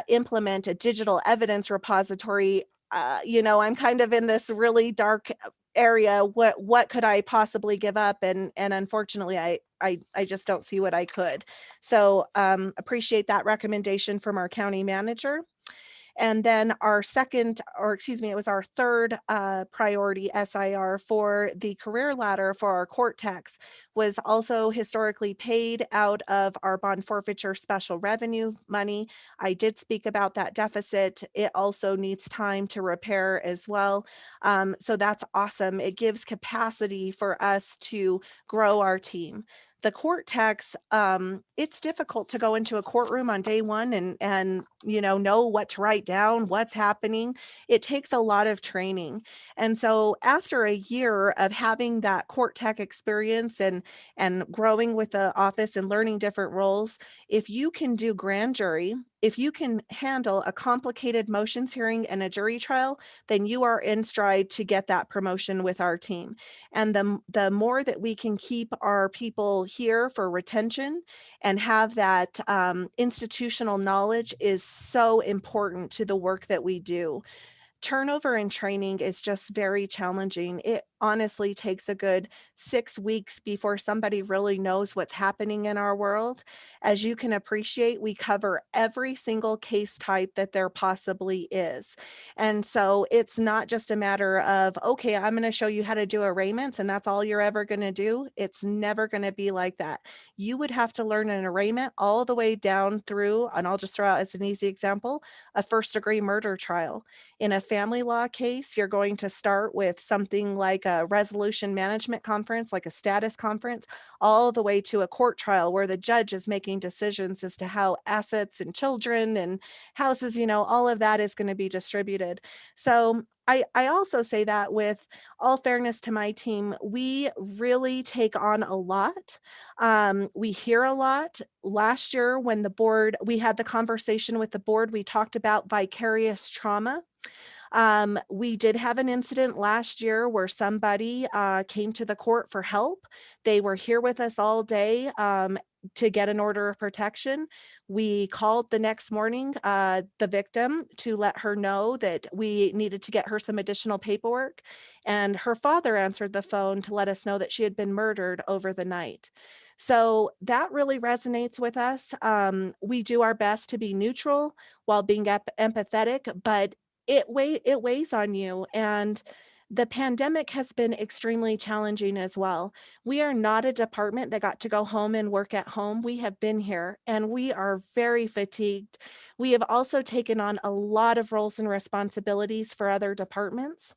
implement a digital evidence repository, I'm kind of in this really dark area. What could I possibly give up? And unfortunately, I just don't see what I could. So appreciate that recommendation from our county manager. And then our second, or excuse me, it was our third priority SIR for the career ladder for our court techs, was also historically paid out of our bond forfeiture special revenue money. I did speak about that deficit. It also needs time to repair as well. So that's awesome. It gives capacity for us to grow our team. The court techs, it's difficult to go into a courtroom on day one and know what to write down, what's happening. It takes a lot of training. And so after a year of having that court tech experience and growing with the office and learning different roles, if you can do grand jury, if you can handle a complicated motions hearing and a jury trial, then you are in stride to get that promotion with our team. And the more that we can keep our people here for retention and have that institutional knowledge is so important to the work that we do. Turnover in training is just very challenging. It honestly takes a good 6 weeks before somebody really knows what's happening in our world. As you can appreciate, we cover every single case type that there possibly is. And so it's not just a matter of, okay, I'm going to show you how to do arraignments and that's all you're ever going to do. It's never going to be like that. You would have to learn an arraignment all the way down through, and I'll just throw out as an easy example, a first-degree murder trial. In a family law case, you're going to start with something like a resolution management conference, like a status conference, all the way to a court trial where the judge is making decisions as to how assets and children and houses, all of that is going to be distributed. So I also say that with all fairness to my team, we really take on a lot. We hear a lot. Last year when we had the conversation with the board, we talked about vicarious trauma. We did have an incident last year where somebody came to the court for help. They were here with us all day to get an order of protection. We called the next morning the victim to let her know that we needed to get her some additional paperwork. And her father answered the phone to let us know that she had been murdered over the night. So that really resonates with us. We do our best to be neutral while being empathetic, but it weighs on you. And the pandemic has been extremely challenging as well. We are not a department that got to go home and work at home. We have been here and we are very fatigued. We have also taken on a lot of roles and responsibilities for other departments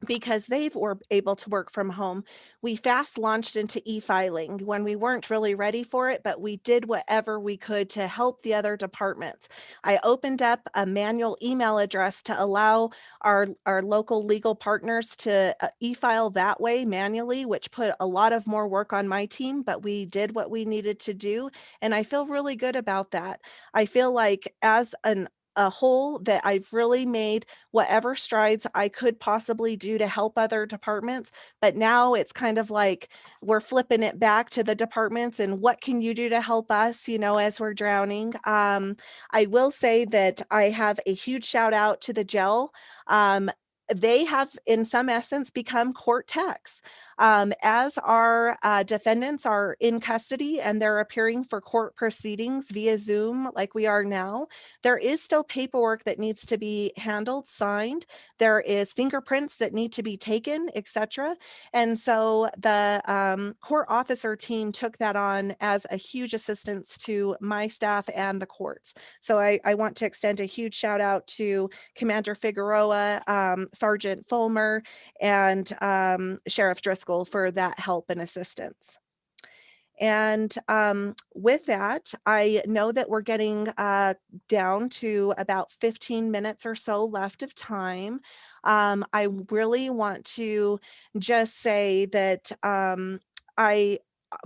because they were able to work from home. We fast launched into e-filing when we weren't really ready for it, but we did whatever we could to help the other departments. I opened up a manual email address to allow our local legal partners to e-file that way manually, which put a lot of more work on my team, but we did what we needed to do. And I feel really good about that. I feel like as an a whole that I've really made whatever strides I could possibly do to help other departments. But now it's kind of like we're flipping it back to the departments and what can you do to help us, as we're drowning. I will say that I have a huge shout out to the jail. They have, in some essence, become court techs. As our defendants are in custody and they're appearing for court proceedings via Zoom like we are now, there is still paperwork that needs to be handled, signed. There is fingerprints that need to be taken, etc. And so the court officer team took that on as a huge assistance to my staff and the courts. So I want to extend a huge shout out to Commander Figueroa, Sergeant Fulmer, and Sheriff Driscoll for that help and assistance. And with that, I know that we're getting down to about 15 minutes or so left of time. I really want to just say that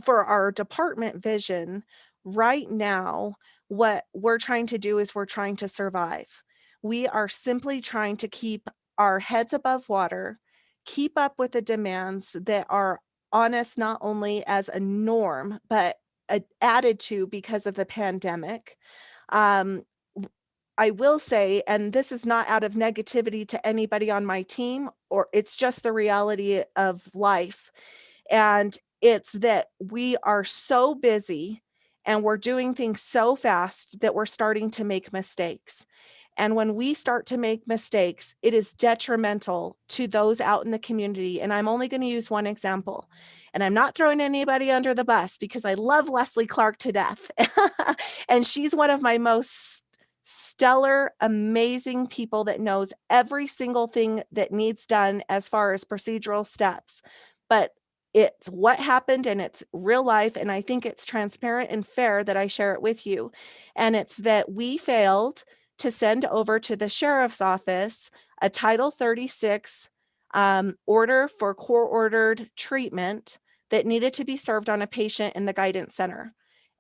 for our department vision right now, what we're trying to do is we're trying to survive. We are simply trying to keep our heads above water, keep up with the demands that are on us not only as a norm, but added to because of the pandemic. I will say, and this is not out of negativity to anybody on my team, or it's just the reality of life. And it's that we are so busy and we're doing things so fast that we're starting to make mistakes. And when we start to make mistakes, it is detrimental to those out in the community. And I'm only going to use one example. And I'm not throwing anybody under the bus because I love Leslie Clark to death. And she's one of my most stellar, amazing people that knows every single thing that needs done as far as procedural steps. But it's what happened and it's real life. And I think it's transparent and fair that I share it with you. And it's that we failed to send over to the sheriff's office a Title 36 order for court-ordered treatment that needed to be served on a patient in the guidance center.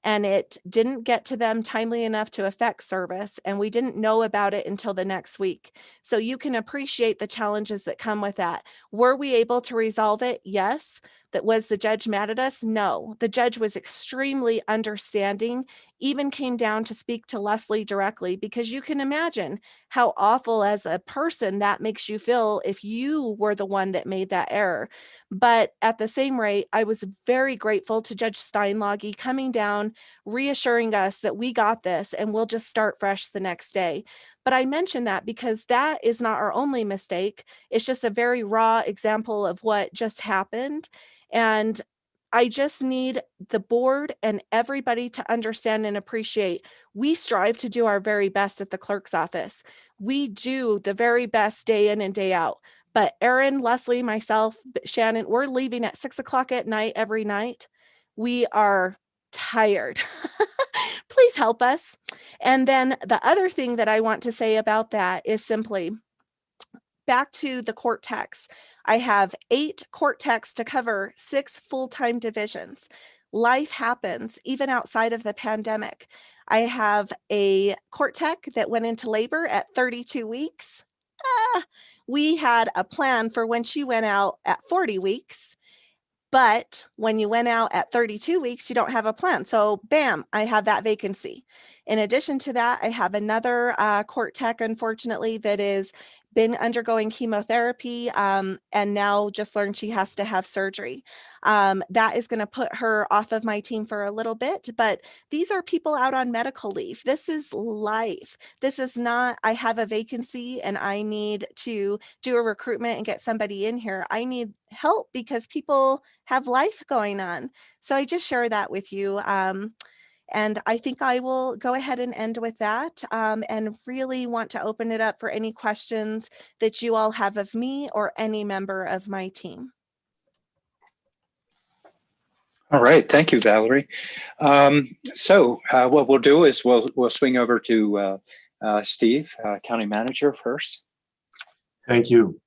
And it didn't get to them timely enough to affect service, and we didn't know about it until the next week. So you can appreciate the challenges that come with that. Were we able to resolve it? Yes. That was the judge mad at us? No. The judge was extremely understanding, even came down to speak to Leslie directly, because you can imagine how awful as a person that makes you feel if you were the one that made that error. But at the same rate, I was very grateful to Judge Steinlage coming down, reassuring us that we got this and we'll just start fresh the next day. But I mention that because that is not our only mistake. It's just a very raw example of what just happened. And I just need the board and everybody to understand and appreciate we strive to do our very best at the clerk's office. We do the very best day in and day out. But Erin, Leslie, myself, Shannon, we're leaving at 6 o'clock at night every night. We are tired. Please help us. And then the other thing that I want to say about that is simply back to the court techs. I have 8 court techs to cover 6 full-time divisions. Life happens even outside of the pandemic. I have a court tech that went into labor at 32 weeks. We had a plan for when she went out at 40 weeks. But when you went out at 32 weeks, you don't have a plan. So bam, I have that vacancy. In addition to that, I have another court tech, unfortunately, that is been undergoing chemotherapy and now just learned she has to have surgery. That is going to put her off of my team for a little bit, but these are people out on medical leave. This is life. This is not, I have a vacancy and I need to do a recruitment and get somebody in here. I need help because people have life going on. So I just share that with you. And I think I will go ahead and end with that and really want to open it up for any questions that you all have of me or any member of my team. All right, thank you, Valerie. So what we'll do is we'll swing over to Steve, County Manager first. Thank you,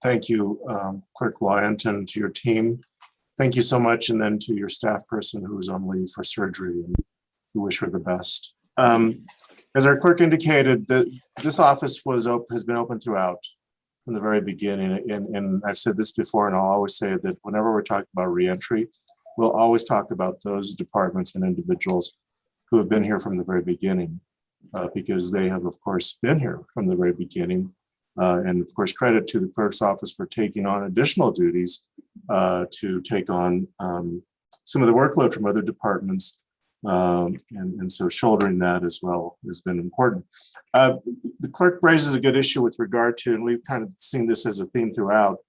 Clerk Wyant, and to your team. Thank you so much, and then to your staff person who is on leave for surgery. And we wish her the best. As our clerk indicated, this office has been open throughout from the very beginning. And I've said this before, and I'll always say that whenever we're talking about reentry, we'll always talk about those departments and individuals who have been here from the very beginning, because they have, of course, been here from the very beginning. And of course, credit to the clerk's office for taking on additional duties to take on some of the workload from other departments. And so shouldering that as well has been important. The clerk raises a good issue with regard to, and we've kind of seen this as a theme throughout,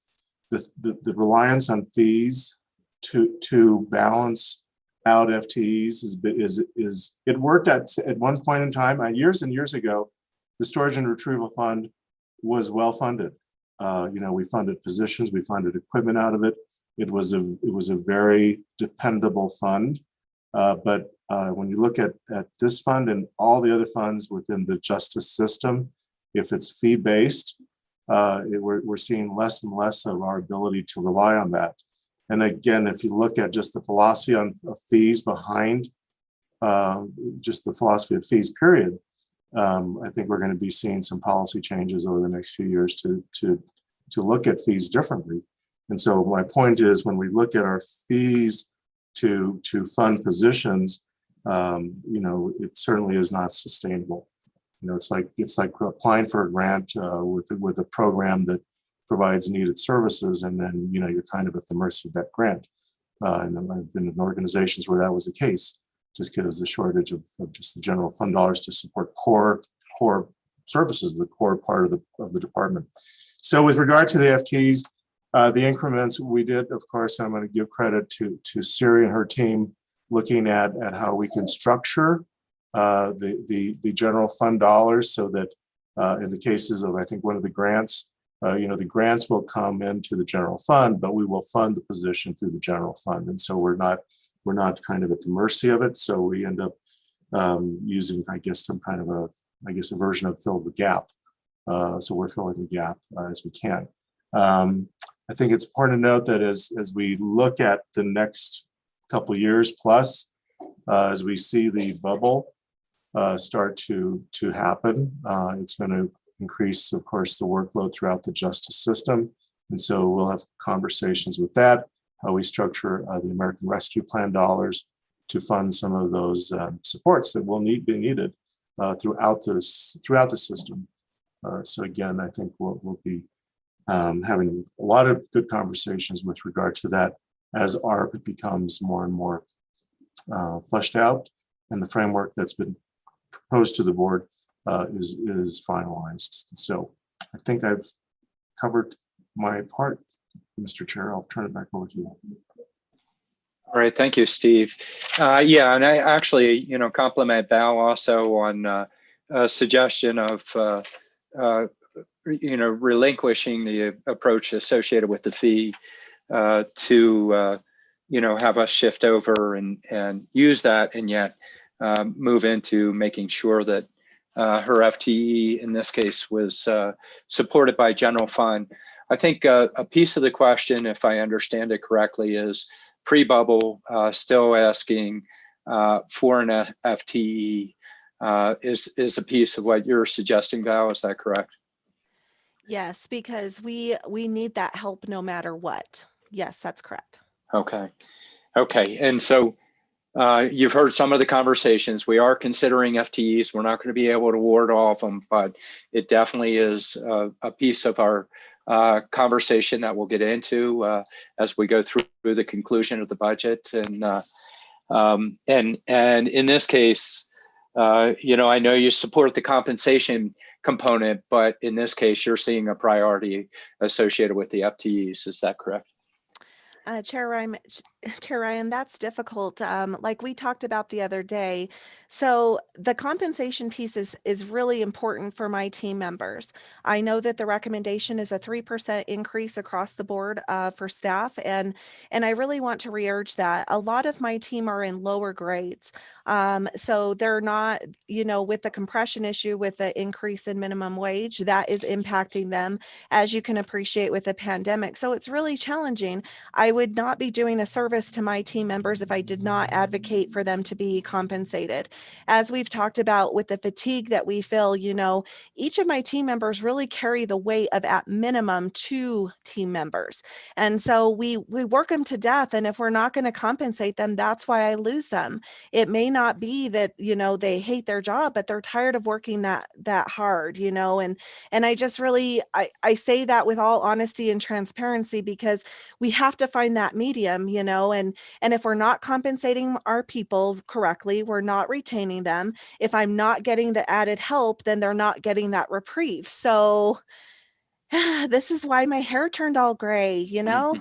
the reliance on fees to balance out FTEs is it worked at one point in time, years and years ago. The storage and retrieval fund was well funded. We funded positions, we funded equipment out of it. It was a very dependable fund. But when you look at this fund and all the other funds within the justice system, if it's fee-based, we're seeing less and less of our ability to rely on that. And again, if you look at just the philosophy of fees behind just the philosophy of fees, period, I think we're going to be seeing some policy changes over the next few years to look at fees differently. And so my point is, when we look at our fees to fund positions, it certainly is not sustainable. It's like applying for a grant with a program that provides needed services, and then you're kind of at the mercy of that grant. And I've been in organizations where that was the case, just because the shortage of just the general fund dollars to support core services, the core part of the department. So with regard to the FTs, the increments we did, of course, I'm going to give credit to Siri and her team looking at how we can structure the general fund dollars so that in the cases of, I think, one of the grants, the grants will come into the general fund, but we will fund the position through the general fund. And so we're not kind of at the mercy of it. So we end up using, I guess, some kind of a version of fill the gap. So we're filling the gap as we can. I think it's important to note that as we look at the next couple years plus, as we see the bubble start to happen, it's going to increase, of course, the workload throughout the justice system. And so we'll have conversations with that, how we structure the American Rescue Plan dollars to fund some of those supports that will be needed throughout the system. So again, I think we'll be having a lot of good conversations with regard to that as ARP becomes more and more fleshed out, and the framework that's been proposed to the board is finalized. So I think I've covered my part, Mr. Chair. I'll turn it back over to you. All right, thank you, Steve. Yeah, and I actually, compliment Val also on a suggestion of, relinquishing the approach associated with the fee to, have us shift over and use that, and yet move into making sure that her FTE in this case was supported by general fund. I think a piece of the question, if I understand it correctly, is pre-bubble still asking for an FTE is a piece of what you're suggesting, Val. Is that correct? Yes, because we need that help no matter what. Yes, that's correct. Okay. And so you've heard some of the conversations. We are considering FTEs. We're not going to be able to award all of them, but it definitely is a piece of our conversation that we'll get into as we go through the conclusion of the budget. And in this case, I know you support the compensation component, but in this case, you're seeing a priority associated with the FTEs. Is that correct? Chair Ryan, that's difficult. Like we talked about the other day. So the compensation piece is really important for my team members. I know that the recommendation is a 3% increase across the board for staff. And I really want to re-urge that. A lot of my team are in lower grades. So they're not, with the compression issue, with the increase in minimum wage, that is impacting them, as you can appreciate with the pandemic. So it's really challenging. I would not be doing a service to my team members if I did not advocate for them to be compensated. As we've talked about with the fatigue that we feel, each of my team members really carry the weight of at minimum 2 team members. And so we work them to death. And if we're not going to compensate them, that's why I lose them. It may not be that, they hate their job, but they're tired of working that hard, and I just really, I say that with all honesty and transparency, because we have to find that medium, and if we're not compensating our people correctly, we're not retaining them. If I'm not getting the added help, then they're not getting that reprieve. So this is why my hair turned all gray, Yeah.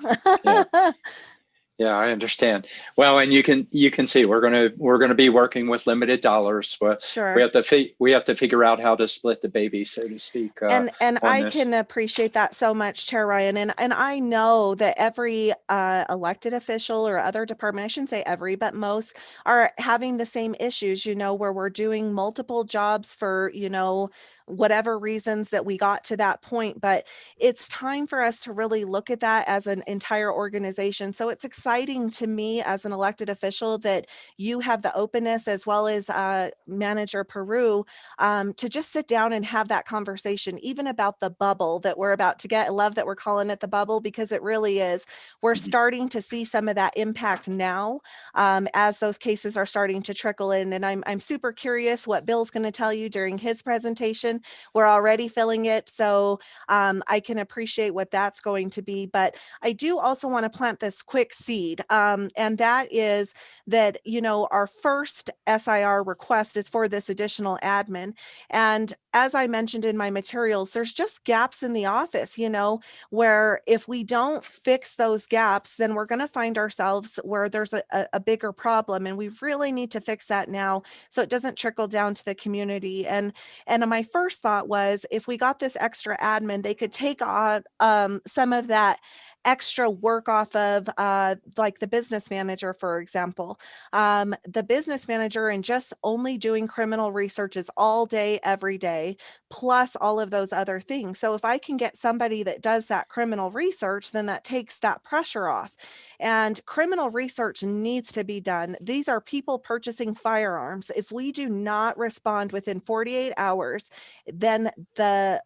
Yeah, I understand. Well, and you can see we're gonna be working with limited dollars. Sure. We have to figure out how to split the baby, so to speak. And I this. can appreciate that so much, Chair Ryan. And I know that every elected official or other department, I shouldn't say every, but most are having the same issues, where we're doing multiple jobs for, whatever reasons that we got to that point. But it's time for us to really look at that as an entire organization. So it's exciting to me as an elected official that you have the openness, as well as Manager Peru, to just sit down and have that conversation, even about the bubble that we're about to get. I love that we're calling it the bubble, because it really is. We're starting to see some of that impact now, as those cases are starting to trickle in. And I'm super curious what Bill's going to tell you during his presentation. We're already feeling it. So I can appreciate what that's going to be. But I do also want to plant this quick seed. And that is that, our first SIR request is for this additional admin. And as I mentioned in my materials, there's just gaps in the office, where if we don't fix those gaps, then we're going to find ourselves where there's a bigger problem. And we really need to fix that now, so it doesn't trickle down to the community. And my first thought was, if we got this extra admin, they could take on some of that extra work off of like the business manager, for example. The business manager, and just only doing criminal research is all day, every day, plus all of those other things. So if I can get somebody that does that criminal research, then that takes that pressure off. And criminal research needs to be done. These are people purchasing firearms. If we do not respond within 48 hours, then the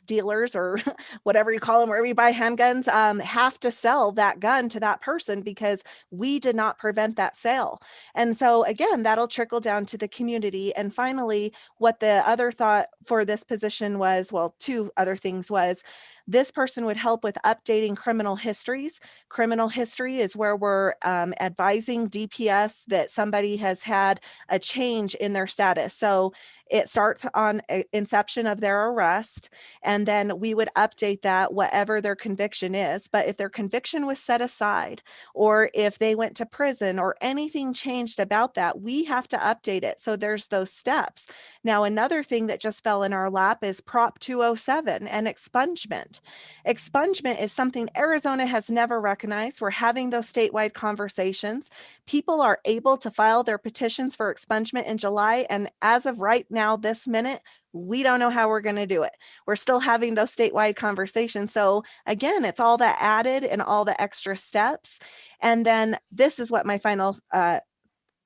dealers, or whatever you call them, wherever you buy handguns, have to sell that gun to that person, because we did not prevent that sale. And so again, that'll trickle down to the community. And finally, what the other thought for this position was, well, 2 other things was, this person would help with updating criminal histories. Criminal history is where we're advising DPS that somebody has had a change in their status. So it starts on inception of their arrest, and then we would update that, whatever their conviction is. But if their conviction was set aside, or if they went to prison, or anything changed about that, we have to update it. So there's those steps. Now, another thing that just fell in our lap is Prop 207 and expungement. Expungement is something Arizona has never recognized. We're having those statewide conversations. People are able to file their petitions for expungement in July. And as of right now, this minute, we don't know how we're going to do it. We're still having those statewide conversations. So again, it's all that added and all the extra steps. And then this is what my final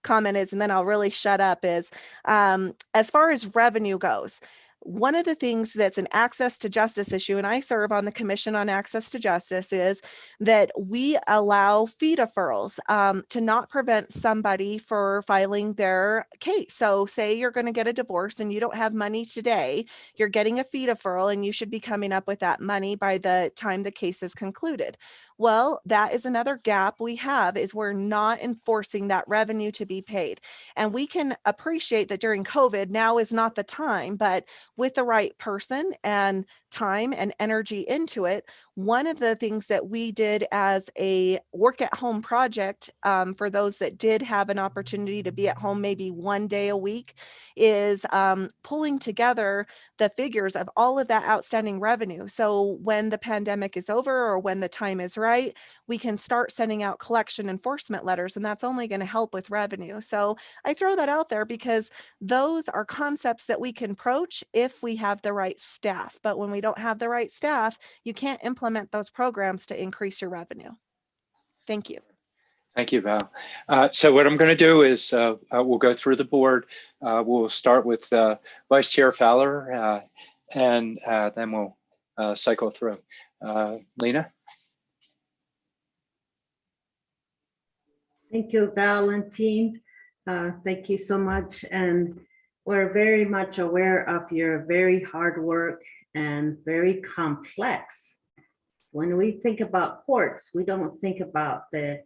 comment is, and then I'll really shut up, is as far as revenue goes, one of the things that's an access to justice issue, and I serve on the Commission on Access to Justice, is that we allow fee deferrals to not prevent somebody for filing their case. So say you're going to get a divorce and you don't have money today, you're getting a fee deferral, and you should be coming up with that money by the time the case is concluded. Well, that is another gap we have, is we're not enforcing that revenue to be paid. And we can appreciate that during COVID, now is not the time, but with the right person and time and energy into it, one of the things that we did as a work at home project, for those that did have an opportunity to be at home maybe one day a week, is pulling together the figures of all of that outstanding revenue. So when the pandemic is over, or when the time is right, we can start sending out collection enforcement letters, and that's only going to help with revenue. So I throw that out there because those are concepts that we can approach if we have the right staff. But when we don't have the right staff, you can't implement those programs to increase your revenue. Thank you. Thank you, Val. So what I'm going to do is we'll go through the board. We'll start with Vice Chair Fowler, and then we'll cycle through. Lena? Thank you, Val and team. Thank you so much. And we're very much aware of your very hard work and very complex. When we think about courts, we don't think about the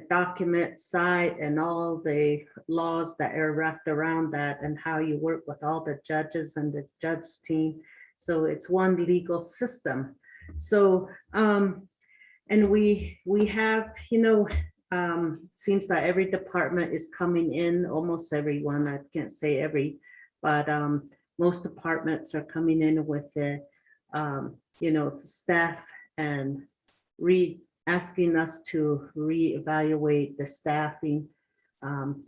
document side and all the laws that are wrapped around that and how you work with all the judges and the judge team. So it's one legal system. So, and we have, seems like every department is coming in, almost everyone, I can't say every, but most departments are coming in with the, staff and asking us to reevaluate the staffing,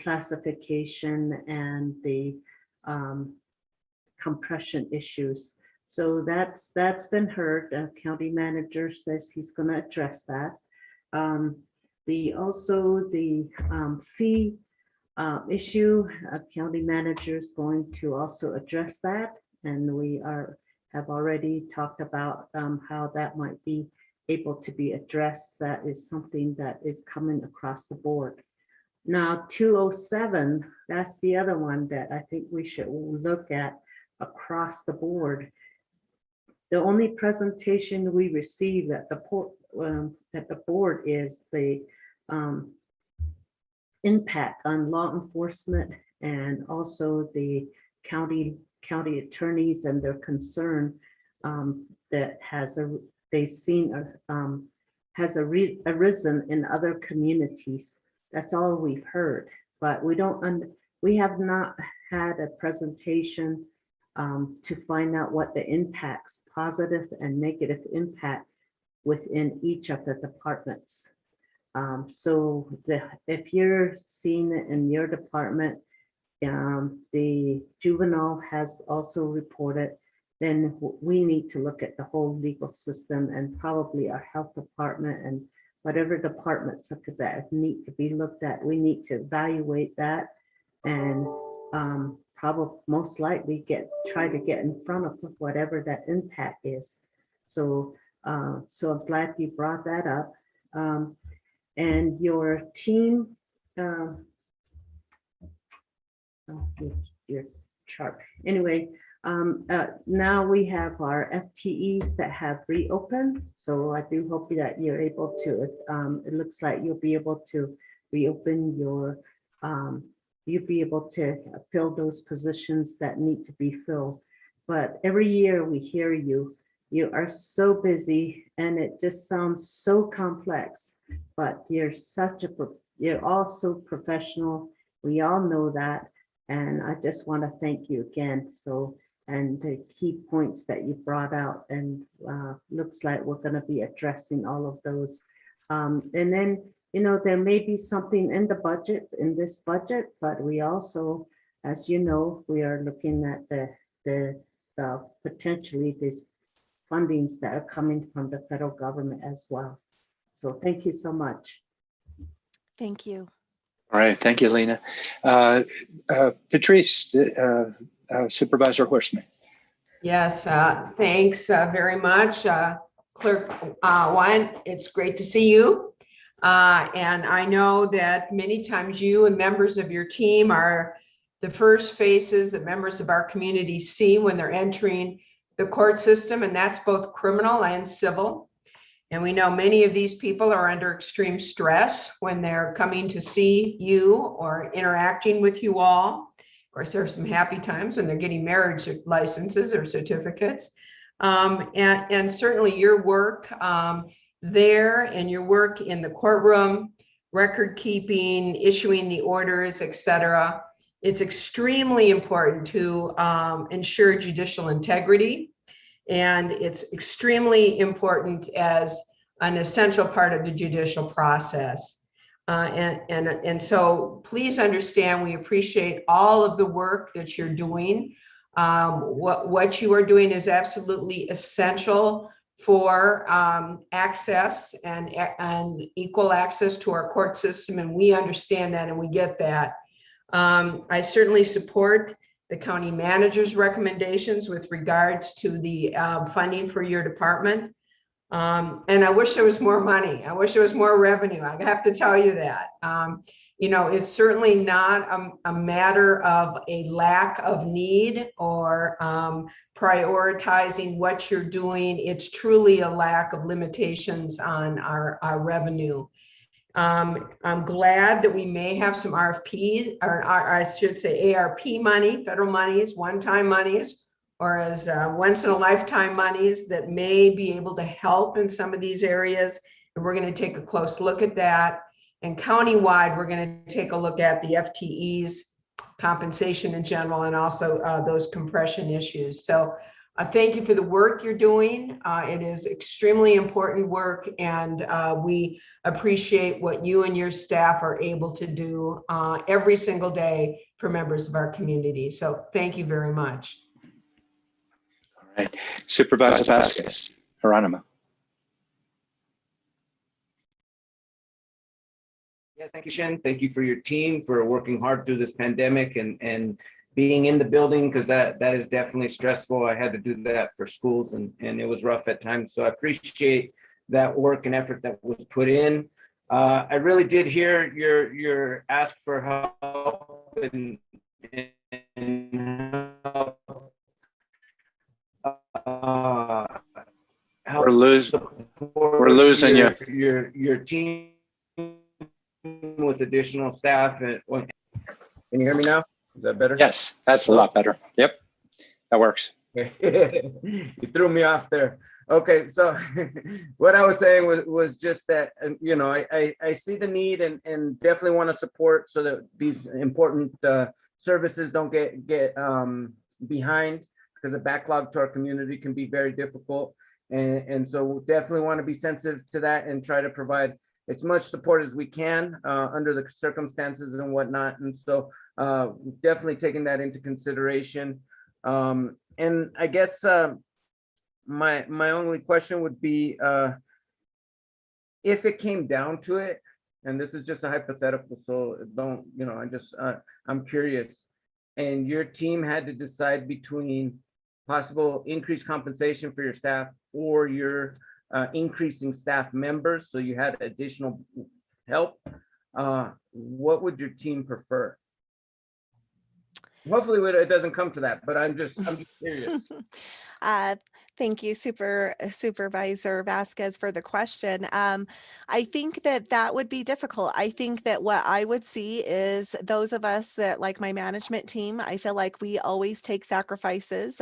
classification, and the compression issues. So that's been heard. The county manager says he's going to address that. The fee issue, county manager is going to also address that, and we have already talked about how that might be able to be addressed. That is something that is coming across the board. Now 207, that's the other one that I think we should look at across the board. The only presentation we received at the board is the impact on law enforcement and also the county attorneys and their concern that they've seen has arisen in other communities. That's all we've heard, but we have not had a presentation to find out what the impacts, positive and negative impact within each of the departments. So if you're seeing it in your department, the juvenile has also reported, then we need to look at the whole legal system and probably our health department and whatever departments that need to be looked at. We need to evaluate that and probably most likely try to get in front of whatever that impact is. So I'm glad you brought that up. And your team, your chart. Anyway, now we have our FTEs that have reopened. So I do hope that you're able to, it looks like you'll be able to reopen your, you'll be able to fill those positions that need to be filled. But every year we hear you are so busy and it just sounds so complex, but you're all so professional. We all know that. And I just want to thank you again. So, and the key points that you brought out, and looks like we're going to be addressing all of those. And then, there may be something in the budget, in this budget, but we also, as you know, we are looking at the potentially these fundings that are coming from the federal government as well. So thank you so much. Thank you. All right, thank you, Lena. Patrice, Supervisor Horstman. Yes, thanks very much, Clerk Wyatt. It's great to see you. And I know that many times you and members of your team are the first faces that members of our community see when they're entering the court system, and that's both criminal and civil. And we know many of these people are under extreme stress when they're coming to see you or interacting with you all. Of course, there are some happy times when they're getting marriage licenses or certificates. And certainly your work there and your work in the courtroom, record keeping, issuing the orders, etc. It's extremely important to ensure judicial integrity. And it's extremely important as an essential part of the judicial process. And so please understand, we appreciate all of the work that you're doing. What you are doing is absolutely essential for access and equal access to our court system, and we understand that and we get that. I certainly support the county manager's recommendations with regards to the funding for your department. And I wish there was more money. I wish there was more revenue. I have to tell you that. You know, it's certainly not a matter of a lack of need or prioritizing what you're doing. It's truly a lack of limitations on our revenue. I'm glad that we may have some RFPs, or I should say ARP money, federal monies, one-time monies, or as once in a lifetime monies that may be able to help in some of these areas. And we're going to take a close look at that. And countywide, we're going to take a look at the FTEs, compensation in general, and also those compression issues. So thank you for the work you're doing. It is extremely important work, and we appreciate what you and your staff are able to do every single day for members of our community. So thank you very much. All right, Supervisor Vasquez, Geronimo. Yes, thank you, Shen. Thank you for your team for working hard through this pandemic and being in the building, because that is definitely stressful. I had to do that for schools, and it was rough at times. So I appreciate that work and effort that was put in. I really did hear your ask for help and help. We're losing you. Your team with additional staff. And can you hear me now? Is that better? Yes, that's a lot better. Yep, that works. You threw me off there. Okay, so what I was saying was just that, you know, I see the need and definitely want to support so that these important services don't get behind, because a backlog to our community can be very difficult. And so we definitely want to be sensitive to that and try to provide as much support as we can under the circumstances and whatnot. And so definitely taking that into consideration. And I guess my only question would be, if it came down to it, and this is just a hypothetical, so don't, you know, I'm curious, and your team had to decide between possible increased compensation for your staff or your increasing staff members, so you had additional help, what would your team prefer? Hopefully it doesn't come to that, but I'm just curious. Thank you, Supervisor Vasquez, for the question. I think that would be difficult. I think that what I would see is those of us that, like my management team, I feel like we always take sacrifices.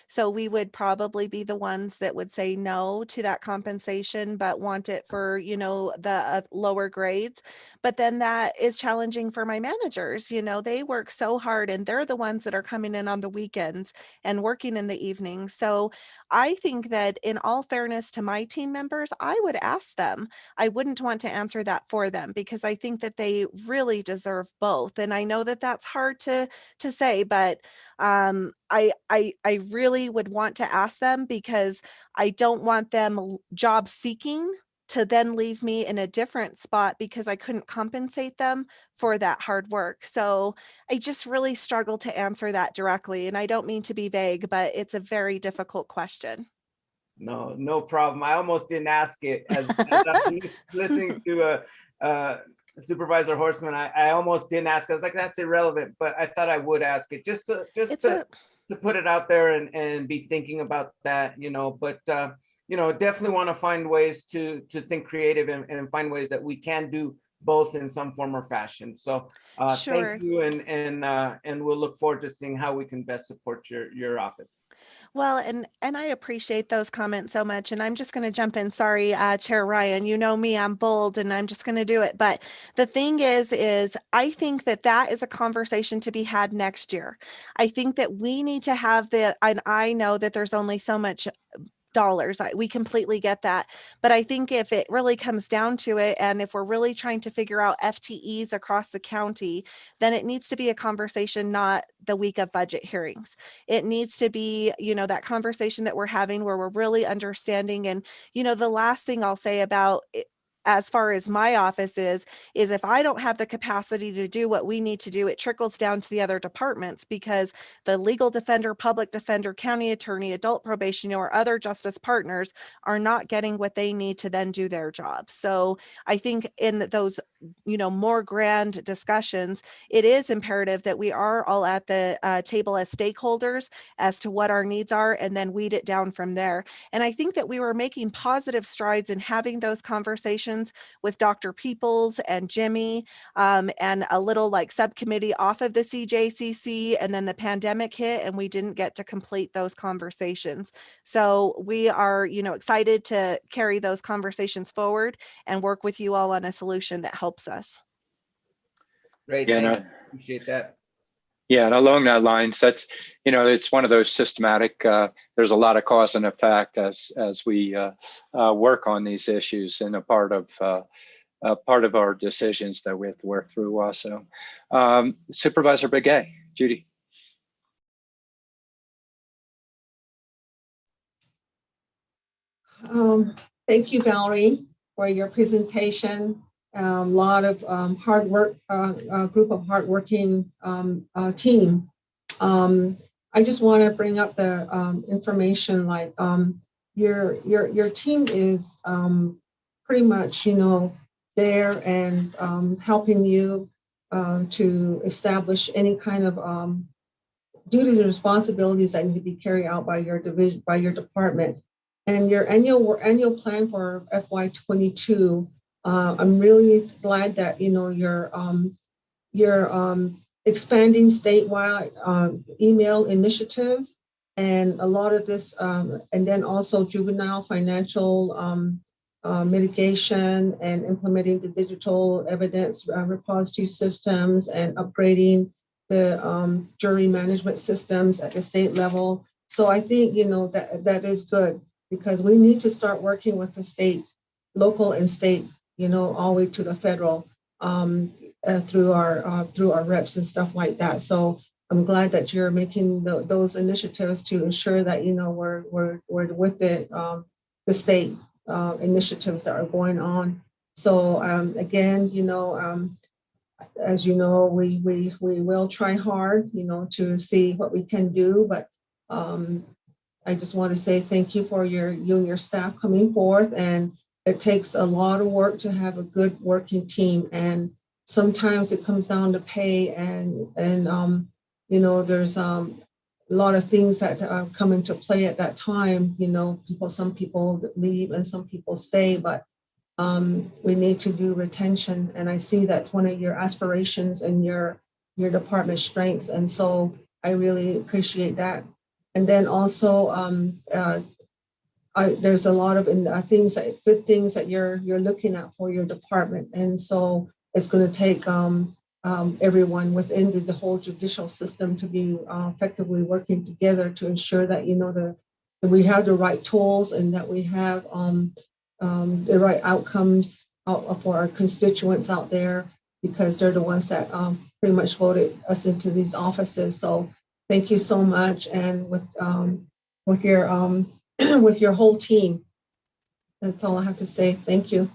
So we would probably be the ones that would say no to that compensation, but want it for, you know, the lower grades. But then that is challenging for my managers. You know, they work so hard, and they're the ones that are coming in on the weekends and working in the evenings. So I think that, in all fairness to my team members, I would ask them. I wouldn't want to answer that for them, because I think that they really deserve both. And I know that that's hard to say, but I really would want to ask them, because I don't want them job seeking to then leave me in a different spot because I couldn't compensate them for that hard work. So I just really struggle to answer that directly. And I don't mean to be vague, but it's a very difficult question. No problem. I almost didn't ask it as I'm listening to Supervisor Horstman. I almost didn't ask. I was like, that's irrelevant, but I thought I would ask it just to put it out there and be thinking about that, you know. But you know, definitely want to find ways to think creative and find ways that we can do both in some form or fashion. So Sure. thank you, and we'll look forward to seeing how we can best support your office. Well, and I appreciate those comments so much. And I'm just going to jump in. Sorry, Chair Ryan, you know me, I'm bold, and I'm just going to do it. But the thing is I think that is a conversation to be had next year. I think that we need to have and I know that there's only so much dollars. We completely get that. But I think if it really comes down to it, and if we're really trying to figure out FTEs across the county, then it needs to be a conversation, not the week of budget hearings. It needs to be, that conversation that we're having where we're really understanding. And, the last thing I'll say about it, as far as my office is if I don't have the capacity to do what we need to do, it trickles down to the other departments, because the legal defender, public defender, county attorney, adult probation, or other justice partners are not getting what they need to then do their job. So I think in those, more grand discussions, it is imperative that we are all at the table as stakeholders as to what our needs are, and then weed it down from there. And I think that we were making positive strides in having those conversations with Dr. Peoples and Jimmy, and a little subcommittee off of the CJCC, and then the pandemic hit and we didn't get to complete those conversations. So we are, excited to carry those conversations forward and work with you all on a solution that helps us. Great, Yeah, thank you. Appreciate that. Yeah, and along that lines, that's, it's one of those systematic, there's a lot of cause and effect as we work on these issues, and a part of our decisions that we have to work through also. Supervisor Begay, Judy. Thank you, Valerie, for your presentation. A lot of hard work, group of hardworking team. I just want to bring up the information, like your team is pretty much, there and helping you to establish any kind of duties and responsibilities that need to be carried out by your division, by your department. And your annual plan for FY22. I'm really glad that you're expanding statewide email initiatives, and a lot of this, and then also juvenile financial mitigation, and implementing the digital evidence repository systems, and upgrading the jury management systems at the state level. So I think that is good, because we need to start working with the state, local and state, all the way to the federal, through our reps and stuff like that. So I'm glad that you're making those initiatives to ensure that we're with the state initiatives that are going on. So again, as you know, we will try hard, to see what we can do, but I just want to say thank you for you and your staff coming forth. And it takes a lot of work to have a good working team. And sometimes it comes down to pay, and there's a lot of things that come into play at that time. Some people leave and some people stay, but we need to do retention. And I see that's one of your aspirations and your department's strengths. And so I really appreciate that. And then also, there's a lot of good things that you're looking at for your department. And so it's going to take everyone within the whole judicial system to be effectively working together to ensure that that we have the right tools, and that we have the right outcomes for our constituents out there, because they're the ones that pretty much voted us into these offices. So thank you so much, and with your with your whole team. That's all I have to say. Thank you.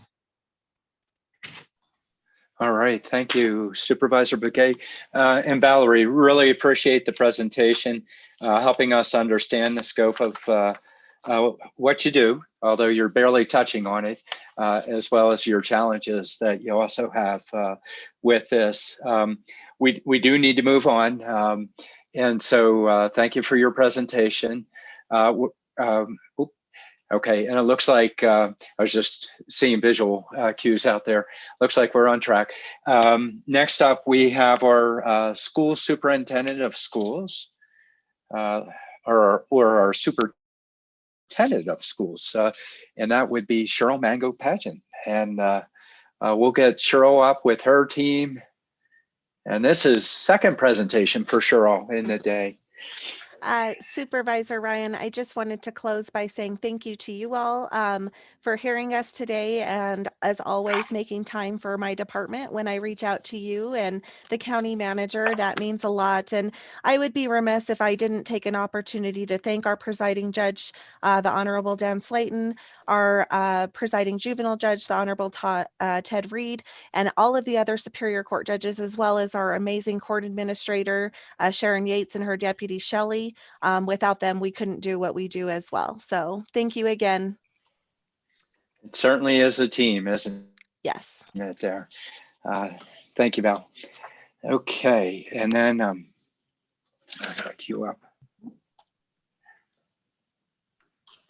All right, thank you, Supervisor Bouquet. And Valerie, really appreciate the presentation, helping us understand the scope of what you do, although you're barely touching on it, as well as your challenges that you also have with this. We do need to move on. And so thank you for your presentation. Okay, and it looks like, I was just seeing visual cues out there. Looks like we're on track. Next up, we have our school superintendent of schools, or our superintendent of schools, and that would be Cheryl Mango Pageant. And we'll get Cheryl up with her team. And this is second presentation for Cheryl in the day. Supervisor Ryan, I just wanted to close by saying thank you to you all for hearing us today, and as always, making time for my department when I reach out to you and the county manager. That means a lot. And I would be remiss if I didn't take an opportunity to thank our presiding judge, the Honorable Dan Slayton, our presiding juvenile judge, the Honorable Ted Reed, and all of the other Superior Court judges, as well as our amazing court administrator, Sharon Yates, and her deputy, Shelley. Without them, we couldn't do what we do as well. So thank you again. It certainly is a team, isn't Yes. it there? Thank you, Val. Okay, and then I gotta queue up.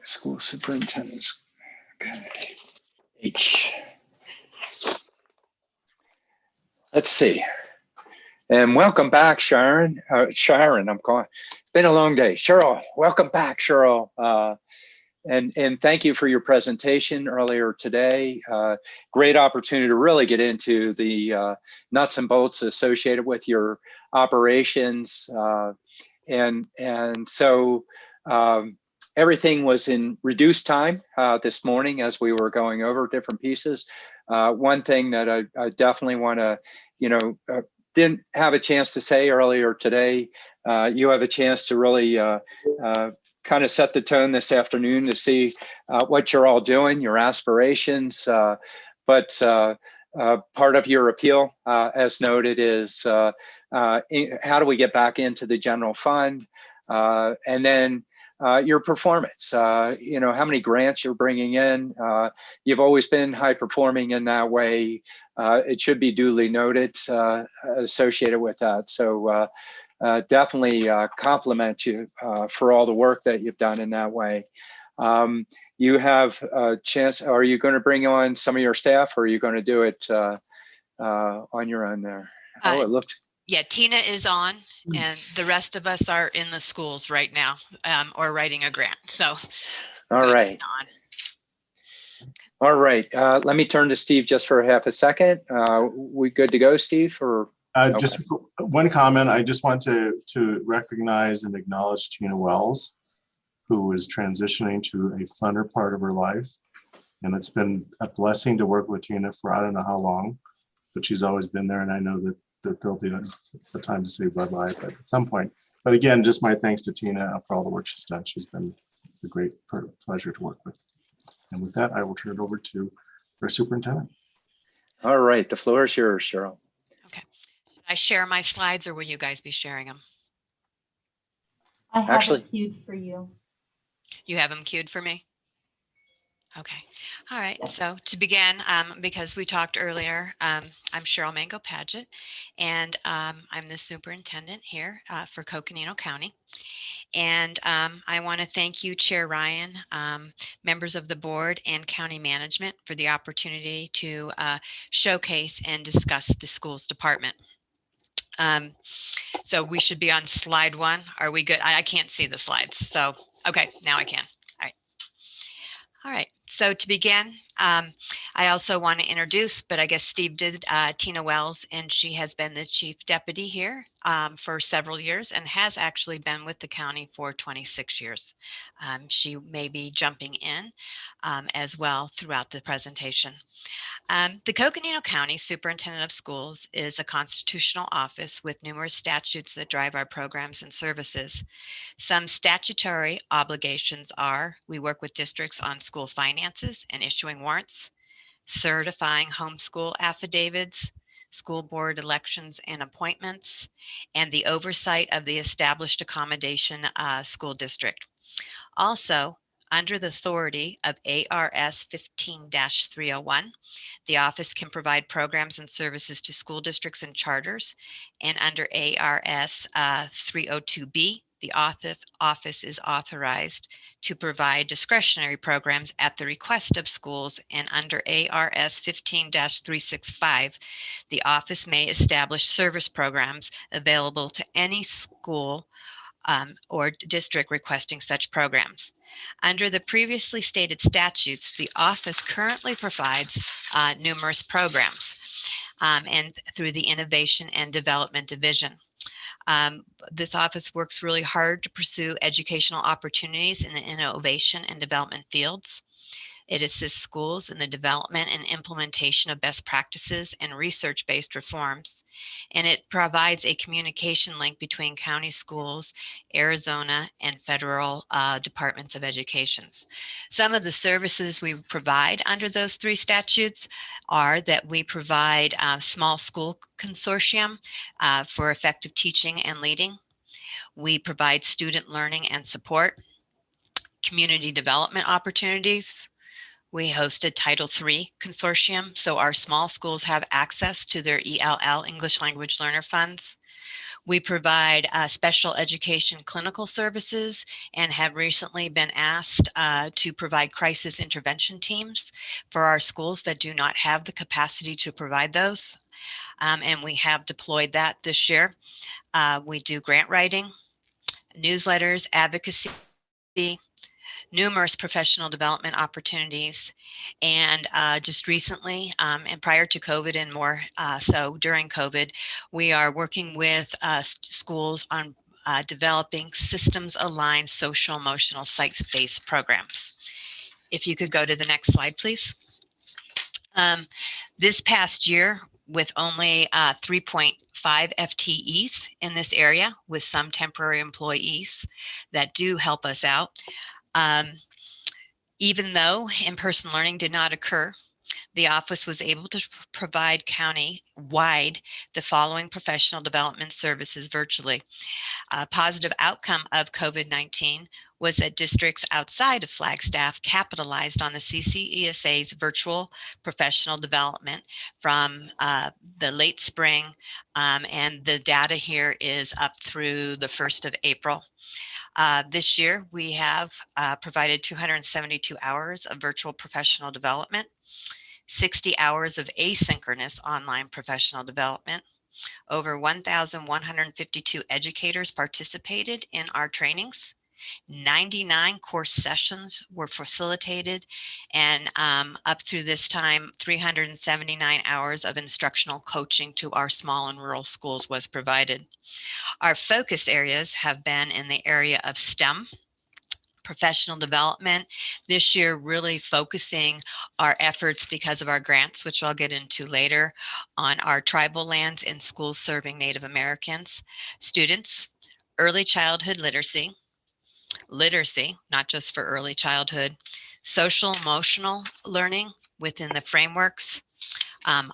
School superintendents. Okay. H. Let's see. And welcome back, Sharon. Sharon, I'm calling. It's been a long day. Cheryl, welcome back, Cheryl. And thank you for your presentation earlier today. Great opportunity to really get into the nuts and bolts associated with your operations. And so everything was in reduced time this morning as we were going over different pieces. One thing that I definitely want to, didn't have a chance to say earlier today, you have a chance to really kind of set the tone this afternoon to see what you're all doing, your aspirations. But part of your appeal, as noted, is how do we get back into the general fund? And then your performance, how many grants you're bringing in. You've always been high performing in that way. It should be duly noted associated with that. So definitely compliment you for all the work that you've done in that way. You have a chance. Are you going to bring on some of your staff, or are you going to do it on your own there? Oh, it looked. Yeah, Tina is on, and the rest of us are in the schools right now, or writing a grant. So, all right. All right. Let me turn to Steve just for half a second. We good to go, Steve? Or okay. Just one comment. I just want to recognize and acknowledge Tina Wells, who is transitioning to a funner part of her life. And it's been a blessing to work with Tina for I don't know how long, but she's always been there. And I know that there'll be a time to say bye-bye at some point. But again, just my thanks to Tina for all the work she's done. She's been a great pleasure to work with. And with that, I will turn it over to our superintendent. All right, the floor is yours, Cheryl. Okay. Should I share my slides, or will you guys be sharing them? I have it queued for you. You have them queued for me? Okay. All right. Yes. So to begin, because we talked earlier, I'm Cheryl Mango-Padgett, and I'm the superintendent here for Coconino County. And I want to thank you, Chair Ryan, members of the board, and county management for the opportunity to showcase and discuss the schools department. So we should be on slide 1. Are we good? I can't see the slides. So, okay, now I can. All right. All right. So to begin, I also want to introduce, but I guess Steve did, Tina Wells, and she has been the chief deputy here for several years and has actually been with the county for 26 years. She may be jumping in as well throughout the presentation. The Coconino County Superintendent of Schools is a constitutional office with numerous statutes that drive our programs and services. Some statutory obligations are: we work with districts on school finances and issuing warrants, certifying homeschool affidavits, school board elections and appointments, and the oversight of the established accommodation school district. Also, under the authority of ARS 15-301, the office can provide programs and services to school districts and charters. And under ARS 302B, the office is authorized to provide discretionary programs at the request of schools. And under ARS 15-365, the office may establish service programs available to any school or district requesting such programs. Under the previously stated statutes, the office currently provides numerous programs and through the Innovation and Development Division. This office works really hard to pursue educational opportunities in the innovation and development fields. It assists schools in the development and implementation of best practices and research-based reforms. And it provides a communication link between county schools, Arizona, and federal departments of education. Some of the services we provide under those 3 statutes are that we provide small school consortium for effective teaching and leading. We provide student learning and support, community development opportunities. We hosted Title III consortium, so our small schools have access to their ELL, English Language Learner Funds. We provide special education clinical services and have recently been asked to provide crisis intervention teams for our schools that do not have the capacity to provide those. And we have deployed that this year. We do grant writing, newsletters, advocacy, numerous professional development opportunities. And just recently, and prior to COVID and more so during COVID, we are working with schools on developing systems-aligned social emotional site-based programs. If you could go to the next slide, please. This past year, with only 3.5 FTEs in this area, with some temporary employees that do help us out, even though in-person learning did not occur, the office was able to provide county-wide the following professional development services virtually. A positive outcome of COVID-19 was that districts outside of Flagstaff capitalized on the CCESA's virtual professional development from the late spring, and the data here is up through the 1st of April. This year, we have provided 272 hours of virtual professional development, 60 hours of asynchronous online professional development. Over 1,152 educators participated in our trainings. 99 course sessions were facilitated, and up through this time, 379 hours of instructional coaching to our small and rural schools was provided. Our focus areas have been in the area of STEM, professional development, this year really focusing our efforts because of our grants, which I'll get into later, on our tribal lands and schools serving Native Americans, students, early childhood literacy, not just for early childhood, social emotional learning within the frameworks,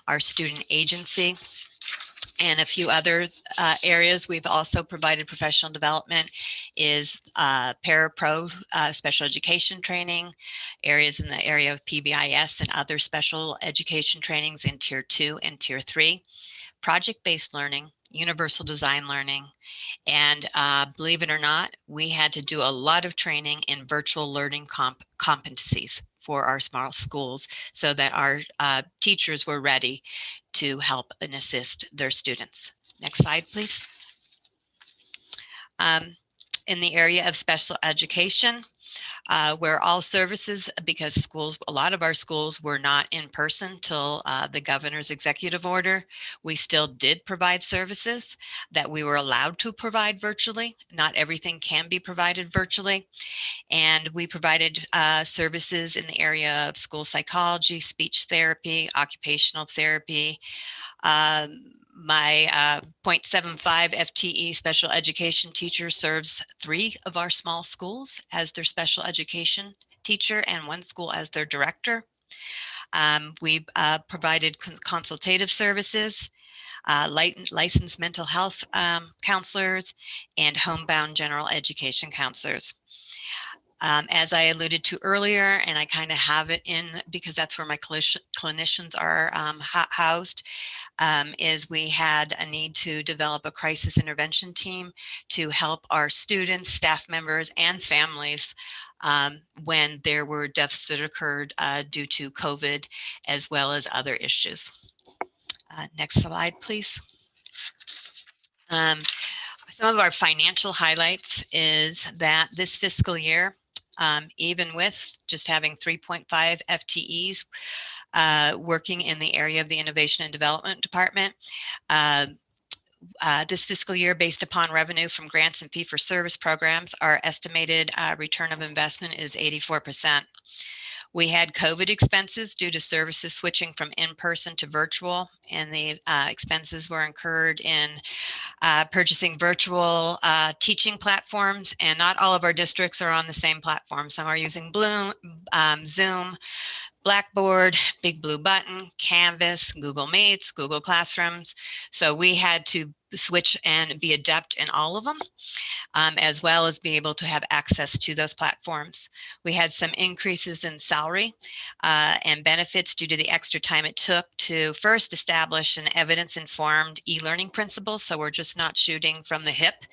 our student agency, and a few other areas we've also provided professional development is para-pro special education training, areas in the area of PBIS and other special education trainings in Tier 2 and Tier 3, project-based learning, universal design learning, and believe it or not, we had to do a lot of training in virtual learning competencies for our small schools so that our teachers were ready to help and assist their students. Next slide, please. In the area of special education, where all services, because schools, a lot of our schools were not in person till the governor's executive order, we still did provide services that we were allowed to provide virtually. Not everything can be provided virtually. And we provided services in the area of school psychology, speech therapy, occupational therapy. My 0.75 FTE special education teacher serves 3 of our small schools as their special education teacher and 1 school as their director. We provided consultative services, licensed mental health counselors, and homebound general education counselors. As I alluded to earlier, and I kind of have it in because that's where my clinicians are housed, is we had a need to develop a crisis intervention team to help our students, staff members, and families when there were deaths that occurred due to COVID, as well as other issues. Next slide, please. Some of our financial highlights is that this fiscal year, even with just having 3.5 FTEs working in the area of the Innovation and Development Department, this fiscal year, based upon revenue from grants and fee-for-service programs, our estimated return of investment is 84%. We had COVID expenses due to services switching from in-person to virtual, and the expenses were incurred in purchasing virtual teaching platforms, and not all of our districts are on the same platform. Some are using Zoom, Blackboard, Big Blue Button, Canvas, Google Meets, Google Classrooms. So we had to switch and be adept in all of them, as well as be able to have access to those platforms. We had some increases in salary and benefits due to the extra time it took to first establish an evidence-informed e-learning principle. So we're just not shooting from the hip,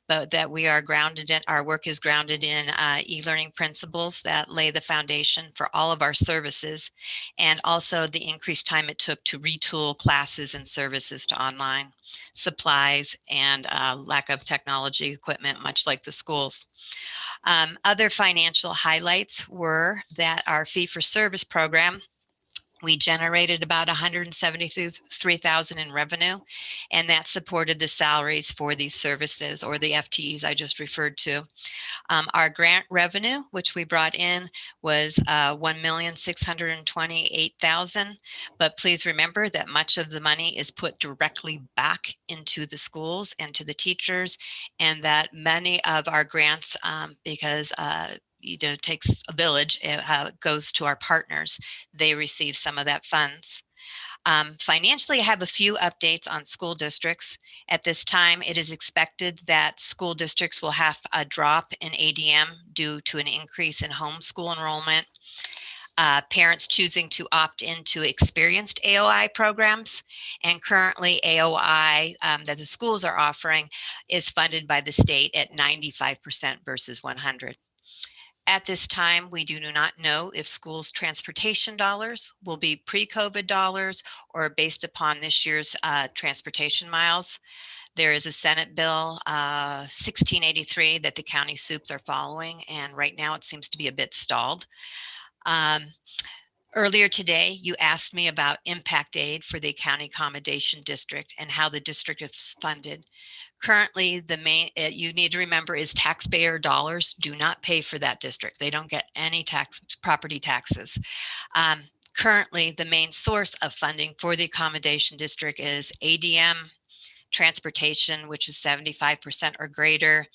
but that we are grounded in, our work is grounded in e-learning principles that lay the foundation for all of our services, and also the increased time it took to retool classes and services to online, supplies, and lack of technology equipment, much like the schools. Other financial highlights were that our fee-for-service program, we generated about $173,000 in revenue, and that supported the salaries for these services, or the FTEs I just referred to. Our grant revenue, which we brought in, was $1,628,000. But please remember that much of the money is put directly back into the schools and to the teachers, and that many of our grants, because it takes a village, it goes to our partners. They receive some of that funds. Financially, I have a few updates on school districts. At this time, it is expected that school districts will have a drop in ADM due to an increase in homeschool enrollment, parents choosing to opt into experienced AOI programs, and currently AOI that the schools are offering is funded by the state at 95% versus 100%. At this time, we do not know if schools' transportation dollars will be pre-COVID dollars or based upon this year's transportation miles. There is a Senate bill 1683 that the county soups are following, and right now it seems to be a bit stalled. Earlier today, you asked me about impact aid for the county accommodation district and how the district is funded. Currently, the main you need to remember is taxpayer dollars do not pay for that district. They don't get any property taxes. Currently, the main source of funding for the accommodation district is ADM, transportation, which is 75% or greater.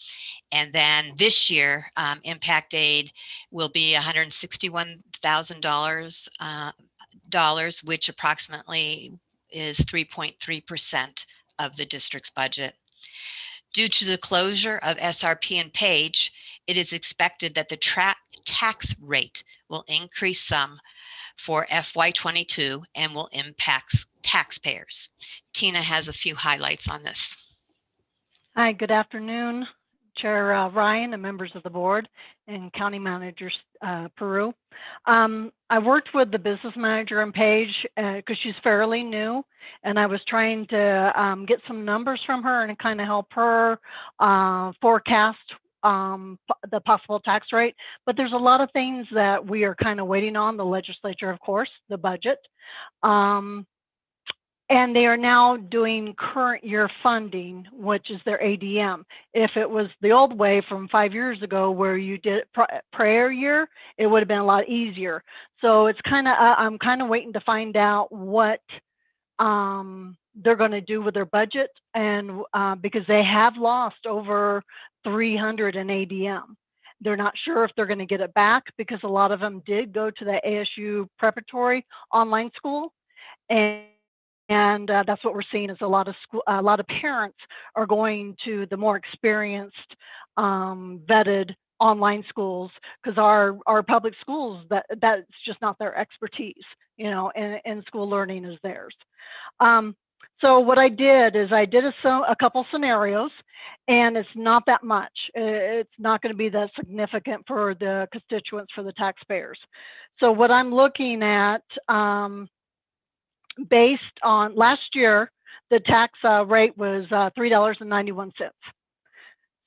And then this year, impact aid will be $161,000, which approximately is 3.3% of the district's budget. Due to the closure of SRP and Page, it is expected that the tax rate will increase some for FY22 and will impact taxpayers. Tina has a few highlights on this. Hi, good afternoon, Chair Ryan and members of the board and County Manager Peru. I worked with the business manager in Page because she's fairly new, and I was trying to get some numbers from her and kind of help her forecast the possible tax rate. But there's a lot of things that we are kind of waiting on, the legislature, of course, the budget. And they are now doing current year funding, which is their ADM. If it was the old way from 5 years ago where you did prior year, it would have been a lot easier. So it's kind of, I'm kind of waiting to find out what they're going to do with their budget, and because they have lost over 300 in ADM. They're not sure if they're going to get it back because a lot of them did go to the ASU preparatory online school, and that's what we're seeing is a lot of parents are going to the more experienced, vetted online schools because our public schools, that's just not their expertise, you know, and school learning is theirs. So what I did is I did a couple scenarios, and it's not that much. It's not going to be that significant for the constituents, for the taxpayers. So what I'm looking at, based on last year, the tax rate was $3.91.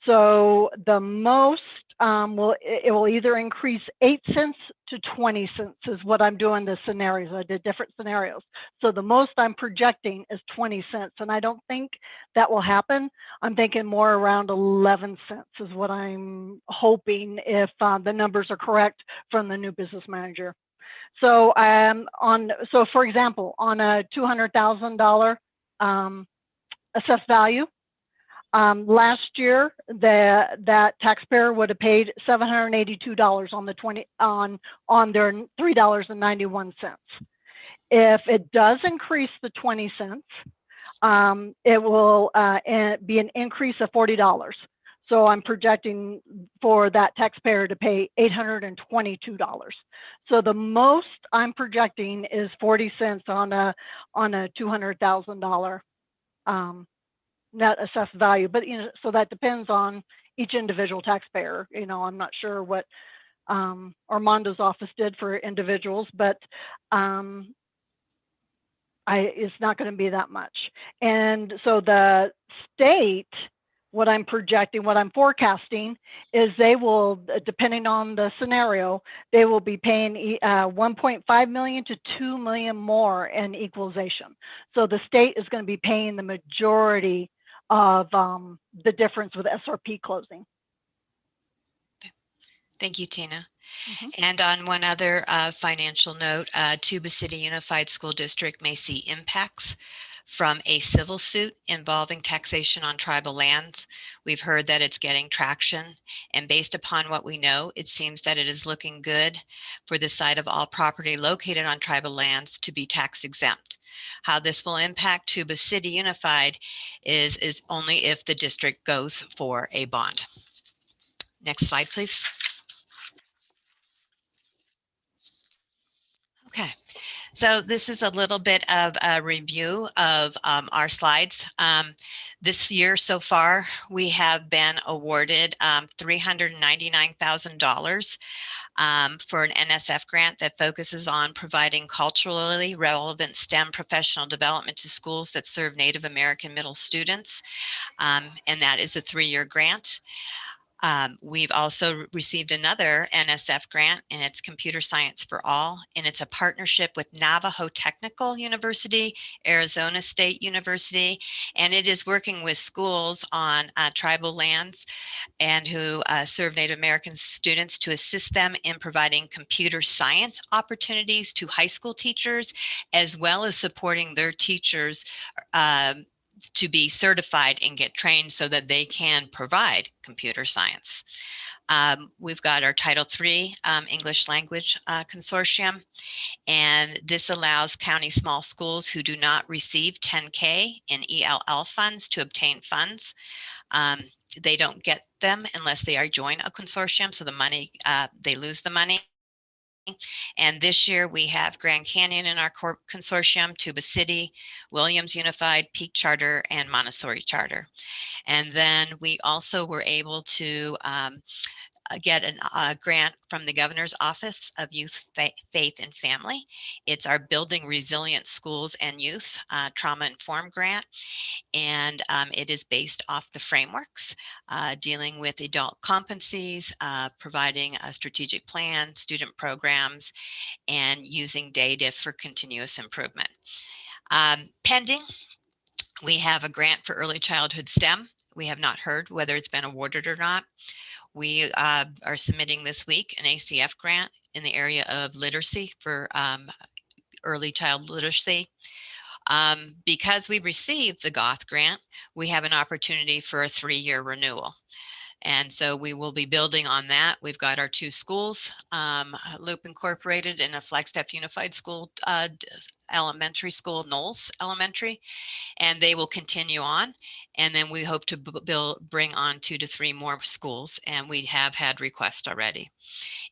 So the most it will either increase 8 cents to 20 cents is what I'm doing the scenarios. I did different scenarios. So the most I'm projecting is 20 cents, and I don't think that will happen. I'm thinking more around 11 cents is what I'm hoping if the numbers are correct from the new business manager. So so for example, on a $200,000 assessed value, last year, that taxpayer would have paid $782 on their $3.91. If it does increase the 20 cents, it will be an increase of $40. So I'm projecting for that taxpayer to pay $822. So the most I'm projecting is 40 cents on a $200,000 net assessed value. But so that depends on each individual taxpayer. I'm not sure what Armando's office did for individuals, but it's not going to be that much. And so the state, what I'm projecting, what I'm forecasting is they will, depending on the scenario, they will be paying 1.5 million to 2 million more in equalization. So the state is going to be paying the majority of the difference with SRP closing. Thank you, Tina. And on one other financial note, Tuba City Unified School District may see impacts from a civil suit involving taxation on tribal lands. We've heard that it's getting traction, and based upon what we know, it seems that it is looking good for the site of all property located on tribal lands to be tax exempt. How this will impact Tuba City Unified is only if the district goes for a bond. Next slide, please. Okay, so this is a little bit of a review of our slides. This year so far, we have been awarded $399,000 for an NSF grant that focuses on providing culturally relevant STEM professional development to schools that serve Native American middle students, and that is a 3-year grant. We've also received another NSF grant, and it's Computer Science for All, and it's a partnership with Navajo Technical University, Arizona State University, and it is working with schools on tribal lands and who serve Native American students to assist them in providing computer science opportunities to high school teachers, as well as supporting their teachers to be certified and get trained so that they can provide computer science. We've got our Title III English Language Consortium, and this allows county small schools who do not receive 10K in ELL funds to obtain funds. They don't get them unless they are join a consortium, so the money, they lose the money. And this year we have Grand Canyon in our consortium, Tuba City, Williams Unified, Peak Charter, and Montessori Charter. And then we also were able to get a grant from the Governor's Office of Youth, Faith, and Family. It's our Building Resilient Schools and Youth Trauma-Informed Grant. And it is based off the frameworks, dealing with adult competencies, providing a strategic plan, student programs, and using data for continuous improvement. Pending, we have a grant for early childhood STEM. We have not heard whether it's been awarded or not. We are submitting this week an ACF grant in the area of literacy for early child literacy. Because we received the GOTH grant, we have an opportunity for a 3-year renewal. And so we will be building on that. We've got our 2 schools, Loop Incorporated and a Flagstaff Unified School elementary school, Knowles Elementary, and they will continue on. And then we hope to bring on 2 to 3 more schools, and we have had requests already.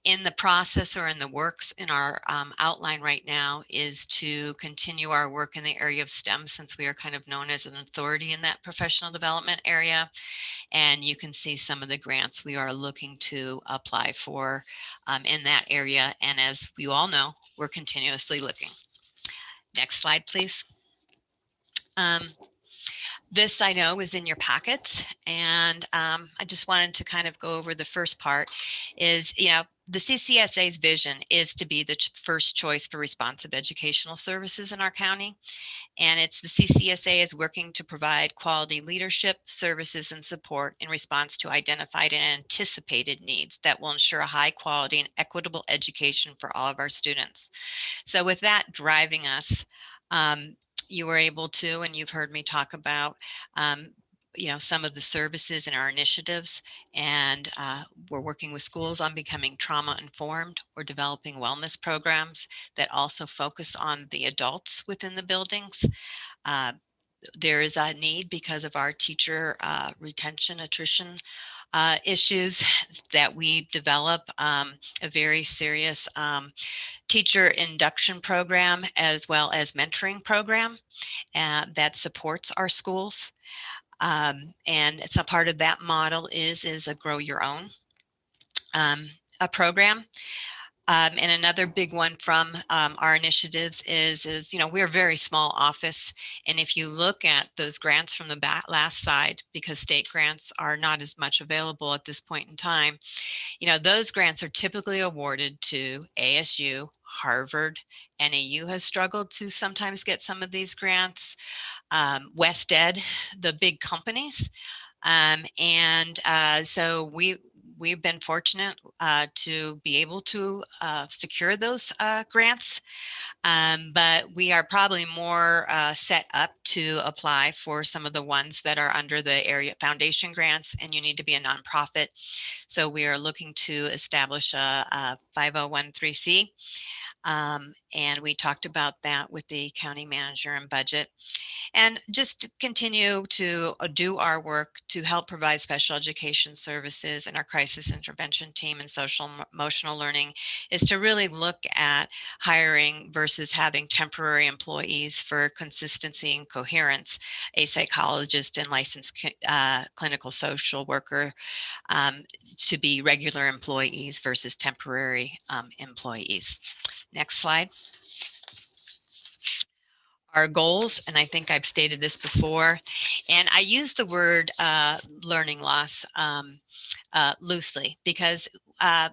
In the process or in the works in our outline right now is to continue our work in the area of STEM, since we are kind of known as an authority in that professional development area. And you can see some of the grants we are looking to apply for in that area. And as we all know, we're continuously looking. Next slide, please. This I know is in your packets, and I just wanted to kind of go over the first part is, the CCSA's vision is to be the first choice for responsive educational services in our county. And it's the CCSA is working to provide quality leadership, services, and support in response to identified and anticipated needs that will ensure a high quality and equitable education for all of our students. So with that driving us, you were able to, and you've heard me talk about, some of the services and our initiatives, and we're working with schools on becoming trauma informed or developing wellness programs that also focus on the adults within the buildings. There is a need because of our teacher retention, attrition issues that we develop a very serious teacher induction program as well as mentoring program that supports our schools. And it's a part of that model is a grow your own a program. And another big one from our initiatives is we're a very small office. And if you look at those grants from the last side, because state grants are not as much available at this point in time, those grants are typically awarded to ASU, Harvard, NAU has struggled to sometimes get some of these grants, West Ed, the big companies. So we've been fortunate to be able to secure those grants, but we are probably more set up to apply for some of the ones that are under the area foundation grants, and you need to be a nonprofit. So we are looking to establish a 5013C. And we talked about that with the county manager and budget, and just to continue to do our work to help provide special education services. And our crisis intervention team and social emotional learning is to really look at hiring versus having temporary employees for consistency and coherence, a psychologist and licensed clinical social worker to be regular employees versus temporary employees. Next slide. Our goals, and I think I've stated this before, and I use the word learning loss loosely because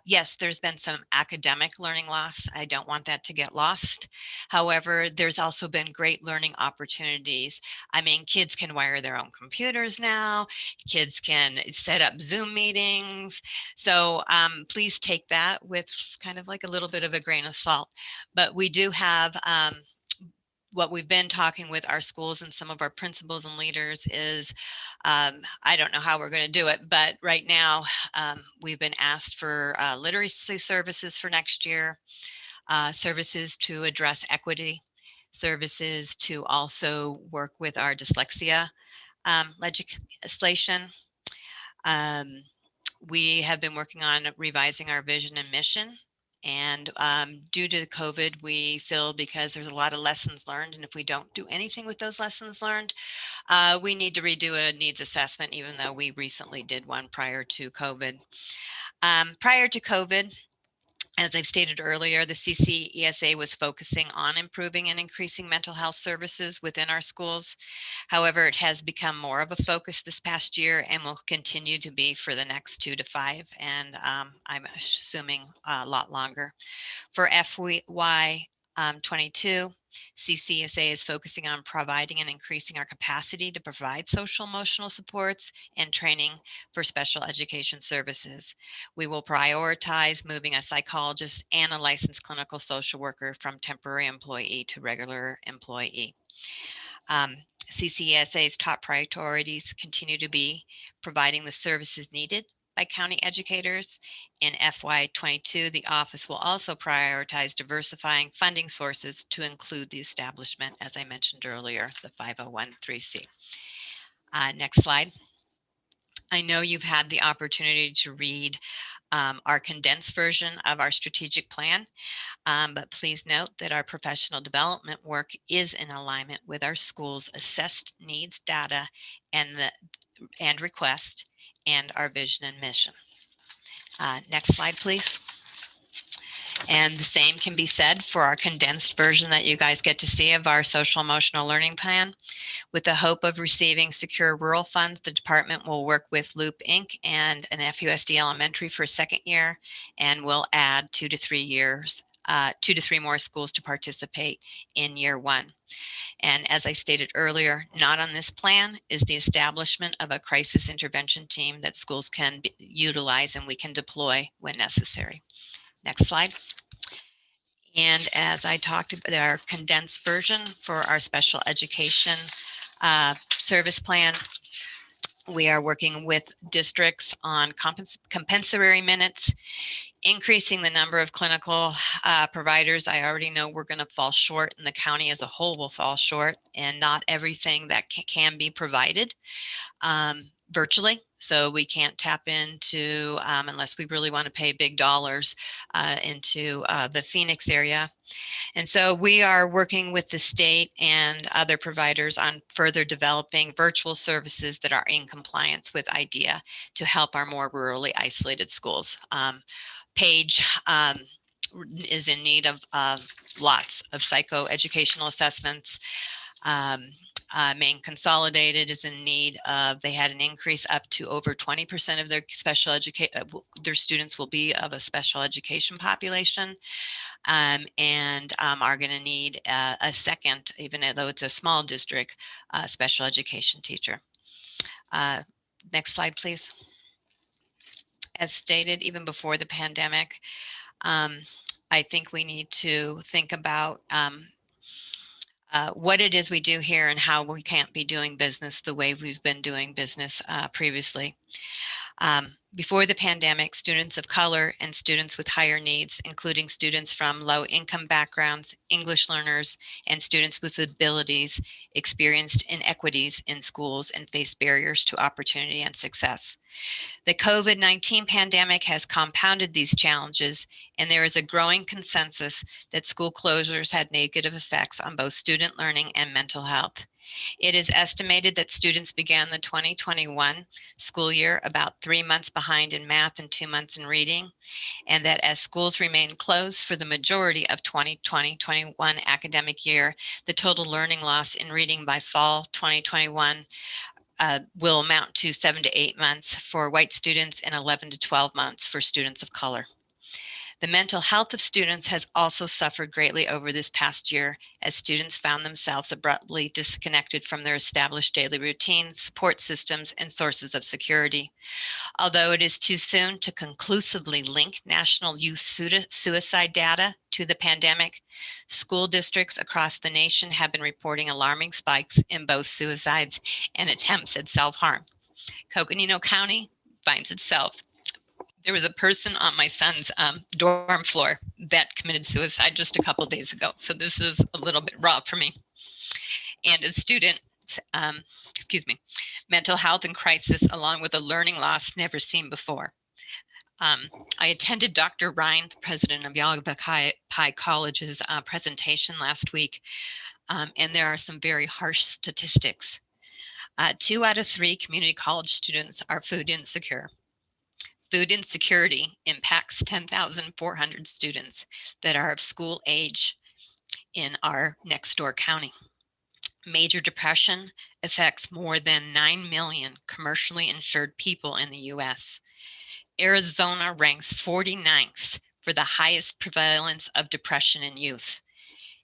yes, there's been some academic learning loss. I don't want that to get lost. However, there's also been great learning opportunities. I mean, kids can wire their own computers now. Kids can set up Zoom meetings. So please take that with kind of like a little bit of a grain of salt. But we do have what we've been talking with our schools and some of our principals and leaders is, I don't know how we're going to do it, but right now we've been asked for literacy services for next year, services to address equity, services to also work with our dyslexia legislation. We have been working on revising our vision and mission. And due to COVID, we feel because there's a lot of lessons learned, and if we don't do anything with those lessons learned, we need to redo a needs assessment, even though we recently did one prior to COVID. Prior to COVID, as I've stated earlier, the CCESA was focusing on improving and increasing mental health services within our schools. However, it has become more of a focus this past year and will continue to be for the next 2 to 5, and I'm assuming a lot longer. For FY 22, CCSA is focusing on providing and increasing our capacity to provide social emotional supports and training for special education services. We will prioritize moving a psychologist and a licensed clinical social worker from temporary employee to regular employee. CCSA's top priorities continue to be providing the services needed by county educators. In FY 22, the office will also prioritize diversifying funding sources to include the establishment, as I mentioned earlier, the 5013C. Next slide. I know you've had the opportunity to read our condensed version of our strategic plan, but please note that our professional development work is in alignment with our school's assessed needs data and request and our vision and mission. Next slide, please. And the same can be said for our condensed version that you guys get to see of our social emotional learning plan. With the hope of receiving secure rural funds, the department will work with Loop Inc. and an FUSD Elementary for a second year, and will add 2 to 3 years, 2 to 3 more schools to participate in year 1. And as I stated earlier, not on this plan is the establishment of a crisis intervention team that schools can utilize and we can deploy when necessary. Next slide. And as I talked about our condensed version for our special education service plan, we are working with districts on compensatory minutes, increasing the number of clinical providers. I already know we're going to fall short, and the county as a whole will fall short, and not everything that can be provided virtually. So we can't tap into, unless we really want to pay big dollars, into the Phoenix area. And so we are working with the state and other providers on further developing virtual services that are in compliance with IDEA to help our more rurally isolated schools. Paige is in need of lots of psychoeducational assessments. Maine Consolidated is in need of, they had an increase up to over 20% of their special education, their students will be of a special education population, and are going to need a second, even though it's a small district, special education teacher. Next slide, please. As stated, even before the pandemic, I think we need to think about what it is we do here and how we can't be doing business the way we've been doing business previously. Before the pandemic, students of color and students with higher needs, including students from low income backgrounds, English learners, and students with abilities, experienced inequities in schools and faced barriers to opportunity and success. The COVID-19 pandemic has compounded these challenges, and there is a growing consensus that school closures had negative effects on both student learning and mental health. It is estimated that students began the 2021 school year about 3 months behind in math and 2 months in reading, and that as schools remain closed for the majority of 2020-21 academic year, the total learning loss in reading by fall 2021 will amount to 7 to 8 months for white students and 11 to 12 months for students of color. The mental health of students has also suffered greatly over this past year as students found themselves abruptly disconnected from their established daily routines, support systems, and sources of security. Although it is too soon to conclusively link national youth suicide data to the pandemic, school districts across the nation have been reporting alarming spikes in both suicides and attempts at self-harm. Coconino County finds itself. There was a person on my son's dorm floor that committed suicide just a couple days ago. So this is a little bit raw for me. And a student, mental health and crisis along with a learning loss never seen before. I attended Dr. Ryan, the president of Yavapai College's presentation last week, and there are some very harsh statistics. 2 out of 3 community college students are food insecure. Food insecurity impacts 10,400 students that are of school age in our next door county. Major depression affects more than 9 million commercially insured people in the US. Arizona ranks 49th for the highest prevalence of depression in youth.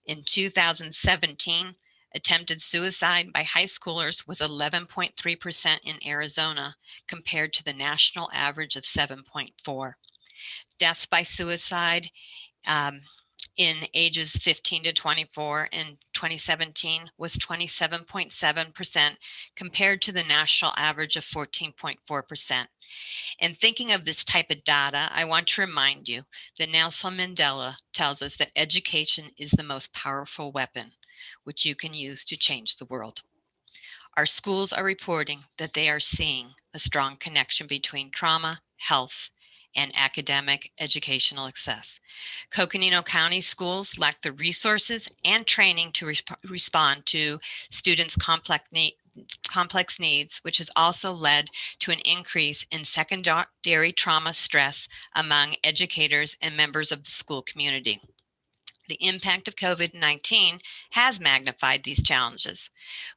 In 2017, attempted suicide by high schoolers was 11.3% in Arizona compared to the national average of 7.4%. Deaths by suicide in ages 15 to 24 in 2017 was 27.7% compared to the national average of 14.4%. In thinking of this type of data, I want to remind you that Nelson Mandela tells us that education is the most powerful weapon which you can use to change the world. Our schools are reporting that they are seeing a strong connection between trauma, health, and academic educational success. Coconino County schools lack the resources and training to respond to students' complex complex needs, which has also led to an increase in secondary trauma stress among educators and members of the school community. The impact of COVID-19 has magnified these challenges,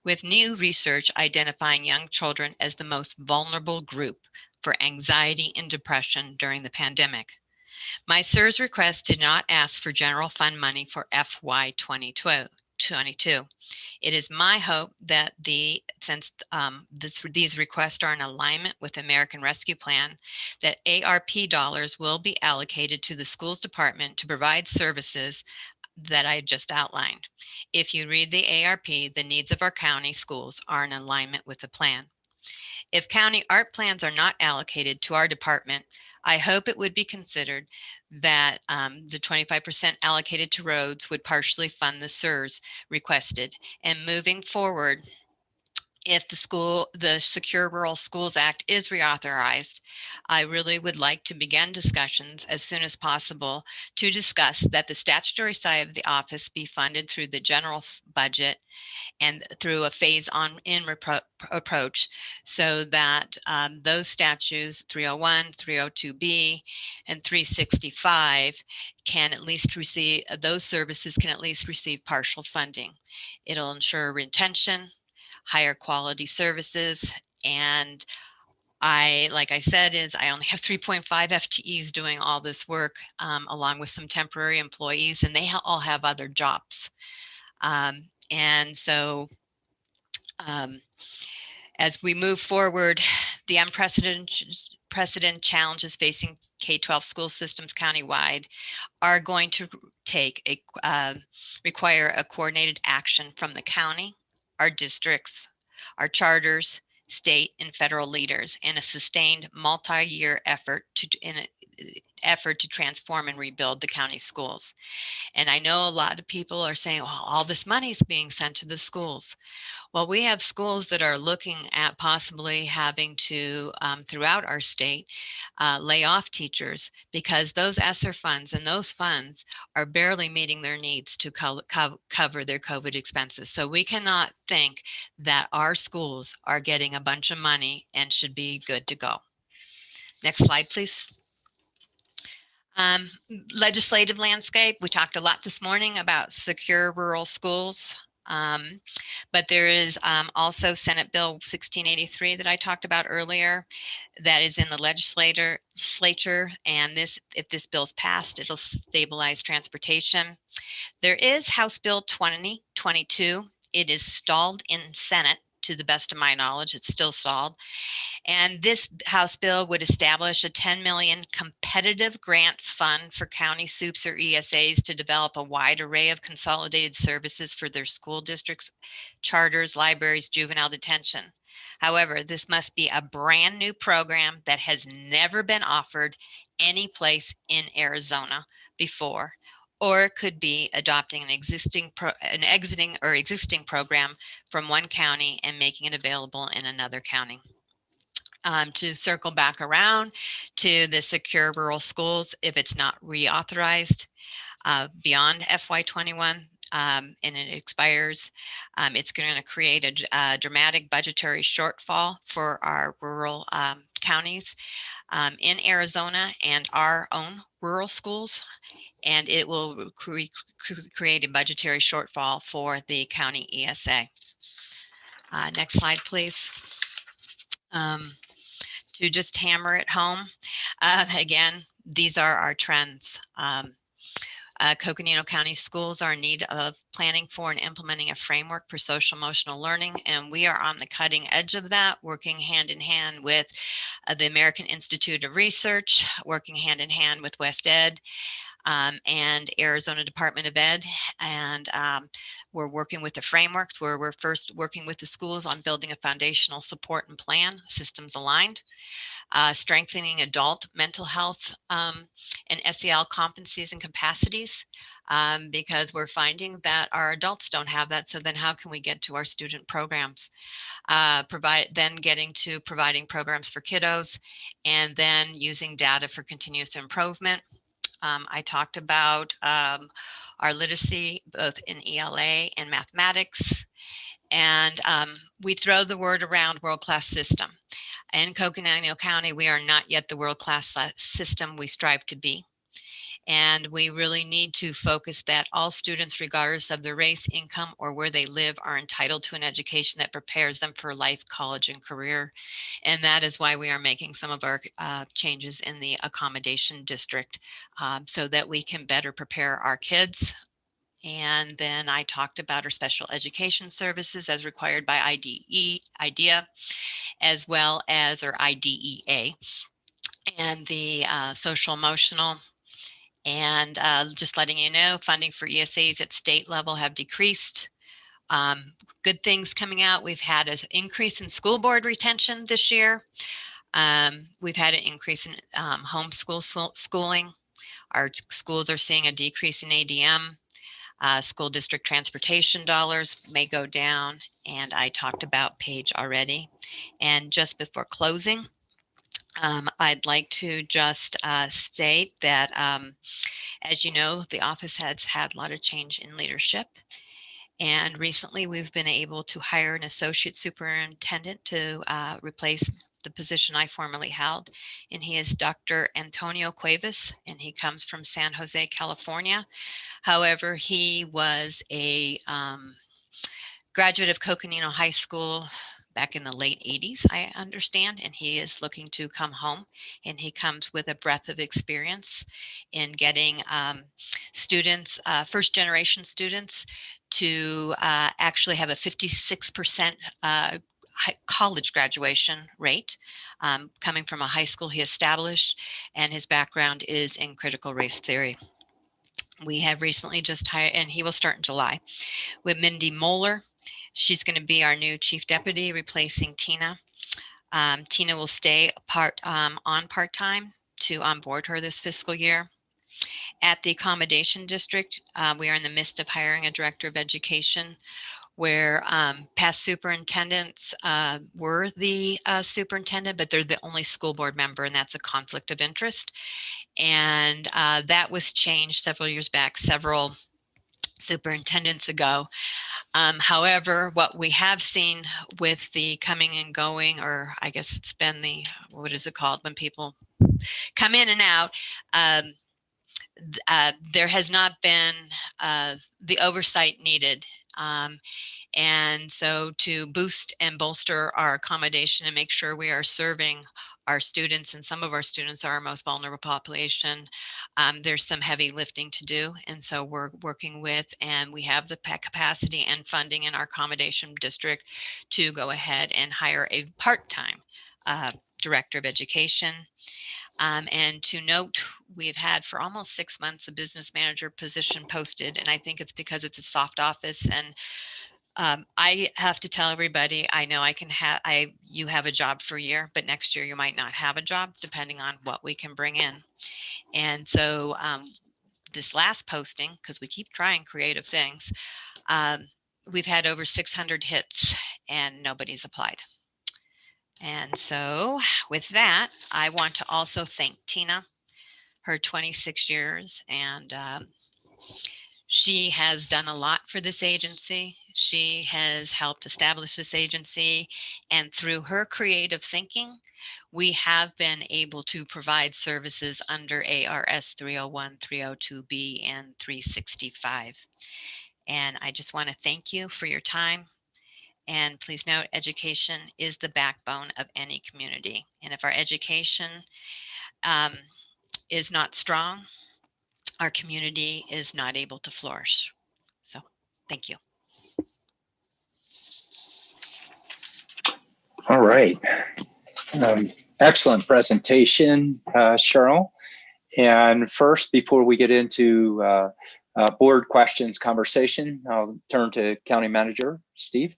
with new research identifying young children as the most vulnerable group for anxiety and depression during the pandemic. My SIRS request did not ask for general fund money for FY 2022. It is my hope that since these requests are in alignment with the American Rescue Plan, that ARP dollars will be allocated to the schools department to provide services that I just outlined. If you read the ARP, the needs of our county schools are in alignment with the plan. If county art plans are not allocated to our department, I hope it would be considered that the 25% allocated to roads would partially fund the SIRS requested. And moving forward, if the Secure Rural Schools Act is reauthorized, I really would like to begin discussions as soon as possible to discuss that the statutory side of the office be funded through the general budget and through a phase-on-in approach, so that those statutes 301, 302B, and 365 can at least receive, those services can at least receive partial funding. It'll ensure retention, higher quality services, and like I said, I only have 3.5 FTEs doing all this work, along with some temporary employees, and they all have other jobs. And so as we move forward, the unprecedented challenges facing K-12 school systems countywide are going to require a coordinated action from the county, our districts, our charters, state and federal leaders, and a sustained multi-year effort to transform and rebuild the county schools. And I know a lot of people are saying, well, all this money is being sent to the schools. Well, we have schools that are looking at possibly having to, throughout our state, lay off teachers because those ESSER funds and those funds are barely meeting their needs to cover their COVID expenses. So we cannot think that our schools are getting a bunch of money and should be good to go. Next slide, please. Legislative landscape. We talked a lot this morning about secure rural schools. But there is also Senate Bill 1683 that I talked about earlier that is in the legislature, and if this bill's passed, it'll stabilize transportation. There is House Bill 2022. It is stalled in Senate. To the best of my knowledge, it's still stalled. And this House bill would establish a $10 million competitive grant fund for county SUPs or ESAs to develop a wide array of consolidated services for their school districts, charters, libraries, juvenile detention. However, this must be a brand new program that has never been offered any place in Arizona before, or it could be adopting an existing program from one county and making it available in another county. To circle back around to the secure rural schools, if it's not reauthorized beyond FY21 and it expires, it's going to create a dramatic budgetary shortfall for our rural counties in Arizona and our own rural schools. And it will create a budgetary shortfall for the county ESA. Next slide, please. To just hammer it home, again, these are our trends. Coconino County schools are in need of planning for and implementing a framework for social emotional learning, and we are on the cutting edge of that, working hand in hand with the American Institute of Research, working hand in hand with West Ed, and Arizona Department of Ed. And we're working with the frameworks where we're first working with the schools on building a foundational support and plan, systems aligned, strengthening adult mental health and SEL competencies and capacities, because we're finding that our adults don't have that. So then how can we get to our student programs? Getting to providing programs for kiddos, and then using data for continuous improvement. I talked about our literacy, both in ELA and mathematics, And we throw the word around world-class system. In Coconino County, we are not yet the world-class system we strive to be. And we really need to focus that all students, regardless of their race, income, or where they live, are entitled to an education that prepares them for life, college, and career. And that is why we are making some of our changes in the accommodation district so that we can better prepare our kids. And then I talked about our special education services as required by IDEA, as well as our IDEA, and the social emotional. And just letting you know, funding for ESAs at state level have decreased. Good things coming out. We've had an increase in school board retention this year. We've had an increase in schooling. Our schools are seeing a decrease in ADM. School district transportation dollars may go down, and I talked about PAGE already. And just before closing, I'd like to just state that, as you know, the office has had a lot of change in leadership. And recently we've been able to hire an associate superintendent to replace the position I formerly held. And he is Dr. Antonio Cuevas, and he comes from San Jose, California. However, he was a graduate of Coconino High School back in the late 80s, I understand, and he is looking to come home, and he comes with a breadth of experience in getting students, first generation students, to actually have a 56% college graduation rate, coming from a high school he established, and his background is in critical race theory. We have recently just hired, and he will start in July, with Mindy Moeller. She's going to be our new chief deputy, replacing Tina. Tina will stay on part-time to onboard her this fiscal year. At the accommodation district, we are in the midst of hiring a director of education, where past superintendents were the superintendent, but they're the only school board member, and that's a conflict of interest. And that was changed several years back, several superintendents ago. However, what we have seen with the coming and going, or I guess it's been the, what is it called, when people come in and out, there has not been the oversight needed. And so to boost and bolster our accommodation and make sure we are serving our students, and some of our students are our most vulnerable population, there's some heavy lifting to do. And so we're working with, and we have the capacity and funding in our accommodation district to go ahead and hire a part-time director of education. And to note, we've had for almost 6 months a business manager position posted, and I think it's because it's a soft office. And I have to tell everybody, I know I can have, you have a job for a year, but next year you might not have a job, depending on what we can bring in. And so this last posting, because we keep trying creative things, we've had over 600 hits and nobody's applied. And so with that, I want to also thank Tina, her 26 years, and she has done a lot for this agency. She has helped establish this agency, and through her creative thinking, we have been able to provide services under ARS 301, 302B, and 365. And I just want to thank you for your time. And please note, education is the backbone of any community. And if our education is not strong, our community is not able to flourish. So thank you. All right. Excellent presentation, Cheryl. And first, before we get into board questions conversation, I'll turn to County Manager Steve.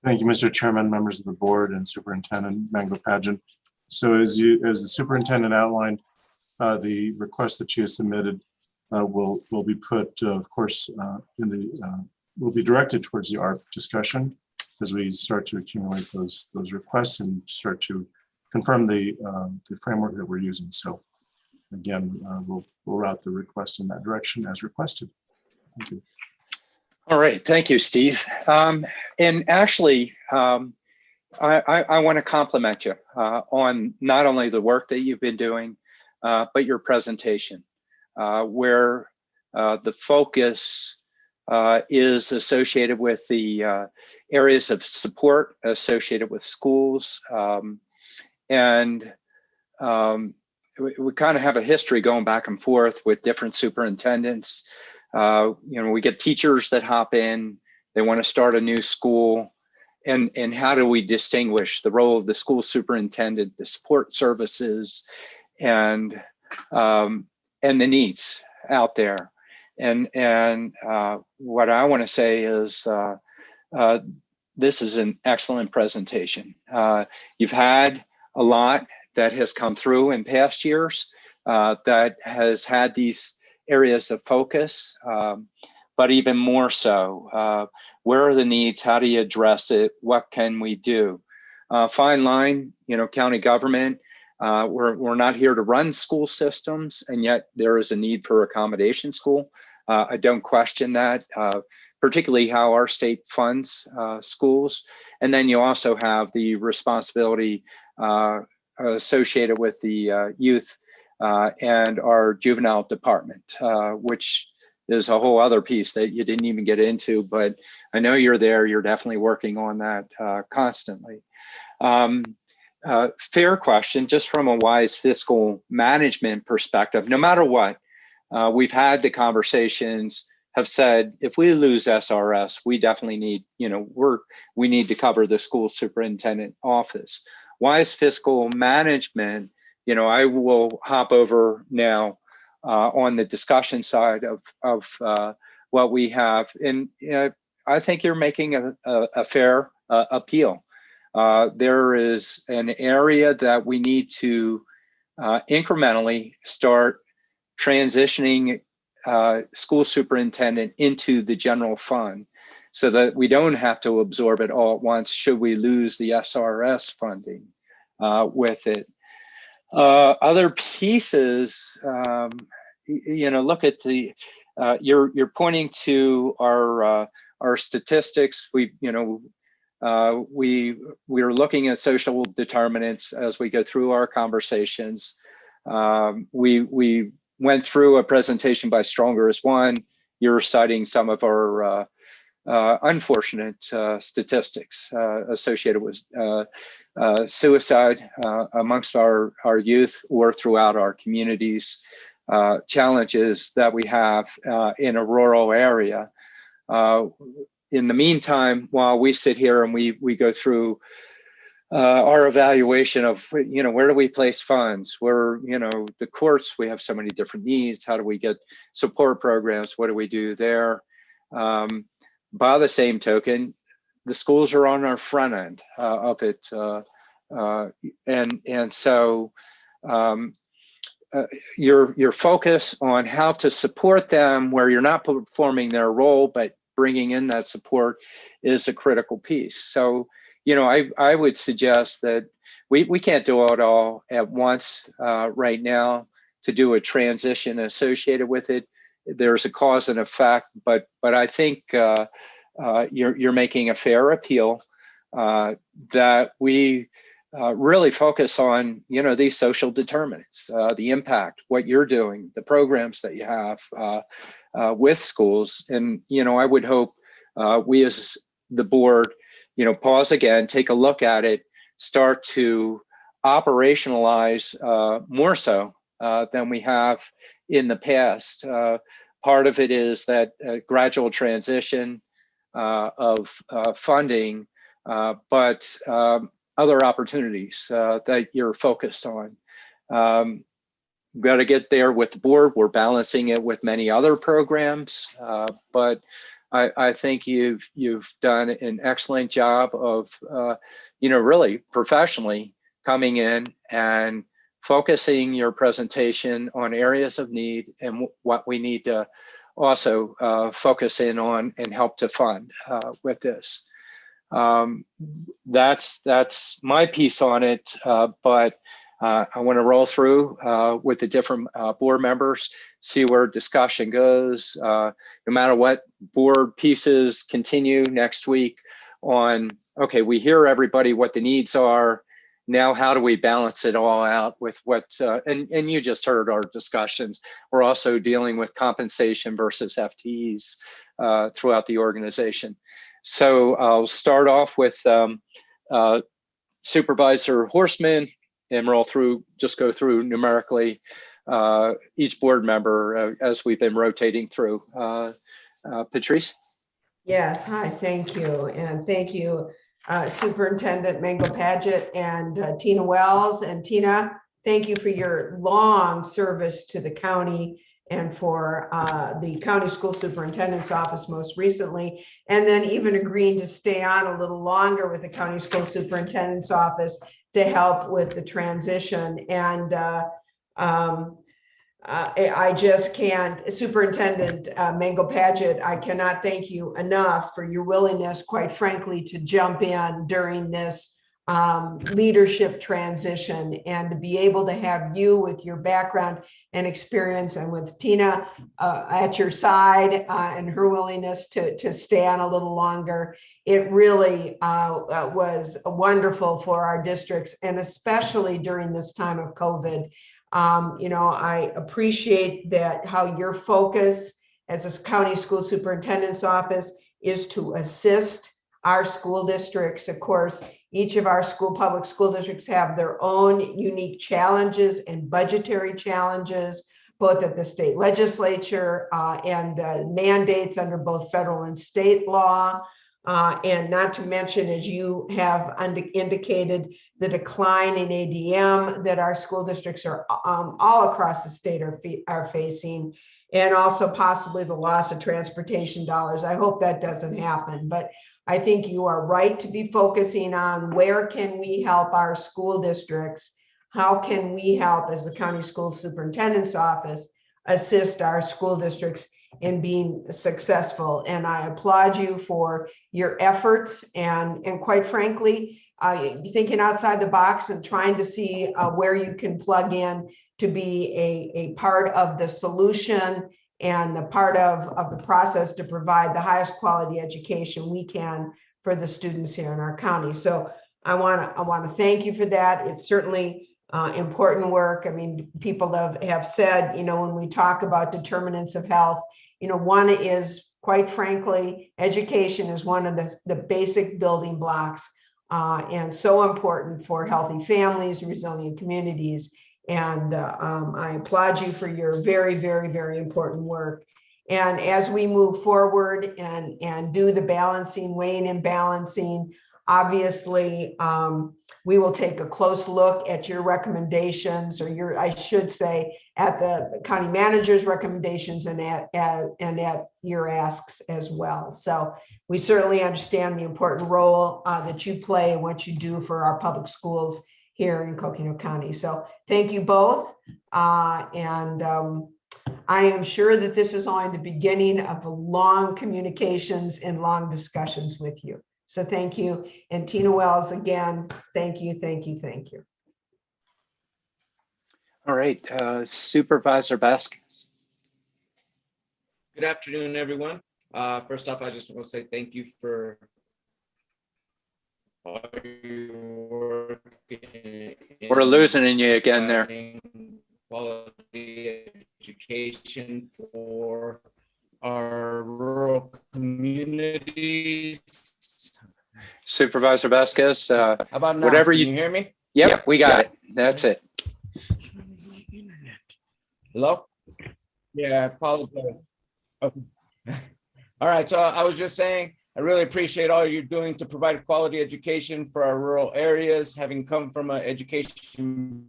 Thank you, Mr. Chairman, members of the board, and Superintendent Mango-Padgett. So as the superintendent outlined, the request that she has submitted will be put, of course, will be directed towards the ARP discussion as we start to accumulate those requests and start to confirm the framework that we're using. So again, we'll route the request in that direction as requested. Thank you. All right, thank you, Steve. And actually, I want to compliment you on not only the work that you've been doing, but your presentation, where the focus is associated with the areas of support associated with schools. And we kind of have a history going back and forth with different superintendents. We get teachers that hop in, they want to start a new school. And how do we distinguish the role of the school superintendent, the support services, and the needs out there? And what I want to say is this is an excellent presentation. You've had a lot that has come through in past years that has had these areas of focus, but even more so. Where are the needs? How do you address it? What can we do? Fine line, county government. We're not here to run school systems, and yet there is a need for accommodation school. I don't question that, particularly how our state funds schools. And then you also have the responsibility associated with the youth and our juvenile department, which is a whole other piece that you didn't even get into, but I know you're there. You're definitely working on that constantly. Fair question, just from a wise fiscal management perspective, no matter what, we've had the conversations, have said, if we lose SRS, we definitely need, we need to cover the school superintendent office. Wise fiscal management, I will hop over now on the discussion side of what we have. And I think you're making a fair appeal. There is an area that we need to incrementally start transitioning school superintendent into the general fund so that we don't have to absorb it all at once should we lose the SRS funding with it. Other pieces, look at the, you're pointing to our statistics. We're looking at social determinants as we go through our conversations. We went through a presentation by Stronger as One. You're citing some of our unfortunate statistics associated with suicide amongst our youth or throughout our communities, challenges that we have in a rural area. In the meantime, while we sit here and we go through our evaluation of, where do we place funds? Where, the courts, we have so many different needs. How do we get support programs? What do we do there? By the same token, the schools are on our front end of it. And so your focus on how to support them where you're not performing their role, but bringing in that support is a critical piece. So, I would suggest that we can't do it all at once right now to do a transition associated with it. There's a cause and effect, but I think you're making a fair appeal that we really focus on, these social determinants, the impact, what you're doing, the programs that you have with schools. And, I would hope we as the board, pause again, take a look at it, start to operationalize more so than we have in the past. Part of it is that gradual transition of funding, but other opportunities that you're focused on. We've got to get there with the board. We're balancing it with many other programs, but I think you've done an excellent job of, really professionally coming in and focusing your presentation on areas of need and what we need to also focus in on and help to fund with this. That's my piece on it, but I want to roll through with the different board members, see where discussion goes. No matter what board pieces continue next week on, okay, we hear everybody what the needs are. Now, how do we balance it all out with what, and you just heard our discussions. We're also dealing with compensation versus FTEs throughout the organization. So I'll start off with Supervisor Horstman, and we'll just go through numerically each board member as we've been rotating through. Patrice? Yes, hi, thank you. And thank you, Superintendent Mango Paget and Tina Wells. And Tina, thank you for your long service to the county and for the county school superintendent's office most recently, and then even agreeing to stay on a little longer with the county school superintendent's office to help with the transition. And I just can't, Superintendent Mango Paget, I cannot thank you enough for your willingness, quite frankly, to jump in during this leadership transition, and to be able to have you with your background and experience, and with Tina at your side and her willingness to stay on a little longer. It really was wonderful for our districts, and especially during this time of COVID. You know, I appreciate that how your focus as a county school superintendent's office is to assist our school districts. Of course, each of our public school districts have their own unique challenges and budgetary challenges, both at the state legislature and mandates under both federal and state law. And not to mention, as you have indicated, the decline in ADM that our school districts are all across the state are facing, and also possibly the loss of transportation dollars. I hope that doesn't happen, but I think you are right to be focusing on where can we help our school districts? How can we help, as the county school superintendent's office, assist our school districts in being successful? And I applaud you for your efforts and quite frankly, thinking outside the box and trying to see where you can plug in to be a part of the solution and the part of the process to provide the highest quality education we can for the students here in our county. So I want to thank you for that. It's certainly important work. I mean, people have said, you know, when we talk about determinants of health, you know, one is, quite frankly, education is one of the basic building blocks and so important for healthy families, resilient communities. And I applaud you for your very, very, very important work. And as we move forward and do the balancing, weighing and balancing, obviously, we will take a close look at your recommendations, or I should say, at the county manager's recommendations and at your asks as well. So we certainly understand the important role that you play and what you do for our public schools here in Coconino County. So thank you both. I am sure that this is only the beginning of long communications and long discussions with you. So thank you. And Tina Wells, again, thank you, thank you, thank you. All right, Supervisor Vasquez. Good afternoon, everyone. First off, I just want to say thank you for all your work. We're losing you again there. Quality education for our rural communities. Supervisor Vasquez, How about now? whatever Can you you hear me? Yep, we got it. That's it. Hello? Yeah, I apologize. Okay. All right, so I was just saying, I really appreciate all you're doing to provide quality education for our rural areas. Having come from an education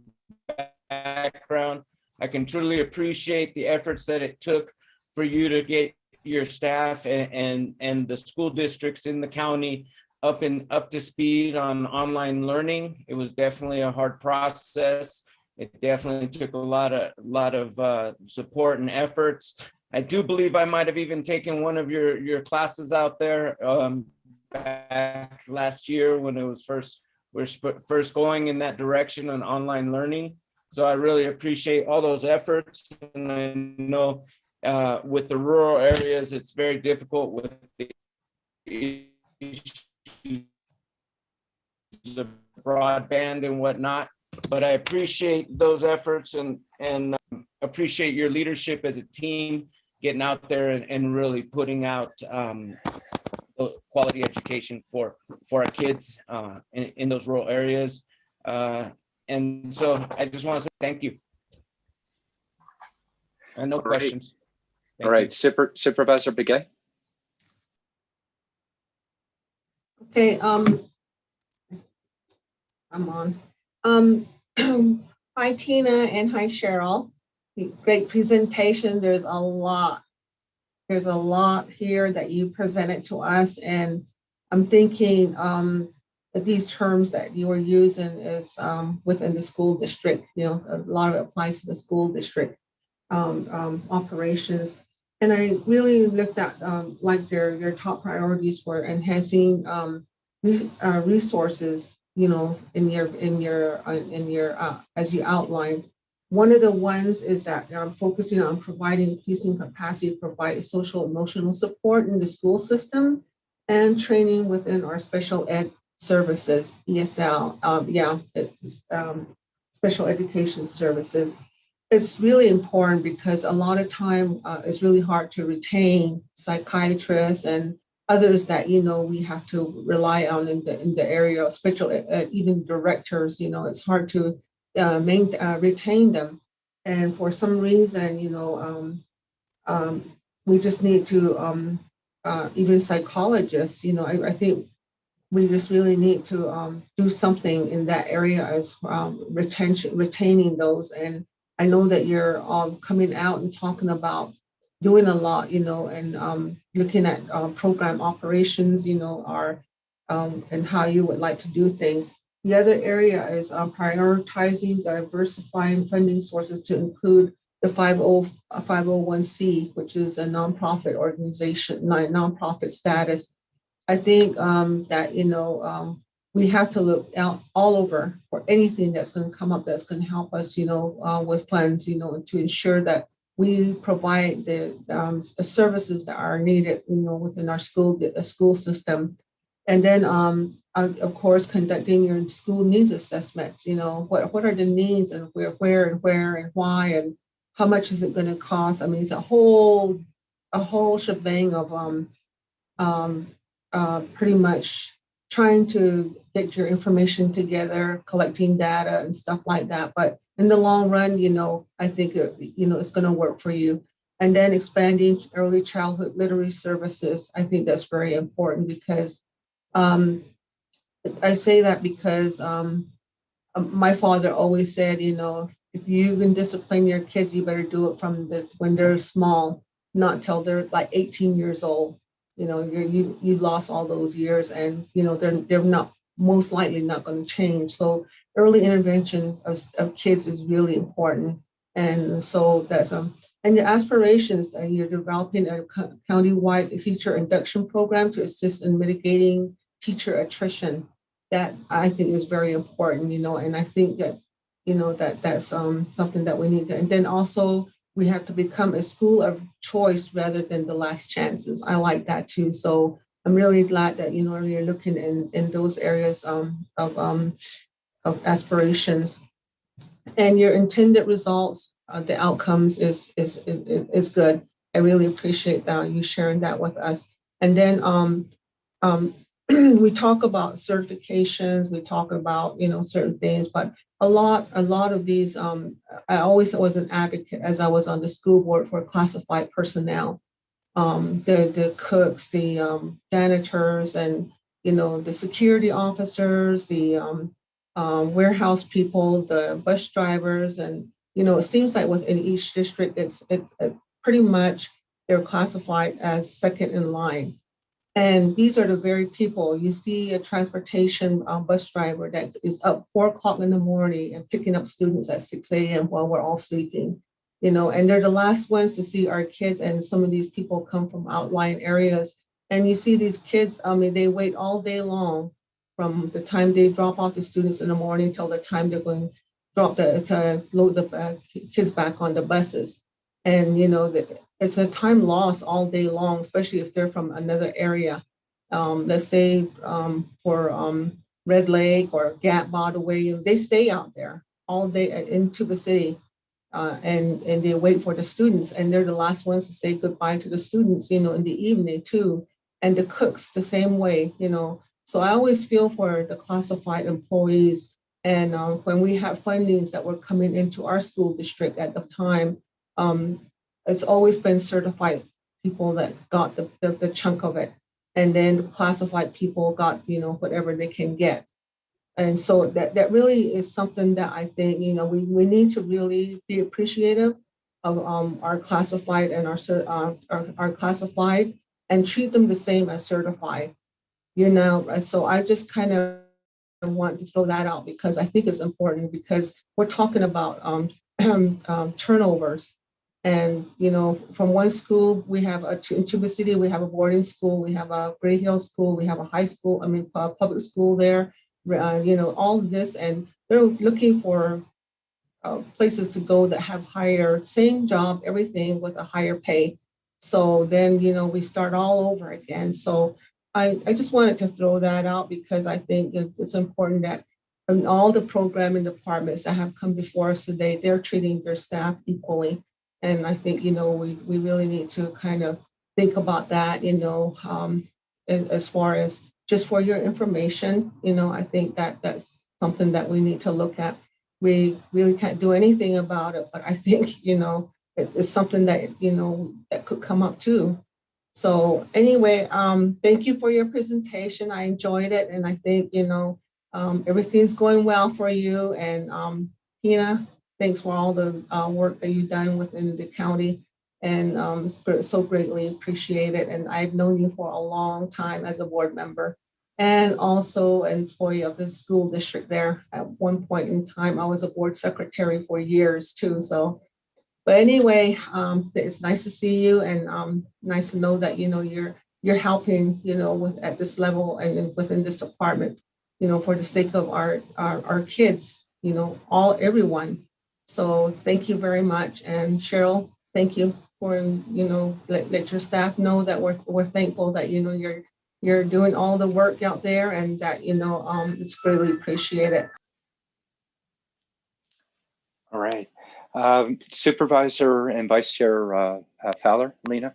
background, I can truly appreciate the efforts that it took for you to get your staff and the school districts in the county up to speed on online learning. It was definitely a hard process. It definitely took a lot of support and efforts. I do believe I might have even taken one of your classes out there back last year when it was first going in that direction on online learning. So I really appreciate all those efforts. And I know with the rural areas, it's very difficult with the issues the broadband and whatnot. But I appreciate those efforts and appreciate your leadership as a team, getting out there and really putting out quality education for our kids in those rural areas. And so I just want to say thank you. And no questions. All right, Supervisor Begay. Okay, I'm on. Hi, Tina, and hi, Cheryl. Great presentation. There's a lot here that you presented to us, and I'm thinking that these terms that you were using is within the school district. You know, a lot of it applies to the school district operations. And I really looked at like your top priorities for enhancing resources, you know, in your as you outlined. One of the ones is that I'm focusing on providing increasing capacity to provide social emotional support in the school system and training within our special ed services, ESL, special education services. It's really important because a lot of time it's really hard to retain psychiatrists and others that, you know, we have to rely on in the area of special even directors. You know, it's hard to retain them, and for some reason, you know, we just need to even psychologists. You know, I think we just really need to do something in that area as retaining those. And I know that you're coming out and talking about doing a lot, you know, and looking at program operations, you know, and how you would like to do things. The other area is prioritizing diversifying funding sources to include the 501c, which is a nonprofit organization, nonprofit status. I think that, you know, we have to look out all over for anything that's going to come up that's going to help us, you know, with funds, you know, to ensure that we provide the services that are needed, you know, within our school system. And then, of course, conducting your school needs assessments. You know, what are the needs and where and why and how much is it going to cost? I mean, it's a whole shebang of pretty much trying to get your information together, collecting data and stuff like that. But in the long run, you know, I think you know, it's going to work for you. And then expanding early childhood literacy services. I think that's very important because I say that because my father always said, you know, if you can discipline your kids, you better do it from when they're small, not till they're like 18 years old. You know, you lost all those years, and you know they're not most likely not going to change. So early intervention of kids is really important, and so that's and your aspirations. You're developing a county-wide teacher induction program to assist in mitigating teacher attrition. That I think is very important, you know, and I think that, you know, that's something that we need to, and then also we have to become a school of choice rather than the last chances. I like that too. So I'm really glad that, you know, you're looking in those areas of aspirations, and your intended results, the outcomes is good. I really appreciate that you sharing that with us. And then we talk about certifications, we talk about, you know, certain things, but a lot of these, I always was an advocate as I was on the school board for classified personnel, the cooks, the janitors, and, you know, the security officers, the warehouse people, the bus drivers, and, you know, it seems like within each district, it's pretty much they're classified as second in line. And these are the very people. You see a transportation bus driver that is up 4 o'clock in the morning and picking up students at 6 a.m. while we're all sleeping, you know, and they're the last ones to see our kids. And some of these people come from outlying areas. And you see these kids, I mean, they wait all day long from the time they drop off the students in the morning till the time they're going to load the kids back on the buses. And, you know, it's a time loss all day long, especially if they're from another area. let's say for Red Lake or Gap, by the way, they stay out there all day in Tuba City. And they wait for the students, and they're the last ones to say goodbye to the students, in the evening too. And the cooks the same way, So I always feel for the classified employees. And when we have fundings that were coming into our school district at the time, it's always been certified people that got the chunk of it. And then the classified people got, whatever they can get. And so that really is something that I think, we need to really be appreciative of our classified and our classified and treat them the same as certified, And so I just kind of want to throw that out because I think it's important because we're talking about turnovers. And, from one school, we have in Tuba City, we have a boarding school, we have a Gray Hill school, we have a high school, public school there. All of this, and they're looking for places to go that have higher, same job, everything with a higher pay. So then, we start all over again. So I just wanted to throw that out because I think it's important that in all the programming departments that have come before us today, they're treating their staff equally. And I think, we really need to kind of think about that, as far as just for your information, I think that that's something that we need to look at. We really can't do anything about it, but I think, it's something that, that could come up too. So anyway, thank you for your presentation. I enjoyed it. And I think, everything's going well for you. And Tina, thanks for all the work that you've done within the county. And so greatly appreciate it. And I've known you for a long time as a board member and also an employee of the school district there. At one point in time, I was a board secretary for years too. So, but anyway, it's nice to see you and nice to know that, you're helping, at this level and within this department, for the sake of our kids, everyone. So thank you very much. And Cheryl, thank you for, let your staff know that we're thankful that, you're doing all the work out there and that, it's greatly appreciated. All right. Supervisor and Vice Chair Fowler, Lena.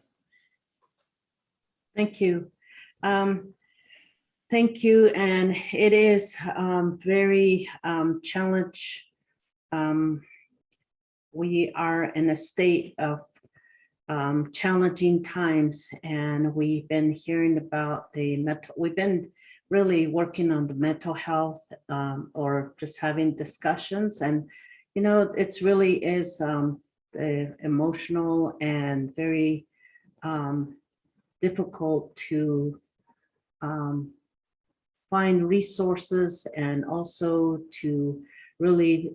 Thank you. Thank you. And it is very challenge. We are in a state of challenging times, and we've been hearing about we've been really working on the mental health or just having discussions. And, it's really is emotional and very difficult to find resources and also to really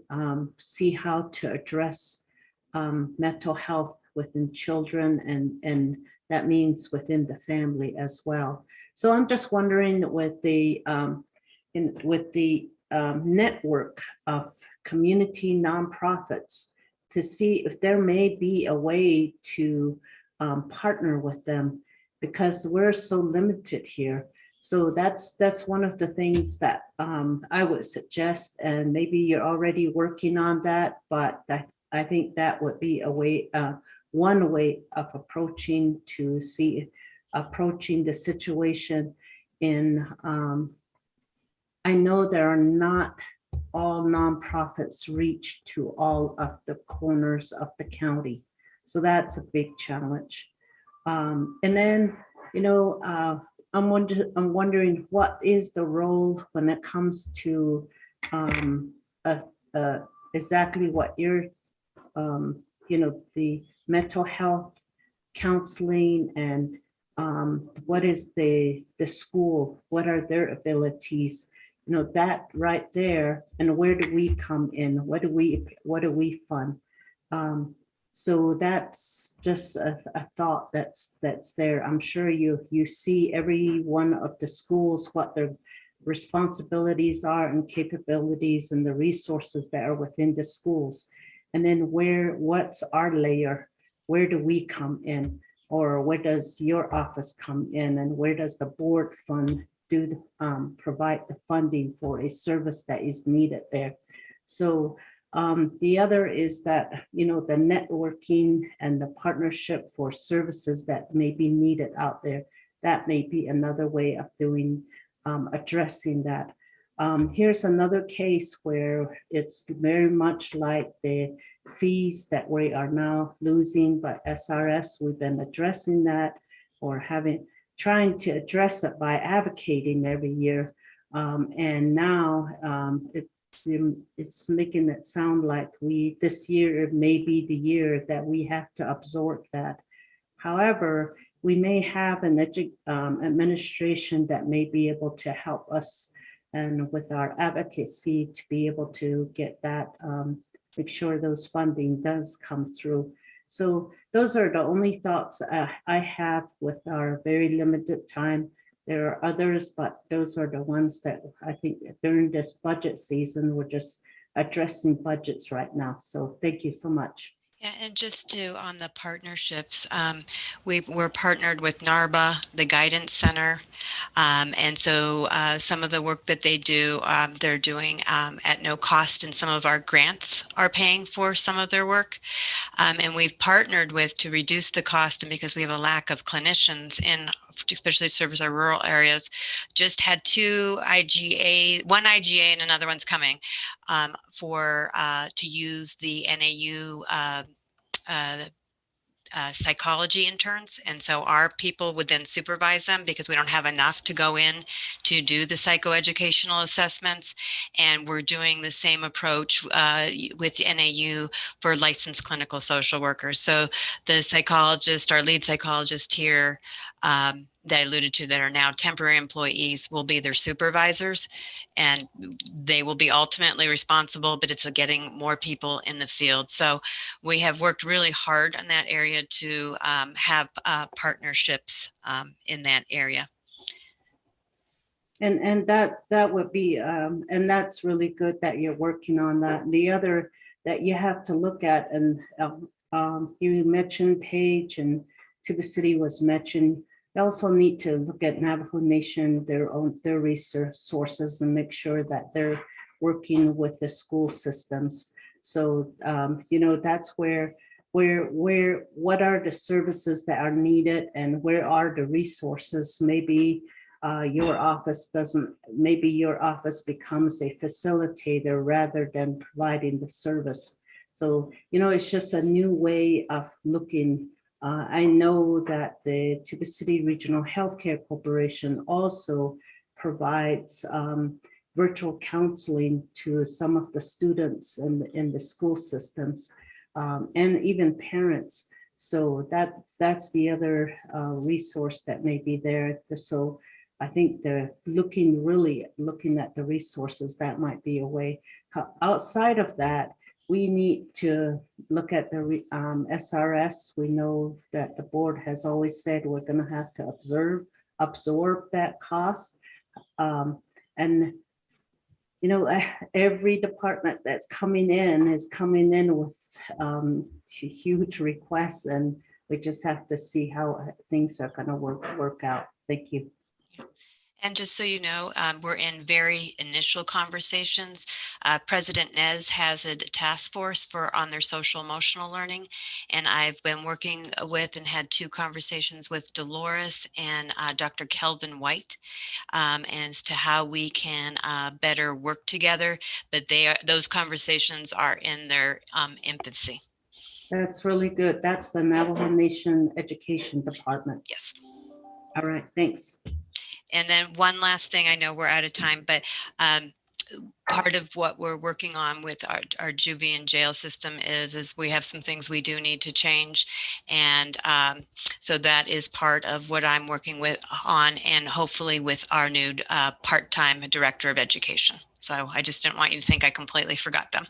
see how to address mental health within children, and that means within the family as well. So I'm just wondering with the network of community nonprofits to see if there may be a way to partner with them, because we're so limited here. So that's one of the things that I would suggest, and maybe you're already working on that, but I think that would be a way, one way of approaching the situation in, I know there are not all nonprofits reach to all of the corners of the county. So that's a big challenge. And then, I'm wondering what is the role when it comes to exactly what you're, the mental health counseling and what is the school, what are their abilities, that right there, and where do we come in? What do we fund? So that's just a thought that's there. I'm sure you see every one of the schools, what their responsibilities are and capabilities and the resources that are within the schools. And then what's our layer? Where do we come in? or where does your office come in, and where does the board fund provide the funding for a service that is needed there? So the other is that, the networking and the partnership for services that may be needed out there. That may be another way of addressing that. Here's another case where it's very much like the fees that we are now losing, but SRS, we've been addressing that, or trying to address it by advocating every year. And now it's making it sound like this year may be the year that we have to absorb that. However, we may have an administration that may be able to help us and with our advocacy to be able to get that, make sure those funding does come through. So those are the only thoughts I have with our very limited time. There are others, but those are the ones that I think during this budget season, we're just addressing budgets right now. So thank you so much. Yeah, and just on the partnerships, we're partnered with NARBA, the Guidance Center, and so some of the work that they do, they're doing at no cost, and some of our grants are paying for some of their work. And we've partnered to reduce the cost, and because we have a lack of clinicians especially service our rural areas, just had one IGA and another one's coming to use the NAU psychology interns, and so our people would then supervise them because we don't have enough to go in to do the psychoeducational assessments. And we're doing the same approach with NAU for licensed clinical social workers. So the psychologist, our lead psychologist here that I alluded to, that are now temporary employees, will be their supervisors, and they will be ultimately responsible, but it's getting more people in the field. So we have worked really hard on that area to have partnerships in that area. And that would be, and that's really good that you're working on that. And the other that you have to look at, and you mentioned Paige and Tuba City was mentioned. You also need to look at Navajo Nation, their resources, and make sure that they're working with the school systems. So that's where what are the services that are needed, and where are the resources? Maybe your office becomes a facilitator rather than providing the service. So, it's just a new way of looking. I know that the Tuba City Regional Healthcare Corporation also provides virtual counseling to some of the students in the school systems, and even parents. So that's the other resource that may be there. So I think they're looking at the resources. That might be a way. Outside of that, we need to look at the SRS. We know that the board has always said we're going to have to absorb that cost. And every department that's coming in is coming in with huge requests, and we just have to see how things are going to work out. Thank you. And just so you know, we're in very initial conversations. President Nez has a task force on their social emotional learning, and I've been working with and had 2 conversations with Dolores and Dr. Kelvin White as to how we can better work together. But those conversations are in their infancy. That's really good. That's the Navajo Nation Education Department. Yes. All right, thanks. And then one last thing, I know we're out of time, but part of what we're working on with our juvie and jail system is we have some things we do need to change. And so that is part of what I'm working on, and hopefully with our new part-time director of education. So I just didn't want you to think I completely forgot them.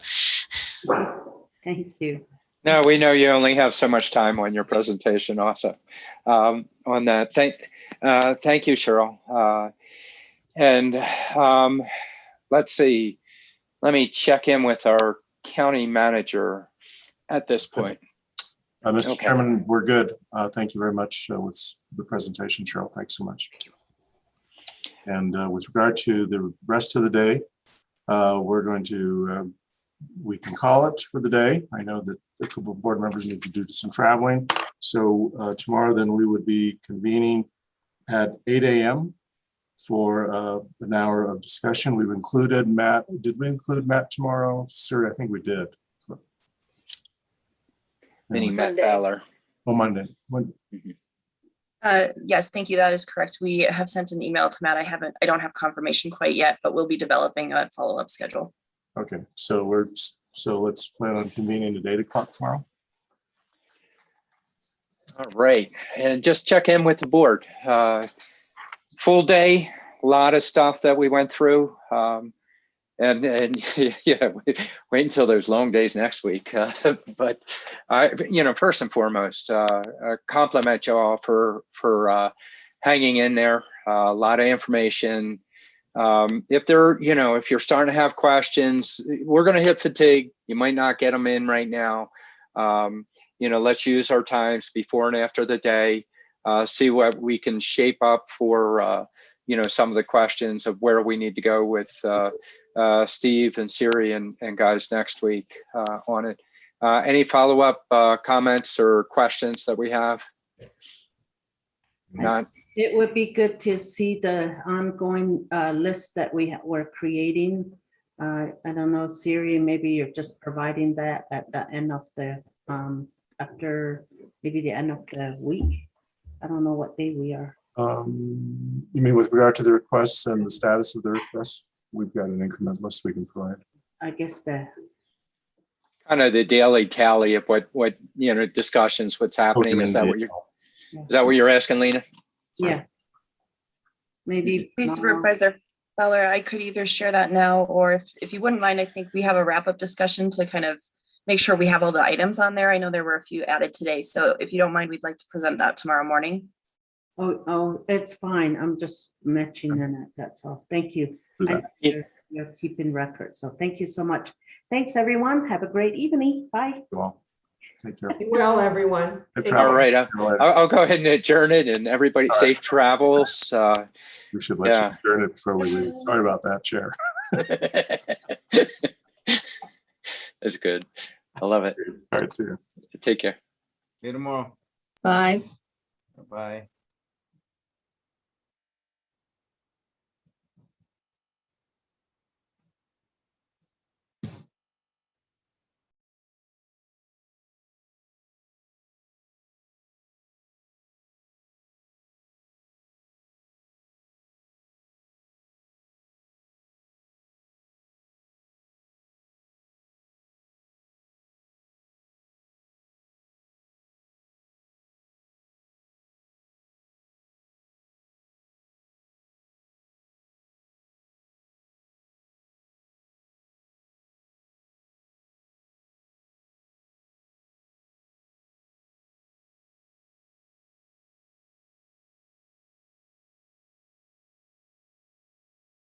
Thank you. No, we know you only have so much time on your presentation also on that. Thank you, Cheryl. Let's see. Let me check in with our county manager at this point. Mr. Okay. Chairman, we're good. Thank you very much with the presentation, Cheryl. Thanks so much. Thank you. And with regard to the rest of the day, we're going to, we can call it for the day. I know that a couple of board members need to do some traveling. So tomorrow then we would be convening at 8 a.m. for an hour of discussion. We've included Matt. Did we include Matt tomorrow? Siri, I think we did. Meaning Matt Fowler. Oh, Monday. When? Yes, thank you. That is correct. We have sent an email to Matt. I don't have confirmation quite yet, but we'll be developing a follow-up schedule. Okay, so let's plan on convening at 8 o'clock tomorrow. All right, and just check in with the board. Full day, a lot of stuff that we went through. And yeah, wait until there's long days next week. But first and foremost, compliment y'all for hanging in there. A lot of information. If you're starting to have questions, we're going to hit fatigue. You might not get them in right now. Let's use our times before and after the day. See what we can shape up for. Some of the questions of where we need to go with Steve and Siri and guys next week on it. Any follow-up comments or questions that we have? Not. It would be good to see the ongoing list that we're creating. I don't know, Siri, maybe you're just providing that at the end of the, after maybe the end of the week. I don't know what day we are. You mean with regard to the requests and the status of the requests? We've got an increment list we can provide. I guess the kind of the daily tally of what discussions, what's happening. Is that what you're asking, Lena? Yeah. Maybe. Please, Supervisor Fowler, I could either share that now, or if you wouldn't mind, I think we have a wrap-up discussion to kind of make sure we have all the items on there. I know there were a few added today, so if you don't mind, we'd like to present that tomorrow morning. Oh, it's fine. I'm just mentioning it. That's all. Thank you. You're keeping records. So thank you so much. Thanks, everyone. Have a great evening. Bye. Well, take care. Be well, everyone. All right. I'll go ahead and adjourn it, and everybody safe travels. We should let you adjourn it before we leave. Sorry about that, Chair. That's good. I love it. All right, see you. Take care. See you tomorrow. Bye. Bye.